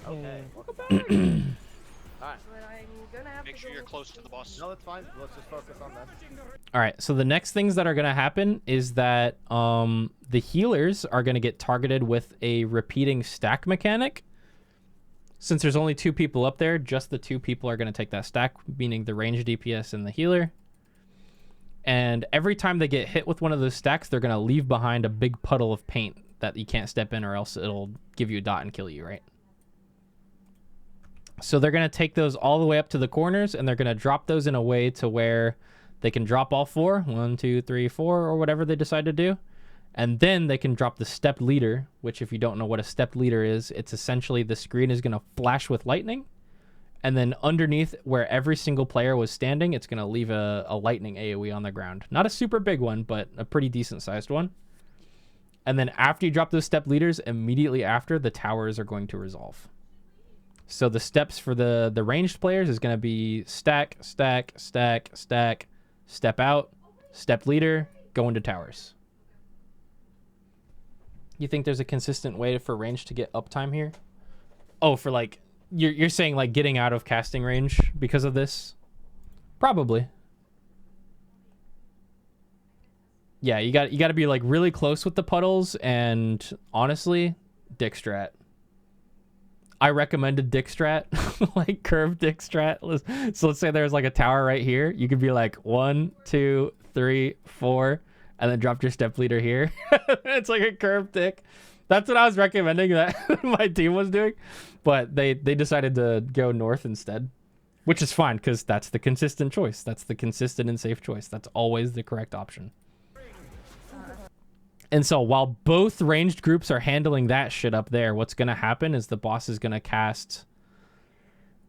100%. Okay, welcome back. Alright. But I'm gonna have Make to sure go you're close to the boss. No, that's fine. Let's just focus on this. All right, so the next things that are going to happen is that the healers are going to get targeted with a repeating stack mechanic. Since there's only 2 people up there, just the 2 people are going to take that stack, meaning the ranged DPS and the healer. And every time they get hit with one of those stacks, they're going to leave behind a big puddle of paint that you can't step in or else it'll give you a dot and kill you, right? So they're going to take those all the way up to the corners, and they're going to drop those in a way to where they can drop all 4, 1, 2, 3, 4, or whatever they decide to do. And then they can drop the stepped leader, which if you don't know what a stepped leader is, it's essentially the screen is going to flash with lightning. And then underneath where every single player was standing, it's going to leave a lightning AoE on the ground. Not a super big one, but a pretty decent sized one. And then after you drop those step leaders, immediately after, the towers are going to resolve. So the steps for the ranged players is going to be stack, stack, stack, stack, step out, step leader, go into towers. You think there's a consistent way for range to get uptime here? Oh, for like... You're saying like getting out of casting range because of this? Probably. Yeah, you got to be like really close with the puddles, and honestly, dick strat. I recommended dick strat, like curved dick strat. So let's say there's like a tower right here. You could be like 1, 2, 3, 4, and then drop your step leader here. It's like a curved dick. That's what I was recommending that my team was doing, but they decided to go north instead, which is fine because that's the consistent choice. That's the consistent and safe choice. That's always the correct option. And so while both ranged groups are handling that shit up there, what's going to happen is the boss is going to cast,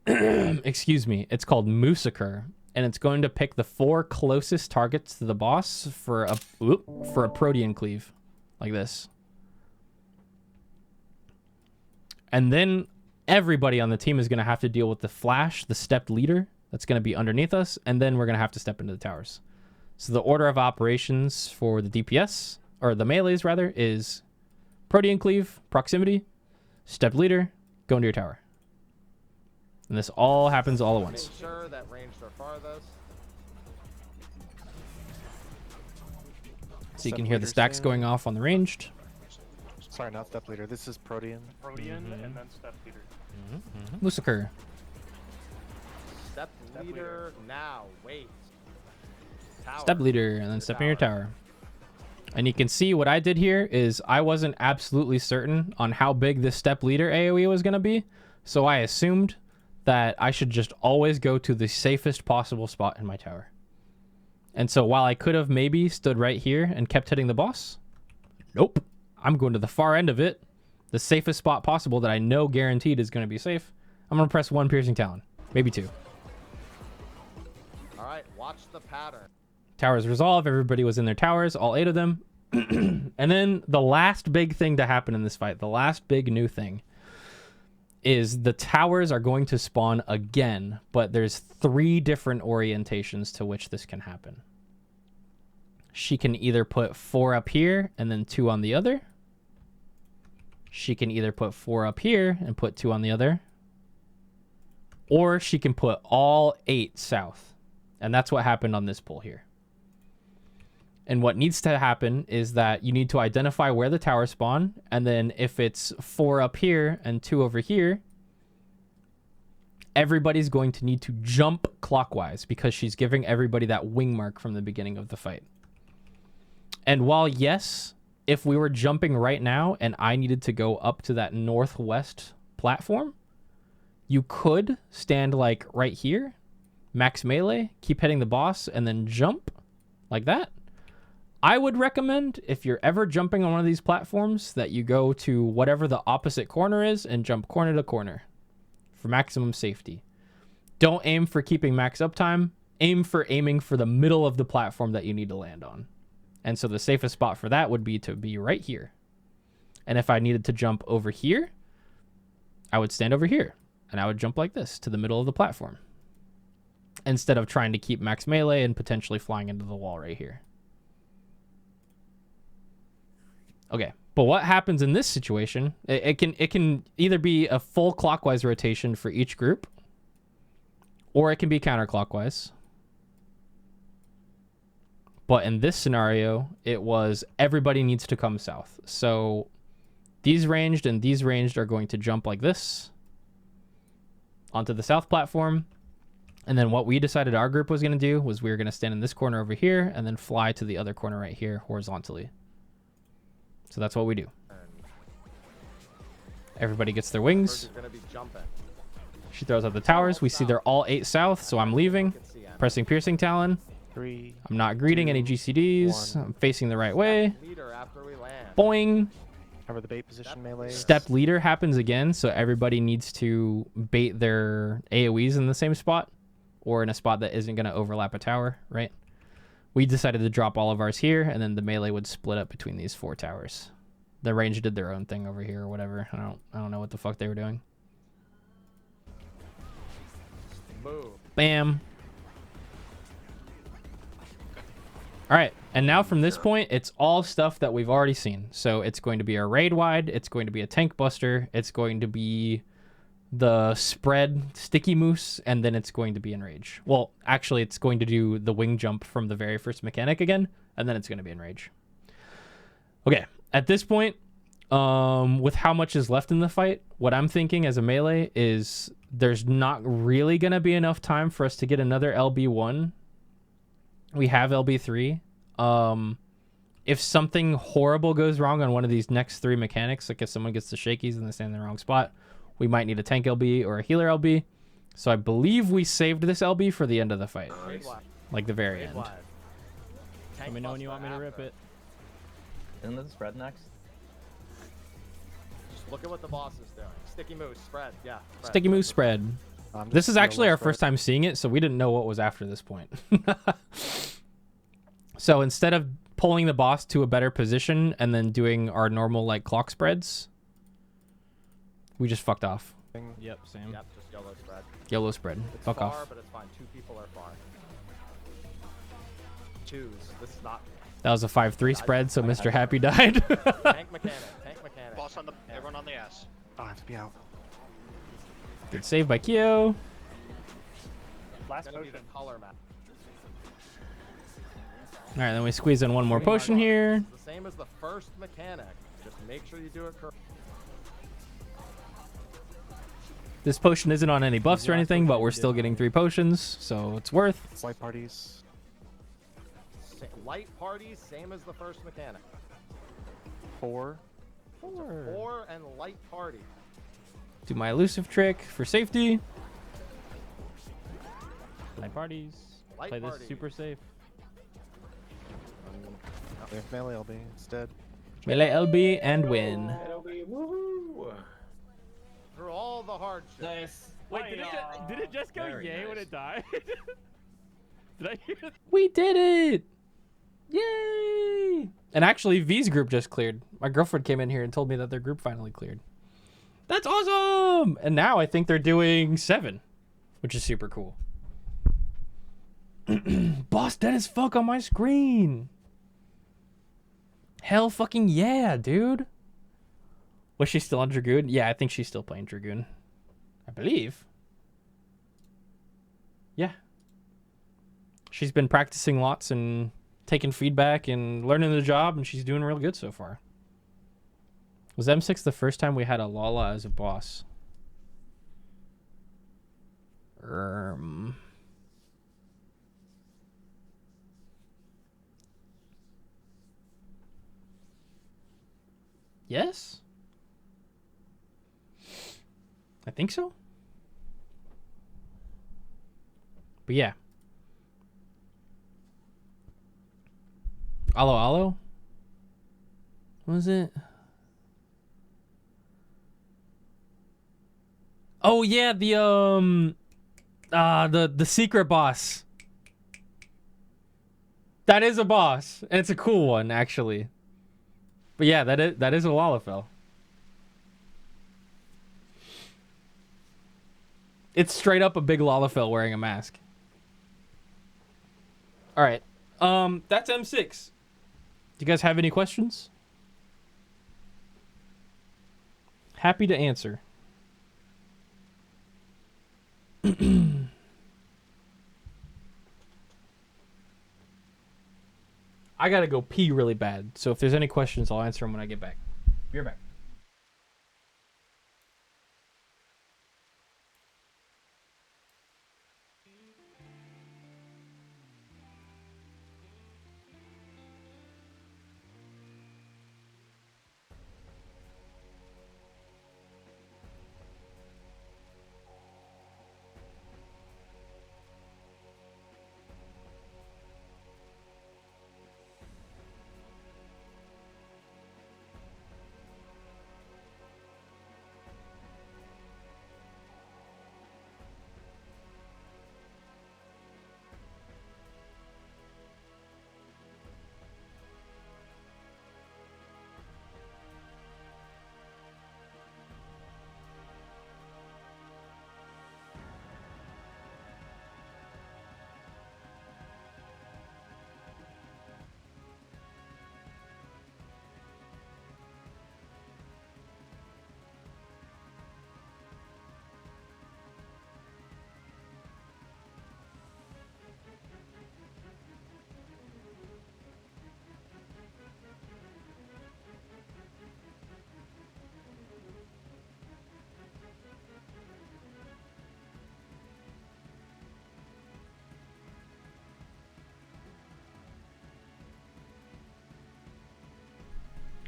excuse me, it's called Massacre, and it's going to pick the 4 closest targets to the boss for a Protean cleave, like this. And then everybody on the team is going to have to deal with the flash, the stepped leader that's going to be underneath us, and then we're going to have to step into the towers. So the order of operations for the DPS, or the melees rather, is Protean cleave, proximity, stepped leader, go into your tower. And this all happens all at once. Make sure that ranged are farthest. So you can hear the stacks going off on the ranged. Sorry, not step leader. This is Protean. Protean and then step leader. Massacre. Step leader now. Wait. Tower. Step leader, and then step in your tower. And you can see what I did here is I wasn't absolutely certain on how big this step leader AoE was going to be. So I assumed that I should just always go to the safest possible spot in my tower. And so while I could have maybe stood right here and kept hitting the boss, nope. I'm going to the far end of it, the safest spot possible that I know guaranteed is going to be safe. I'm going to press 1 Piercing Talon, maybe 2. All right, watch the pattern. Towers resolve. Everybody was in their towers, all 8 of them. And then the last big thing to happen in this fight, the last big new thing, is the towers are going to spawn again, but there's 3 different orientations to which this can happen. She can either put 4 up here and then 2 on the other. She can either put 4 up here and put 2 on the other. Or she can put all 8 south. And that's what happened on this pull here. And what needs to happen is that you need to identify where the towers spawn. And then if it's 4 up here and 2 over here, everybody's going to need to jump clockwise because she's giving everybody that wing mark from the beginning of the fight. And while, yes, if we were jumping right now and I needed to go up to that northwest platform, you could stand like right here, max melee, keep hitting the boss, and then jump like that. I would recommend, if you're ever jumping on one of these platforms, that you go to whatever the opposite corner is and jump corner to corner for maximum safety. Don't aim for keeping max uptime. Aim for aiming for the middle of the platform that you need to land on. And so the safest spot for that would be to be right here. And if I needed to jump over here, I would stand over here. And I would jump like this to the middle of the platform. Instead of trying to keep max melee and potentially flying into the wall right here. Okay, but what happens in this situation, it can either be a full clockwise rotation for each group, or it can be counterclockwise. But in this scenario, it was everybody needs to come south. So these ranged and these ranged are going to jump like this onto the south platform. And then what we decided our group was going to do was we were going to stand in this corner over here and then fly to the other corner right here horizontally. So that's what we do. Everybody gets their wings. She throws out the towers. We see they're all 8 south, so I'm leaving. Pressing Piercing Talon. 3. I'm not greeting any GCDs. 1. I'm facing the right way. Boing. Cover the bait position melee. Step leader happens again, so everybody needs to bait their AoEs in the same spot or in a spot that isn't going to overlap a tower, right? We decided to drop all of ours here, and then the melee would split up between these 4 towers. The range did their own thing over here or whatever. I don't know what the fuck they were doing. Move. Bam. All right, and now from this point, it's all stuff that we've already seen. So it's going to be a raid wide, it's going to be a tank buster, it's going to be the spread sticky moose, and then it's going to be enrage. Well, actually, it's going to do the wing jump from the very first mechanic again, and then it's going to be enrage. Okay, at this point, with how much is left in the fight, what I'm thinking as a melee is there's not really going to be enough time for us to get another LB1. We have LB3. If something horrible goes wrong on one of these next 3 mechanics, like if someone gets the shakies and they stand in the wrong spot, we might need a tank LB or a healer LB. So I believe we saved this LB for the end of the fight. Like the very end. Let me know when you want me to rip it. Isn't this spread next? Just look at what the boss is doing. Sticky moose, spread, yeah. Spread. Sticky moose spread. This is actually our first time seeing it, so we didn't know what was after this point. So instead of pulling the boss to a better position and then doing our normal like clock spreads, we just fucked off. Yep, same. Yep, just YOLO spread. YOLO spread. It's Fuck far, off. But it's fine. 2 people are far. Choose. This is not. That was a 5-3 spread, so Mr. Happy died. Tank mechanic. Tank mechanic. Boss on the. Everyone on the ass. Oh, I have to be out. Good save by Kyo. Last Gonna be potion. the color map. All right, then we squeeze in one more potion here. It's the same as the first mechanic. Just make sure you do it correctly. This potion isn't on any buffs or anything, but we're still getting 3 potions, so it's worth. Light parties. Light parties, same as the first mechanic. 4. 4 and light party. Do my elusive trick for safety. Light parties. Light Play this party. super safe. We have melee LB instead. Melee LB and win. It'll be woohoo! Through all the hardships. Nice. Wait, did it just go Very yay when nice. it died? Did I hear that? We did it! Yay! And actually, V's group just cleared. My girlfriend came in here and told me that their group finally cleared. That's awesome! And now I think they're doing 7, which is super cool. Boss dead as fuck on my screen. Hell fucking yeah, dude. Was she still on Dragoon? Yeah, I think she's still playing Dragoon. I believe. Yeah. She's been practicing lots and taking feedback and learning the job, and she's doing real good so far. Was M6 the first time we had a Lala as a boss? Yes? I think so. But yeah. Alo Alo? What was it? Oh yeah, the secret boss. That is a boss, and it's a cool one actually. But yeah, that is a Lalafell. It's straight up a big Lalafell wearing a mask. All right. That's M6. Do you guys have any questions? Happy to answer. I gotta go pee really bad, so if there's any questions, I'll answer them when I get back. Be right back.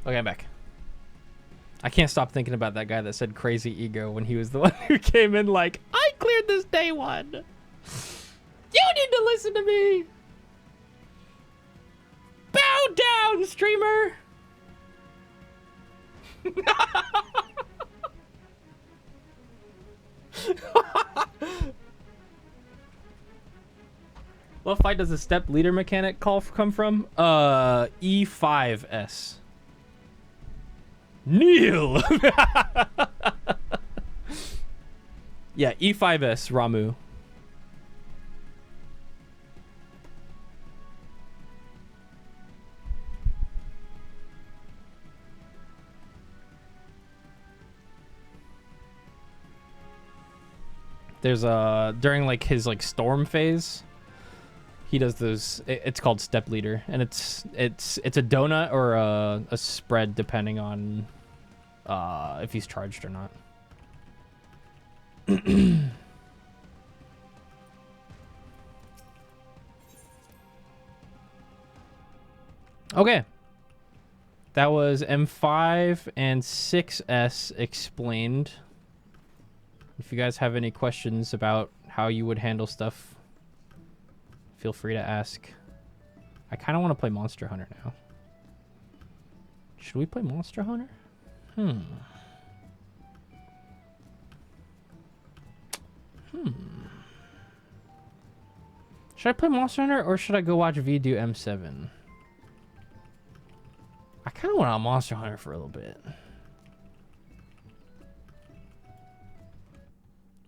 Okay, I'm back. I can't stop thinking about that guy that said crazy ego when he was the one who came in like, I cleared this day one. You need to listen to me. Bow down, streamer. What fight does the step leader mechanic come from? E5S. Kneel! Yeah, E5S, Ramu. There's during like his like storm phase, he does those. It's called step leader, and it's a donut or a spread depending on if he's charged or not. Okay. That was M5 and 6S explained. If you guys have any questions about how you would handle stuff, feel free to ask. I kind of want to play Monster Hunter now. Should we play Monster Hunter? Should I play Monster Hunter or should I go watch V do M7? I kind of want a Monster Hunter for a little bit.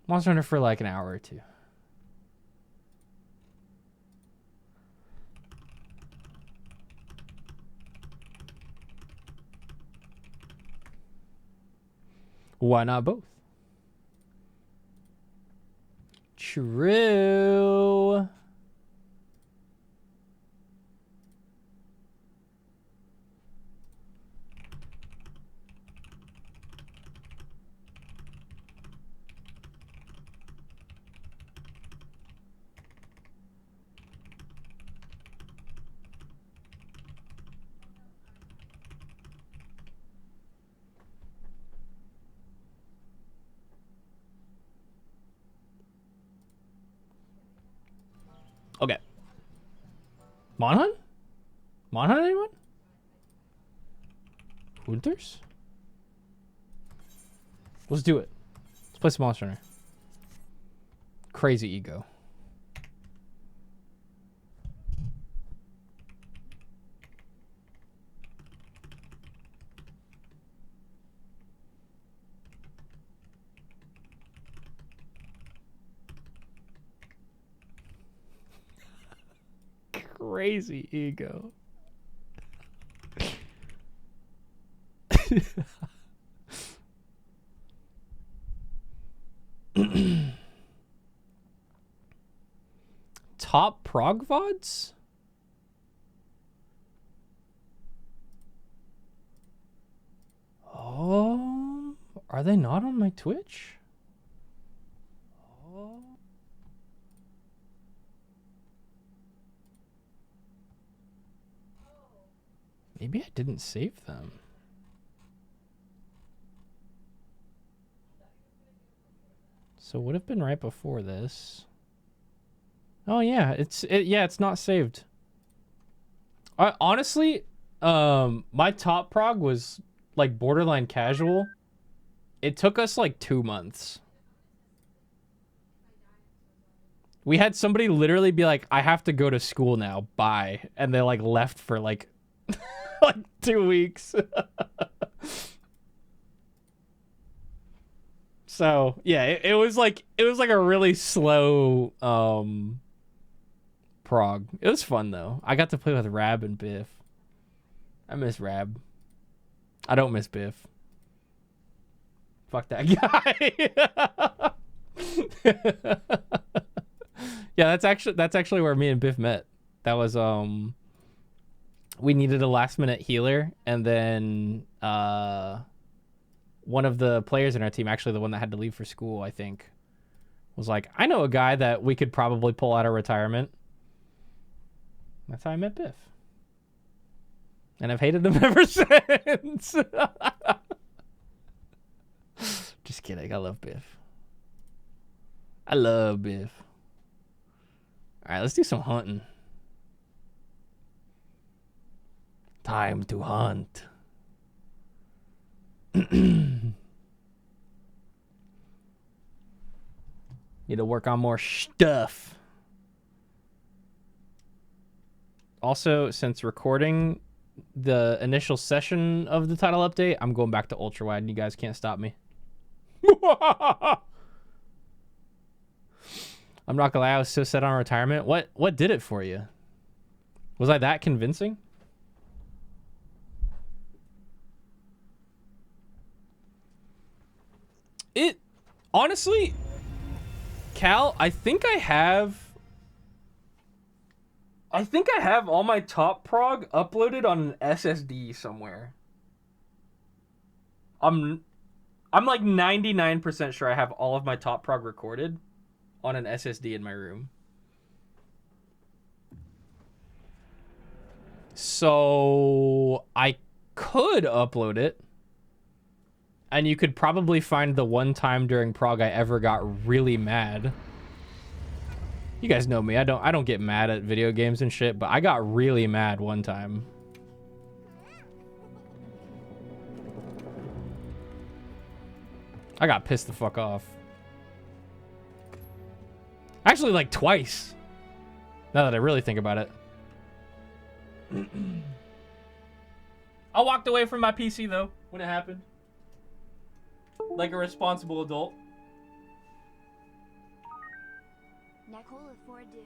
Monster Hunter for like an hour or two. Why not both? True. Okay. Monhunt? Monhunt anyone? Hunters? Let's do it. Let's play some Monster Hunter. Crazy ego. Crazy ego. Top prog VODs? Oh, are they not on my Twitch? Oh. Maybe I didn't save them. So it would have been right before this. Oh yeah, it's not saved. Honestly, my top prog was like borderline casual. It took us like 2 months. We had somebody literally be like, I have to go to school now, bye. And they like left for like like 2 weeks. So yeah, it was like a really slow prog. It was fun though. I got to play with Rab and Biff. I miss Rab. I don't miss Biff. Fuck that guy. Yeah, that's actually where me and Biff met. That was we needed a last minute healer, and then one of the players in our team, actually the one that had to leave for school, I think, was like, I know a guy that we could probably pull out of retirement. That's how I met Biff. And I've hated him ever since. Just kidding. I love Biff. I love Biff. All right, let's do some hunting. Time to hunt. Need to work on more stuff. Also, since recording the initial session of the title update, I'm going back to ultra wide and you guys can't stop me. I'm not gonna lie, I was so set on retirement. What did it for you? Was I that convincing? It honestly, Cal, I think I have all my top prog uploaded on an SSD somewhere. I'm like 99% sure I have all of my top prog recorded on an SSD in my room. So I could upload it. And you could probably find the one time during prog I ever got really mad. You guys know me. I don't get mad at video games and shit, but I got really mad one time. I got pissed the fuck off. Actually, like twice. Now that I really think about it. I walked away from my PC though when it happened. Like a responsible adult. Nicole Ford do.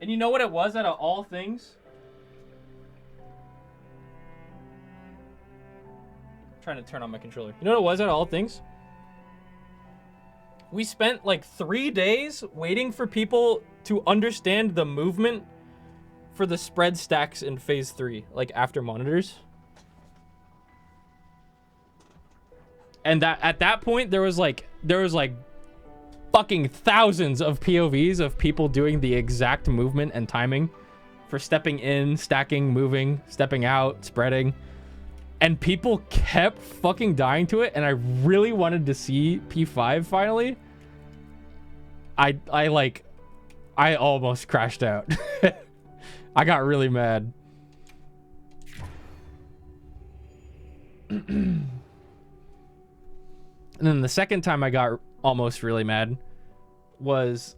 And you know what it was out of all things? I'm trying to turn on my controller. You know what it was out of all things? We spent like 3 days waiting for people to understand the movement for the spread stacks in phase 3, like after monitors. And that at that point there was like fucking thousands of POVs of people doing the exact movement and timing for stepping in, stacking, moving, stepping out, spreading. And people kept fucking dying to it, and I really wanted to see P5 finally. I almost crashed out. I got really mad. And then the second time I got almost really mad was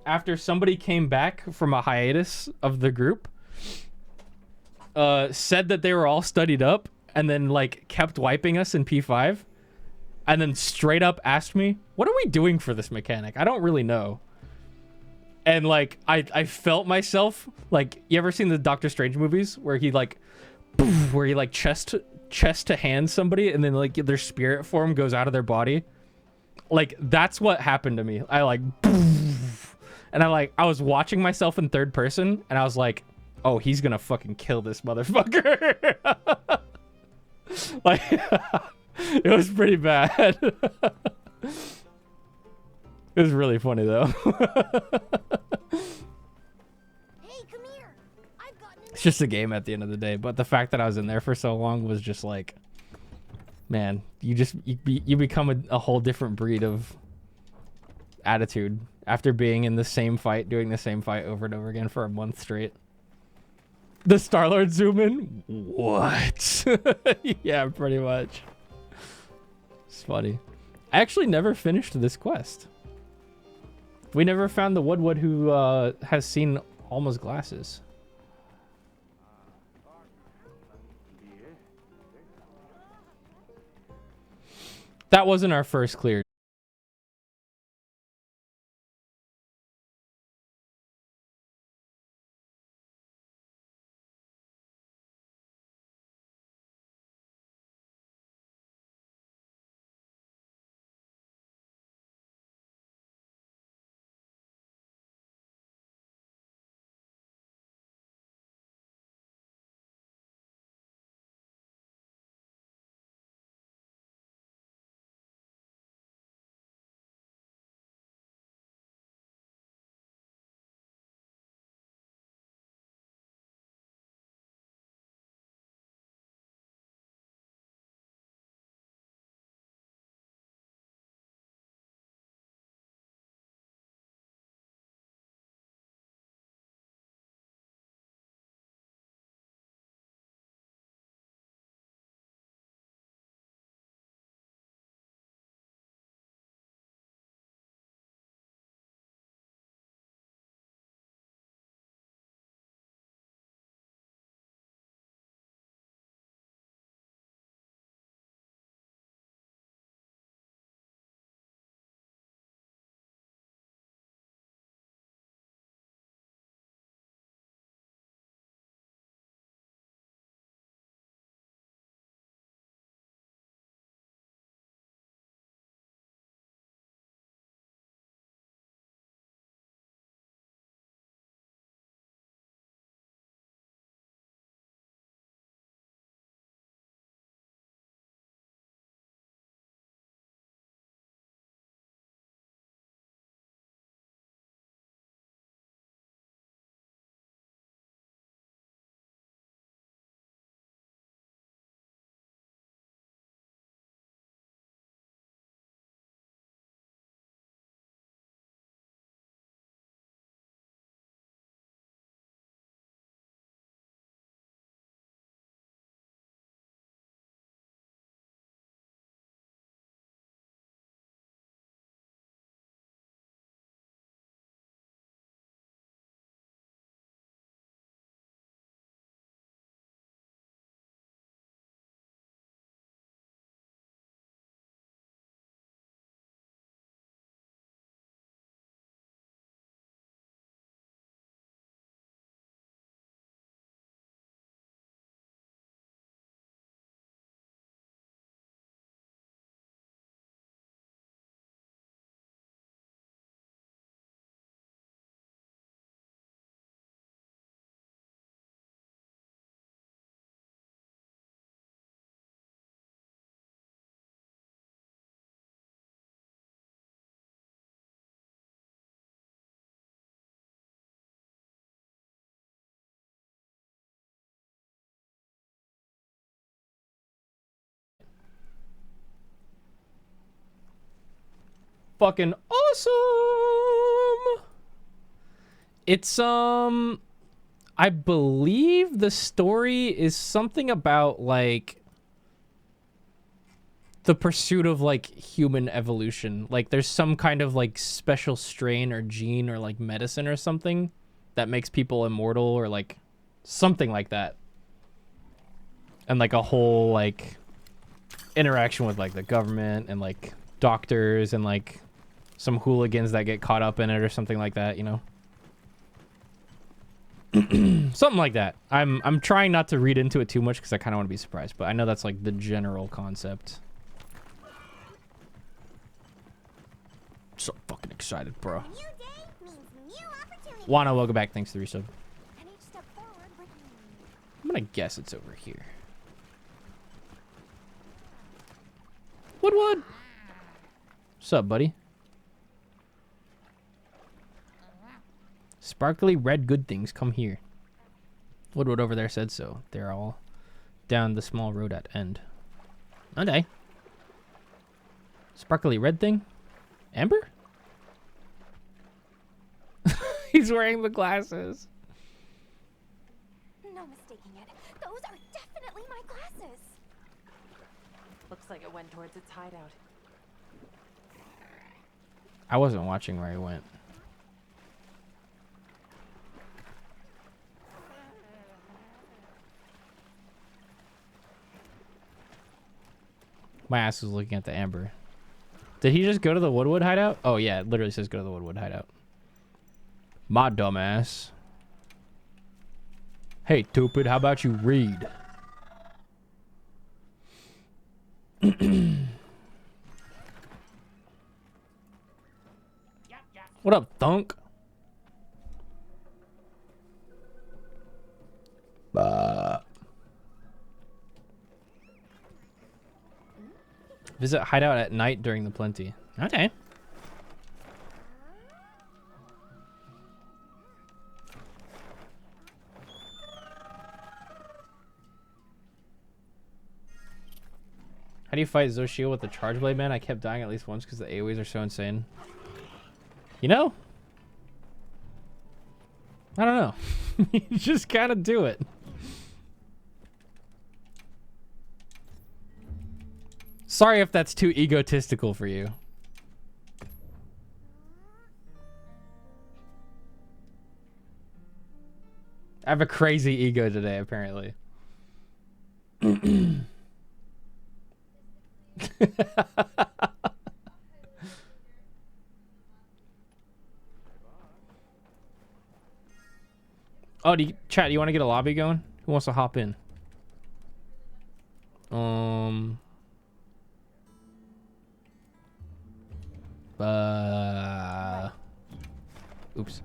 after somebody came back from a hiatus of the group, said that they were all studied up, and then like kept wiping us in P5, and then straight up asked me, what are we doing for this mechanic? I don't really know. And like I felt myself, like, you ever seen the Doctor Strange movies where he like chest to hand somebody and then like their spirit form goes out of their body? Like that's what happened to me. I like and I was watching myself in third person and I was like, oh, he's gonna fucking kill this motherfucker. Like it was pretty bad. It was really funny though. Hey, come here. I've gotten It's just a game at the end of the day, but the fact that I was in there for so long was just like, man, you become a whole different breed of attitude after being in the same fight, doing the same fight over and over again for a month straight. The Star-Lord zoom in? What? Yeah, pretty much. It's funny. I actually never finished this quest. We never found the Woodwood who has seen Alma's glasses. That wasn't our first clear. fucking awesome. It's I believe the story is something about like the pursuit of like human evolution. Like there's some kind of like special strain or gene or like medicine or something that makes people immortal or like something like that. And like a whole like interaction with like the government and like doctors and like some hooligans that get caught up in it or something like that, you know. Something like that. I'm trying not to read into it too much because I kind of want to be surprised, but I know that's like the general concept. So fucking excited, bro. Wano, welcome back. Thanks for the resub. I'm gonna guess it's over here. Woodwood. What's up, buddy? Sparkly red good things come here. Woodwood over there said so. They're all down the small road at end. Okay. Sparkly red thing? Amber? He's wearing the glasses. No mistaking it. Those are definitely my glasses. Looks like it went towards its hideout. I wasn't watching where he went. My ass was looking at the amber. Did he just go to the Woodwood hideout? Oh yeah, it literally says go to the Woodwood hideout. My dumb ass. Hey, Tupid, how about you read? What up, Thunk? Visit hideout at night during the plenty. Okay. How do you fight Zoshio with the Charge Blade, man? I kept dying at least once because the AoEs are so insane. You know? I don't know. You just gotta do it. Sorry if that's too egotistical for you. I have a crazy ego today, apparently. Oh, chat, do you want to get a lobby going? Who wants to hop in? Oops.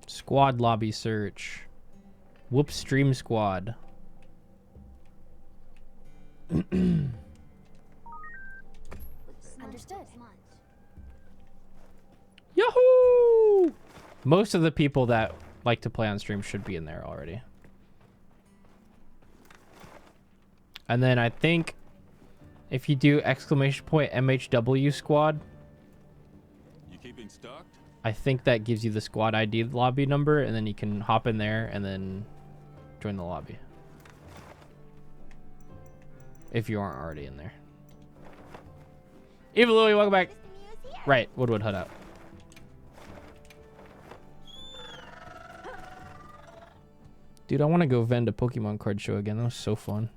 Squad lobby search. Whoops stream squad. Understood. Yahoo! Most of the people that like to play on stream should be in there already. And then I think if you do !MHW squad, You keeping stocked? I think that gives you the squad ID lobby number, and then you can hop in there and then join the lobby. If you aren't already in there. Eva Louie, welcome back. Right, Woodwood hideout. Dude, I want to go vend a Pokemon card show again. That was so fun.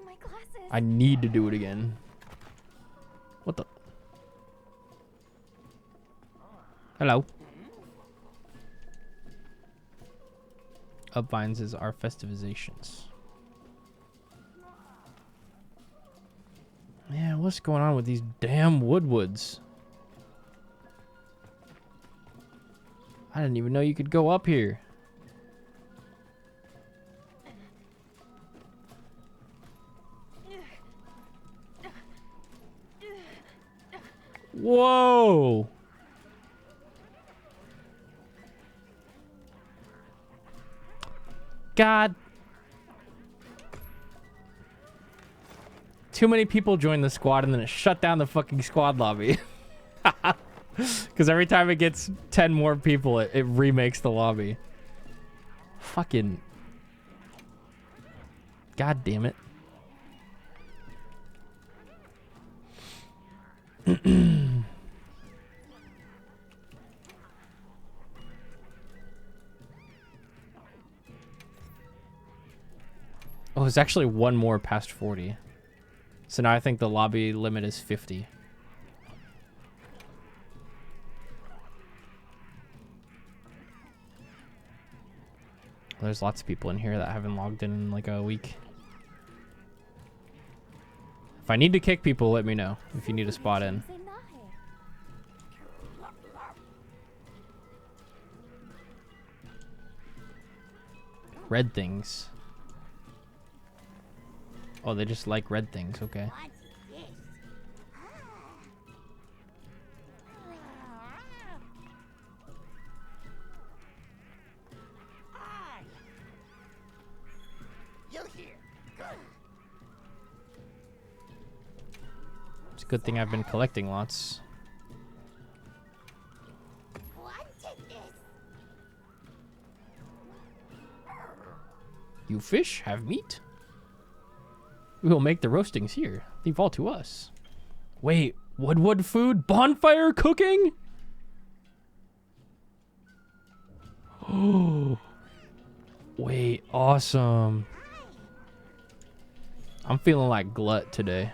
My glasses. I need to do it again. What the? Hello. Upvines is our festivizations. Man, what's going on with these damn Woodwoods? I didn't even know you could go up here. Whoa! God. too many people joined the squad and then it shut down the fucking squad lobby. Because every time it gets 10 more people, it remakes the lobby. Fucking... God damn it. Oh, there's actually one more past 40. So now I think the lobby limit is 50. There's lots of people in here that haven't logged in like a week. If I need to kick people, let me know if you need a spot in. Red things. Oh, they just like red things, okay. It's a good thing I've been collecting lots. You fish have meat? We will make the roastings here. Leave all to us. Wait, wood food? Bonfire cooking? Oh. Wait, awesome. I'm feeling like glut today.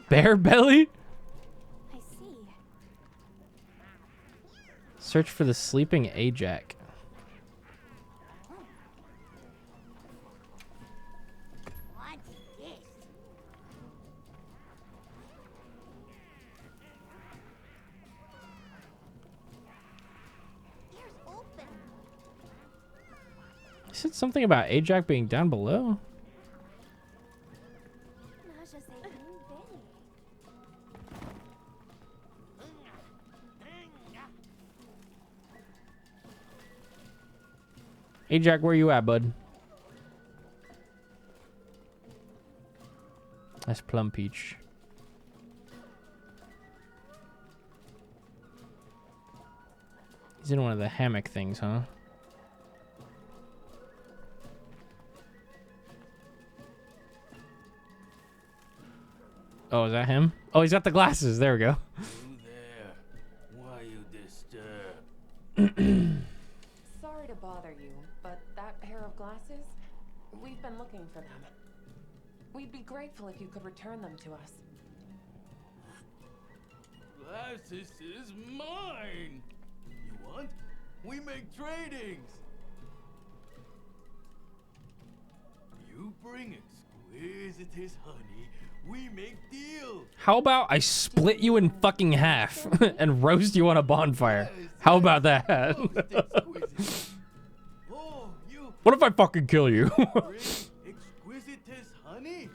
Bear belly? I see. Search for the sleeping Ajax. What's this? Here's open. You said something about Ajax being down below? Ajax, where you at, bud? That's plum peach. He's in one of the hammock things, huh? Oh, is that him? Oh, he's got the glasses. There we go. Why you disturb? Sorry to bother you, but that pair of glasses, we've been looking for them. We'd be grateful if you could return them to us. Glasses is mine. You want? We make tradings. You bring exquisitest honey, we make deals. How about I split you in fucking half and roast you on a bonfire? How about that? What if I fucking kill you? Exquisitest honey.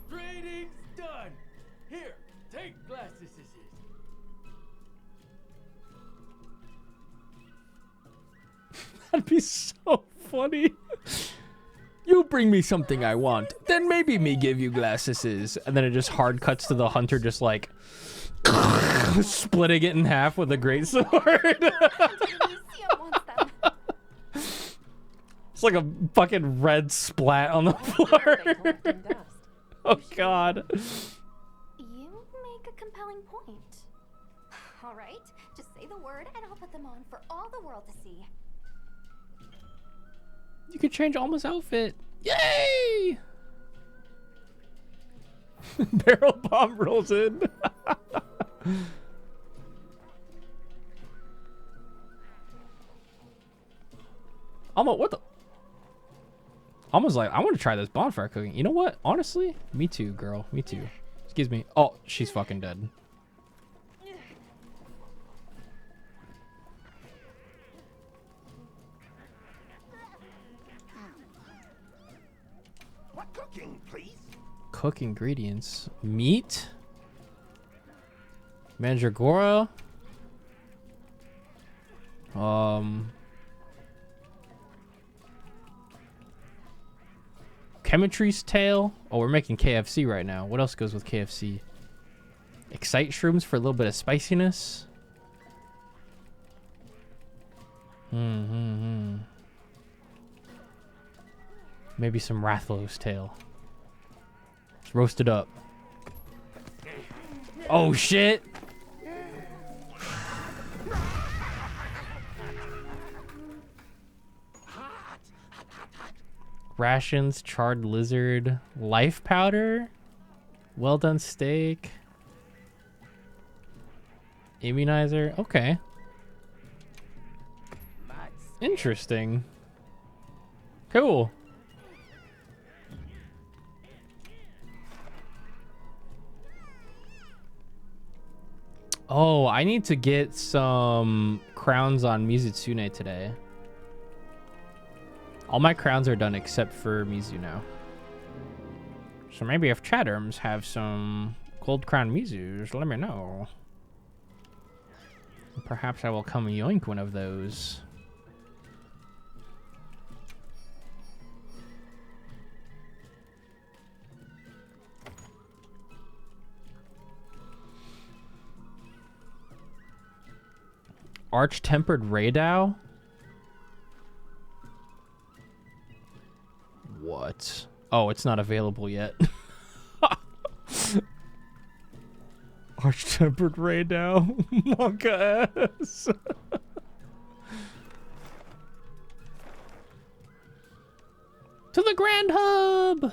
Trading's done. Here, take glasses. That'd be so funny. You bring me something I want, then maybe me give you glasses. And then it just hard cuts to the hunter just like splitting it in half with a great sword. It's like a fucking red splat on the floor. Oh god. You make a compelling point. All right, just say the word and I'll put them on for all the world to see. You could change Alma's outfit. Yay! Barrel bomb rolls in. Alma, what the? Alma's like, I want to try this bonfire cooking. You know what? Honestly, me too, girl. Me too. Excuse me. Oh, she's fucking dead. What cooking, please? Cook ingredients. Meat. Mandragora. Chemistry's tail. Oh, we're making KFC right now. What else goes with KFC? Excite shrooms for a little bit of spiciness. Maybe some Rathlow's tail. Let's roast it up. Oh shit! Rations, charred lizard, life powder, well done steak, immunizer. Okay. Interesting. Cool. Oh, I need to get some crowns on Mizutsune today. All my crowns are done except for Mizu now. So maybe if Chatterms have some gold crown Mizus, let me know. Perhaps I will come yoink one of those. Arch-tempered Raydao? What? Oh, it's not available yet. Arch-tempered Raydao. Monka ass. To the Grand Hub!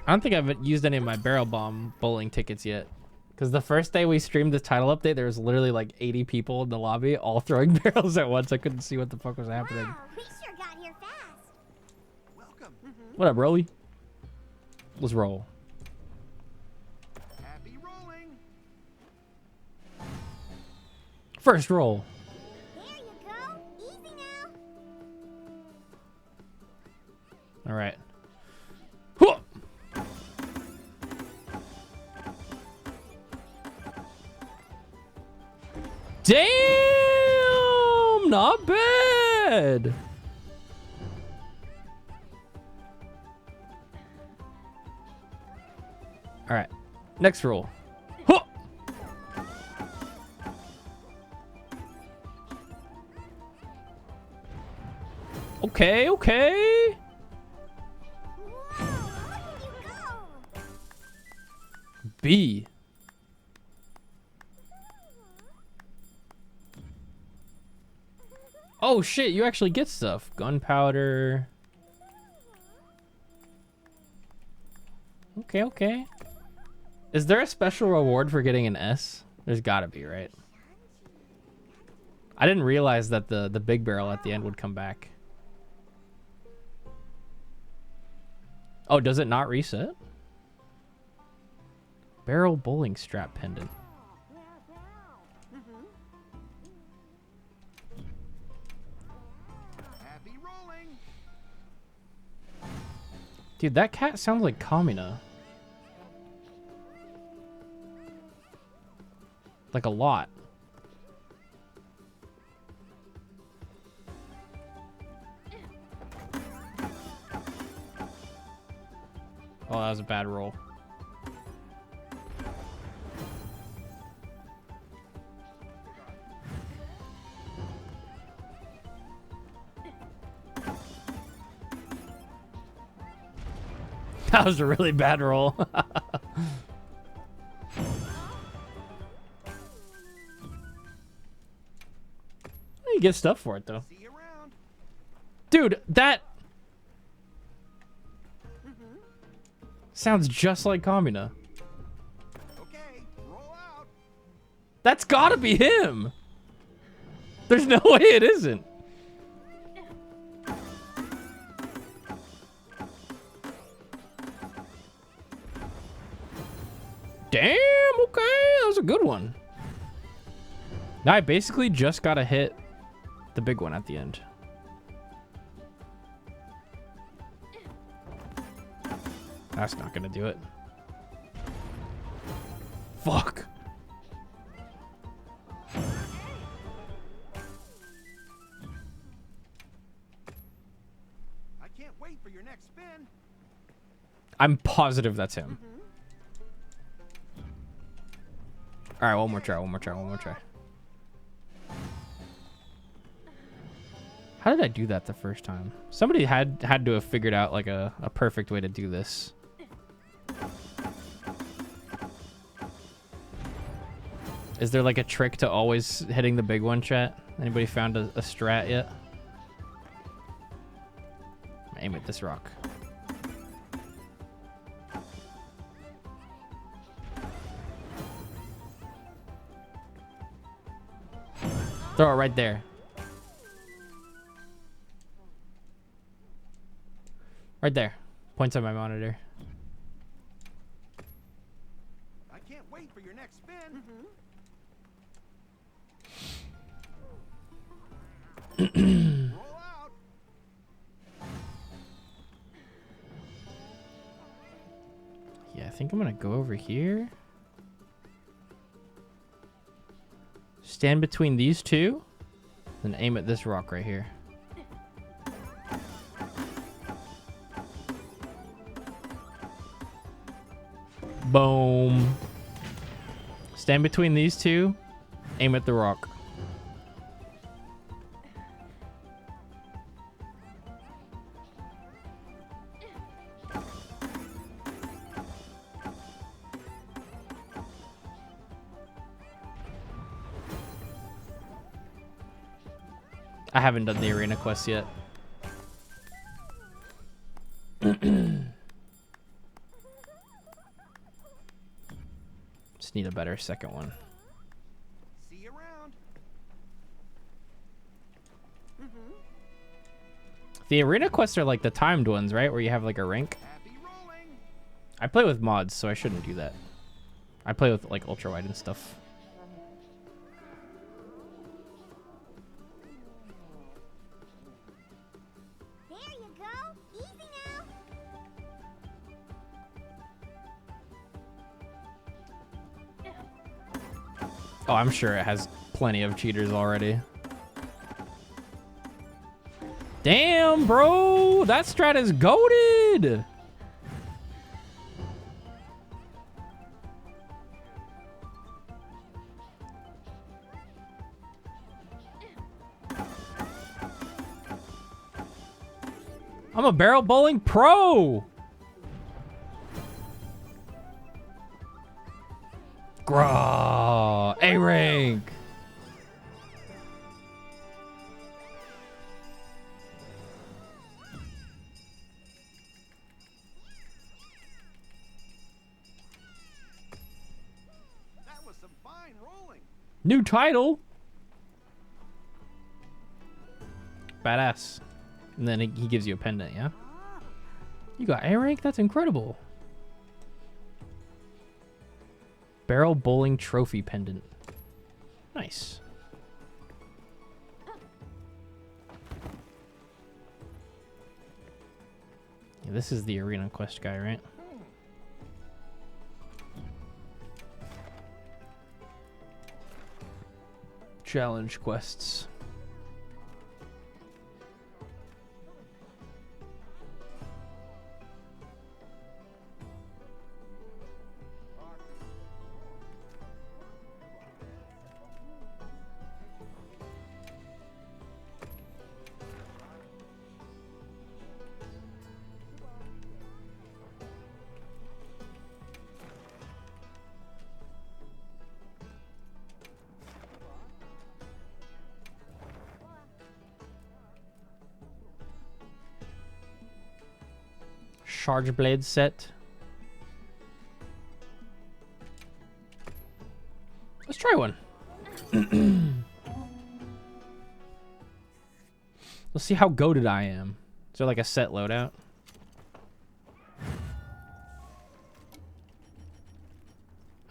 I don't think I've used any of my Barrel Bomb bowling tickets yet. Because the first day we streamed this title update, there was literally like 80 people in the lobby, all throwing barrels at once. I couldn't see what the fuck was happening. Wow, we sure got here fast. Welcome. What up, Rolly? Let's roll. Happy rolling. First roll. There you go. Easy now. All right. Damn, not bad. All right, next roll. Huh. Okay, okay. Whoa, look at you go. B. Oh shit, you actually get stuff. Gunpowder. Okay, okay. Is there a special reward for getting an S? There's gotta be, right? I didn't realize that the big barrel at the end would come back. Oh, does it not reset? Barrel bowling strap pendant. Happy rolling. Dude, that cat sounds like Kamina. Like a lot. Oh, that was a bad roll. That was a really bad roll. You get stuff for it, though. See you around. Dude, that sounds just like Kamina. Okay, roll out. That's gotta be him. There's no way it isn't. Damn, okay, that was a good one. Now I basically just gotta hit the big one at the end. That's not gonna do it. wait for your next spin. I'm positive that's him. All right, one more try. How did I do that the first time? Somebody had to have figured out like a perfect way to do this. Is there like a trick to always hitting the big one, chat? Anybody found a strat yet? Aim at this rock. Throw it right there. Right there. Points on my monitor. I can't wait for your next spin. Roll out. Yeah, I think I'm gonna go over here. Stand between these two, then aim at this rock right here. Boom. Stand between these two, aim at the rock. I haven't done the arena quest yet. Just need a better second one. See you around. The arena quests are like the timed ones, right? Where you have like a rank. Happy rolling. I play with mods, so I shouldn't do that. I play with like ultra wide and stuff. There you go. Easy now. Oh, I'm sure it has plenty of cheaters already. Damn, bro! That strat is goated! I'm a barrel bowling pro! Graw! A rank! That was some fine rolling. New title! Badass. And then he gives you a pendant, yeah? You got A rank? That's incredible. Barrel bowling trophy pendant. Nice. Yeah, this is the arena quest guy, right? Challenge quests. Charge blade set. Let's try one. Let's see how goated I am. Is there like a set loadout?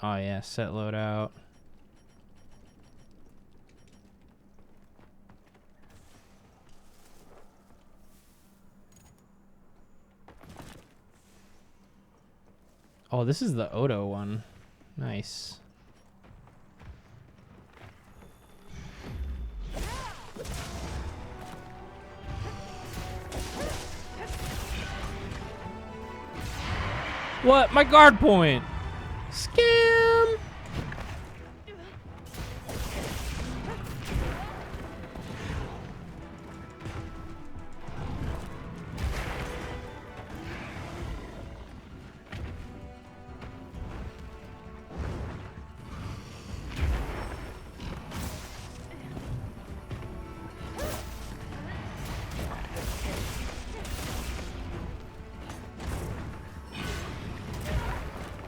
Oh yeah, set loadout. Oh, this is the Odo one. Nice. What? My guard point. Scam.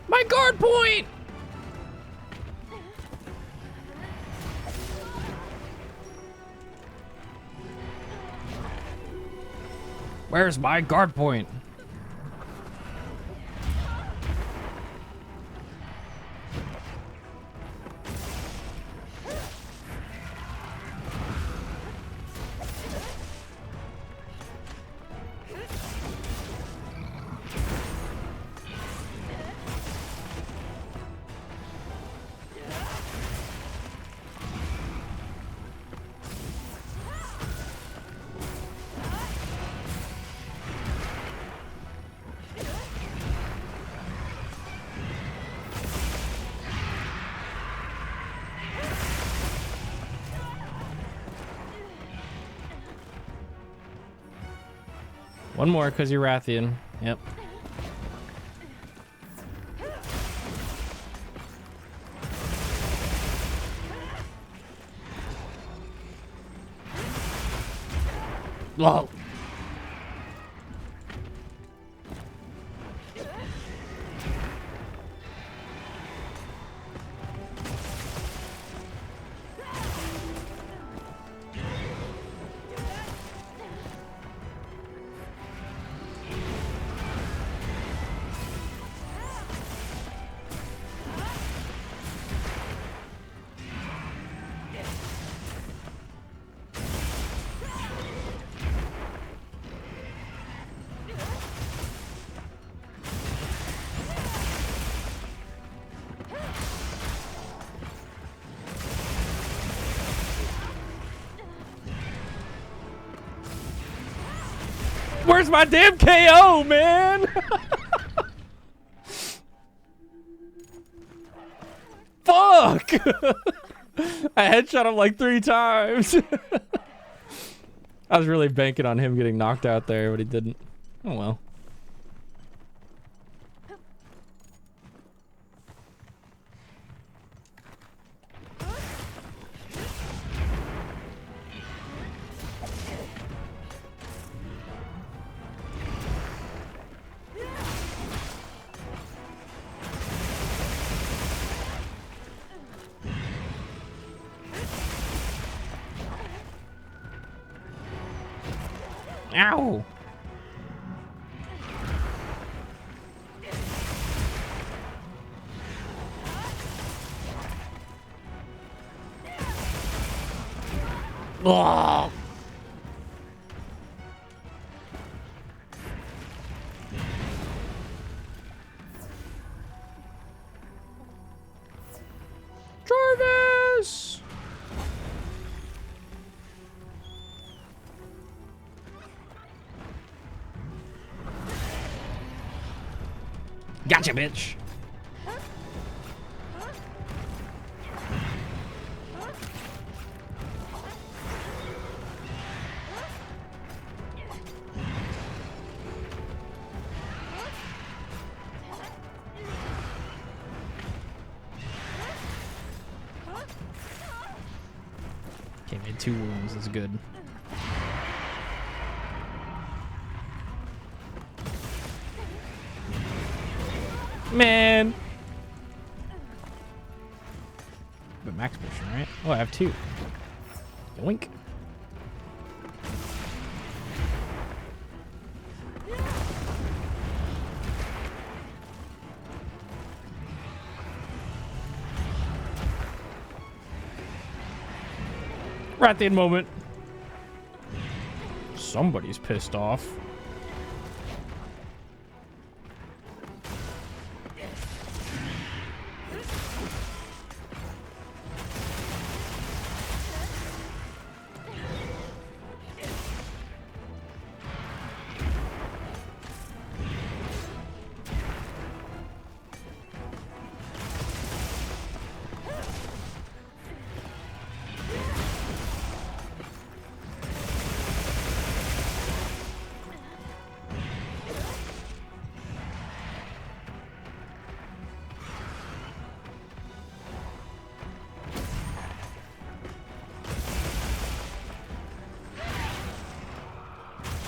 My guard point! Where's my guard point? One more because you're Rathian. Yep. Whoa. Where's my damn KO, man? Fuck! I headshot him like 3 times. I was really banking on him getting knocked out there, but he didn't. Oh well. Ow! Ugh. Jarvis! Gotcha, bitch. Okay, made 2 wounds. That's good. Man. But max potion, right? Oh, I have 2. Yoink. Rathian moment. Somebody's pissed off.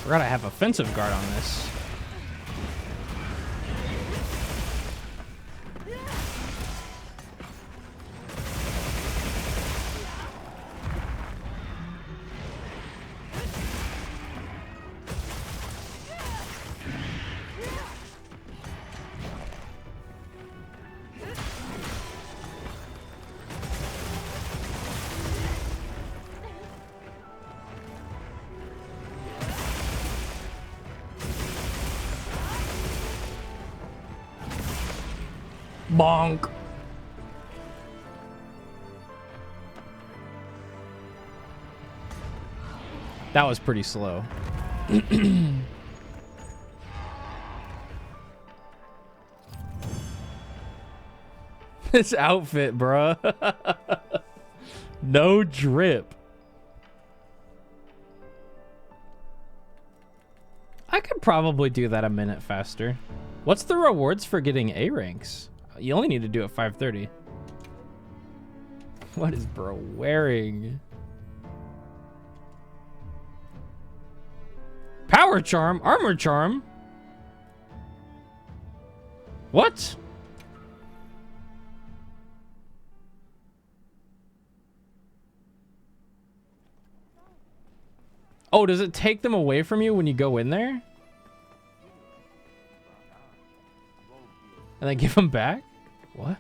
Forgot I have offensive guard on this. Bonk. That was pretty slow. This outfit, bruh. No drip. I could probably do that a minute faster. What's the rewards for getting A ranks? You only need to do it 5:30. What is bro wearing? Power charm? Armor charm? What? Oh, does it take them away from you when you go in there? And then give them back? What?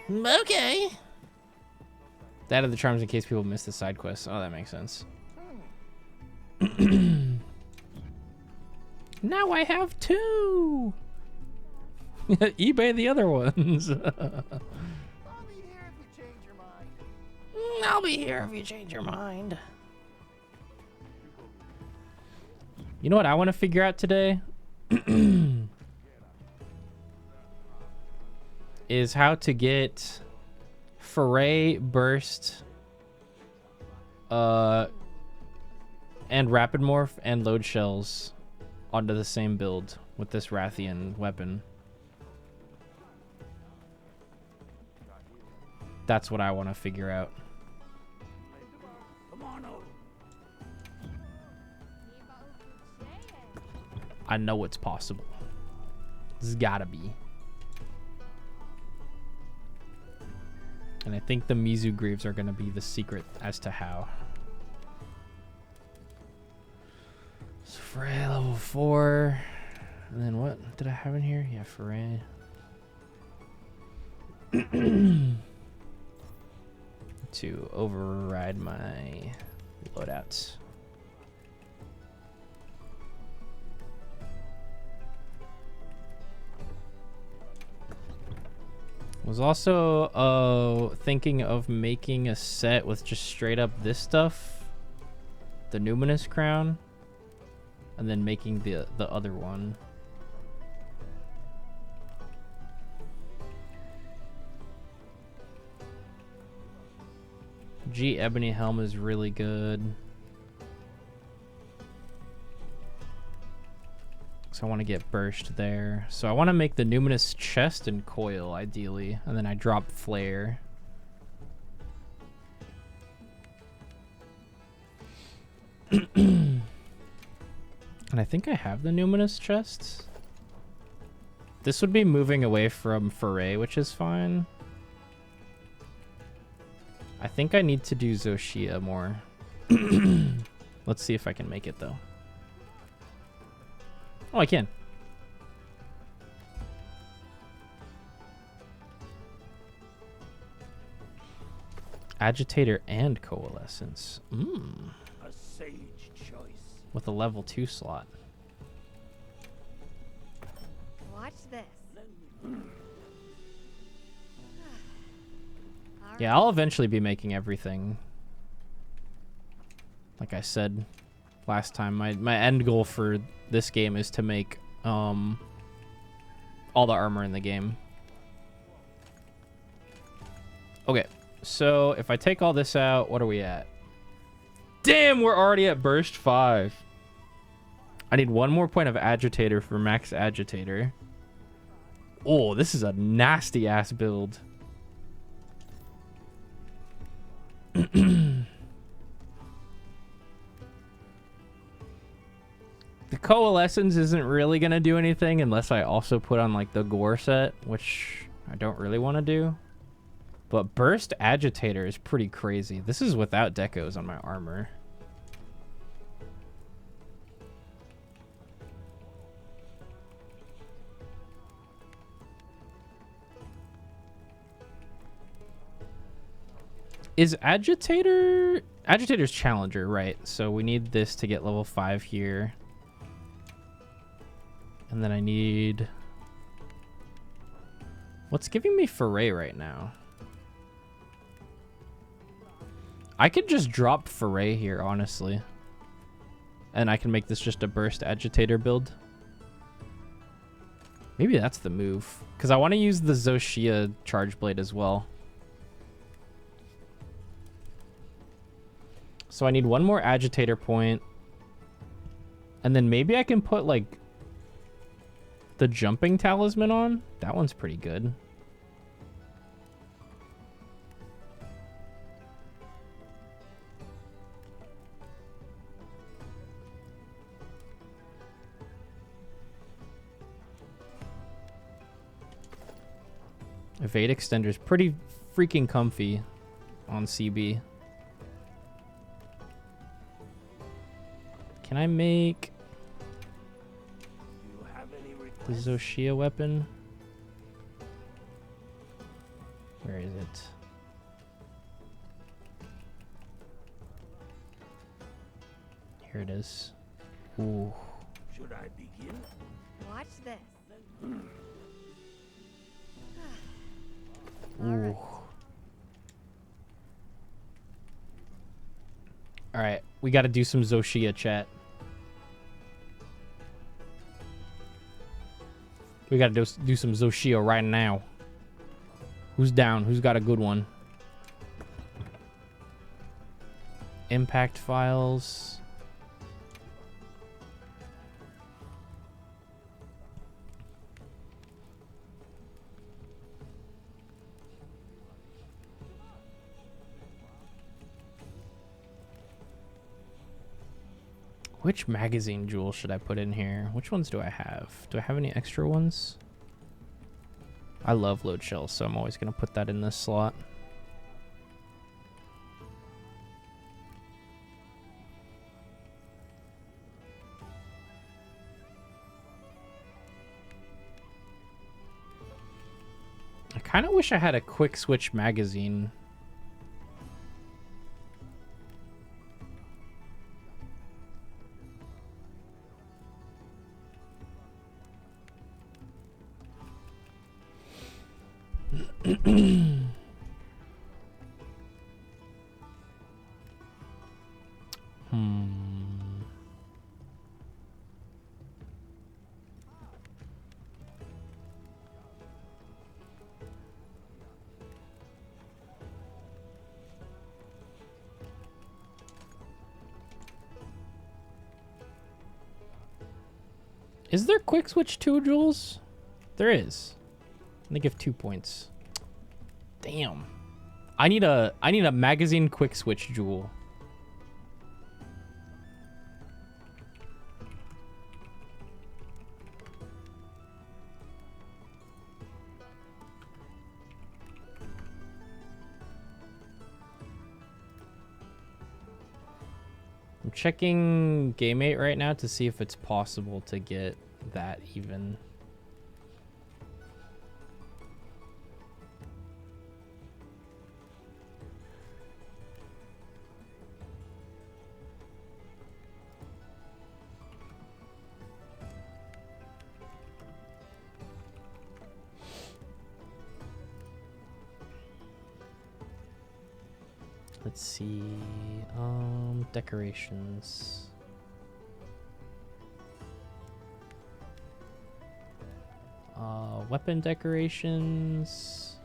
Okay. That are the charms in case people miss the side quests. Oh, that makes sense. Now I have 2. eBay the other ones. I'll be here if you change your mind. You know what I want to figure out today? Is how to get Foray, Burst, and Rapid Morph and Load Shells onto the same build with this Rathian weapon. That's what I want to figure out. I know it's possible. This has gotta be. And I think the Mizu Greaves are gonna be the secret as to how. So Foray level 4. And then what did I have in here? Yeah, Foray. To override my loadouts. Was also thinking of making a set with just straight up this stuff, the Numinous Crown, and then making the other one. G Ebony Helm is really good. So I want to get Burst there. So I want to make the Numinous Chest and Coil, ideally. And then I drop Flare. And I think I have the Numinous Chest. This would be moving away from Foray, which is fine. I think I need to do Zoshia more. Let's see if I can make it, though. Oh, I can. Agitator and Coalescence. A sage choice. With a level 2 slot. Watch this. Yeah, I'll eventually be making everything. Like I said last time, my end goal for this game is to make all the armor in the game. Okay, so if I take all this out, what are we at? Damn, we're already at Burst 5. I need one more point of Agitator for max Agitator. Oh, this is a nasty ass build. The Coalescence isn't really going to do anything unless I also put on like the Gore set, which I don't really want to do. But Burst Agitator is pretty crazy. This is without decos on my armor. Is Agitator's Challenger, right? So we need this to get level 5 here. And then I need... What's giving me Foray right now? I could just drop Foray here, honestly. And I can make this just a Burst Agitator build. Maybe that's the move. Because I want to use the Zoshia Charge Blade as well. So I need one more Agitator point. And then maybe I can put, like, the Jumping Talisman on. That one's pretty good. Evade Extender is pretty freaking comfy on CB. Can I make the Zoshia weapon? Where is it? Here it is. Ooh. Should I begin? Watch this. Ooh. Alright, we gotta do some Zoshia, chat. We gotta do some Zoshia right now. Who's down? Who's got a good one? Impact files. Which magazine jewel should I put in here? Which ones do I have? Do I have any extra ones? I love load shells, so I'm always going to put that in this slot. I kind of wish I had a quick switch magazine. Is there quick switch 2 jewels? There is. I'm gonna give 2 points. Damn. I need a magazine quick switch jewel. I'm checking Game 8 right now to see if it's possible to get that even. Let's see, decorations. Weapon decorations.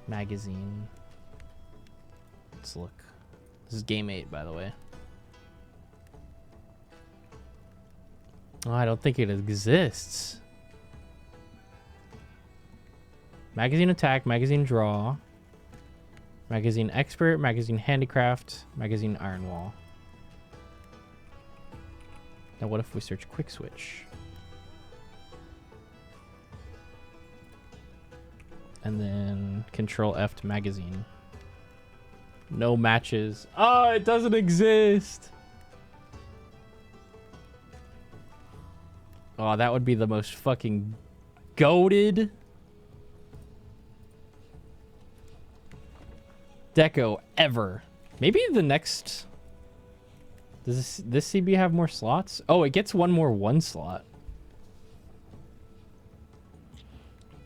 Magazine. Let's look. This is game 8, by the way. Oh, I don't think it exists. Magazine attack, magazine draw, magazine expert, magazine handicraft, magazine iron wall. Now what if we search quick switch? And then control F to magazine. No matches. Oh, it doesn't exist. Oh, that would be the most fucking goated deco ever. Maybe the next... Does this CB have more slots? Oh, it gets one more 1 slot.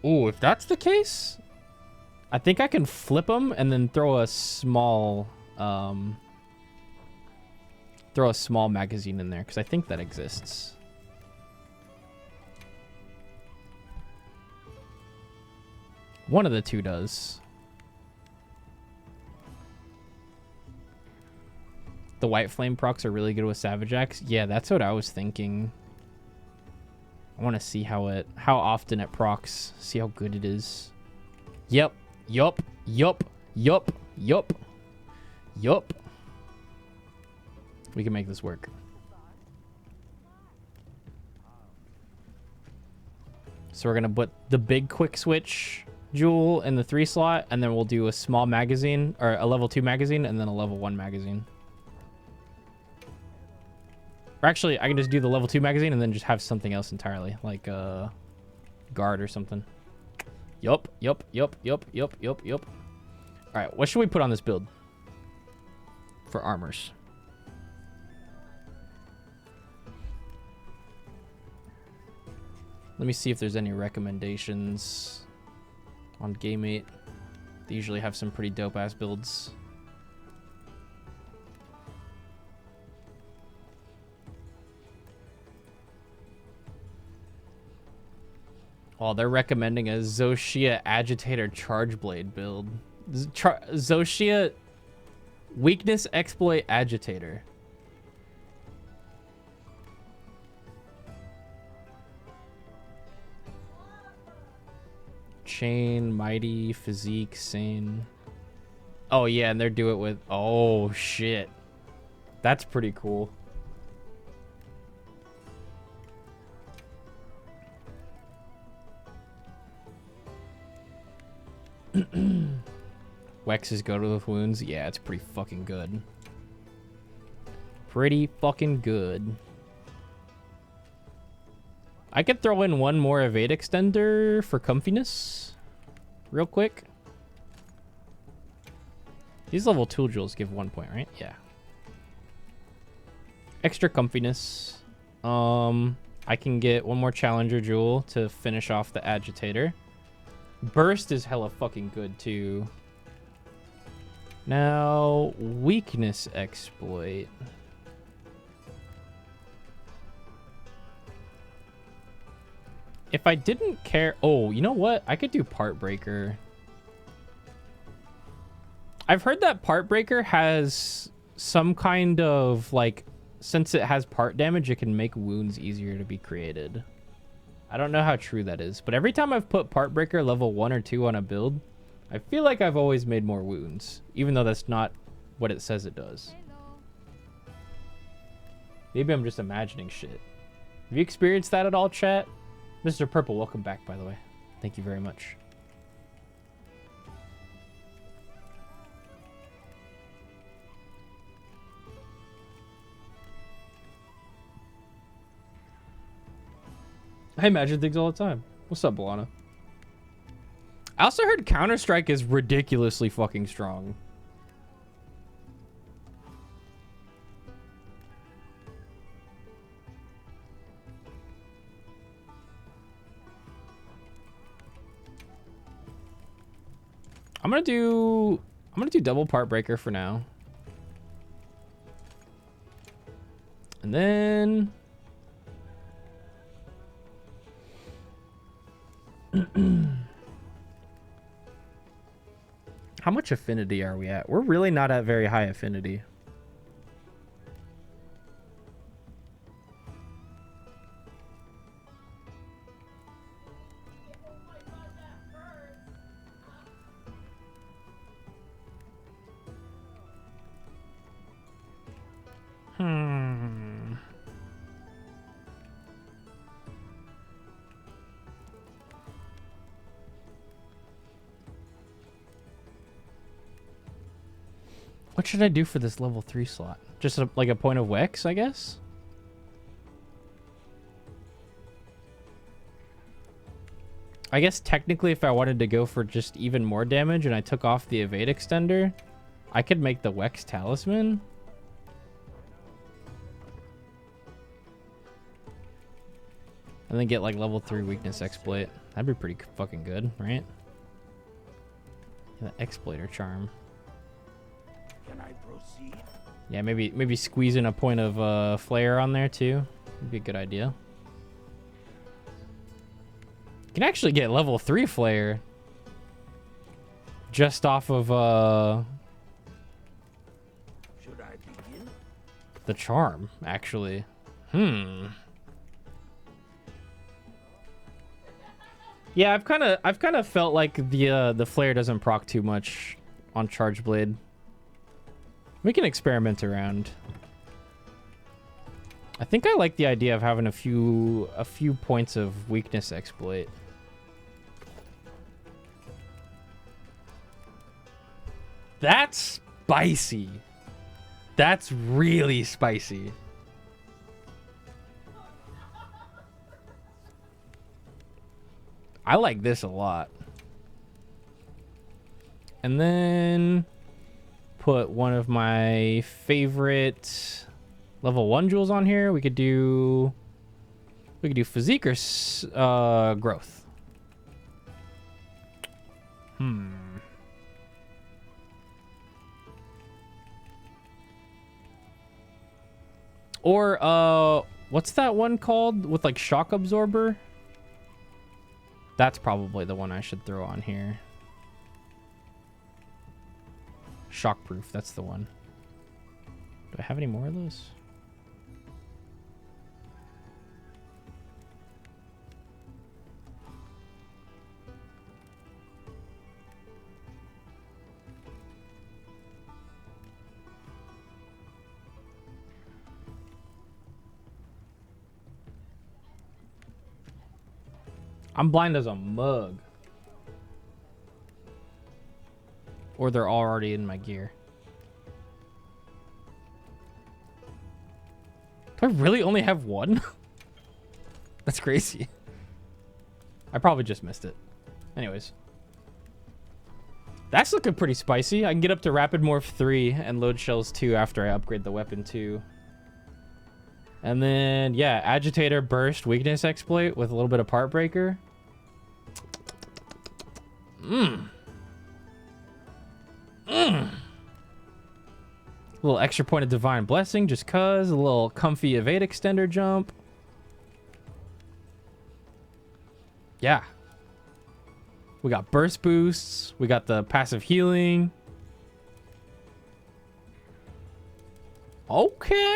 Oh, if that's the case, I think I can flip them and then throw a small magazine in there because I think that exists. One of the two does. The white flame procs are really good with Savage Axe. Yeah, that's what I was thinking. I want to see how often it procs. See how good it is. Yep. Yup. Yup. Yup. Yup. Yup. We can make this work. So we're going to put the big quick switch jewel in the 3 slot, and then we'll do a small magazine, or a level 2 magazine, and then a level 1 magazine. Or actually, I can just do the level 2 magazine and then just have something else entirely, like a guard or something. Yup, yup, yup, yup, yup, yup, yup. All right, what should we put on this build for armors? Let me see if there's any recommendations on Game8. They usually have some pretty dope-ass builds. Oh, they're recommending a Zoshia Agitator Charge Blade build. Zoshia Weakness Exploit Agitator. Chain, Mighty, Physique, Sane. Oh, yeah, and they're doing it with... Oh, shit. That's pretty cool. Wex is good with wounds. Yeah, it's pretty fucking good. Pretty fucking good. I could throw in one more evade extender for comfiness real quick. These level 2 jewels give 1 point, right? Yeah. Extra comfiness. I can get one more challenger jewel to finish off the agitator. Burst is hella fucking good too. Now, weakness exploit. If I didn't care... Oh, you know what? I could do Part Breaker. I've heard that Part Breaker has some kind of, like... Since it has part damage, it can make wounds easier to be created. I don't know how true that is, but every time I've put Part Breaker level 1 or 2 on a build, I feel like I've always made more wounds, even though that's not what it says it does. Maybe I'm just imagining shit. Have you experienced that at all, chat? Mr. Purple, welcome back, by the way. Thank you very much. I imagine things all the time. What's up, Balana? I also heard Counter-Strike is ridiculously fucking strong. I'm gonna do double Part Breaker for now. And then how much affinity are we at? We're really not at very high affinity. What should I do for this level 3 slot? Just like a point of Wex, I guess? I guess technically if I wanted to go for just even more damage and I took off the evade extender, I could make the Wex talisman. And then get like level 3 weakness exploit. That'd be pretty fucking good, right? Yeah, the exploiter charm. Can I proceed? Yeah, maybe squeeze in a point of flare on there too. Would be a good idea. You can actually get level 3 flare just off of Should I begin? the charm, actually. Yeah, I've kind of felt like the flare doesn't proc too much on Charge Blade. We can experiment around. I think I like the idea of having a few points of weakness exploit. That's spicy. That's really spicy. I like this a lot. And then put one of my favorite level 1 jewels on here. We could do physique or growth. Or what's that one called with like shock absorber? That's probably the one I should throw on here. Shockproof, that's the one. Do I have any more of those? I'm blind as a mug. Or they're already in my gear. Do I really only have one? That's crazy. I probably just missed it. Anyways. That's looking pretty spicy. I can get up to Rapid Morph 3 and Load Shells 2 after I upgrade the weapon 2. And then, yeah, Agitator, Burst, Weakness Exploit with a little bit of Part Breaker. A little extra point of Divine Blessing just cuz. A little comfy Evade Extender jump. Yeah. We got Burst Boosts. We got the Passive Healing. Okay.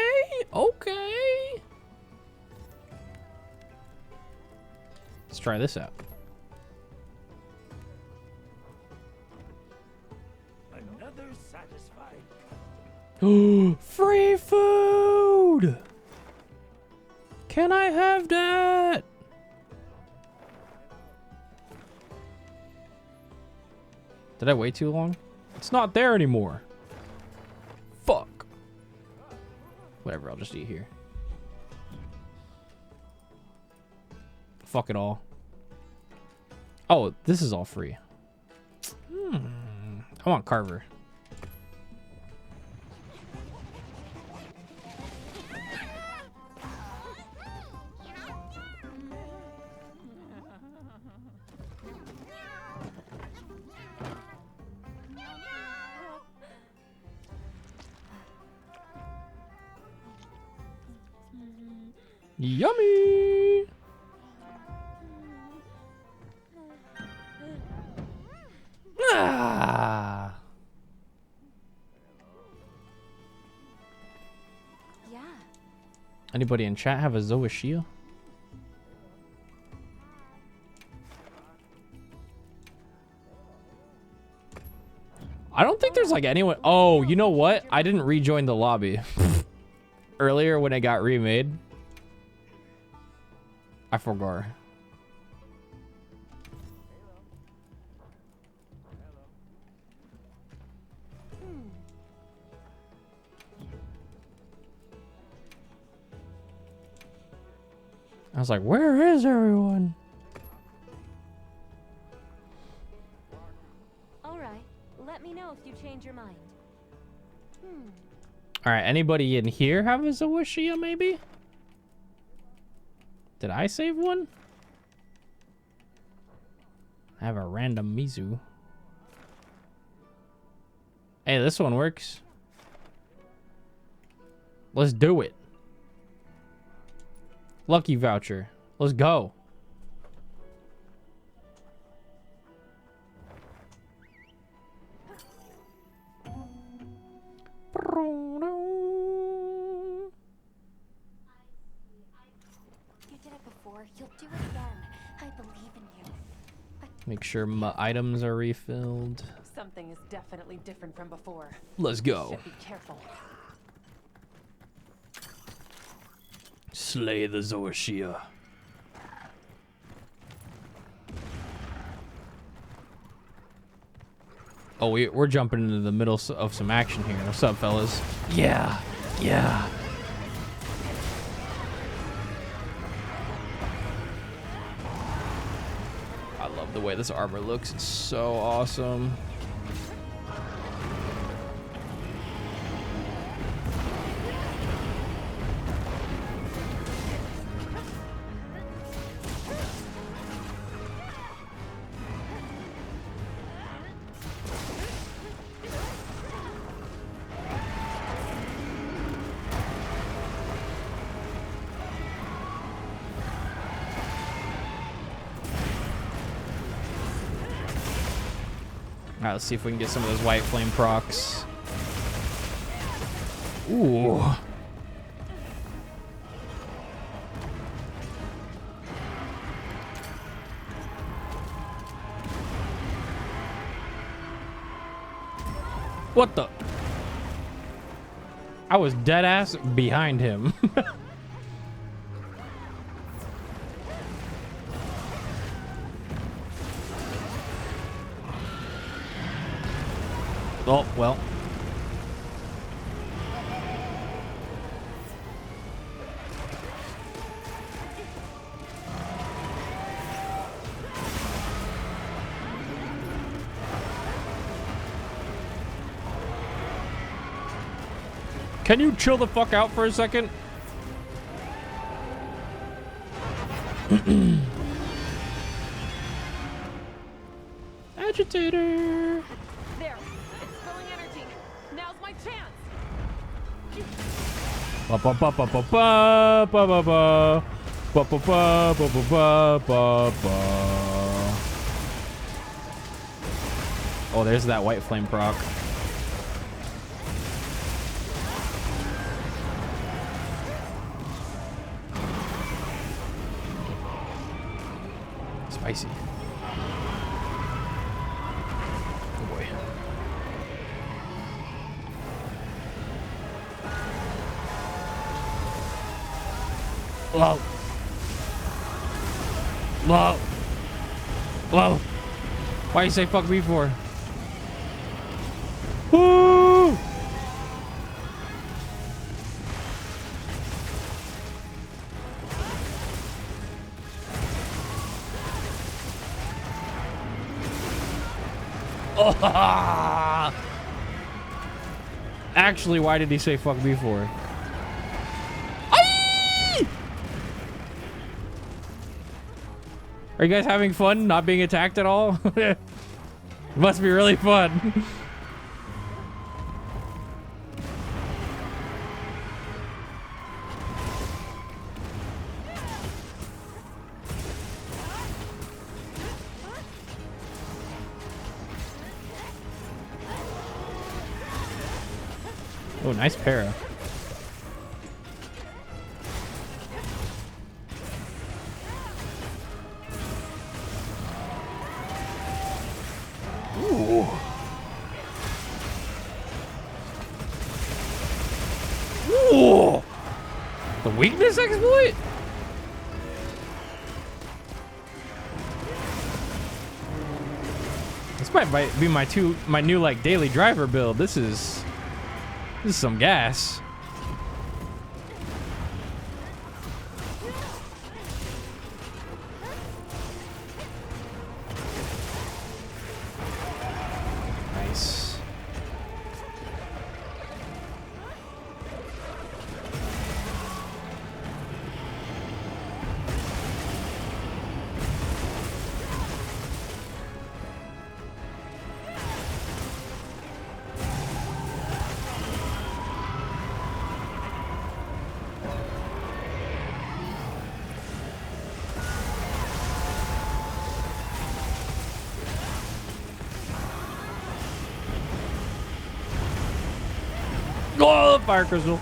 Let's try this out. Another satisfied. Free food! Can I have that? Did I wait too long? It's not there anymore. Fuck. Whatever, I'll just eat here. Fuck it all. Oh, this is all free. I want Carver. Yummy! Ah! Yeah. Anybody in chat have a Zoashia? I don't think there's like anyone. Oh, you know what? I didn't rejoin the lobby. earlier when it got remade. I forgot. I was like, where is everyone? All right. Let me know if you change your mind. All right, anybody in here have a Zoashia maybe? Did I save one? I have a random Mizu. Hey, this one works. Let's do it. Lucky voucher. Let's go. You did it before. You'll do it again. I believe in you. Make sure my items are refilled. Something is definitely different from before. Let's go. Should be careful. Slay the Zoashia. Oh, we're jumping into the middle of some action here. What's up, fellas? Yeah, yeah. I love the way this armor looks. It's so awesome. Alright, let's see if we can get some of those white flame procs. Ooh. What the? I was dead ass behind him. Oh, well. Can you chill the fuck out for a second? Agitator. There. It's spilling energy. Now's my chance. Ba ba ba ba ba ba ba ba ba ba ba ba ba ba ba ba. Oh, there's that white flame proc. Spicy. Oh boy. Whoa. Whoa. Whoa. Why you say fuck me for? Woo! Oh, actually, why did he say fuck me for? Are you guys having fun not being attacked at all? It must be really fun. Oh, nice para. Ooh. Ooh. The weakness exploit? This might be my new like daily driver build. This is some gas. Nice. Oh, fire crystal.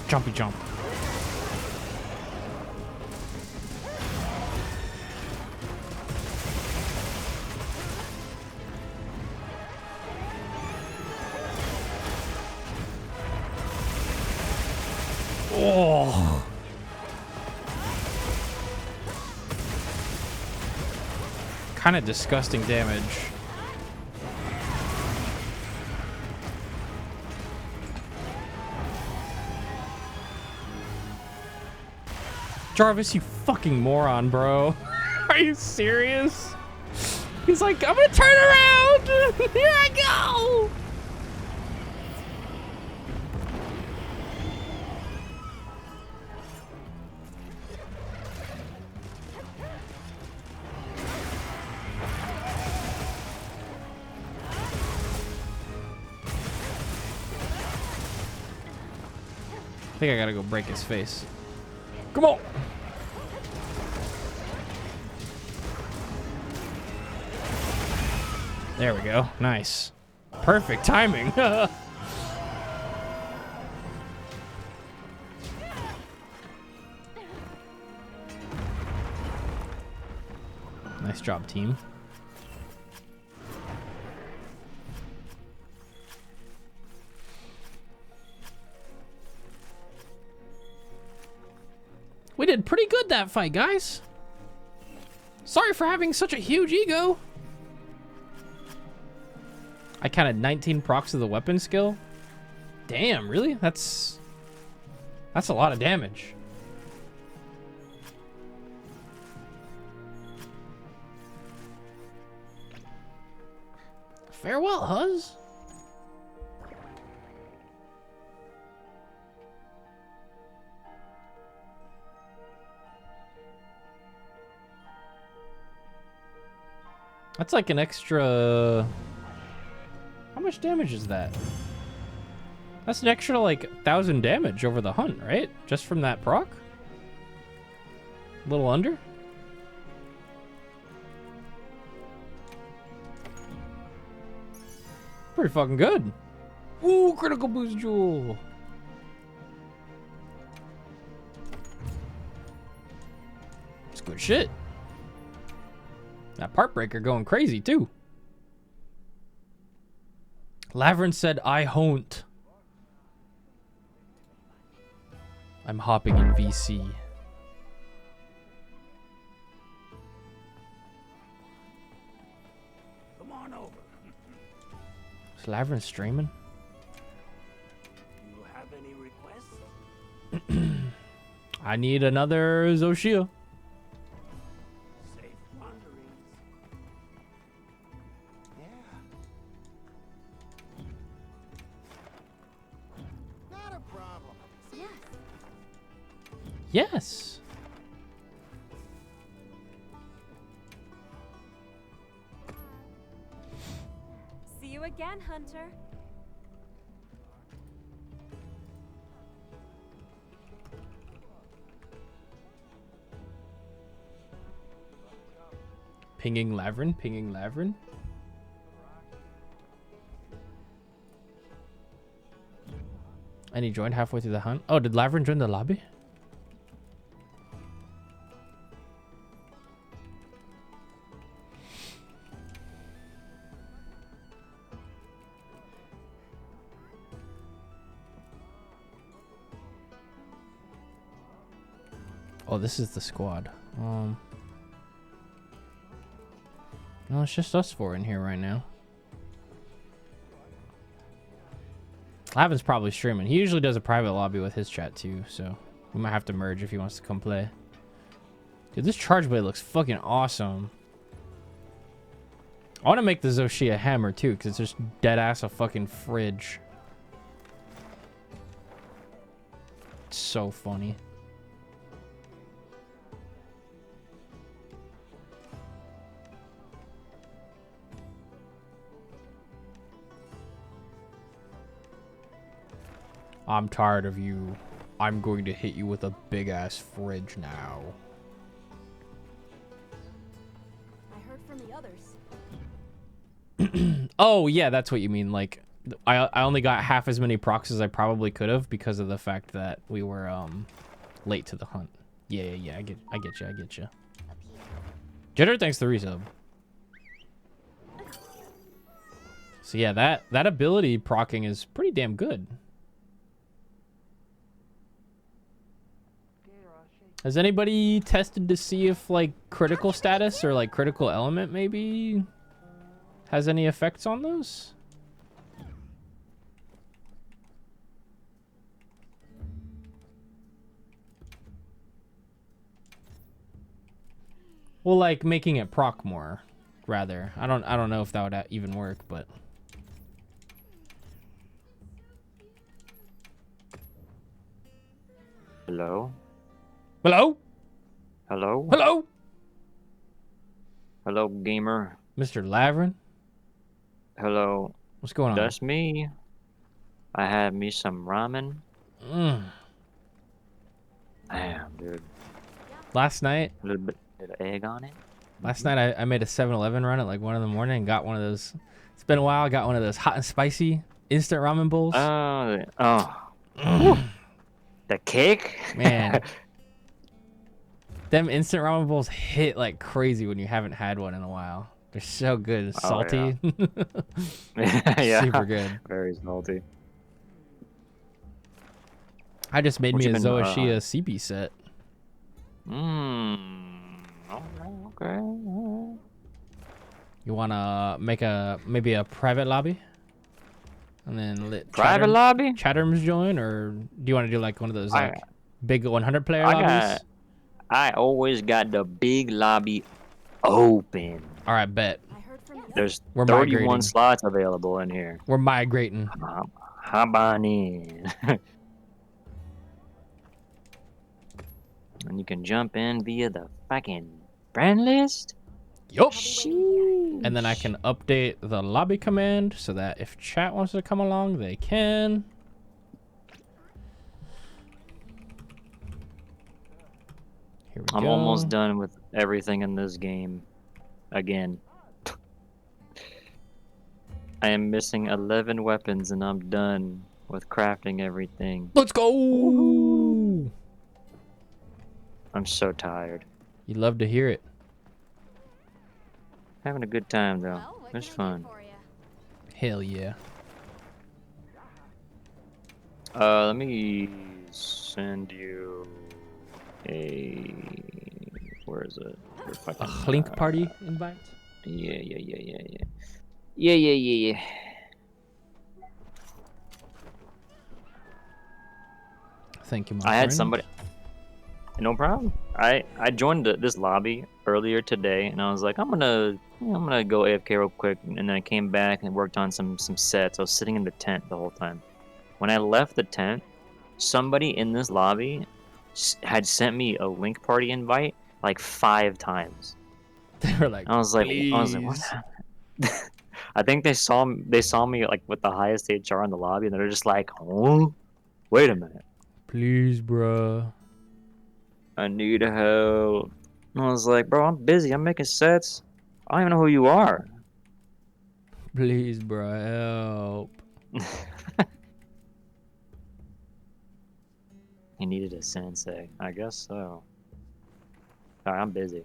Jumpy jump. Oh. Kind of disgusting damage. Jarvis, you fucking moron, bro. Are you serious? He's like, I'm gonna turn around. Here I go. I think I gotta go break his face. Come on. There we go. Nice. Perfect timing. Nice job, team. We did pretty good that fight, guys. Sorry for having such a huge ego. I counted 19 procs of the weapon skill. Damn, really? That's a lot of damage. Farewell, Huz. That's like an extra... How much damage is that? That's an extra like 1,000 damage over the hunt, right? Just from that proc? A little under? Pretty fucking good. Ooh, critical boost jewel. It's good shit. That part breaker going crazy too. Lavrin said, I hon't. I'm hopping in VC. Come on over. Is Lavrin streaming? You have any requests? I need another Zoshia. Safe wanderings. Yeah. Not a problem. Yes. See you again, Hunter. Pinging Lavrin, pinging Lavrin. And he joined halfway through the hunt. Oh, did Lavrin join the lobby? Oh, this is the squad. No, it's just us four in here right now. Lavin's probably streaming. He usually does a private lobby with his chat too, so we might have to merge if he wants to come play. Dude, this charge blade looks fucking awesome. I want to make the Zoshia hammer too, because it's just dead ass a fucking fridge. It's so funny. I'm tired of you. I'm going to hit you with a big ass fridge now. I heard from the others. Oh yeah, that's what you mean. Like, I only got half as many procs as I probably could have because of the fact that we were late to the hunt. Yeah. I get you. Jitter, thanks for the resub. So yeah, that ability procking is pretty damn good. Has anybody tested to see if like critical status or like critical element maybe has any effects on those? Well, like making it proc more, rather. I don't know if that would even work, but Hello? Hello? Hello? Hello? Hello, gamer. Mr. Lavrin? Hello. What's going on? That's me. I had me some ramen. Damn, dude. Last night, A little bit of egg on it. Last night I made a 7-Eleven run at like 1 in the morning and got one of those. It's been a while. I got one of those hot and spicy instant ramen bowls. The kick? Man. Them instant ramen bowls hit like crazy when you haven't had one in a while. They're so good and salty. Yeah. Super good. Very salty. I just made What me you a been, Zoashia CB set. Okay. You wanna make maybe a private lobby? And then let Private lobby? Chatterms join, or do you want to do like one of those like big 100 player lobbies? I always got the big lobby open. All right, bet. There's We're 31 migrating. slots available in here. We're migrating. Hop on in. And you can jump in via the fucking friend list. Yup. And then I can update the lobby command so that if chat wants to come along, they can. Here we I'm go. almost done with everything in this game. Again. I am missing 11 weapons and I'm done with crafting everything. Let's go! I'm so tired. You love to hear it. Having a good time though. It's fun. Hell yeah. Let me send you a... Where is it? A Link party invite? Yeah. Thank you, my I had friend. somebody... No problem. I joined this lobby earlier today, and I was like, I'm gonna go AFK real quick, and then I came back and worked on some sets. I was sitting in the tent the whole time. When I left the tent, somebody in this lobby had sent me a link party invite like 5 times. They were like, I was like, what happened? I think they saw me like with the highest HR in the lobby, and they're just like, oh, wait a minute. Please, bruh. I need help. And I was like, bro, I'm busy. I'm making sets. I don't even know who you are. Please, bro, help. He needed a sensei. I guess so. Alright, I'm busy.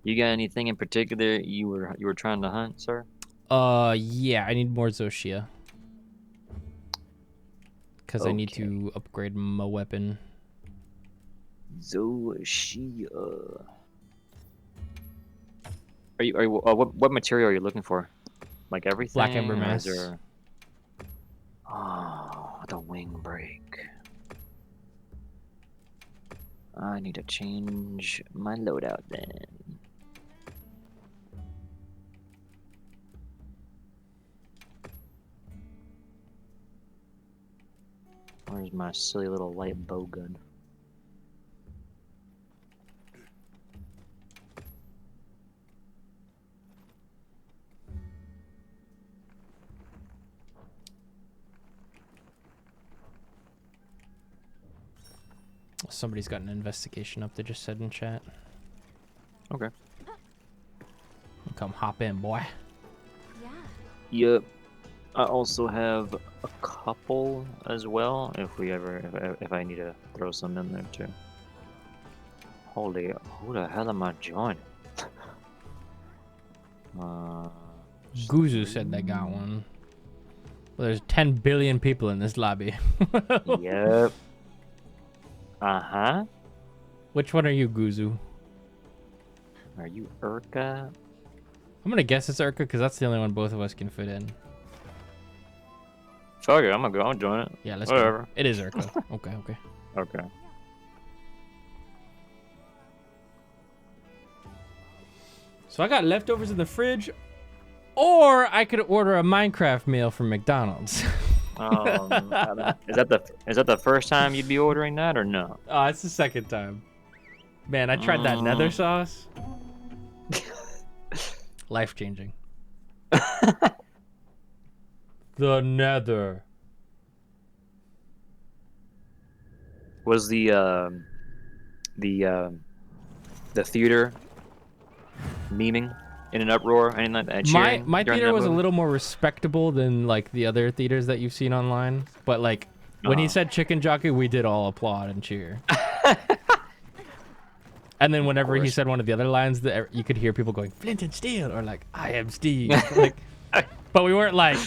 You got anything in particular you were trying to hunt, sir? Yeah, I need more Zoshia. Because I need to upgrade my weapon. Zoshia. What material are you looking for? Like everything? Black Ember or Mass. is there... Oh, the wing break. I need to change my loadout then. Where's my silly little light bow gun? Somebody's got an investigation up. They just said in chat. Okay. Come hop in, boy. Yep. I also have a couple as well. If I need to throw some in there too. Holy, who the hell am I joining? Guzu said they got one. Well, there's 10 billion people in this lobby. Yep. Uh-huh. Which one are you, Guzu? Are you Urka? I'm gonna guess it's Urka because that's the only one both of us can fit in. Fuck it, I'm gonna go. I'll join it. Yeah, let's Whatever. go. It is Urka. Okay. Okay. So I got leftovers in the fridge, or I could order a Minecraft meal from McDonald's. Is that the first time you'd be ordering that or no? Oh, it's the second time. Man, I tried that nether sauce. Life changing. The nether. Was the theater memeing in an uproar, anything like that? My theater was a little more respectable than like the other theaters that you've seen online. But like when he said chicken jockey, we did all applaud and cheer. And then whenever he said one of the other lines, you could hear people going Flint and Steel or like I am Steve. Like, but we weren't like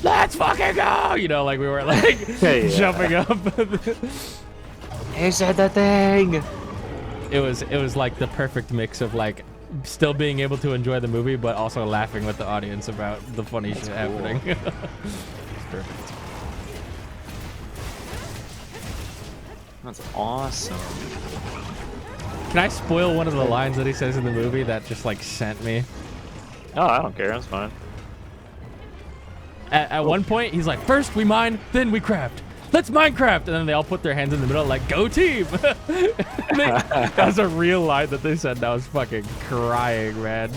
let's fucking go, you know, like we weren't like jumping up. He said the thing. It was like the perfect mix of like still being able to enjoy the movie, but also laughing with the audience about the funny shit happening. It's perfect. That's awesome. Can I spoil one of the lines that he says in the movie that just like sent me? Oh, I don't care. That's fine. At one point, he's like, first we mine, then we craft. Let's Minecraft! And then they all put their hands in the middle like, go team! That was a real line that they said. I was fucking crying, man.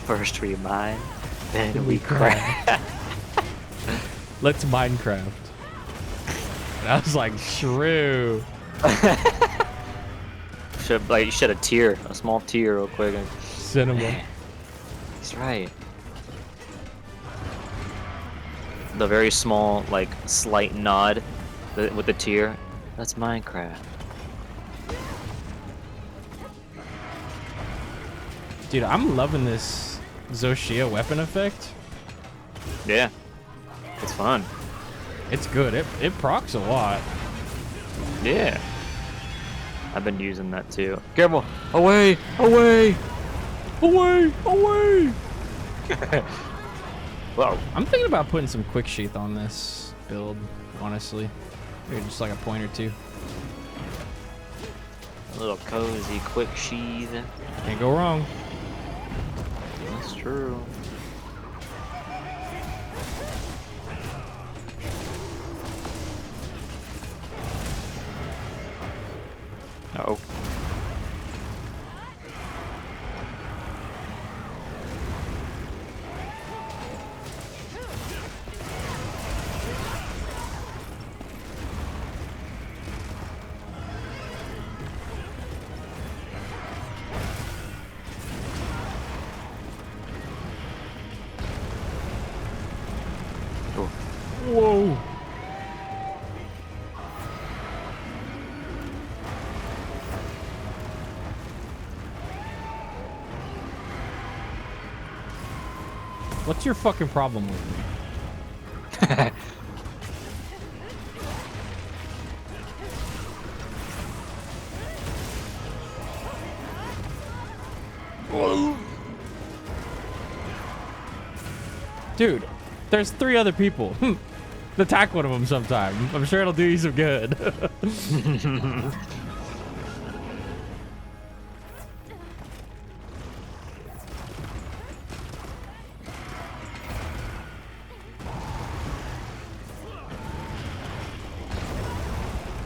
First we mine, then we craft. Let's Minecraft. And I was like, shrew. Should shed a tear, a small tear real quick. Cinema. That's right. The very small, like, slight nod with the tear. That's Minecraft. Dude, I'm loving this Zoshia weapon effect. Yeah. It's fun. It's good. It procs a lot. Yeah. I've been using that too. Careful! Away! Away! Away! Away! Whoa. I'm thinking about putting some quick sheath on this build, honestly. Maybe just like a point or two. A little cozy quick sheath. Can't go wrong. That's true. Uh-oh. Whoa. What's your fucking problem with me? Dude, there's 3 other people. Attack one of them sometime. I'm sure it'll do you some good.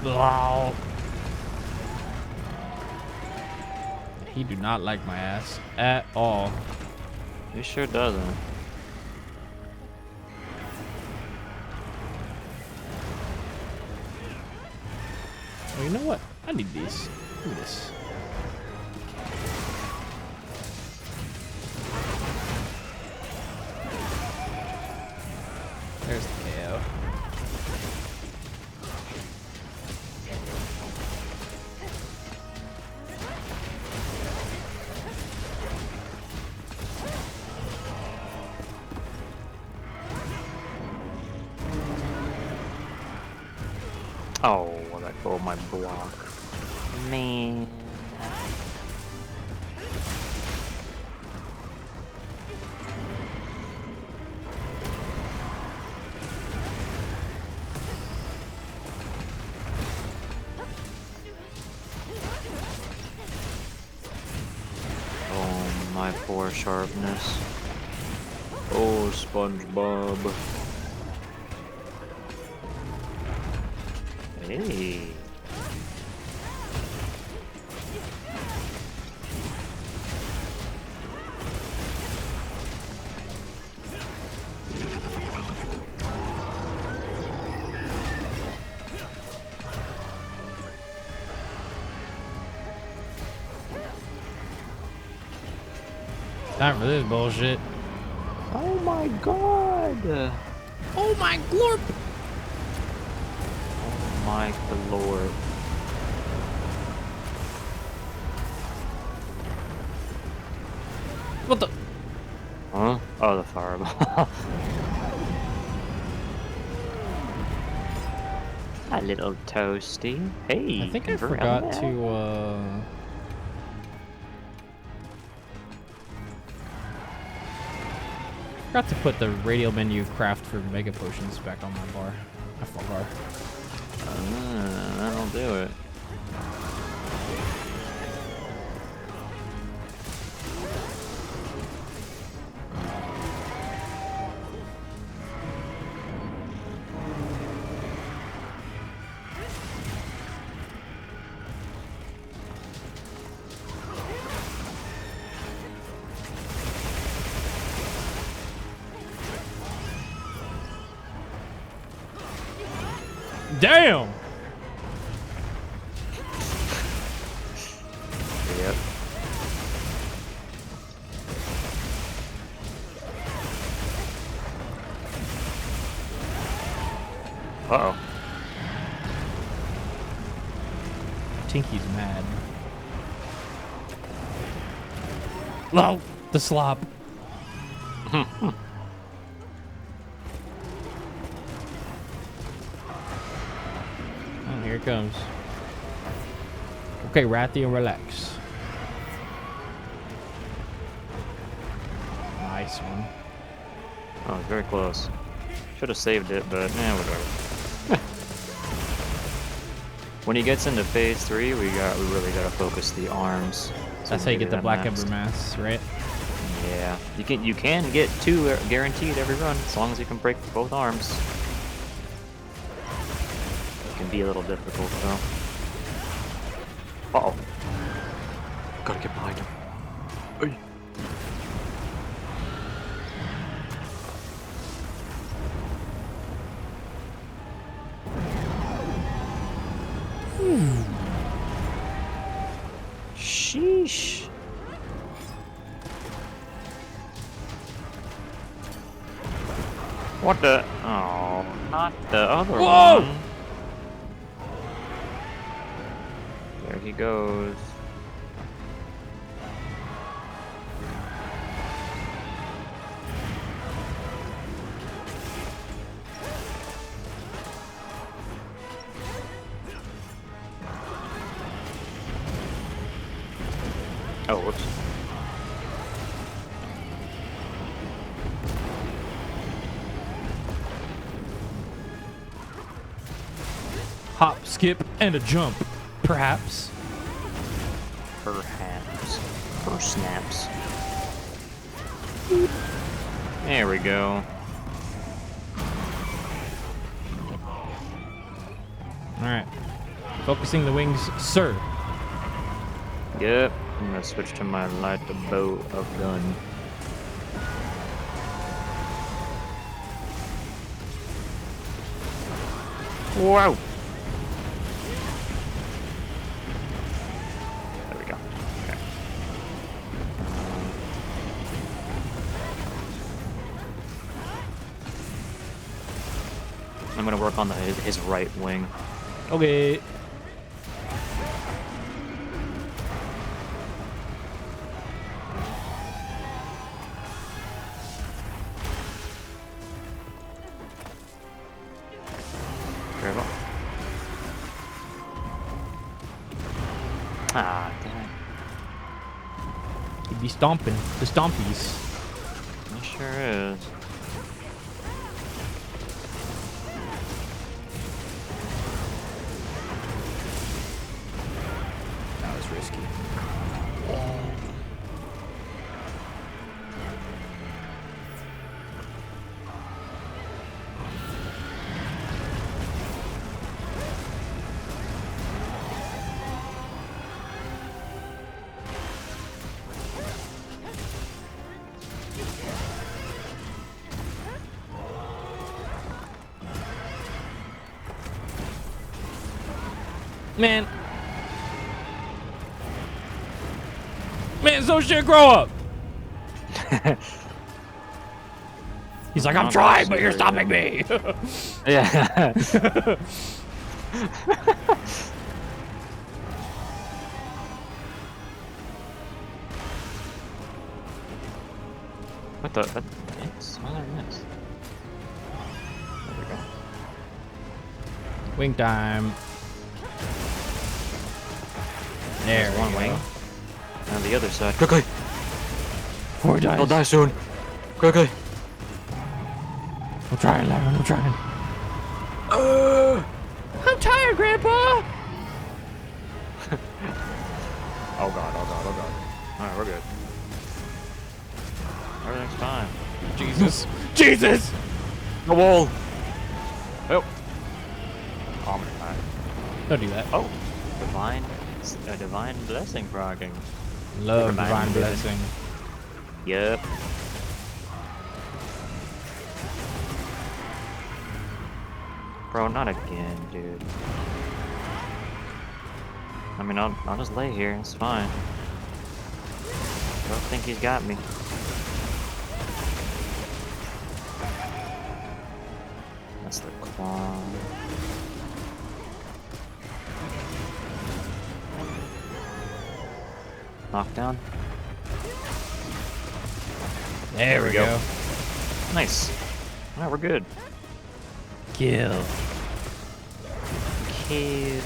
Wow. He do not like my ass at all. He sure doesn't. Oh, you know what? I need these. Give me this. There's the KO. Oh, let go of my block. Man. Oh, my poor sharpness. Oh, SpongeBob. Hey. Time for this bullshit. Oh my god! Oh my glorp! Oh my lord. What the? Huh? Oh, the fireball. A little toasty. Hey, I think I convert forgot on that. to, forgot to put the radial menu craft for mega potions back on my bar. My full bar. That'll do it. Damn! Yep. Uh-oh. Tinky's mad. Well, the slop. Oh, here it comes. Okay, Rathian, relax. Nice one. Oh, it's very close. Should have saved it, but whatever. When he gets into phase 3, we really gotta focus the arms. So That's how you maybe get the that Black next. Ember Mass, right? Yeah, you can get 2 guaranteed every run as long as you can break both arms. It can be a little difficult though. Uh oh. Gotta get behind him. Hey. Sheesh. What the? Oh, not the other Whoa! one. There he goes. Oh, whoops. Hop, skip, and a jump, perhaps. Perhaps. Per snaps. There we go. All right. Focusing the wings, sir. Yep. I'm gonna switch to my light bow of gun. Wow. There we go. Okay. I'm gonna work on his right wing. Okay. Careful. Ah, damn it. He'd be stomping. The stompies. He sure is. That was risky. Man. Man, so shit, grow up. He's like, I'm trying, but you're stopping me. Yeah. What the? It's all I missed. There we go. Wing time. There, one wing. And the other side. Quickly! 4 dice. He'll die soon. Quickly! I'm trying, Larry. I'm trying. I'm tired, Grandpa. Oh god, oh god, oh god. Alright, we're good. Everything's fine. Jesus. Jesus! The wall! Oh. Oh, I'm gonna die. Don't do that. Oh. A divine blessing progging. Love divine blessing. Yep. Bro, not again, dude. I mean, I'll just lay here. It's fine. Don't think he's got me. That's the claw. Knockdown. There we go. Nice. Alright, we're good. Kill. Kill.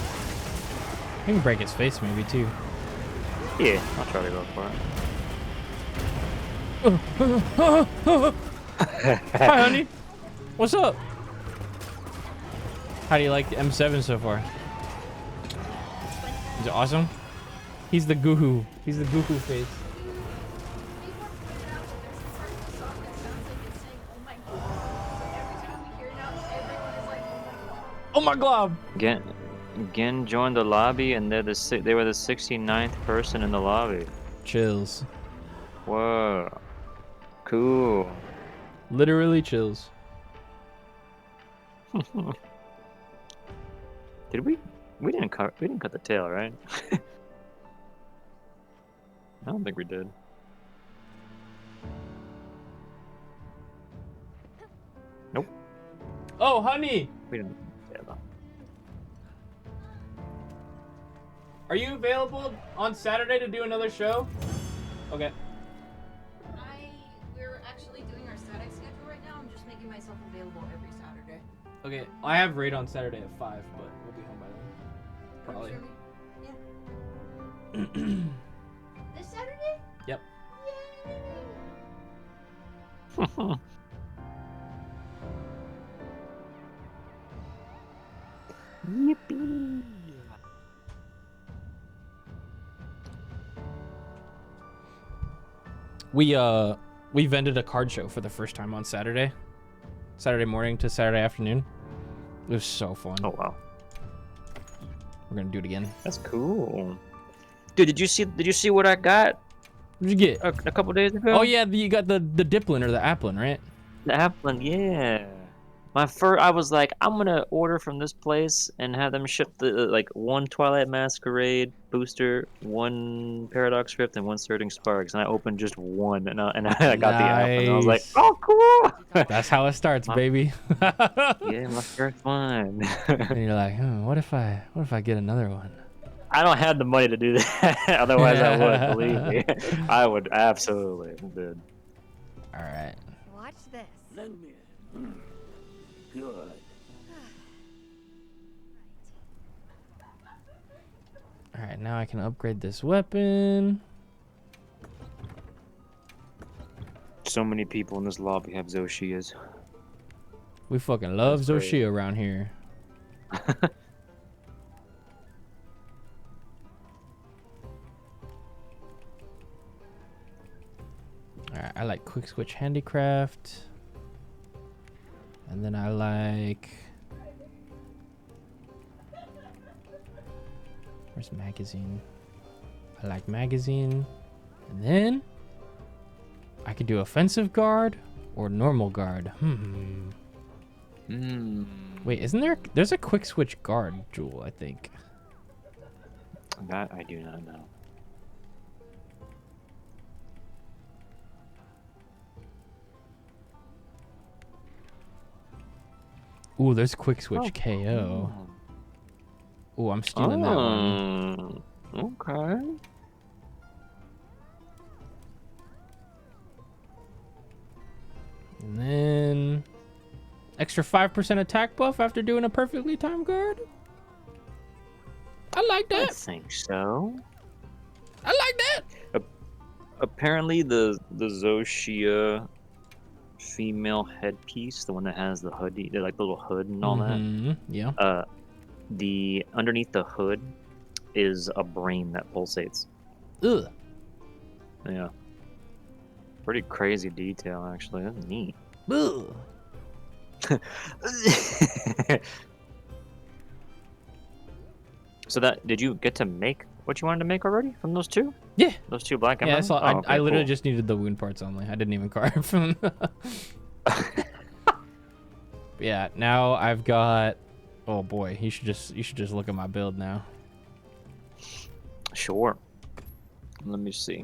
We can break his face maybe too. Yeah, I'll try to go for it. Hi, honey. What's up? How do you like the M7 so far? Is it awesome? He's the goohoo. He's the goohoo face. Oh my god! Again joined the lobby, and they were the 69th person in the lobby. Chills. Whoa. Cool. Literally chills. Did we? We didn't cut the tail, right? I don't think we did. Nope. Oh, honey! We didn't. Yeah, though. Are you available on Saturday to do another show? Okay. We're actually doing our static schedule right now. I'm just making myself available every Saturday. Okay, I have raid on Saturday at 5, but we'll be home by then. Probably. Yeah. This Saturday? Yippee! We vended a card show for the first time on Saturday morning to Saturday afternoon. It was so fun. Oh wow, we're gonna do it again. That's cool. Dude, did you see what I got? What'd you get? A couple days ago? Oh yeah, you got the Diplin or the Applin, right? The Applin, yeah. I was like, I'm gonna order from this place and have them ship the like one Twilight Masquerade booster, one Paradox Rift, and one Surging Sparks. And I opened just one, and I got the Applin. And I was like, oh, cool. That's how it starts, baby. Yeah, my first one. And you're like, what if I get another one? I don't have the money to do that. Otherwise, I would. Believe me, I would absolutely. Dude. All right. Watch this. Lend me it. Good. All right, now I can upgrade this weapon. So many people in this lobby have Zoshias. We fucking love Zoshia around here. Alright, I like Quick Switch Handicraft. And then I like... Where's Magazine? I like Magazine. And then... I could do Offensive Guard or Normal Guard. Wait, isn't there... There's a Quick Switch Guard jewel, I think. That I do not know. Ooh, there's Quick Switch KO. Ooh, I'm stealing that one. Okay. And then... Extra 5% attack buff after doing a perfectly timed guard? I like that. I think so. I like that. Apparently the Zoshia female headpiece, the one that has the hoodie, like the little hood and all that. Yeah. The underneath the hood is a brain that pulsates. Ugh. Yeah. Pretty crazy detail, actually. That's neat. Ugh. So did you get to make what you wanted to make already from those two? Yeah. Those two black and Yeah, brown? so Oh, okay, I literally cool. just needed the wound parts only. I didn't even carve them. Yeah, now I've got... Oh boy, you should just look at my build now. Sure. Let me see.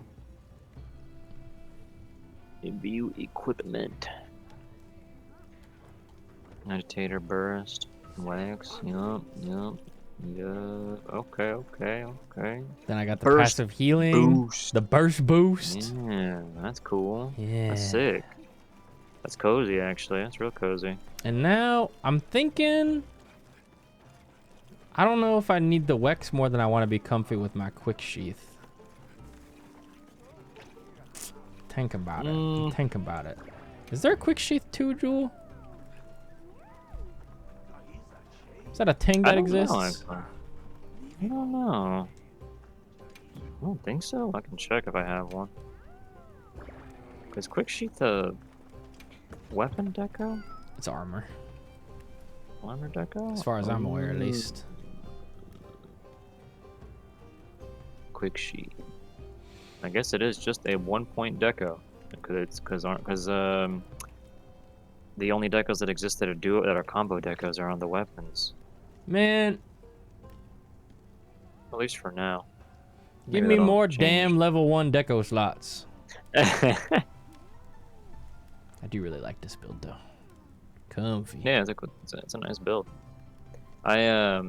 View equipment. Agitator burst. Wax. Yup. Okay. Then I got the Burst passive healing. boost. The burst boost. Yeah, that's cool. Yeah. That's sick. That's cozy, actually. That's real cozy. And now I'm thinking... I don't know if I need the Wex more than I want to be comfy with my quick sheath. Think about it. Think about it. Is there a quick sheath too, Jewel? Is that a thing that exists? I don't know. I don't think so. I can check if I have one. Is quick sheath a weapon deco? It's armor. Armor deco? As far as I'm aware, at least. Quick sheet. I guess it is just a 1-point deco, because the only decos that exist that are combo decos are on the weapons. Man, At least for now. give Maybe me that'll more change. damn level 1 deco slots. I do really like this build though. Comfy. Yeah, it's a nice build. I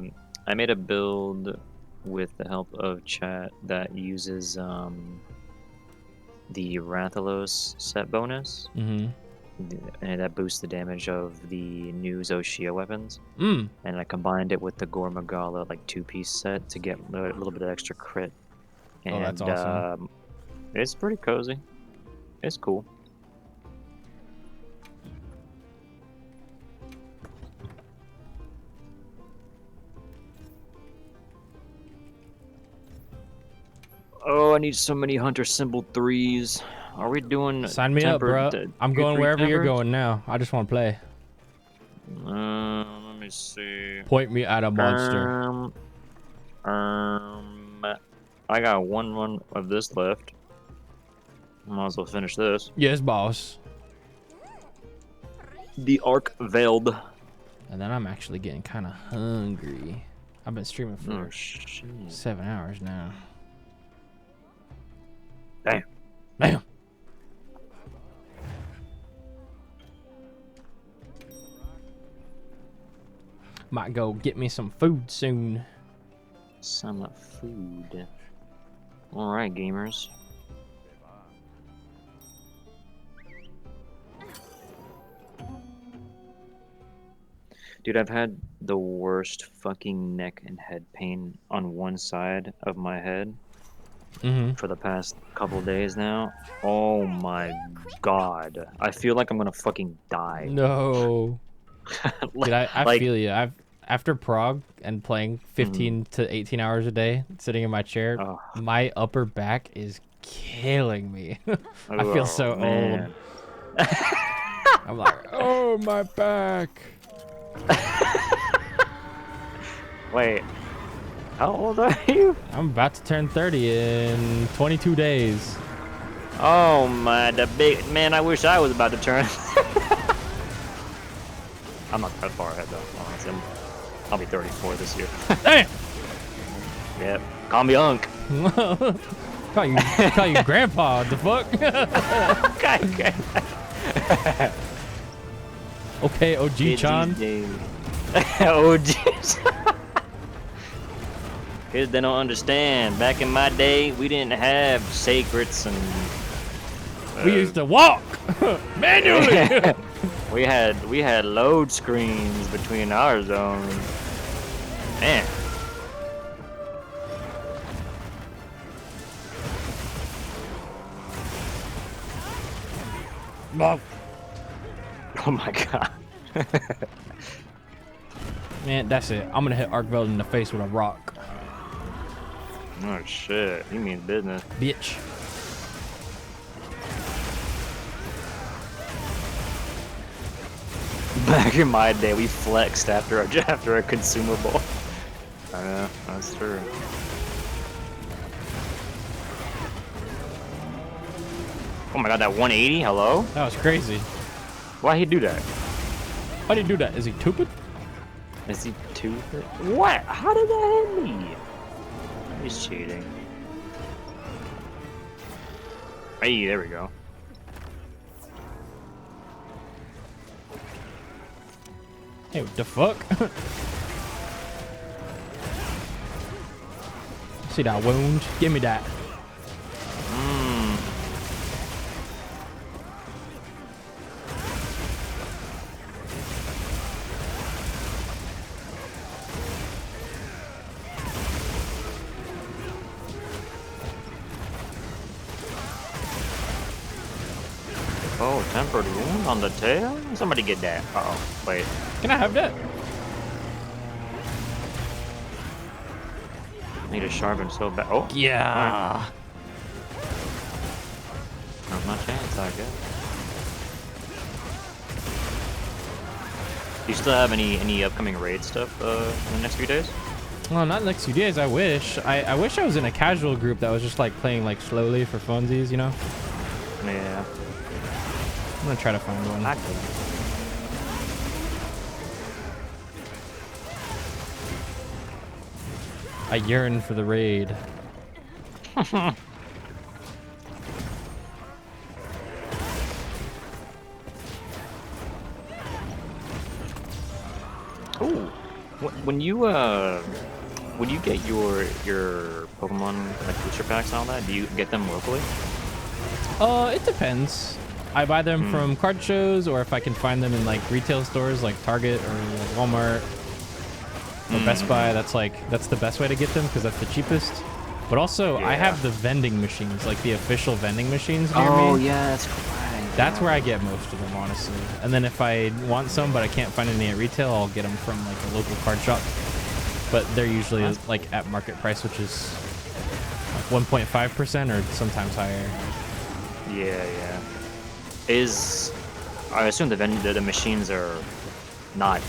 made a build with the help of chat that uses the Rathalos set bonus. And that boosts the damage of the new Zoshia weapons. And I combined it with the Gormagala like 2-piece set to get a little bit of extra crit. And, Oh, that's awesome. It's pretty cozy. It's cool. Oh, I need so many hunter symbol 3s. Are we doing Sign me up, bro. I'm going wherever you're going now. I just want to play. Let me see. Point me at a monster. I got one run of this left. Might as well finish this. Yes, boss. The Arc Veiled. And then I'm actually getting kind of hungry. I've been streaming for 7 hours now. Damn. Damn. Might go get me some food soon. Some food. Alright, gamers. Dude, I've had the worst fucking neck and head pain on one side of my head for the past couple days now. Oh my god. I feel like I'm gonna fucking die. No. Dude, I like, feel you. After Prague and playing 15 to 18 hours a day, sitting in my chair, my upper back is killing me. I feel so old. I'm like, oh, my back. Wait, how old are you? I'm about to turn 30 in 22 days. Oh my, the big man! I wish I was about to turn. I'm not that far ahead though. Honestly, I'll be 34 this year. Damn. Yep. Call me Unc. call you Grandpa. The fuck? Okay, OG-chan. OG. Kids, they don't understand. Back in my day, we didn't have secrets and. We used to walk manually. we had load screens between our zones. Man. Mom. Oh my god. Man, that's it. I'm gonna hit Arkveld in the face with a rock. Oh shit, you mean business. Bitch. Back in my day, we flexed after a consumable. I know, that's true. Oh my god, that 180? Hello? That was crazy. Why'd he do that? Why'd he do that? Is he stupid? Is he stupid? What? How did that hit me? He's cheating. Hey, there we go. Hey, what the fuck? See that wound? Give me that. Oh, tempered wound on the tail? Somebody get that. Uh-oh, wait. Can I have that? Need to sharpen so bad. Oh, yeah. Right. Not my chance, I guess. Do you still have any upcoming raid stuff in the next few days? Well, not next few days. I wish. I wish I was in a casual group that was just like playing like slowly for funsies, you know? Yeah. I'm gonna try to find one. I yearn for the raid. Ooh, when you get your Pokemon like booster packs and all that, do you get them locally? It depends. I buy them from card shows, or if I can find them in like retail stores like Target or like Walmart or Best Buy. That's the best way to get them because that's the cheapest. But also, I have the vending machines, like the official vending machines near me. Oh yeah, that's right. That's where I get most of them, honestly. And then if I want some but I can't find any at retail, I'll get them from like a local card shop. But they're usually like at market price, which is 1.5% or sometimes higher. Yeah, yeah. I assume the machines are not.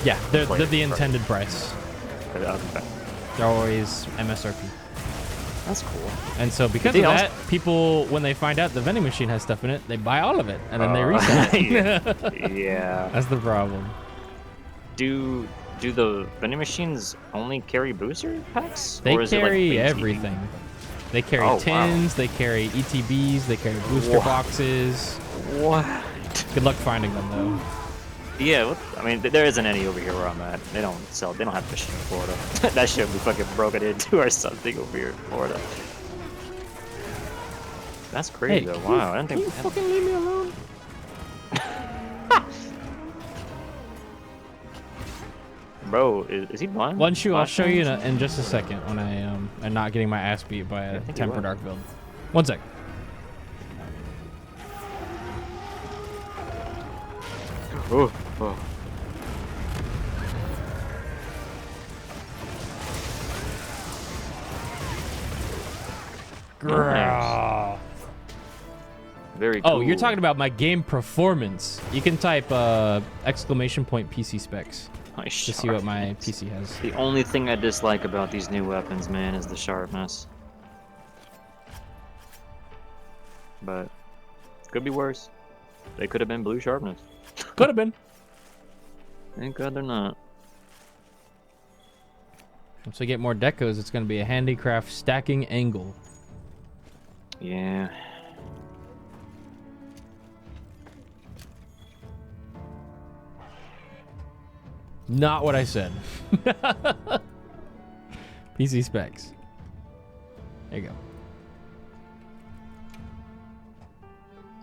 Yeah, they're the inflated, intended price. Okay. They're always MSRP. That's cool. And so because of that, people, when they find out the vending machine has stuff in it, they buy all of it and then they resell it. Yeah. That's the problem. Do the vending machines only carry booster packs? They or is carry it like everything. They carry tins, they carry ETBs, they carry booster boxes. What? Good luck finding them though. Yeah, I mean, there isn't any over here where I'm at. They don't have this shit in Florida. That shit would be fucking broken into or something over here in Florida. That's crazy though. Wow, I didn't think. Can you fucking leave me alone? Bro, is he blind? One shoe, I'll show you in just a second when I am not getting my ass beat by a temper dark build. 1 sec. Oh. Nice. Very cool. Oh, you're talking about my game performance. You can type exclamation point PC specs to see what my PC has. The only thing I dislike about these new weapons, man, is the sharpness. But could be worse. They could have been blue sharpness. Could have been. Thank God they're not. Once we get more decos, it's going to be a handicraft stacking angle. Yeah. Not what I said. PC specs. There you go.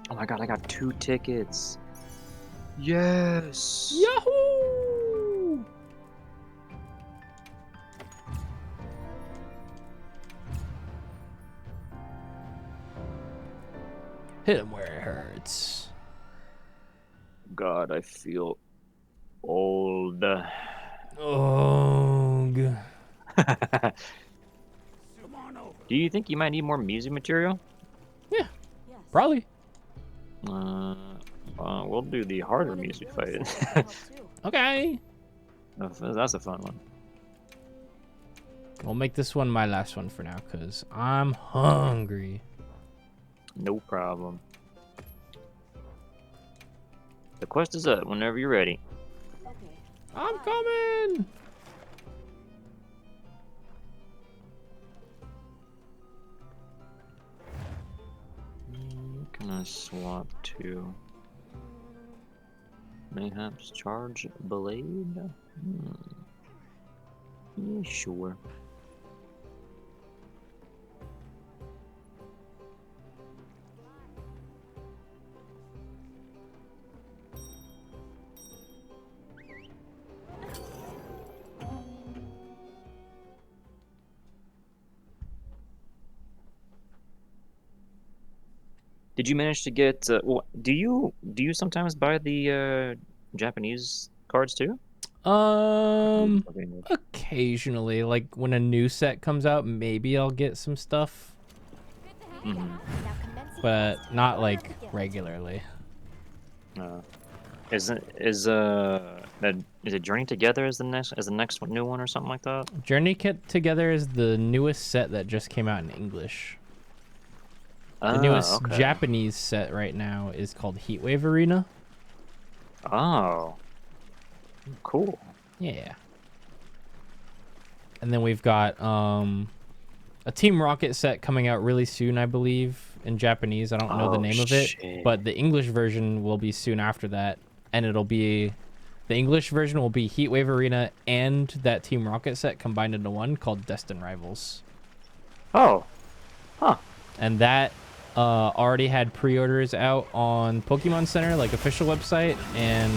Oh my God, I got 2 tickets. Yes. Yahoo! Hit him where it hurts. God, I feel old. Oh. Do you think you might need more music material? Yeah, probably. We'll do the harder music fight. Okay. That's a fun one. We'll make this one my last one for now, because I'm hungry. No problem. The quest is up whenever you're ready. I'm coming! Can I swap to Mayhaps Charge Blade? Yeah, sure. Did you manage to get? Do you sometimes buy the Japanese cards too? Occasionally, like when a new set comes out, maybe I'll get some stuff, but not like regularly. Is it Journey Together as the next new one or something like that? Journey Together is the newest set that just came out in English. The newest Japanese set right now is called Heatwave Arena. Oh, cool. Yeah. And then we've got a Team Rocket set coming out really soon, I believe, in Japanese. I don't know the name of it, but the English version will be soon after that, and it'll be the English version will be Heatwave Arena and that Team Rocket set combined into one called Destin Rivals. Oh, huh. And that already had pre-orders out on Pokemon Center, like official website, and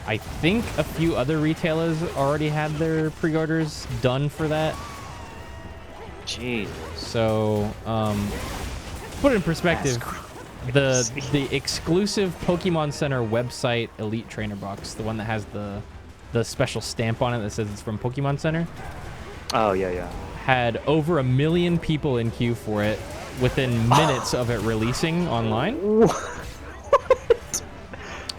I think a few other retailers already had their pre-orders done for that. Jeez. So, put it in perspective, the exclusive Pokemon Center website Elite Trainer box, the one that has the special stamp on it that says it's from Pokemon Center. Oh yeah, yeah. had over 1 million people in queue for it within minutes of it releasing online.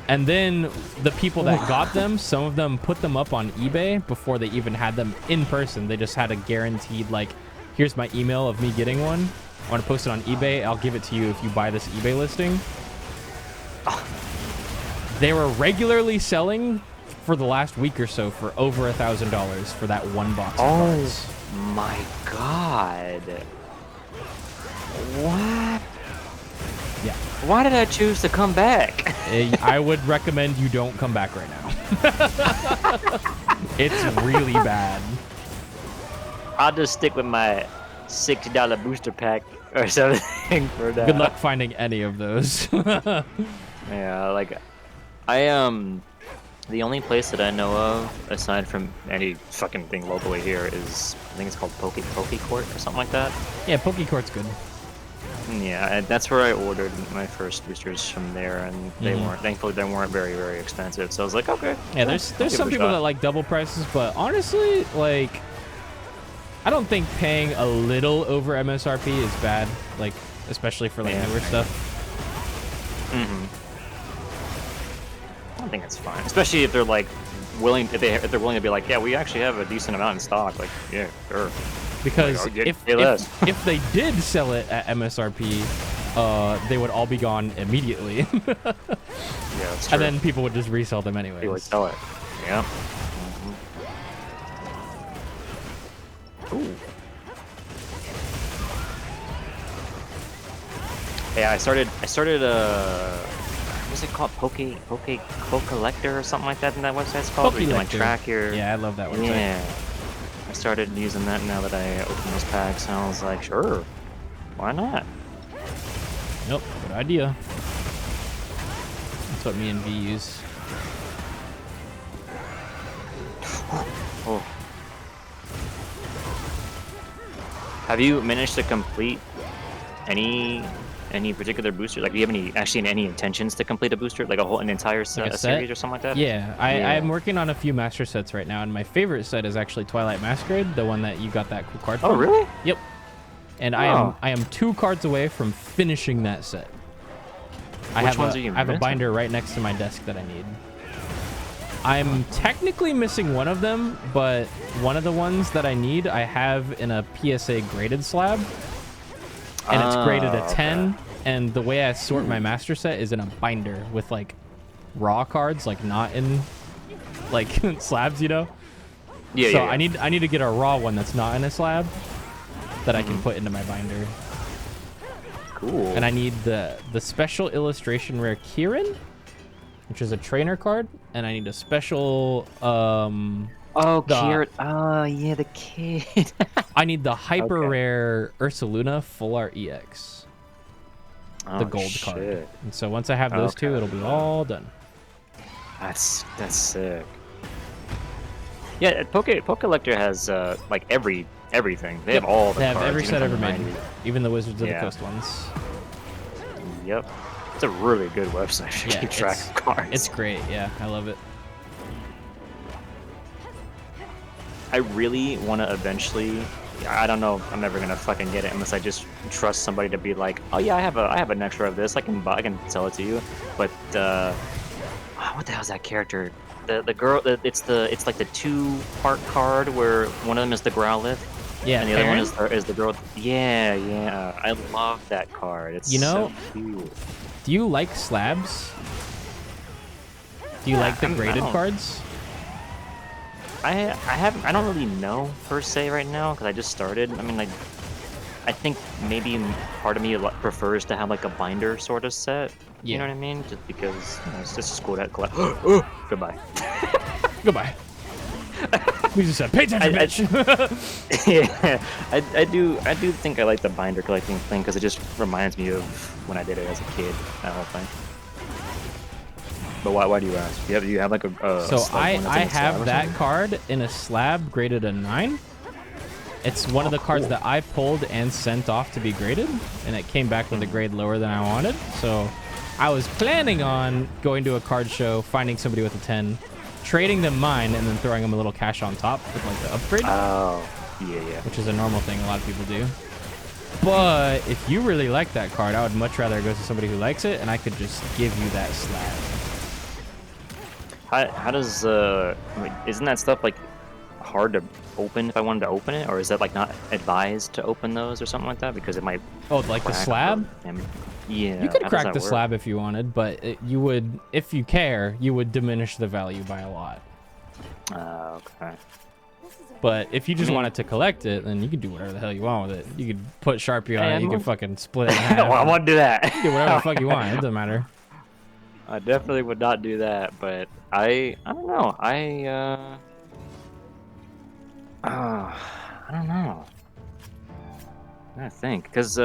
And then the people that got them, some of them put them up on eBay before they even had them in person. They just had a guaranteed, like, here's my email of me getting one. I want to post it on eBay. I'll give it to you if you buy this eBay listing. They were regularly selling for the last week or so for over $1,000 for that one box of cards. My God. What? Yeah. Why did I choose to come back? I would recommend you don't come back right now. It's really bad. I'll just stick with my $60 booster pack or something for that. Good luck finding any of those. Yeah, like the only place that I know of aside from any fucking thing locally here is, I think it's called Poke Court or something like that. Yeah, Poke Court's good. Yeah, that's where I ordered my first boosters from there, and they weren't, thankfully they weren't very, very expensive. So I was like, okay. Yeah, there's some people that like double prices, but honestly, like, I don't think paying a little over MSRP is bad, like, especially for like newer stuff. I think it's fine, especially if they're like willing, if they're willing to be like, yeah, we actually have a decent amount in stock. Like, yeah, sure. Because like, if they did sell it at MSRP, they would all be gone immediately. Yeah, that's true. And then people would just resell them anyways. They would sell it. Yeah. Ooh. Yeah, I started what's it called? Poke Collector or something like that in that website it's called? Where you can like track your... Yeah, I love that website. Yeah. I started using that now that I opened those packs, and I was like, sure, why not? Nope, good idea. That's what me and V use. Oh. Have you managed to complete any particular booster? Like, do you have any intentions to complete a booster, like an entire Like a series or something like that? Yeah, I'm working on a few master sets right now, and my favorite set is actually Twilight Masquerade, the one that you got that cool card from. Oh, really? Yep. And I am 2 cards away from finishing that set. I have a binder right next to my desk that I need. I'm technically missing one of them, but one of the ones that I need, I have in a PSA graded slab. And it's graded a 10, and the way I sort my master set is in a binder with like raw cards, like not in like slabs, you know? Yeah. So yeah. I need to get a raw one that's not in a slab that I can put into my binder. Cool. And I need the special illustration rare Kieran, which is a trainer card, and I need a special Kieran. Oh yeah, the kid. I need the hyper rare Ursaluna Full Art EX. The gold card. And so once I have those two, it'll be all done. That's sick. Yeah, Poke Collector has like everything. They have all the They have cards, every even set ever from made, 90. even the Wizards of the Coast ones. Yep. It's a really good website to keep track of cards. It's great, yeah. I love it. I really want to eventually. I don't know. I'm never gonna fucking get it unless I just trust somebody to be like, oh yeah, I have an extra of this. I can sell it to you. But what the hell is that character? The girl. It's like the 2-part card where one of them is the Growlithe. Yeah, and the other one is the girl. Yeah. I love that card. It's so cute. Do you like slabs? Do you like the graded cards? I don't really know per se right now because I just started. I mean, like, I think maybe part of me prefers to have like a binder sort of set. You know what I mean? Just because it's just cool to collect. Goodbye. Goodbye. We just said, pay attention, bitch. Yeah, I do think I like the binder collecting thing because it just reminds me of when I did it as a kid. That whole thing. But why do you ask? Do you have like a so I have that card in a slab graded a 9. It's one of the cards that I pulled and sent off to be graded, and it came back with a grade lower than I wanted. So I was planning on going to a card show, finding somebody with a 10, trading them mine, and then throwing them a little cash on top with like the upgrade. Oh. Yeah. which is a normal thing a lot of people do. But if you really like that card, I would much rather go to somebody who likes it, and I could just give you that slab. How does like, isn't that stuff like hard to open if I wanted to open it, or is that like not advised to open those or something like that because it might? Oh, like the slab? Yeah. You could how does crack that the work? slab if you wanted, but you would, if you care, you would diminish the value by a lot. Okay. But if you just wanted to collect it, then you can do whatever the hell you want with it. You could put Sharpie on it. You can fucking split it in half. Well, I want to do that. You can do whatever the fuck you want. It doesn't matter. I definitely would not do that, but I don't know. I don't know. I think because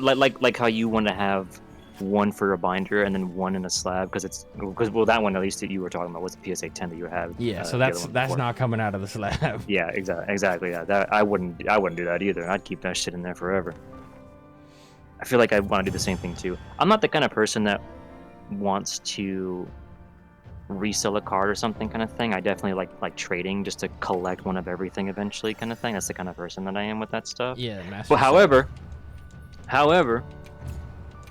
like how you want to have one for a binder and then one in a slab because well that one at least that you were talking about was the PSA 10 that you had. Yeah, so the that's other one before. not coming out of the slab. Yeah, exactly. Yeah, that I wouldn't do that either. I'd keep that shit in there forever. I feel like I want to do the same thing too. I'm not the kind of person that wants to resell a card or something kind of thing. I definitely like trading just to collect one of everything eventually kind of thing. That's the kind of person that I am with that stuff. Yeah, master. But however,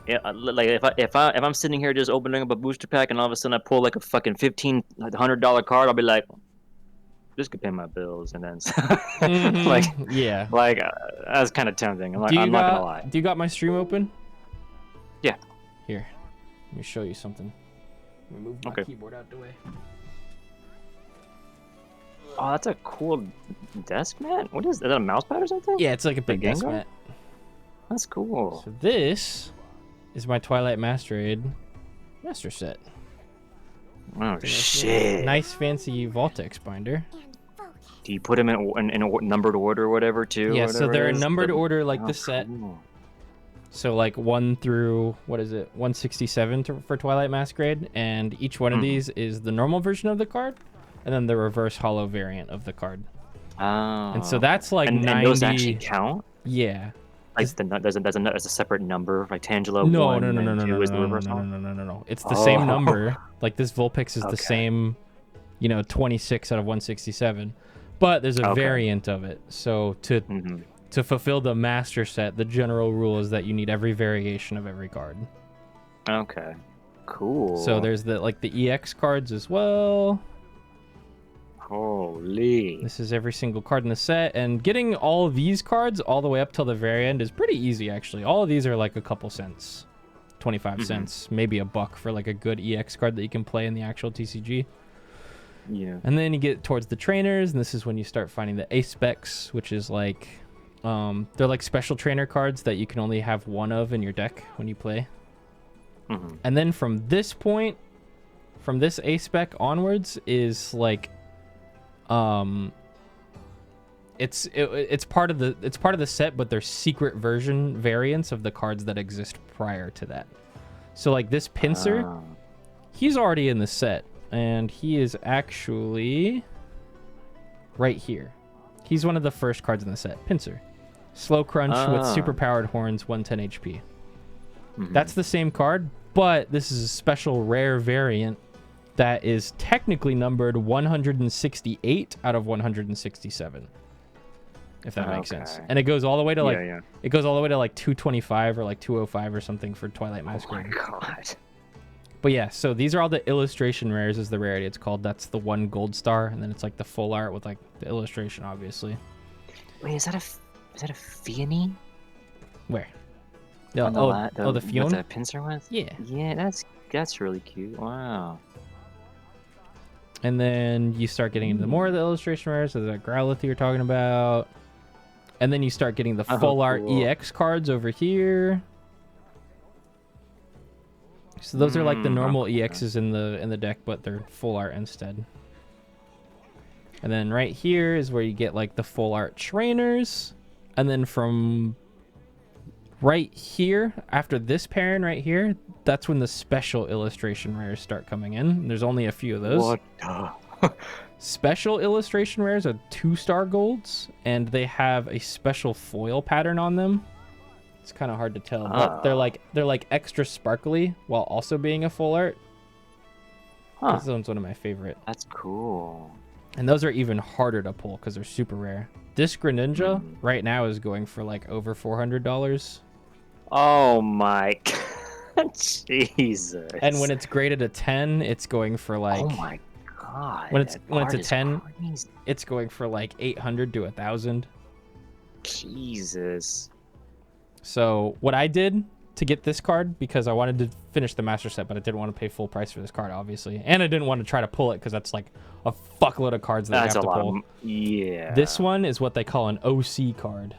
yeah, like if I'm sitting here just opening up a booster pack and all of a sudden I pull like a fucking $1,500 card, I'll be like, this could pay my bills, and then yeah, that's kind of tempting. I'm not gonna lie. Do you got my stream open? Yeah. Here, let me show you something. Let me move my keyboard out the way. Oh, that's a cool desk mat. What is that? Is that a mouse pad or something? Yeah, it's like a big desk mat. That's cool. So this is my Twilight Masquerade master set. Oh shit! Nice fancy Voltex binder. Do you put them in a numbered order or whatever too? Yeah, or so they're in numbered order like the cool. set. So like 1 through, what is it, 167 for Twilight Masquerade, and each one of these is the normal version of the card, and then the reverse hollow variant of the card. Oh. And so that's like 90. And those actually count? Yeah. Like there's a separate number, like Tangela. No. It's the same number. Like this Vulpix is the same, 26 out of 167, but there's a variant of it. So to fulfill the master set, the general rule is that you need every variation of every card. Okay. Cool. So there's the EX cards as well. Holy. This is every single card in the set, and getting all these cards all the way up till the very end is pretty easy actually. All of these are like a couple cents. 25 cents, maybe $1 for like a good EX card that you can play in the actual TCG. Yeah. And then you get towards the trainers, and this is when you start finding the ace specs, which is like they're like special trainer cards that you can only have one of in your deck when you play. And then from this point, from this ace spec onwards is like it's part of the set, but they're secret version variants of the cards that exist prior to that. So like this Pincer, he's already in the set, and he is actually right here. He's one of the first cards in the set. Pincer, slow crunch with super powered horns, 110 HP. That's the same card, but this is a special rare variant that is technically numbered 168 out of 167, if that makes sense. And it goes all the way to it goes all the way to like 225 or like 205 or something for Twilight Masquerade. Oh my god. But yeah, so these are all the illustration rares, is the rarity it's called. That's the 1 gold star, and then it's like the full art with like the illustration, obviously. Wait, is that a Fione? Where? The Fione? With the pincer with? Yeah. Yeah, that's really cute. Wow. And then you start getting into more of the illustration rares, so that Growlithe you're talking about. And then you start getting the full art EX cards over here. So those are like the normal EXs in the deck, but they're full art instead. And then right here is where you get like the full art trainers. And then from right here, after this pairing right here, that's when the special illustration rares start coming in. There's only a few of those. What? Special illustration rares are 2-star golds, and they have a special foil pattern on them. It's kind of hard to tell, but they're like extra sparkly while also being a full art. This one's one of my favorite. That's cool. And those are even harder to pull because they're super rare. This Greninja right now is going for like over $400. Oh my god. Jesus. And when it's graded a 10, it's going for like... Oh my god. When it's a is 10, crazy. it's going for like 800 to 1,000. Jesus. So what I did to get this card, because I wanted to finish the master set, but I didn't want to pay full price for this card, obviously. And I didn't want to try to pull it because that's like a fuckload of cards that That's you have a to lot pull. of... Yeah. This one is what they call an OC card.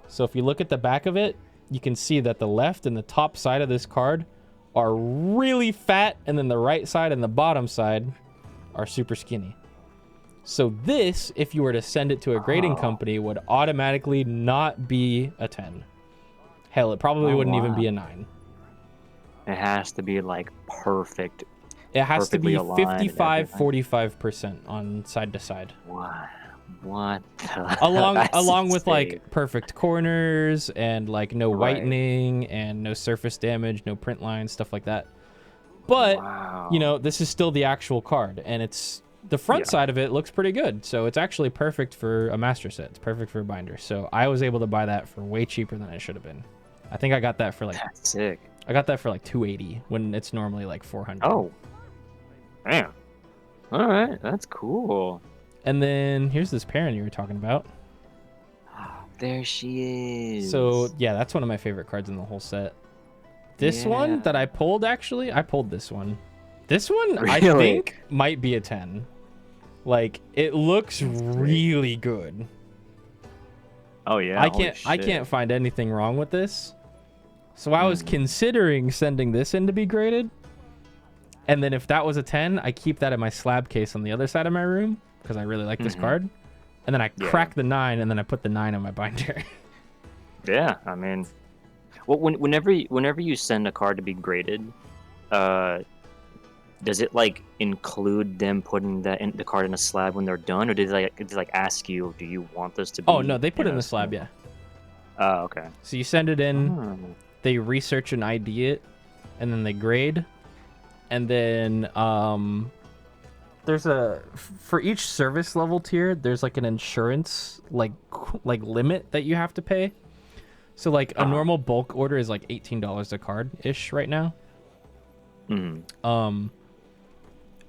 So if you look at the back of it, you can see that the left and the top side of this card are really fat, and then the right side and the bottom side are super skinny. So this, if you were to send it to a grading company, would automatically not be a 10. Hell, it probably wouldn't even be a 9. It has to be like perfect. It has to be perfectly aligned and 55-45% on side to side. What the... along with like perfect corners and like no whitening and no surface damage, no print lines, stuff like that. But you know, this is still the actual card, and it's the front side of it looks pretty good. So it's actually perfect for a master set. It's perfect for a binder. So I was able to buy that for way cheaper than it should have been. I think I got that for like... That's sick. I got that for like $280 when it's normally like $400. Oh. Damn. All right, that's cool. And then here's this parent you were talking about. There she is. So yeah, that's one of my favorite cards in the whole set. This one that I pulled, actually, I pulled this one. This one, I think, might be a 10. Like, it looks really good. Oh yeah. I can't find anything wrong with this. So I was considering sending this in to be graded. And then if that was a 10, I keep that in my slab case on the other side of my room because I really like this card. And then I crack the 9, and then I put the 9 on my binder. Yeah, I mean, well, whenever you send a card to be graded, does it like include them putting the card in a slab when they're done, or did they like ask you, do you want this to be? Oh no, they put it in the slab, yeah. Oh, okay. So you send it in, they research and ID it, and then they grade, and then there's for each service level tier, there's like an insurance like limit that you have to pay. So like a normal bulk order is like $18 a card ish right now. And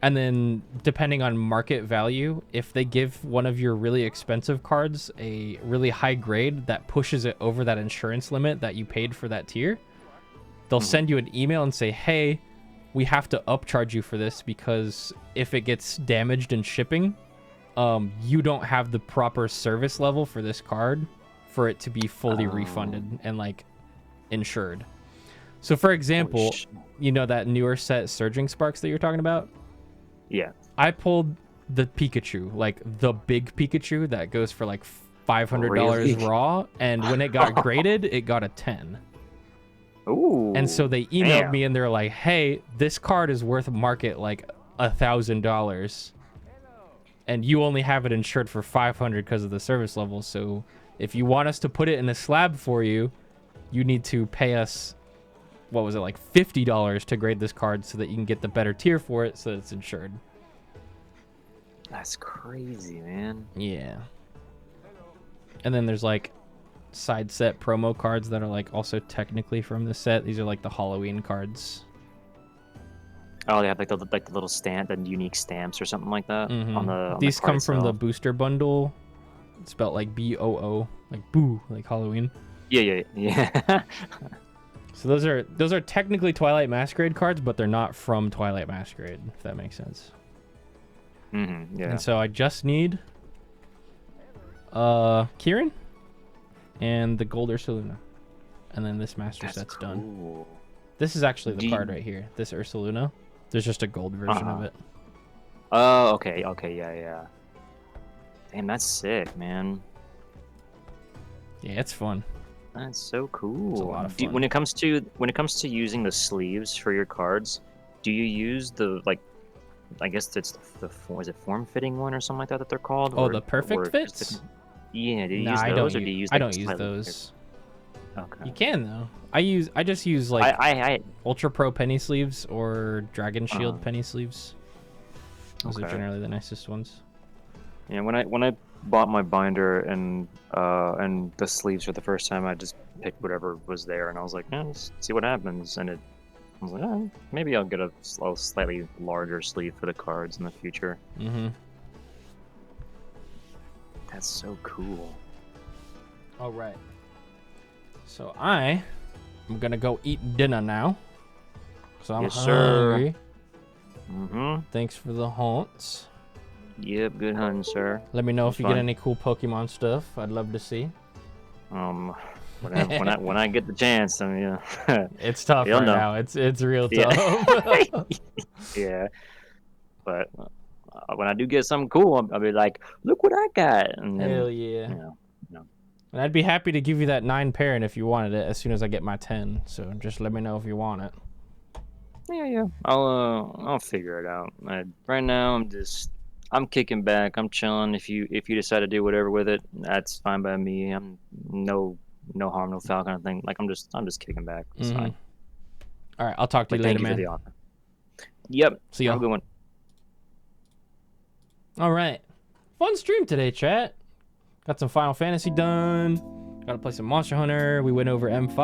then depending on market value, if they give one of your really expensive cards a really high grade that pushes it over that insurance limit that you paid for that tier, they'll send you an email and say, hey, we have to upcharge you for this because if it gets damaged in shipping, you don't have the proper service level for this card for it to be fully refunded and like insured. So for example, you know that newer set Surging Sparks that you're talking about? Yeah. I pulled the Pikachu, like the big Pikachu that goes for like $500 raw, and when it got graded, it got a 10. Ooh. And so they emailed me and they're like, hey, this card is worth market like $1,000 and you only have it insured for 500 because of the service level. So if you want us to put it in a slab for you, you need to pay us, what was it, like $50 to grade this card so that you can get the better tier for it so that it's insured. That's crazy, man. Yeah. And then there's like side set promo cards that are like also technically from the set. These are like the Halloween cards. Oh, they have like the little stamp, the unique stamps or something like that. On These the card come from the itself. booster bundle. It's spelled like BOO, like boo, like Halloween. Yeah. So those are technically Twilight Masquerade cards, but they're not from Twilight Masquerade, if that makes sense. Yeah. And so I just need Kieran and the Gold Ursaluna. And then this master set's done. This is actually the card right here. This Ursaluna. There's just a gold version of it. Oh, okay, yeah. Damn, that's sick, man. Yeah, it's fun. That's so cool. It's a lot of fun. When it comes to using the sleeves for your cards, do you use the I guess it's is it form fitting one or something like that they're called? Oh, the perfect fits? Yeah, do you use those or do you use? I don't use those. Okay. You can though. I just use like I Ultra Pro penny sleeves or Dragon Shield penny sleeves. Those are generally the nicest ones. Yeah, when I bought my binder and the sleeves for the first time, I just picked whatever was there, and I was like, let's see what happens. And I was like, maybe I'll get a slightly larger sleeve for the cards in the future. Mm-hmm. That's so cool. All right. So I'm gonna go eat dinner now. So I'm Yes, sir. hungry. Mm-hmm. Thanks for the haunts. Yep, good hunting, sir. Let me know if It's you fun. get any cool Pokemon stuff. I'd love to see. When I get the chance, I mean, It's tough you'll right know. now. It's real Yeah. tough. Yeah, but when I do get something cool, I'll be like, "Look what I got!" And then, Hell yeah. you know. And I'd be happy to give you that 9 parent if you wanted it as soon as I get my 10. So just let me know if you want it. Yeah. I'll figure it out. Right now, I'm kicking back. I'm chilling. If you decide to do whatever with it, that's fine by me. I'm no harm, no foul kind of thing. Like I'm just kicking back. It's fine. All right, I'll talk to you But later, thank you man. for the offer. Yep. See ya. Have a good one. All right. Fun stream today, chat. Got some Final Fantasy done. Got to play some Monster Hunter. We went over M5.